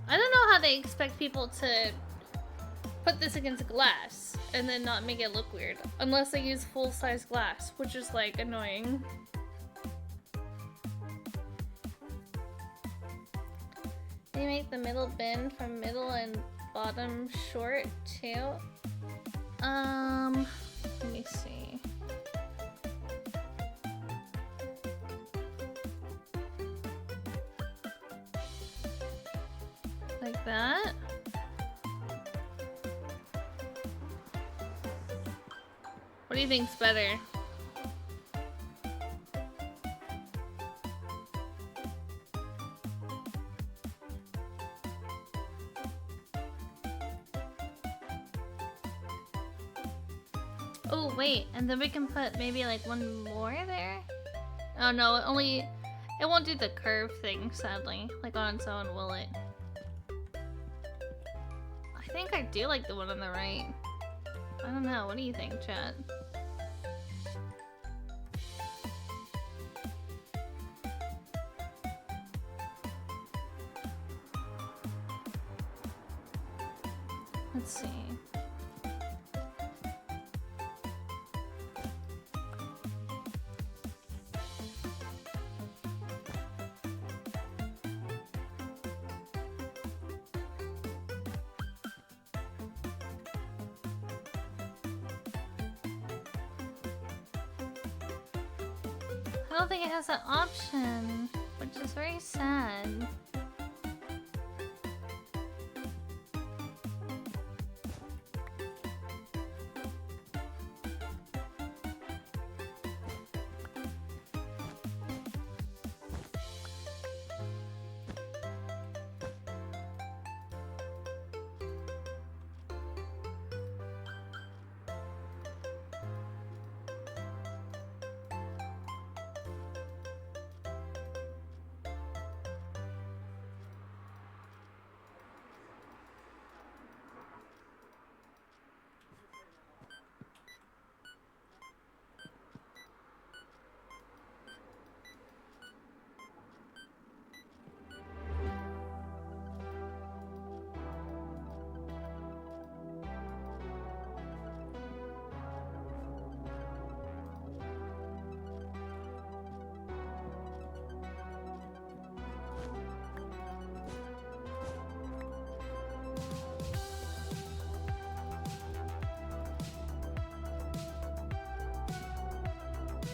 I don't know how they expect people to put this against glass and then not make it look weird. Unless they use full-size glass, which is like annoying. They make the middle bend from middle and bottom short too. Let me see. Like that. What do you think's better? Oh wait, and then we can put maybe like one more there? Oh no, it It won't do the curve thing, sadly. Like on its own, will it? I think I do like the one on the right. I don't know. What do you think, chat? Let's see. I don't think it has that option, which is very sad.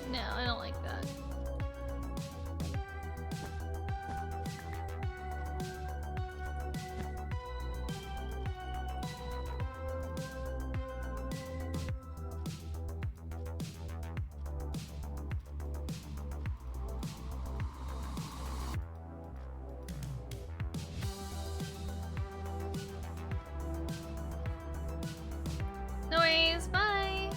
No, I don't like that. No worries, bye!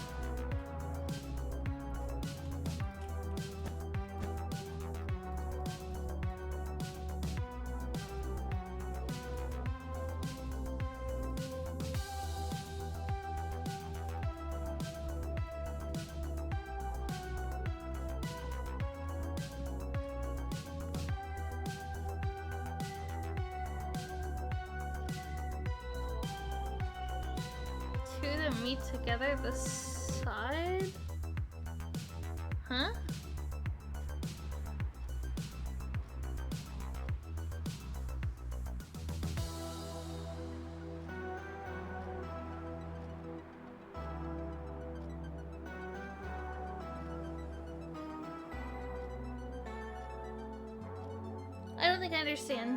Two that meet together the side? Huh? I don't think I understand.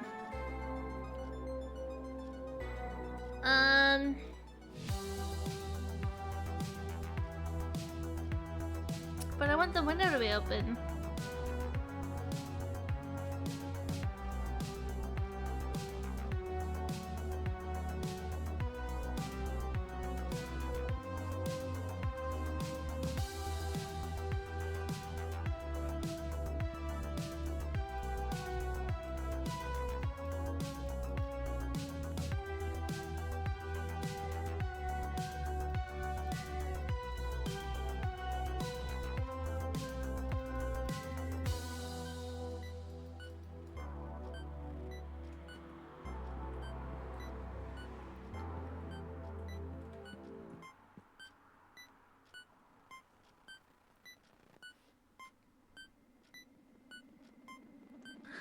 But I want the window to be open.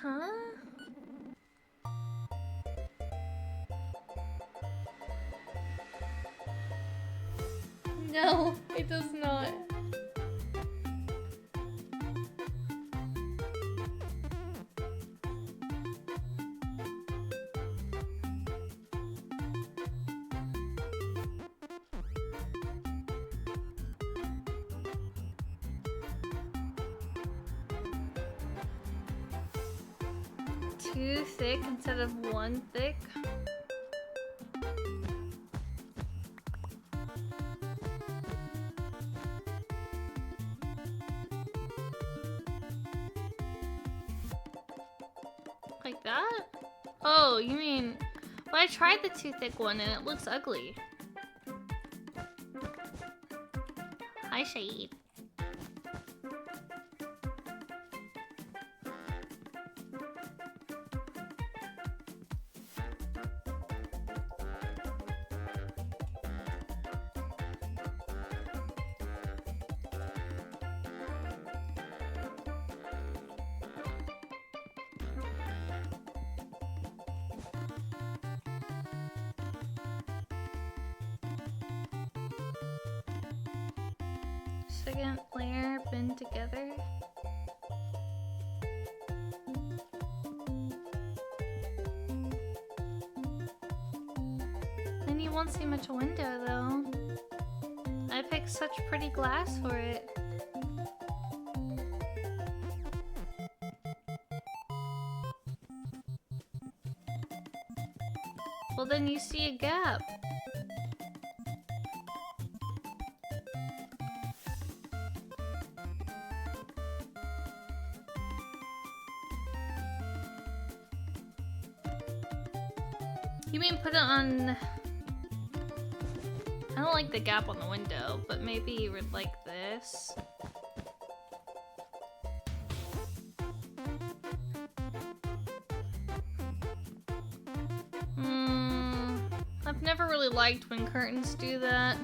Huh? No, it does not. Two thick instead of one thick? that? Oh, you mean... Well, I tried the too thick one and it looks ugly. Hi, Shade. Second layer bend together. Then you won't see much window though. I picked such pretty glass for it. Well, then you see a gap. You mean put it on... I don't like the gap on the window, but maybe you would like this. I've never really liked when curtains do that.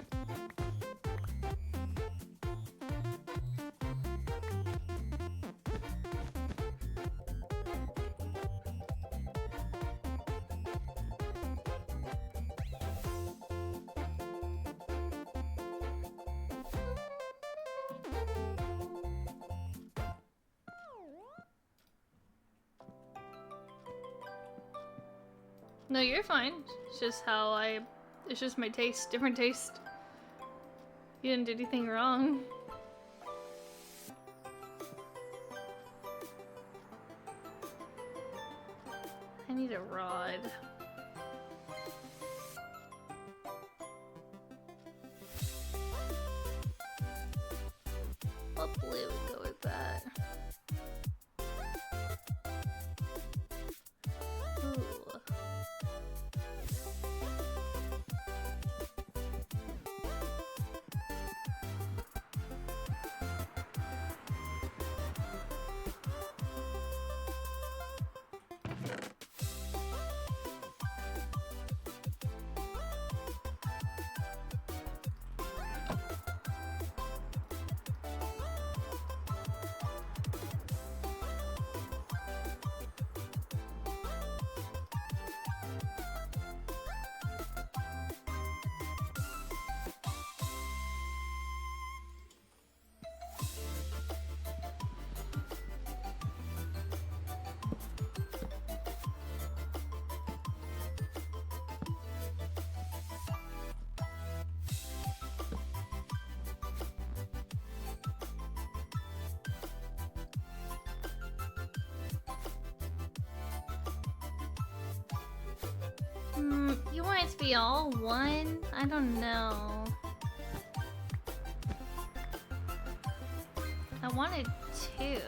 No, you're fine. It's just how it's just my taste, different taste. You didn't do anything wrong. I need a rod. What blue would go with that? Ooh. You want it to be all one? I don't know. I wanted two.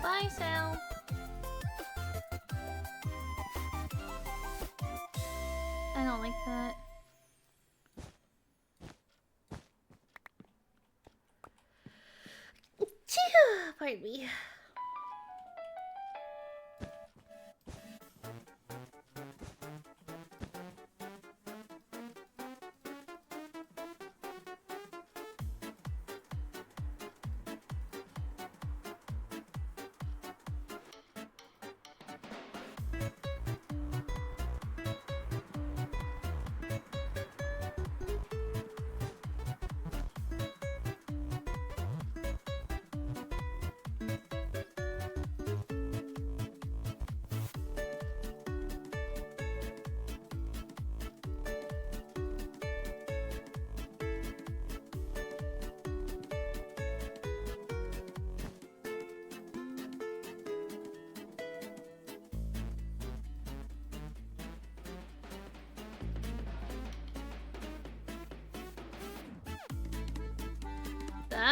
Bye, Sal. I don't like that. Pardon me.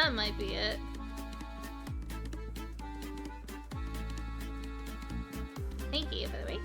That might be it. Thank you, by the way.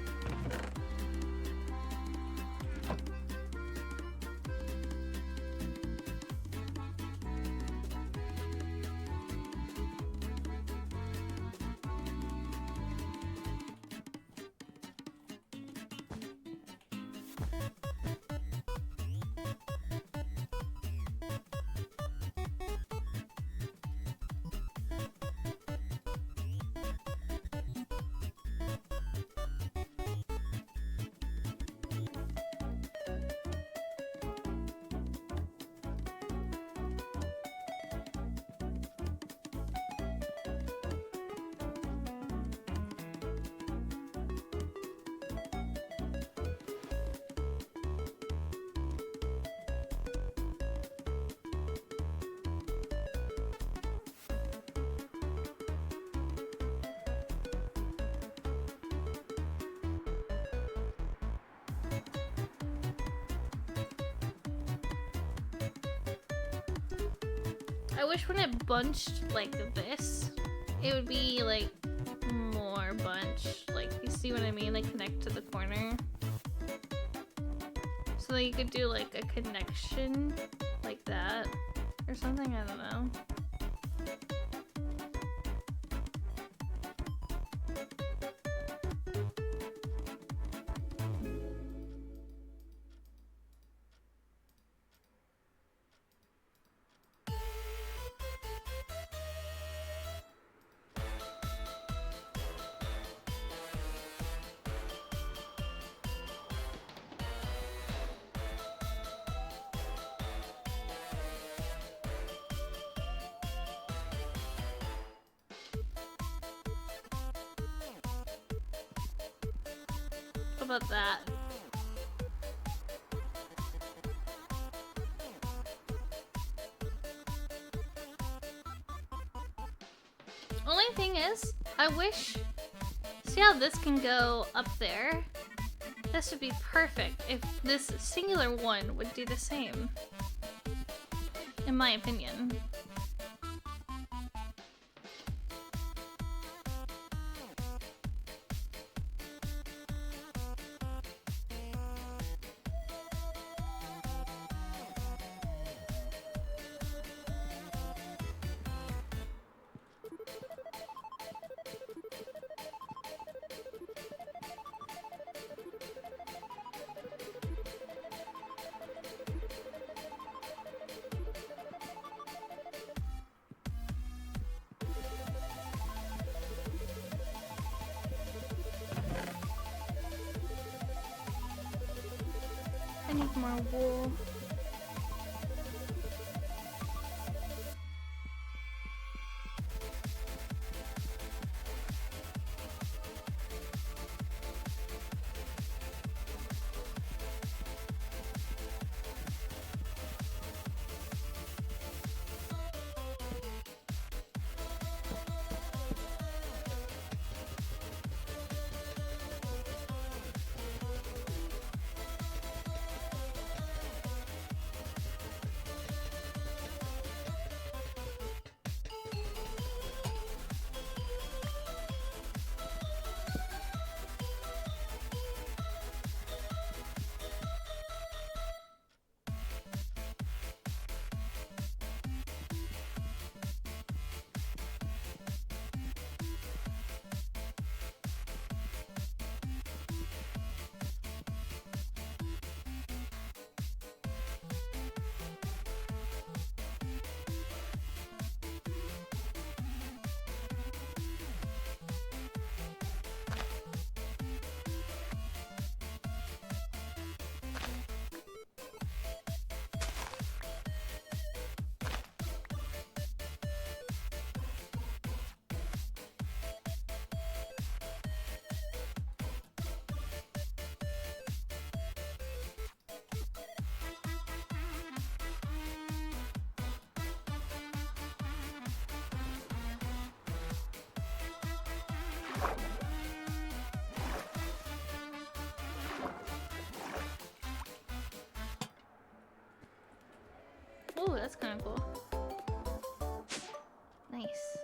I wish when it bunched like this, it would be like more bunch. Like, you see what I mean? Like, connect to the corner. So that you could do like a connection like that or something. I don't know. How about that? Only thing is, I wish... See how this can go up there? This would be perfect if this singular one would do the same. In my opinion. I need more wool. Ooh, that's kind of cool. Nice.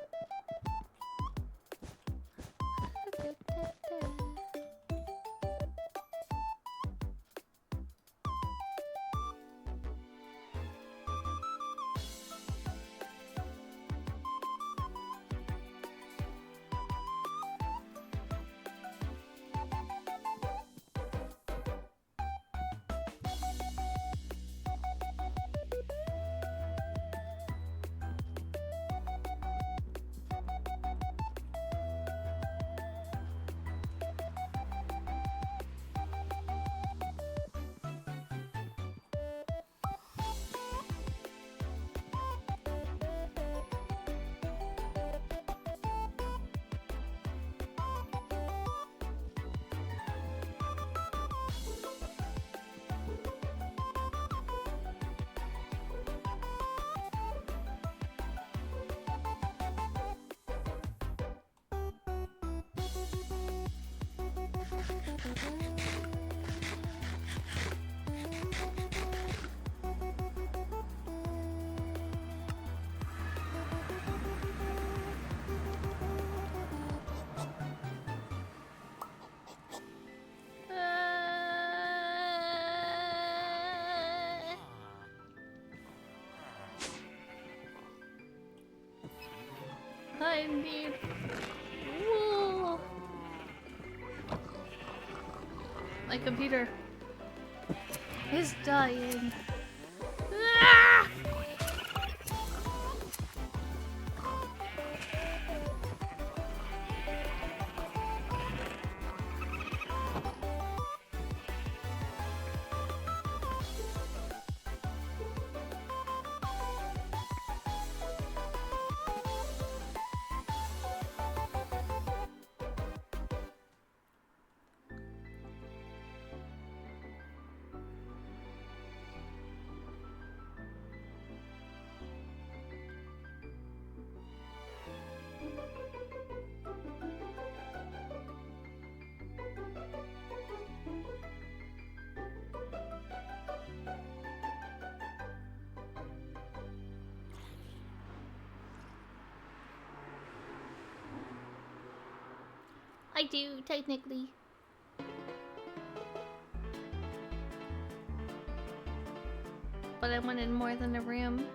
I need wool. My computer is dying. Ah! I do, technically. But I wanted more than a room.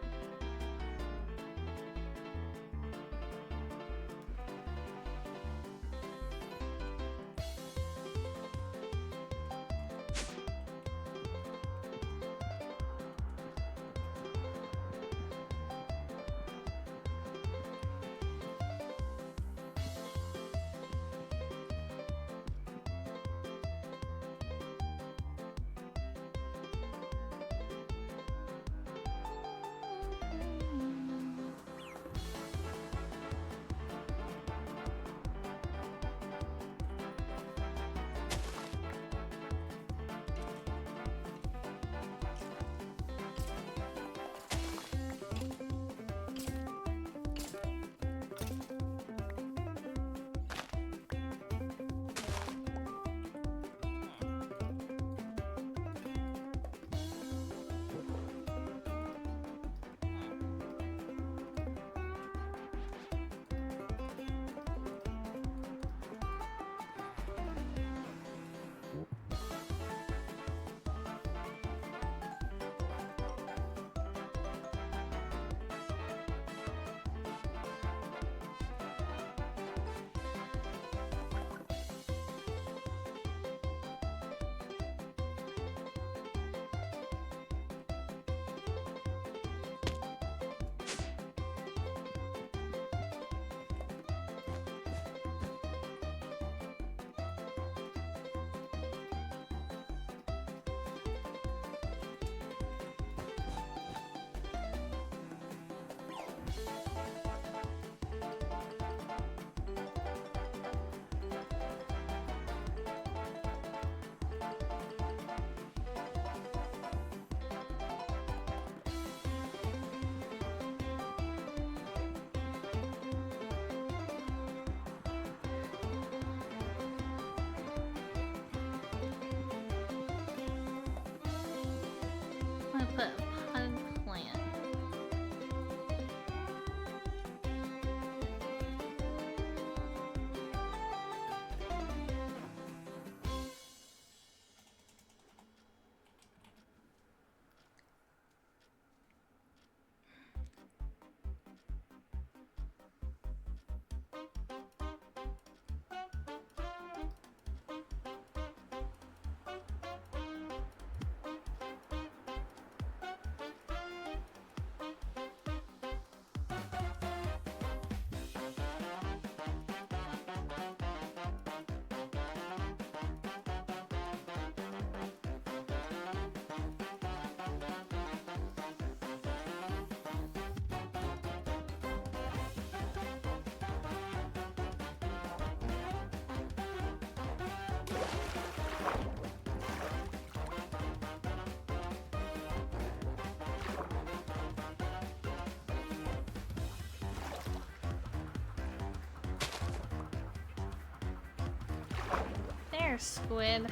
there, squid.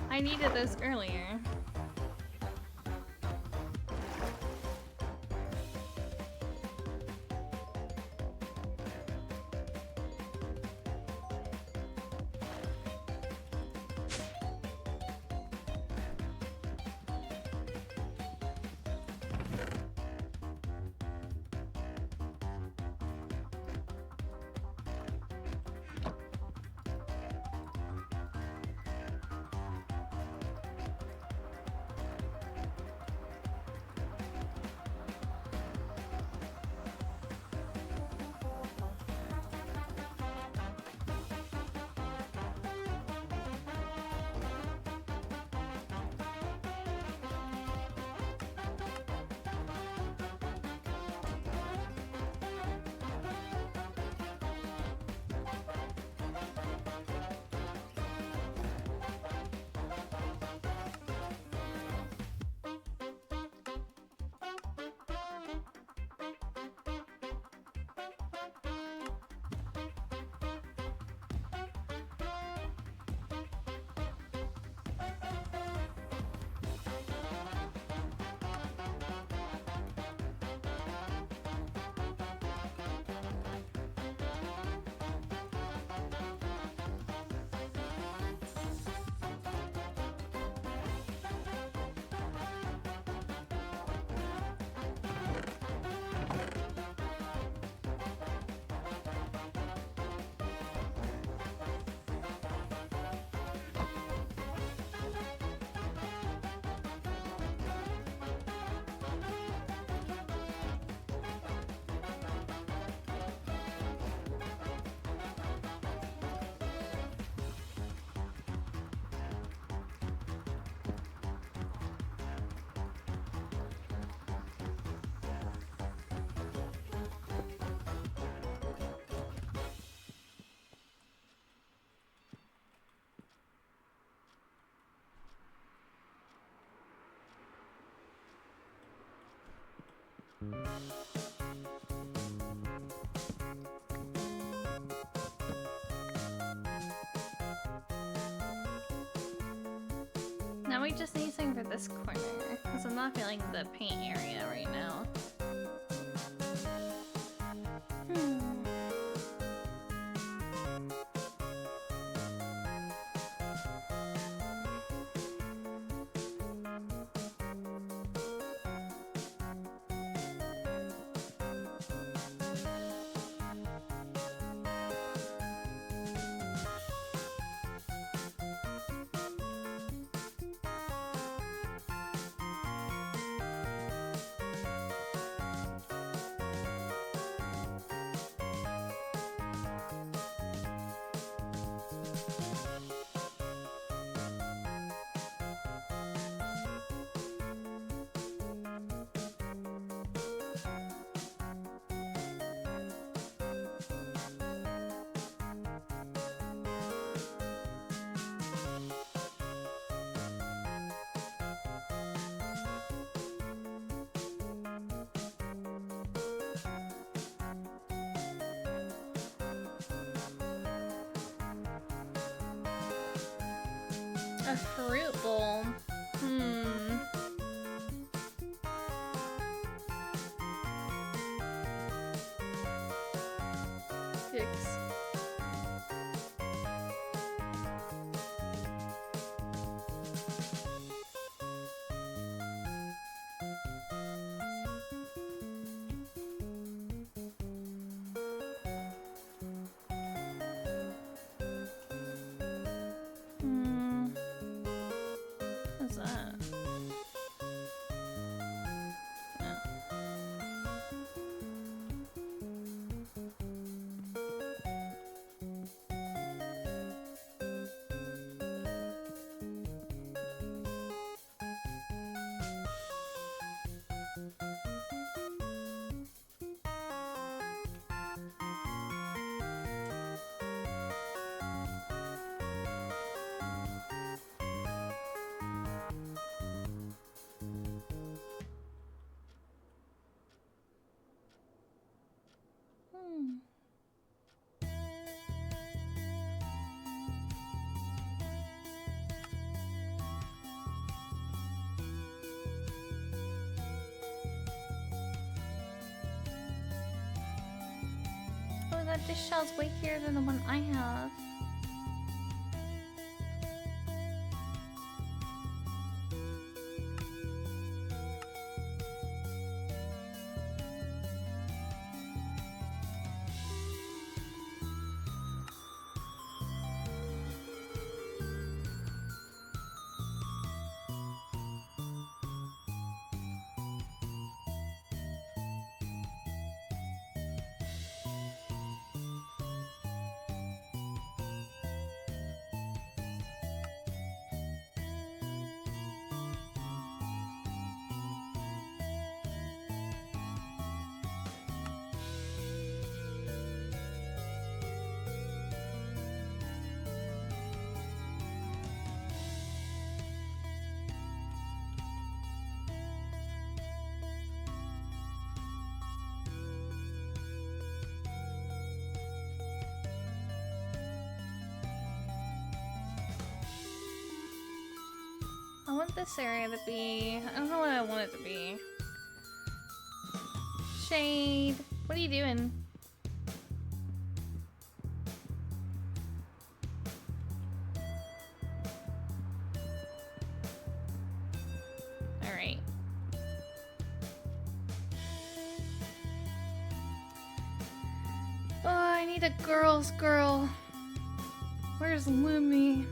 I needed this earlier. Now we just need something for this corner, because I'm not feeling the paint area right now. A fruit bowl. Yikes. What's that? that dish towel's way cuter than the one I have. I want this area to be... I don't know what I want it to be. Shade. What are you doing? Alright. Oh, I need a girl's girl. Where's Lumi?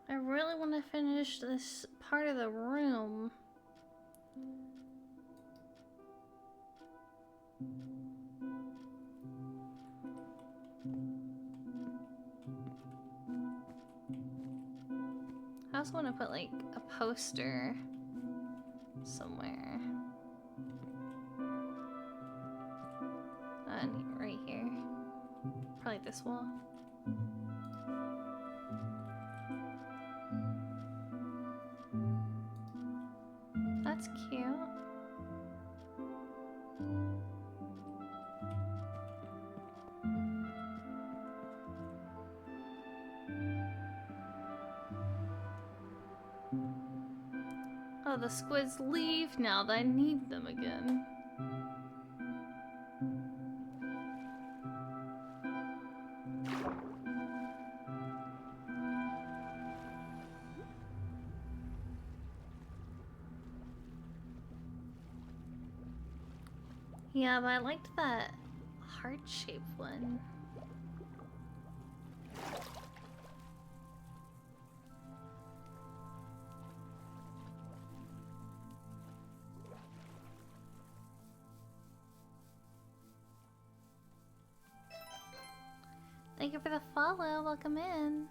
I really want to finish this part of the room. I also want to put like a poster somewhere. Right here. Probably this wall. That's cute. Oh, the squids leave now that I need them again. Yeah, but I liked that heart-shaped one. Thank you for the follow. Welcome in.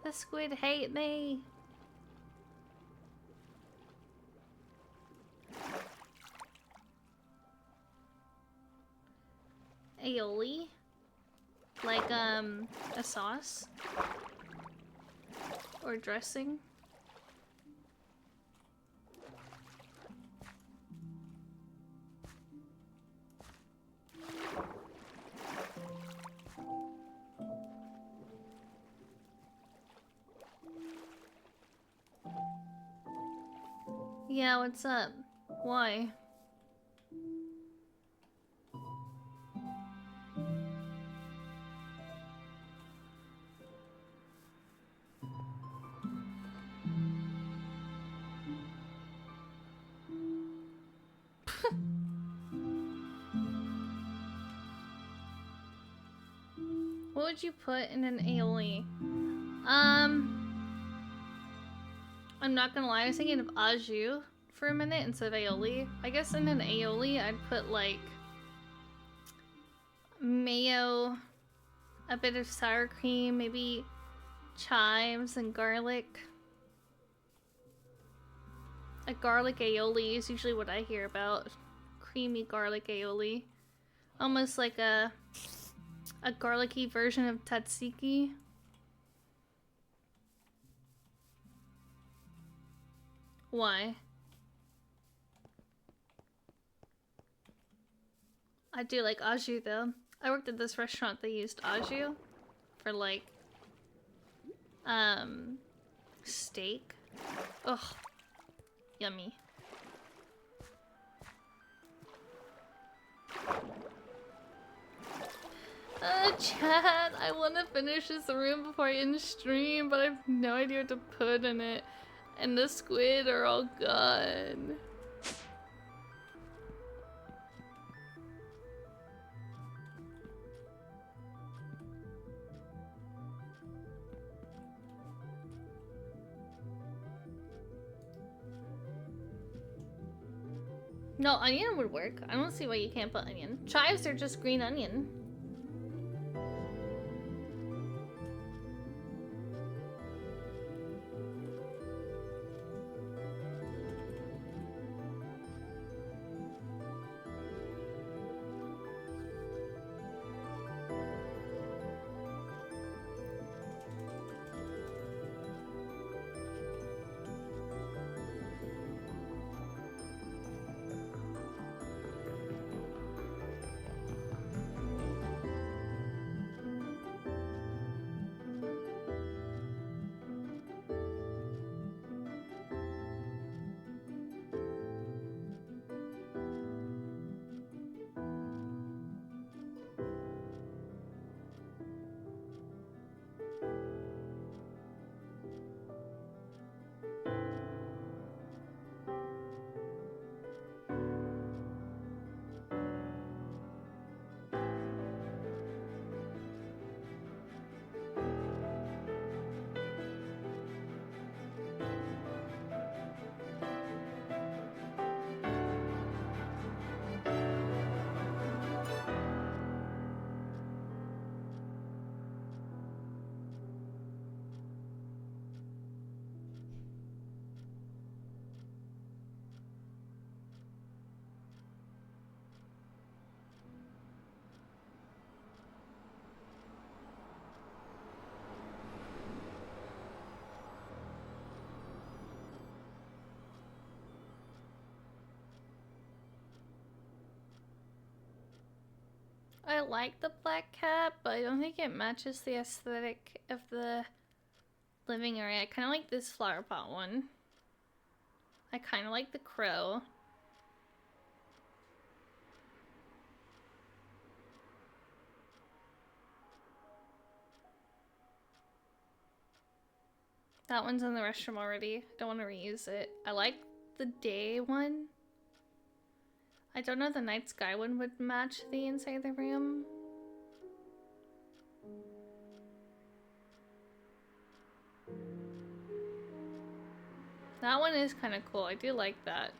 The squid hate me. aioli? Like, a sauce? Or dressing? Yeah, what's up? Why? What would you put in an aioli? I'm not gonna lie, I was thinking of au jus for a minute instead of aioli. I guess in an aioli, I'd put like mayo, a bit of sour cream, maybe chives and garlic. A garlic aioli is usually what I hear about. Creamy garlic aioli. Almost like a garlicky version of tzatziki. Why? I do like au jus though. I worked at this restaurant that used au jus for like steak. Ugh. Yummy. Chat, I want to finish this room before I end stream, but I have no idea what to put in it. And the squid are all gone. No, onion would work. I don't see why you can't put onion. Chives are just green onion. I like the black cat, but I don't think it matches the aesthetic of the living area. I kind of like this flower pot one. I kind of like the crow. That one's in the restroom already. Don't want to reuse it. I like the day one. I don't know if the night sky one would match the inside of the room. That one is kind of cool. I do like that.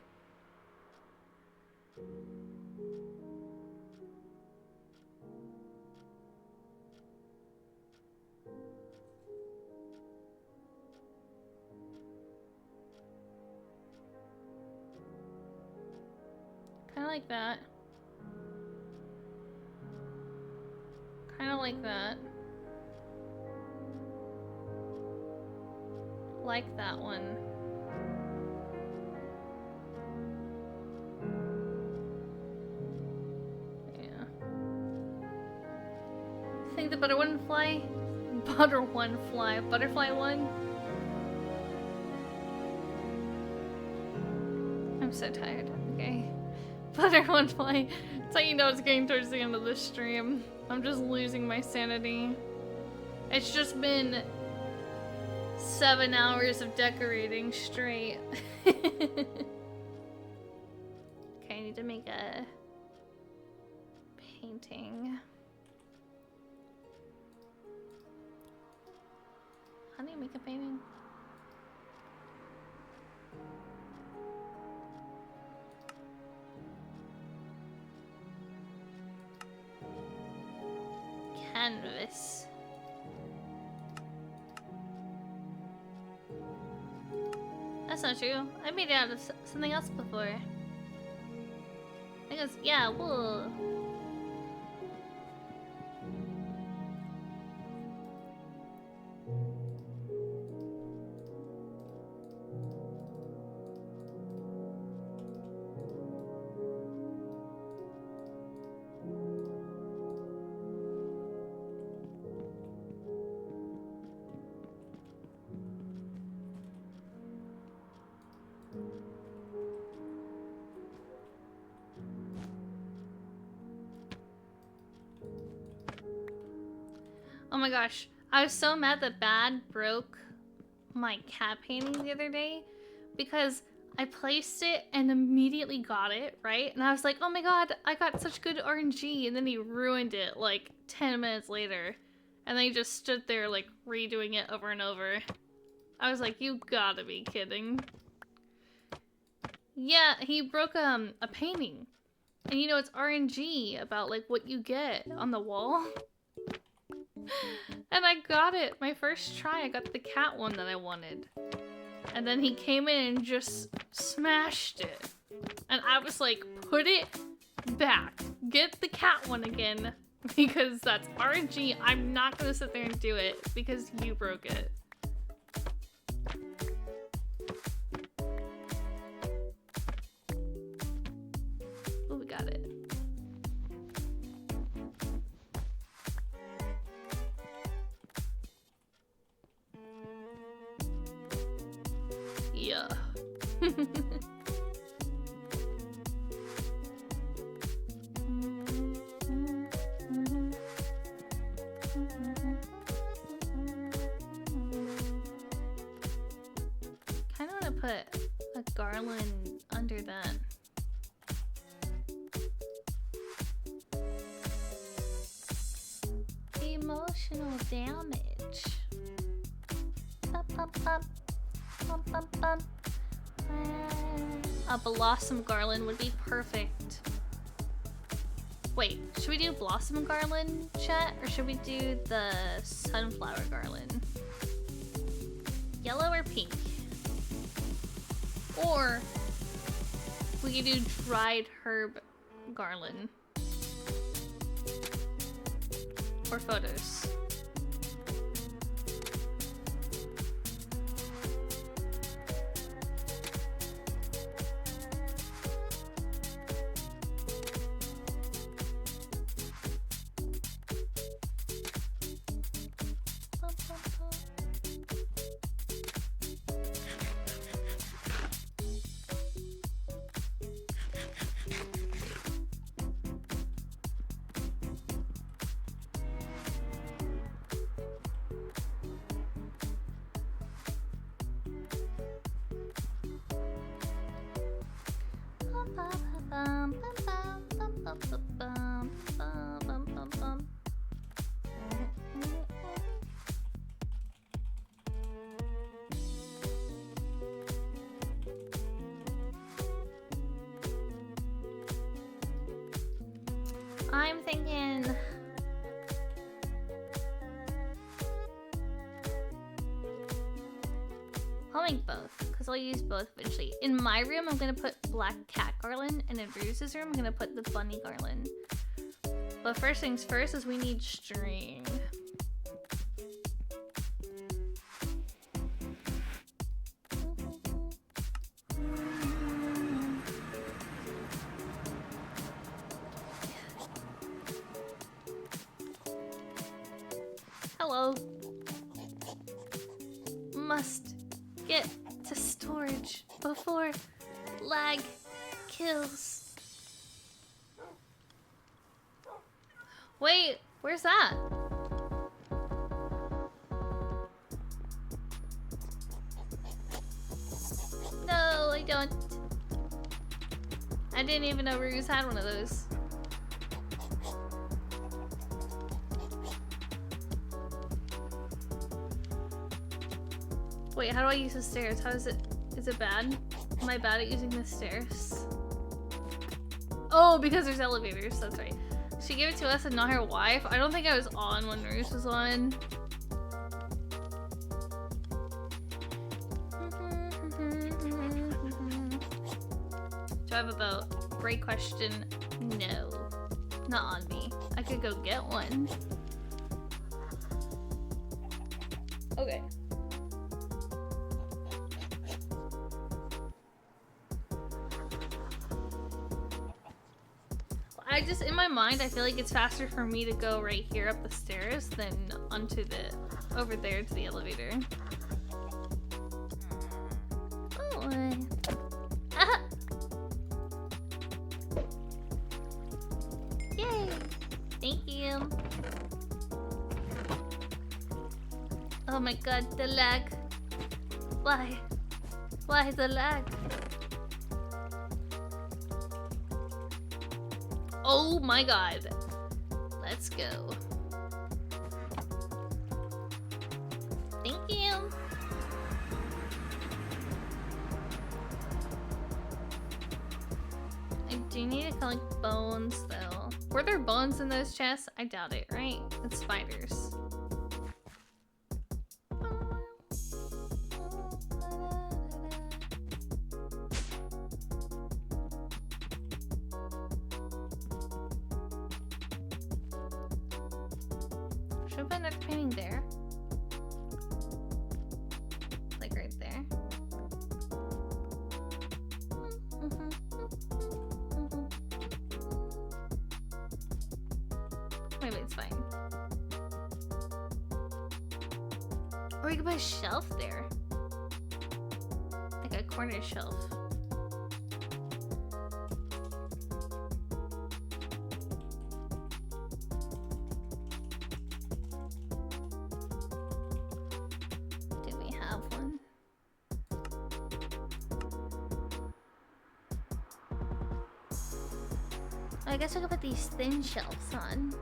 Kind of like that. kind of like that. Like that one. Yeah. I think the butter one fly? Butter one fly. Butterfly one? I'm so tired. Okay. Butter one fly. That's how you know it's getting towards the end of the stream. I'm just losing my sanity. It's just been 7 hours of decorating straight. Okay, I need to make a painting. How do you make a painting? Canvas. That's not true. I made it out of something else before. I guess, yeah, wool. Oh my gosh, I was so mad that Bad broke my cat painting the other day because I placed it and immediately got it, right? And I was like, oh my god, I got such good RNG, and then he ruined it like 10 minutes later. And then he just stood there like redoing it over and over. I was like, you gotta be kidding. Yeah, he broke a painting. And you know, it's RNG about like what you get on the wall. And I got it. My first try, I got the cat one that I wanted. And then he came in and just smashed it. And I was like, put it back. Get the cat one again. Because that's RNG. I'm not gonna sit there and do it because you broke it. Oh, we got it. Yeah. Kind of want to put a garland under that. Emotional damage. Up, up, up. Bum, bum, bum. A blossom garland would be perfect. Wait, should we do blossom garland, chat? Or should we do the sunflower garland? Yellow or pink? Or we could do dried herb garland. For photos. I'm thinking I'll make both, because I'll use both eventually. In my room, I'm going to put black cat garland, and in Bruce's room, I'm going to put the bunny garland. But first things first is we need string. Hello. Must get to storage before lag kills. Wait, where's that? No, I don't. I didn't even know Ruse had one of those. Wait, how do I use the stairs? How is it bad? Am I bad at using the stairs? Oh, because there's elevators, that's right. She gave it to us and not her wife. I don't think I was on when Ruse was on. Do I have a boat? Great question. No. Not on me. I could go get one. Okay. I just, in my mind, I feel like it's faster for me to go right here up the stairs than onto the, over there to the elevator. Oh, ah! Yay! Thank you. Oh my god, the lag. Why? Why the lag? Oh my god. Let's go. Thank you. I do need to collect bones though. Were there bones in those chests? I doubt it, right? It's spiders. Should have been a painting there. Like right there. Maybe it's fine. Or we could put a shelf there. Like a corner shelf. Do we have one? I guess we could put these thin shelves on.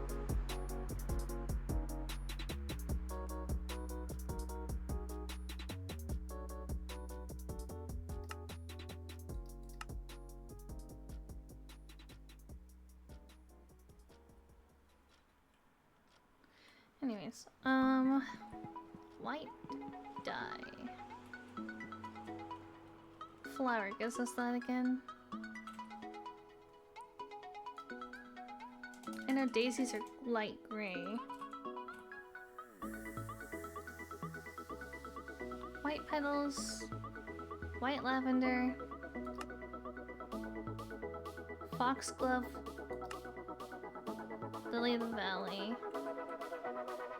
Anyways, white dye. Flower gives us that again. I know daisies are light gray. White petals, white lavender, foxglove, lily of the valley.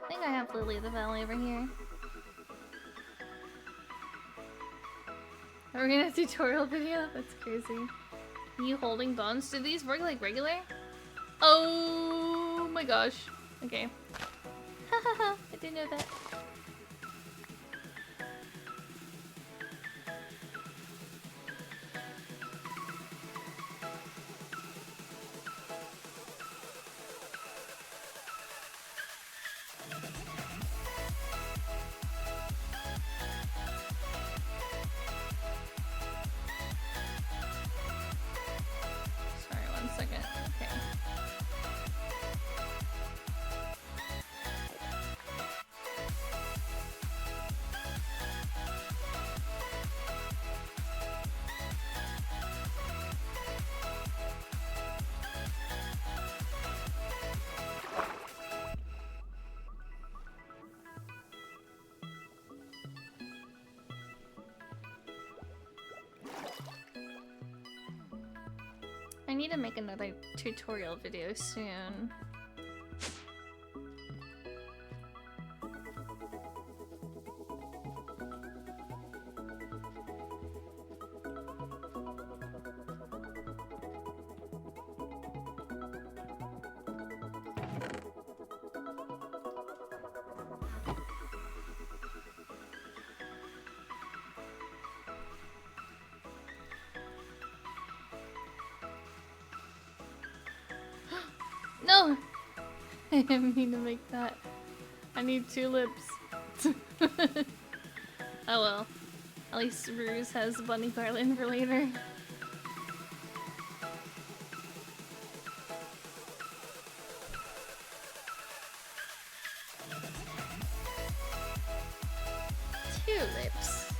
I think I have lily of the valley over here. Are we gonna have a tutorial video? That's crazy. You holding bones? Do these work like regular? Oh my gosh. Okay. Hahaha, I didn't know that. Sorry, one second. Okay. I need to make another tutorial video soon. No! I didn't mean to make that. I need tulips. Oh well. At least Ruse has bunny garland for later. Tulips.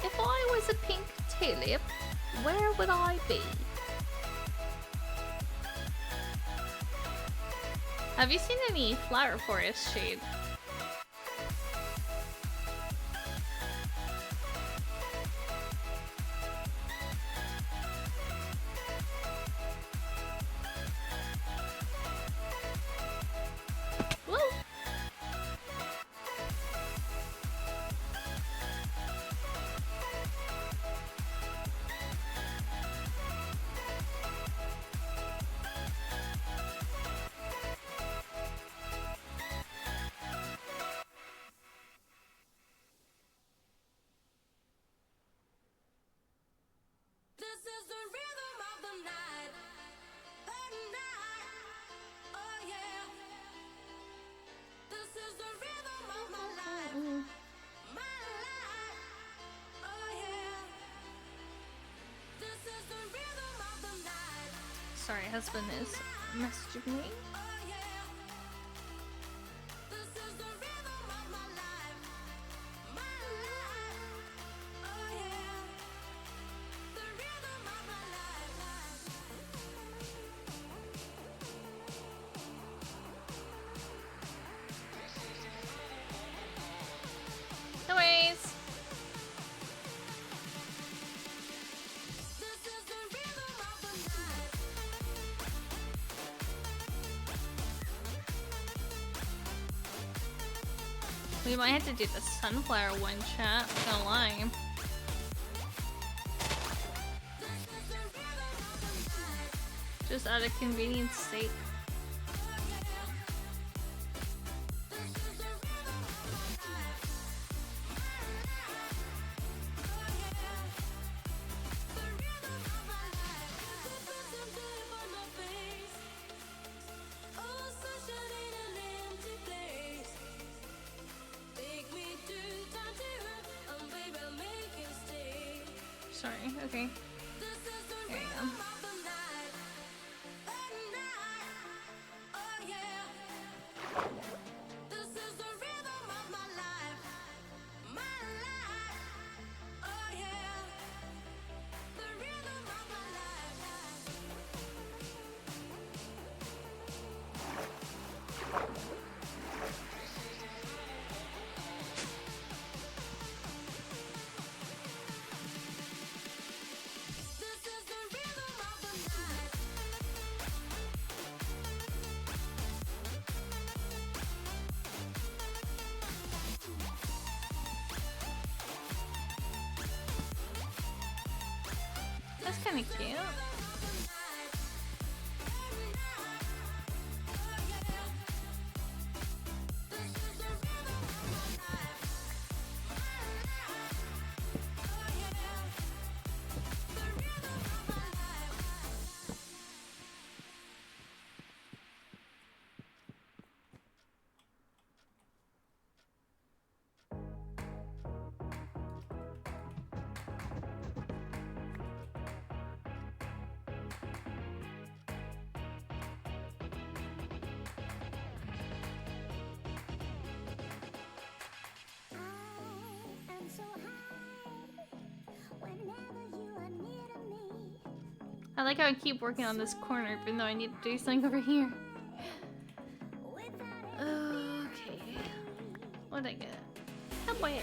If I was a pink tulip, where would I be? Have you seen any flower forest shade? Woo! This is the rhythm of the night. Oh yeah. This is the rhythm of my life. My life. Oh yeah. This is the rhythm of the night. Sorry, husband is messaging me. Oh yeah. This is the rhythm of my life. My life. Oh yeah. The rhythm of my life. No worries. This is the rhythm of the night. We might have to do the sunflower one chat, not gonna lie. This is the rhythm of the night. Just out of convenience sake. This is the rhythm of my life. My life. Oh yeah. The rhythm of my life. Put some dip on my face. Oh, sunshine in an empty place. Take me to time to baby, make it stay. Sorry, okay. This is the There you rhythm go. of the night. Oh yeah. This is the rhythm of my life. My life. Oh yeah. The rhythm of my life. This is the rhythm of the night. That's kind of cute. I'm so high whenever you are near to me. I like how I keep working on this corner, even though I need to do something over here. Okay. What'd I get? Oh boy.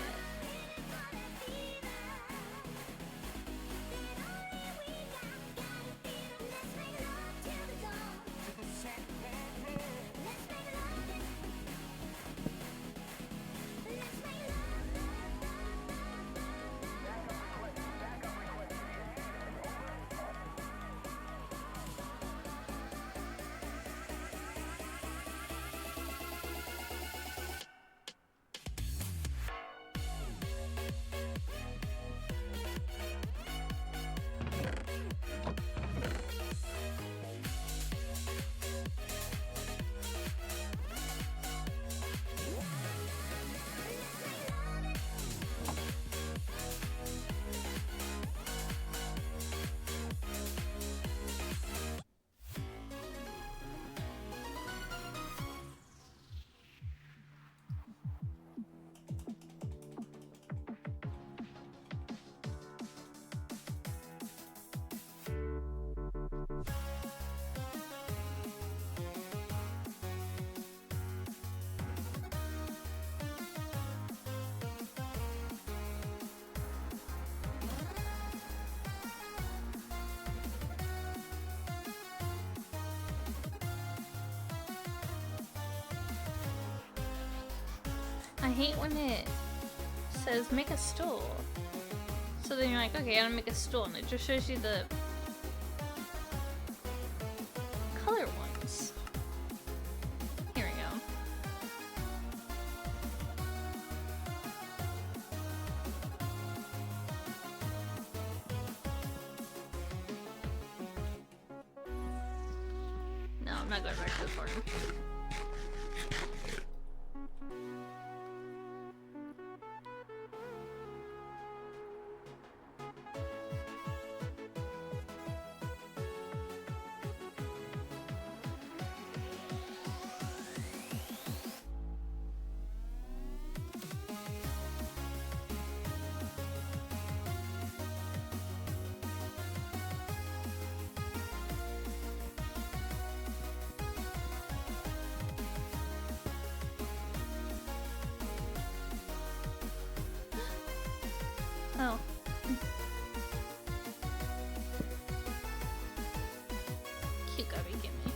hate when it says make a stool. So then you're like, okay, I'm gonna make a stool, and it just shows you the color ones. Here we go. No, I'm not going back to the farm. Oh. Cute gubby, give me.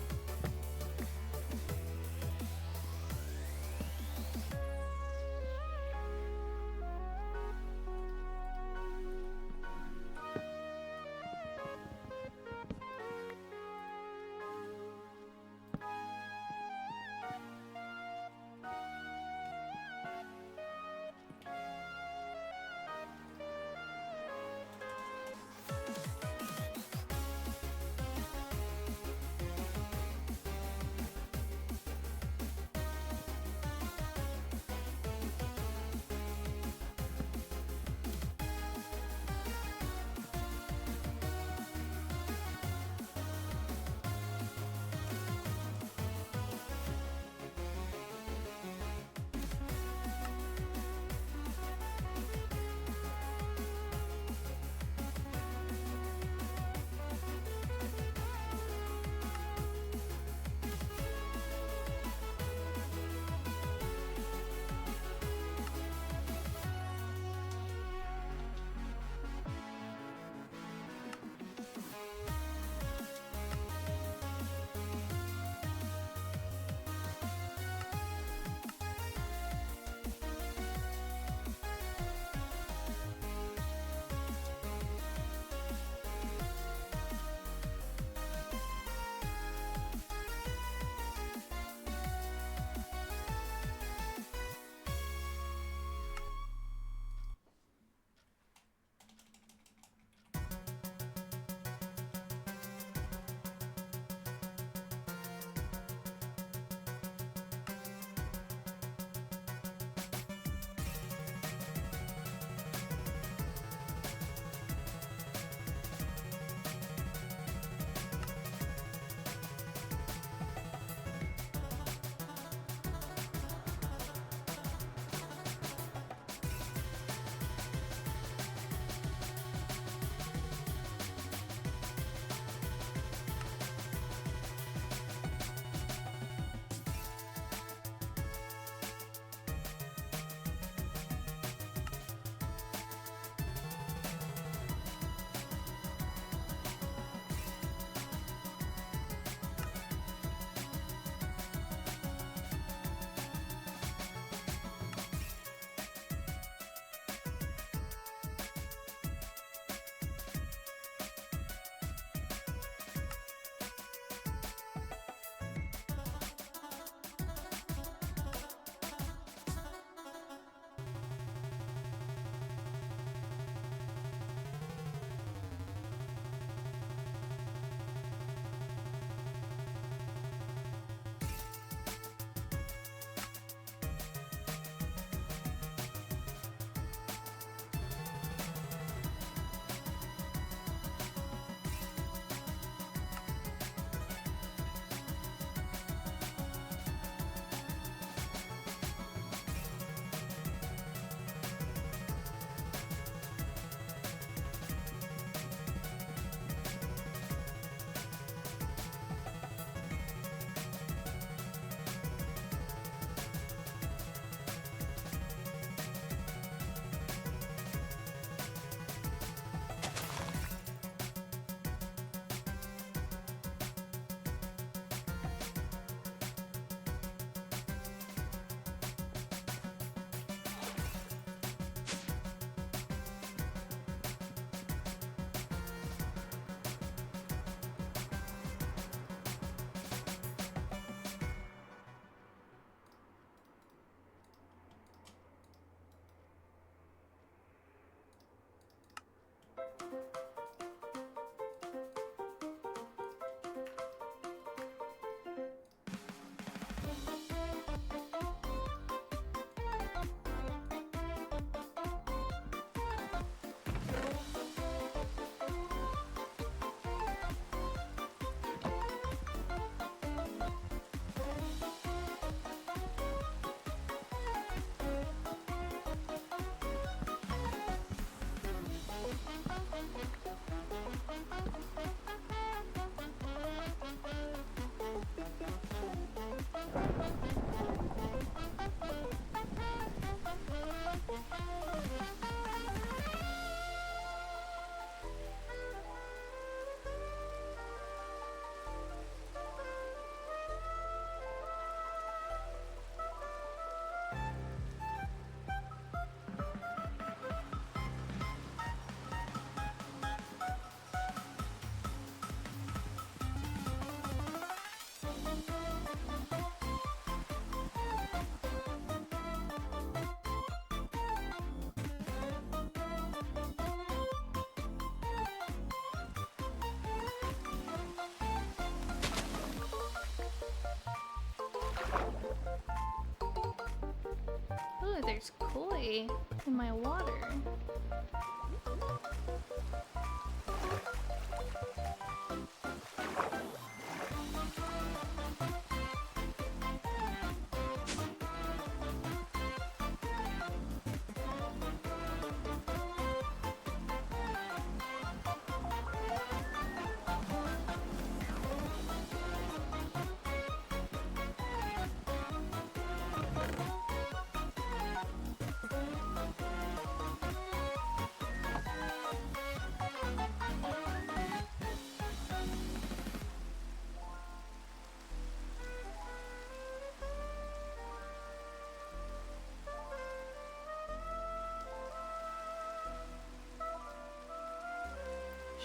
there's koi in my water.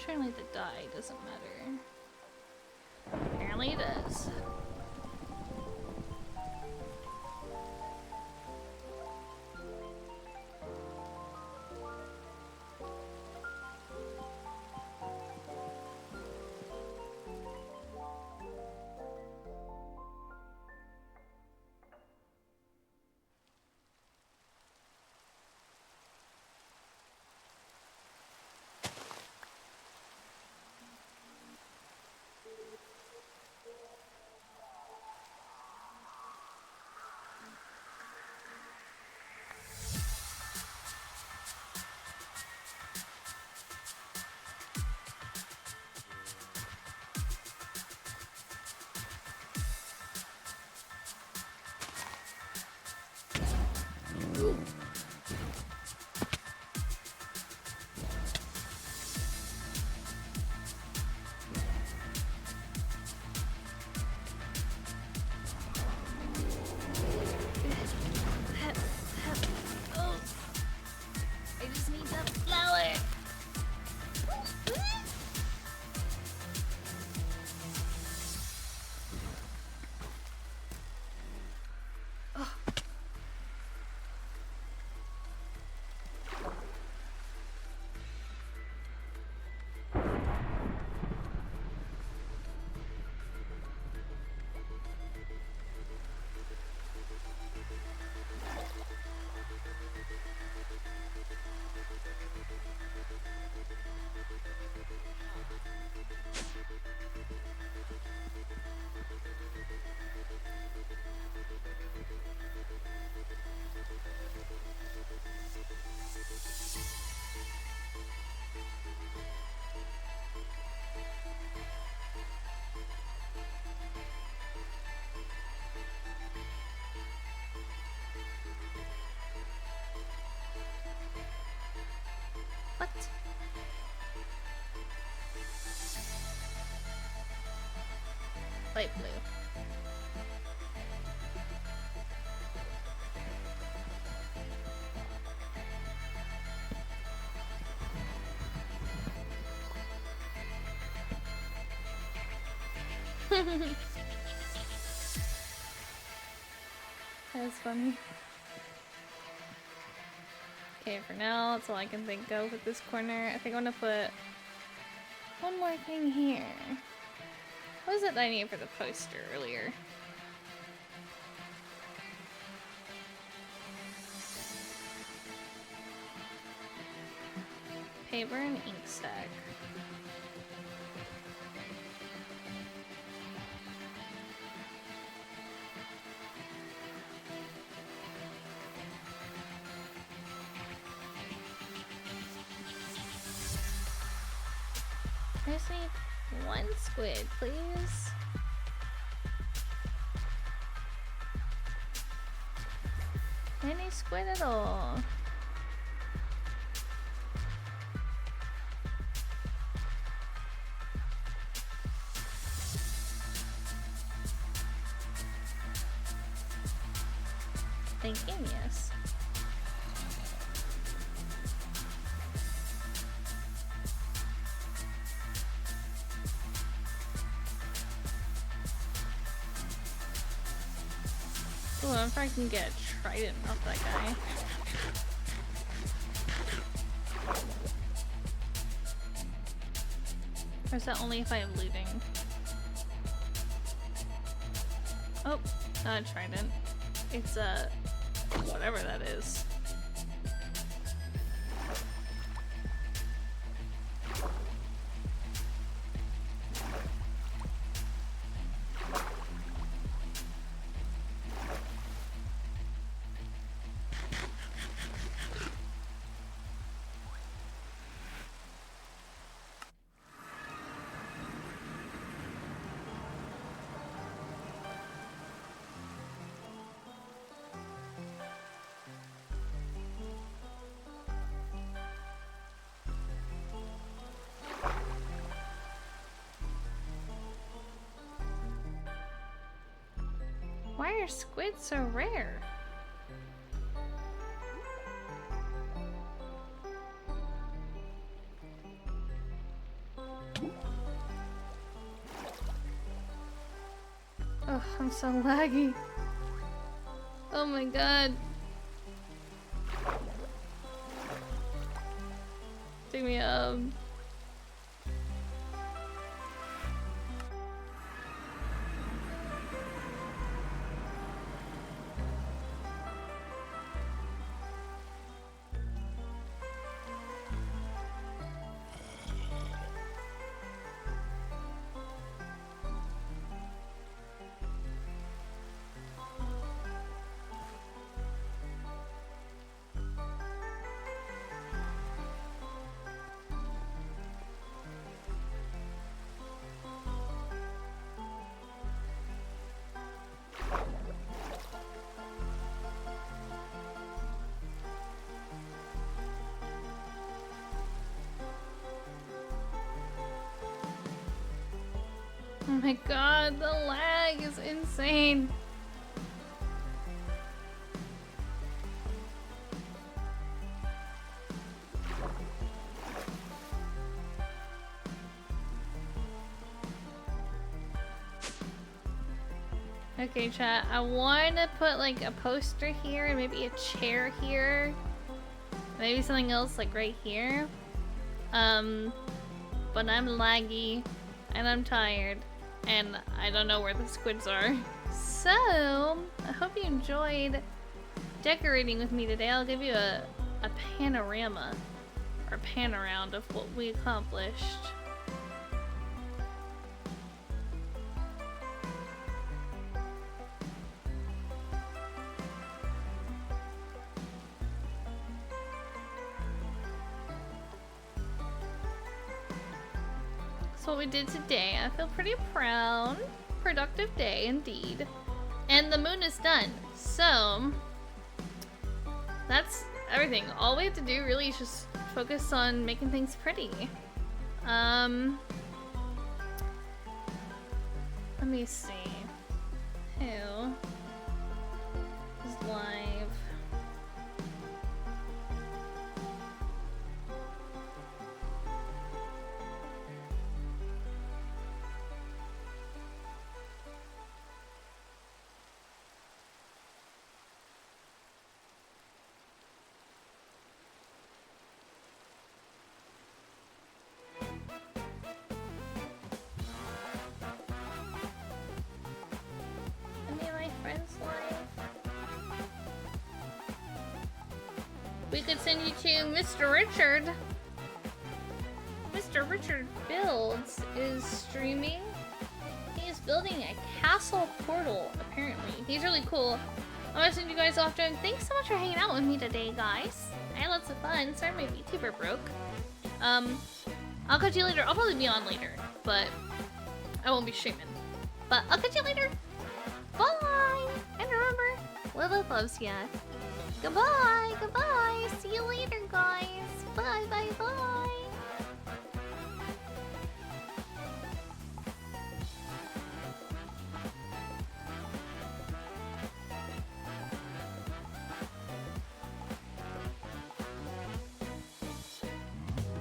Surely the dye doesn't matter. Apparently it does. Oh, I just need that flower. What? Light blue. That's funny. Okay, for now, that's all I can think of with this corner. I think I'm gonna put one more thing here. What was it that I needed for the poster earlier? Paper and ink stack. I just need one squid, please. Any squid at all. Thinking, yes. Ooh, I wonder if I can get a trident off that guy. Or is that only if I have looting? Oh, not a trident. It's a Whatever that is. Why are squids so rare? Oh, I'm so laggy. Oh my god. Take me Oh my god, the lag is insane. Okay, chat, I want to put like a poster here and maybe a chair here. Maybe something else like right here. But I'm laggy and I'm tired and I don't know where the squids are. So, I hope you enjoyed decorating with me today. I'll give you a panorama or pan around of what we accomplished. What we did today. I feel pretty proud. Productive day indeed. And the moon is done. So that's everything. All we have to do really is just focus on making things pretty. Let me see. Who is live? We could send you to Mr. Richard. Mr. Richard Builds is streaming. He is building a castle portal, apparently. He's really cool. I'm gonna send you guys off to him. Thanks so much for hanging out with me today, guys. I had lots of fun. Sorry my VTuber broke. I'll catch you later. I'll probably be on later, but I won't be streaming. But I'll catch you later. Bye! And remember, Lilith loves ya. Goodbye, goodbye. See you later, guys. Bye, bye, bye.